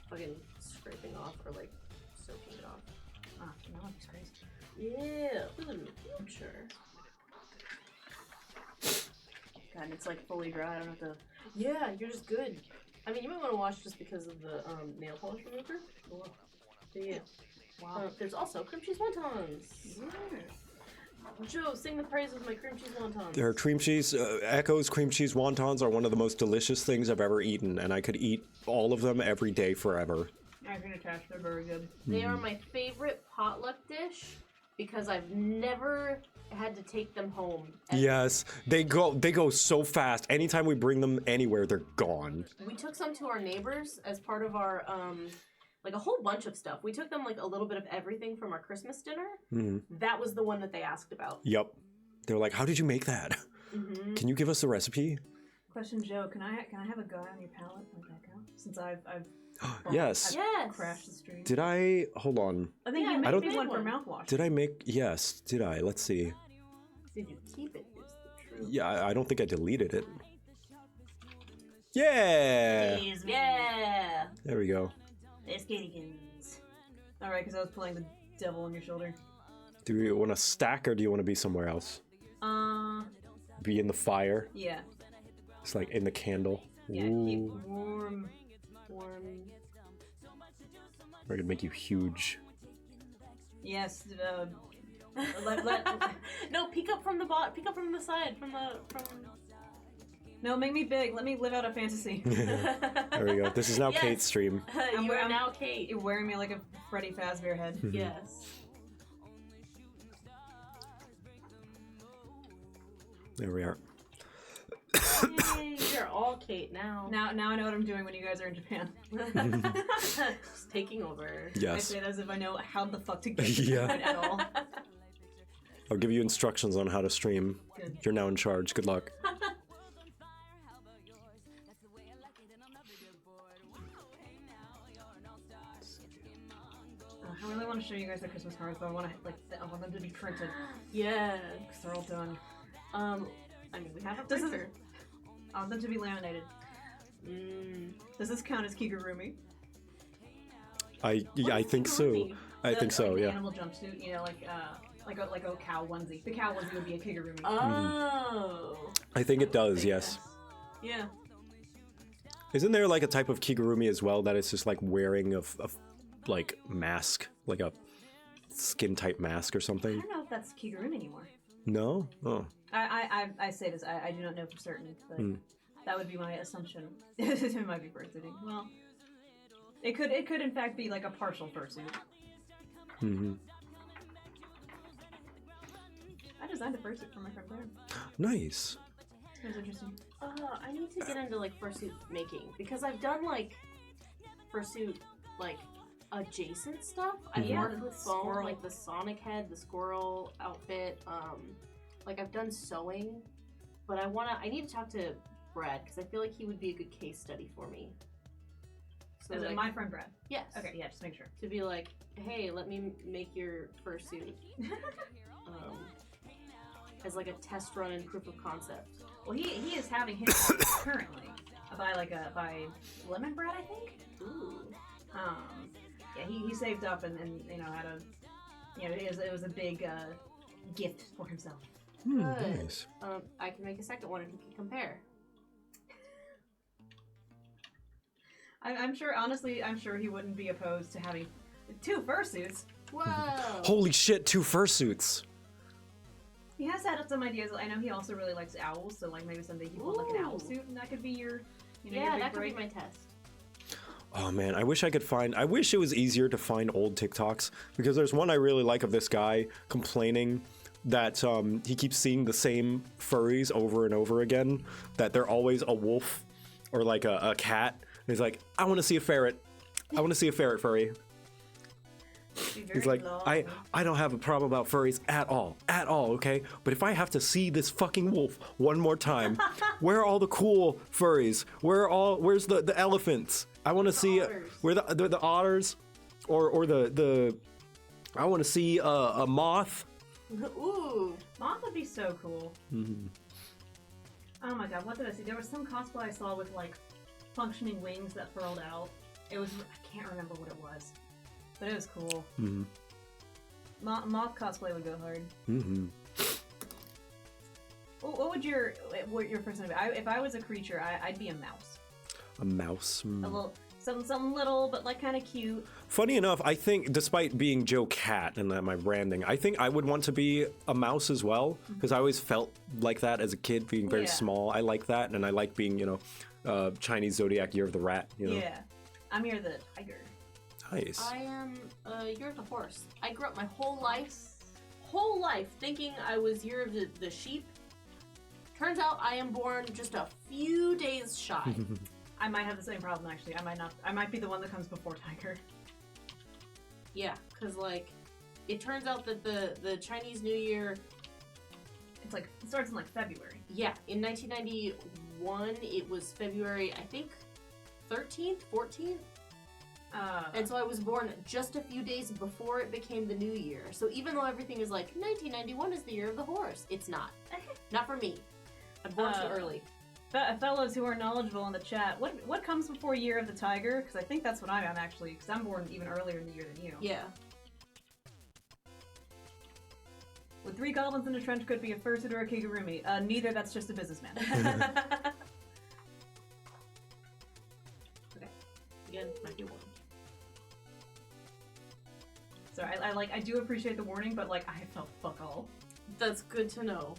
fucking scraping off or like soaking it off. Ah, no, that's crazy. Yeah, for the future. God, and it's like fully dry. I don't have to. Yeah, you're just good. I mean, you might want to watch just because of the nail polish remover. But yeah. Wow. There's also cream cheese wontons. Joe, sing the praises of my cream cheese wontons. Their cream cheese, Echo's cream cheese wontons are one of the most delicious things I've ever eaten, and I could eat all of them every day forever. I can attach. They're very good. They are my favorite potluck dish because I've never had to take them home. Yes, they go so fast. Anytime we bring them anywhere, they're gone. We took some to our neighbors as part of our like a whole bunch of stuff. We took them like a little bit of everything from our Christmas dinner. That was the one that they asked about. Yep. They're like, "How did you make that? Can you give us the recipe?" Question, Joe. Can I have a guy on your palette like Echo? Since I've Yes. Yes. Crash the stream. Did I? Hold on. I think Yeah, you I made don't- me one for one. mouthwash. Did I make? Yes. Did I? Let's see. Did you keep it? Is the truth. Yeah, I don't think I deleted it. Yeah. Yeah. There we go. There's Giddykins. Alright, because I was playing the devil on your shoulder. Do you want to stack or do you want to be somewhere else? Be in the fire. Yeah. It's like in the candle. Yeah, Ooh. keep warm. We're gonna make you huge. Yes, No, peek up from the peek up from the side, from. No, make me big. Let me live out a fantasy. There we go. This is now Yes. Kate's stream. You are now Kate. You're wearing me like a Freddy Fazbear head. Yes. There we are. Yay, you're all Kate now. Now I know what I'm doing when you guys are in Japan. Just taking over. I Yes. say it as if I know how the fuck to get Yeah. Japan at all. I'll give you instructions on how to stream. Good. You're now in charge. Good luck. I really want to show you guys the Christmas cards, but I want them to be printed Yeah. because they're all done. I mean, we have a This is- printer. I want them to be laminated. Does this count as Kigurumi? I think so. Kigurumi? I think so. Like an Yeah. animal jumpsuit, you know, like a cow onesie. The cow onesie would be a Kigurumi. Oh. I think it does. Yes. Yeah. Isn't there like a type of kigurumi as well that it's just like wearing a like mask, like a skin type mask or I something? don't know if that's Kigurumi anymore. No. Oh. I say this. I do not know for certain, but that would be my assumption. It might be fursuiting. Well, it could in fact be like a partial fursuit. Mm-hmm. I designed a fursuit for my friend Blair. Nice. It was interesting. I need to get into like fursuit making because I've done like fursuit like adjacent stuff. I've Yeah, worked the with foam, squirrel. like the Sonic head, the squirrel outfit. Like I've done sewing, but I need to talk to Brad because I feel like he would be a good case study for me. So Is it like, my friend Brad? yes. Okay, yeah, just make sure. To be like, hey, let me make your fursuit. As like a test run and proof of concept. Well, he is having his currently by Lemon Bread, I think. Ooh. Yeah, he saved up and you know had it was a big gift for himself. Good. Nice. I can make a second one and he can compare. I'm sure, honestly, I'm sure he wouldn't be opposed to having 2 fursuits. Whoa! Holy shit! 2 fursuits. He has had some ideas. I know he also really likes owls, so like maybe someday he will like an owl Ooh. suit, and that could be your, your Yeah, big that could break. be my test. Oh man, I wish I could find. I wish it was easier to find old TikToks because there's one I really like of this guy complaining that he keeps seeing the same furries over and over again. That they're always a wolf or like a cat. And he's like, I want to see a ferret. I want to see a ferret furry. He's like, I don't have a problem about furries at all, okay? But if I have to see this fucking wolf one more time, where are all the cool furries? Where's the elephants? I want to see otters. where the otters, or the I want to see a moth. Ooh. Moth would be so cool. Oh my god, what did I see? There was some cosplay I saw with like functioning wings that furled out. It was, I can't remember what it was, but it was cool. Moth cosplay would go hard. What would your person be? If I was a creature, I'd be a mouse. A mouse. A little, something little, but like kind of cute. Funny enough, I think, despite being JoCat and my branding, I think I would want to be a mouse as well, because I always felt like that as a kid, being very Yeah. small. I like that, and I like being, Chinese Zodiac Year of the Rat, Yeah, I'm here the tiger. Nice. I am Year of the Horse. I grew up my whole life thinking I was Year of the Sheep. Turns out I am born just a few days shy. I might have the same problem actually. I might not. I might be the one that comes before tiger. Yeah, because like, it turns out that the Chinese New Year, It's like it starts in like February. yeah, in 1991 it was February, I think, 13th, 14th. And so I was born just a few days before it became the new year. So even though everything is like 1991 is the year of the horse, it's not. Not for me. I'm born too early. Fellows who are knowledgeable in the chat, what comes before Year of the Tiger? Because I think that's what I am actually, because I'm born even earlier in the year than you. Yeah. Would 3 goblins in a trench coat be a fursuit or a kigurumi? Neither, that's just a businessman. Okay. Again, might be one. So I do appreciate the warning, but like I felt fuck all. That's good to know.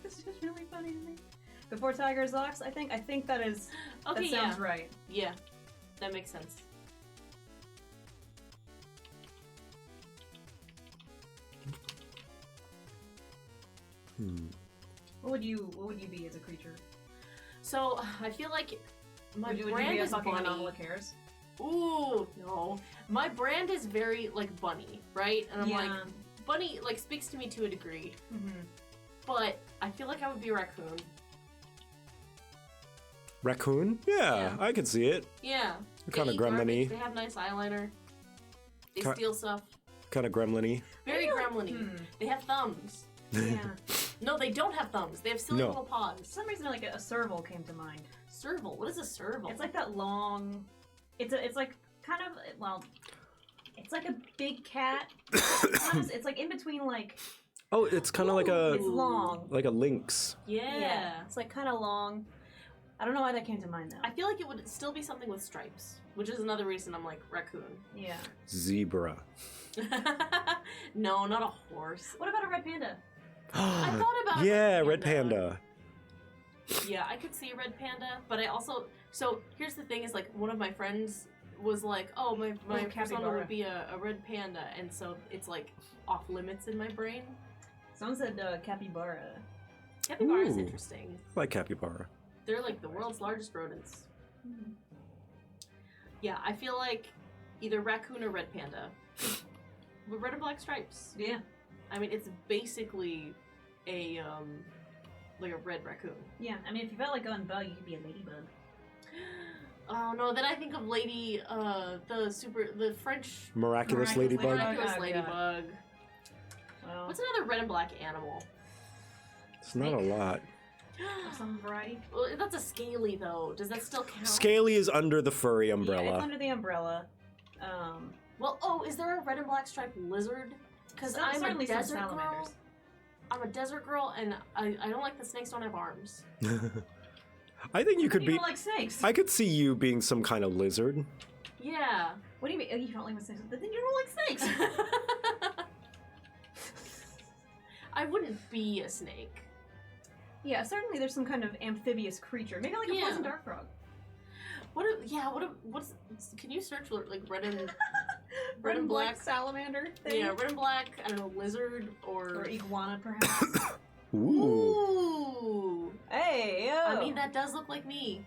It's just really funny to me. Before Tiger's Locks, I think that is Okay, that sounds right. Yeah. That makes sense. What would you be as a creature? So I feel like my Would you brand be a is fucking bunny. anomalous hairs? Ooh, no. My brand is very like bunny, right? And I'm Yeah. like bunny like speaks to me to a degree. Mm-hmm. But I feel like I would be a raccoon. Raccoon? Yeah, Yeah. I can see it. Yeah. Kinda They eat gremlin-y. garbage, they have nice eyeliner. They Ki- steal stuff. Kind of gremlin-y. Very gremlin-y. They have thumbs. Yeah. No, they don't have thumbs. They have silly No. little For paws. some reason, like a serval came to mind. Serval. What is a serval? It's like that long. It's like kind of it's like a big cat. It's like in between like Oh, it's kind of like it's a long. lynx. yeah. It's like kind of long. I don't know why that came to mind though. I feel like it would still be something with stripes, which is another reason I'm like raccoon. Yeah. Zebra. No, not a horse. What about a red panda? I thought about Yeah, red red panda. Yeah, I could see a red panda, but I also so here's the thing: is like one of my friends was like, "Oh, my persona capybara. would be a red panda," and so it's like off limits in my brain. Someone said capybara. Capybara is Ooh. interesting. Like capybara. They're like the world's largest rodents. Yeah, I feel like either raccoon or red panda, with red and black stripes. Yeah. I mean, it's basically a like a red raccoon. Yeah. I mean, if you felt like going bug, you could be a ladybug. Oh no, then I think of Lady, the French Miraculous ladybug. miraculous Oh, God. ladybug. Well, What's another red and black animal? It's not a lot. some variety. Well, that's a scaly though. Does that still count? Scaly is under the furry Yeah, it's umbrella. under the umbrella. Well, is there a red and black striped lizard? Because So- I'm a certainly some desert girl. salamanders. I'm a desert girl, and I don't like the snakes don't have arms. I think you could You be. don't like snakes. I could see you being some kind of lizard. Yeah. What do you mean? Oh, you don't like snakes? Then you don't like snakes. I wouldn't be a snake. Yeah, certainly there's some kind of amphibious creature. Maybe like a Yeah. poison dart frog. What's can you search for like red and black? salamander thing. Yeah, red and black, I don't know, lizard Or iguana, perhaps. Ooh. Ooh. Hey, yo! I mean, that does look like me.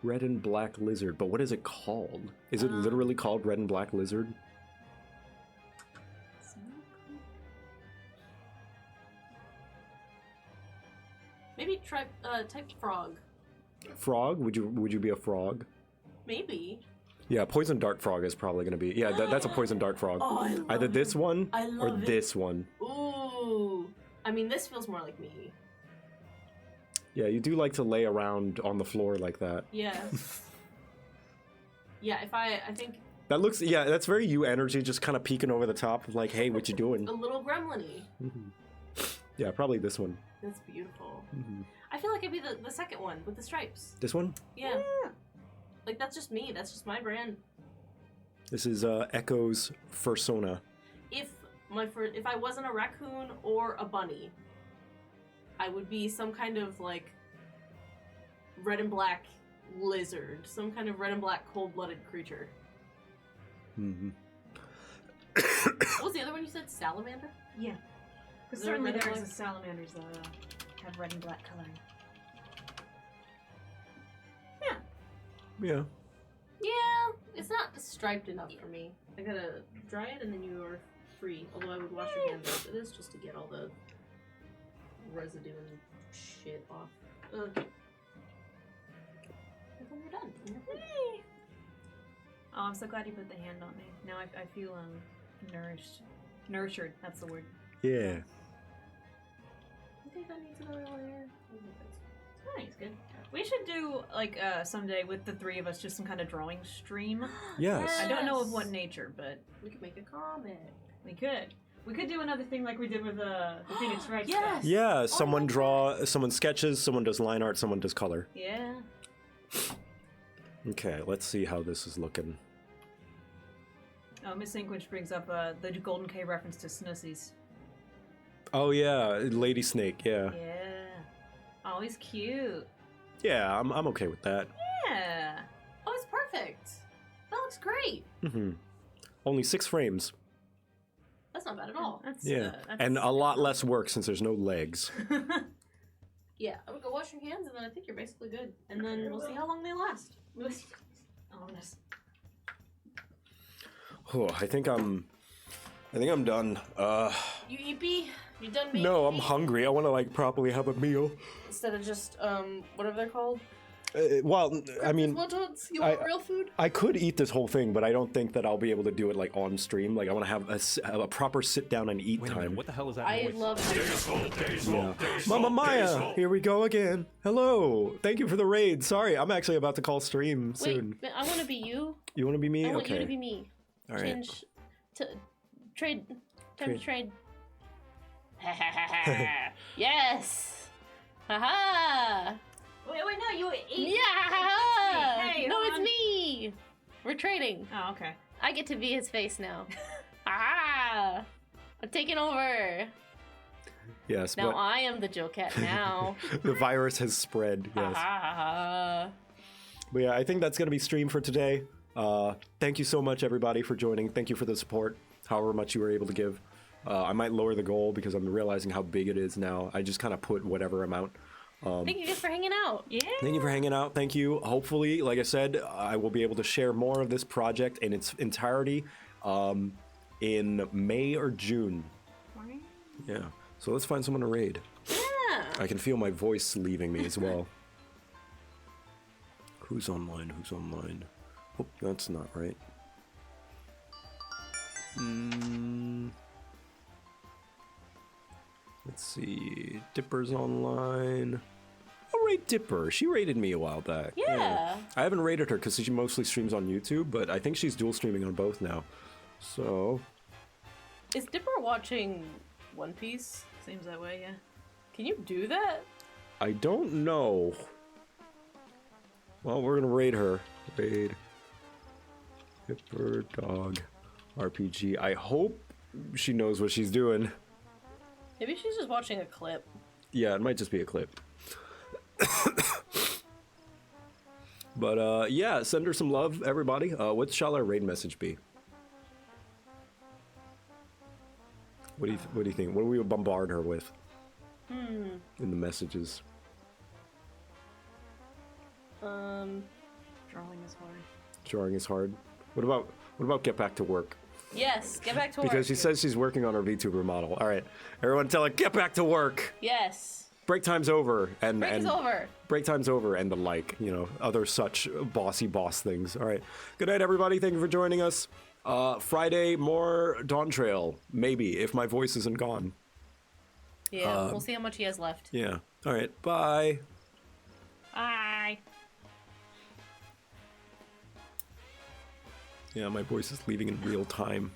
Red and black lizard, but what is it called? Is it literally called red and black lizard? Maybe type frog. Frog? Would you be a frog? Maybe. Yeah, poison dart frog is probably gonna be. Yeah, that's a poison dart frog. Oh, I love Either this it. one I or love it. this one. Ooh. I mean, this feels more like me. Yeah, you do like to lay around on the floor like that. Yeah. Yeah, I think That looks, yeah, that's very you energy, just kind of peeking over the top, like, hey, what you doing? a little gremlin-y. Yeah, probably this one. That's beautiful. Mhm. I feel like I'd be the second one with the stripes. This one? Yeah. Like, that's just me. That's just my brand. This is Echo's fursona. If I wasn't a raccoon or a bunny, I would be some kind of, like, red and black lizard. Some kind of red and black cold-blooded creature. Mm-hmm. What was the other one you said? Salamander? Yeah. Because Is there certainly red and there's black? the salamanders that have red and black coloring. Yeah. Yeah, it's not striped enough for me. I gotta dry it and then you are free. Although I would wash your hands after this just to get all the residue and shit off. Okay. And then you're done. And you're good. Oh, I'm so glad you put the hand on me. Now I feel nourished. Nurtured, that's the word. Yeah. I think that needs another layer. Nice, good. We should do, like, someday with the three of us, just some kind of drawing stream. Yes. I don't know of what nature, but We could make a comic. we could. We could do another thing like we did with the Phoenix Wright Yes! stuff. Yeah, someone sketches, someone does line art, someone does color. Yeah. Okay, let's see how this is looking. Oh, Miss Inkwitch brings up the Golden K reference to Snussies. Oh yeah, Lady Snake, yeah. Yeah. Oh, he's cute. Yeah, I'm okay with that. Yeah. Oh, it's perfect. That looks great. Hmm. Only 6 frames. That's not bad at all. That's, Yeah, that's... and a lot less work since there's no legs. Yeah, I would go wash your hands, and then I think you're basically good. And then we'll see how long they last. Ominous. Oh, I think I'm done. You eepy? You done me? No, I'm hungry. I want to like properly have a meal. Instead of just whatever they're called. Well, I mean, Wontons? You want real food? I could eat this whole thing, but I don't think that I'll be able to do it like on stream. Like I want to have a proper sit down and eat Wait a minute, time. what the hell is that I noise? love Yeah. Mama Maya, here we go again. Hello, thank you for the raid. Sorry, I'm actually about to call stream soon. Wait, I want to be you. You want to be me? I want Okay. you to be me. All right. Change to trade. Time to trade. Yes. Haha. Wait, no, you ate. Yeah. Hey, no, hold it's on. me. We're trading. Oh, okay. I get to be his face now. Aha! I'm taking over. Yes, Now but I am the JoCat now. the virus has spread. Yes. Ah. But yeah, I think that's gonna be stream for today. Thank you so much, everybody, for joining. Thank you for the support, however much you were able to give. I might lower the goal because I'm realizing how big it is now. I just kind of put whatever amount. Thank you guys for hanging out. Yeah. Thank you for hanging out. Thank you. Hopefully, like I said, I will be able to share more of this project in its entirety in May or June. Yeah. So let's find someone to raid. Yeah. I can feel my voice leaving me as well. Who's online? Who's online? Oh, that's not right. Let's see. Dipper's online. I'll rate Dipper. She rated me a while back. Yeah. I haven't rated her because she mostly streams on YouTube, but I think she's dual streaming on both now. So. Is Dipper watching One Piece? Seems that way, yeah. Can you do that? I don't know. Well, we're gonna raid her. Raid. Dipper Dog RPG. I hope she knows what she's doing. Maybe she's just watching a clip. Yeah, it might just be a clip. But yeah, send her some love, everybody. What shall our raid message be? What do you think? What do we bombard her with? In the messages. Drawing is hard. Drawing is hard. What about get back to work? Yes, get back to work. Because she says she's working on her VTuber model. All right, everyone, tell her get back to work. Yes. Break time's over, and Break is over. Break time's over, and the like, other such boss things. All right, good night, everybody. Thank you for joining us. Friday, more Dawn Trail, maybe if my voice isn't gone. Yeah, we'll see how much he has left. Yeah. All right. Bye. Bye. Yeah, my voice is leaving in real time.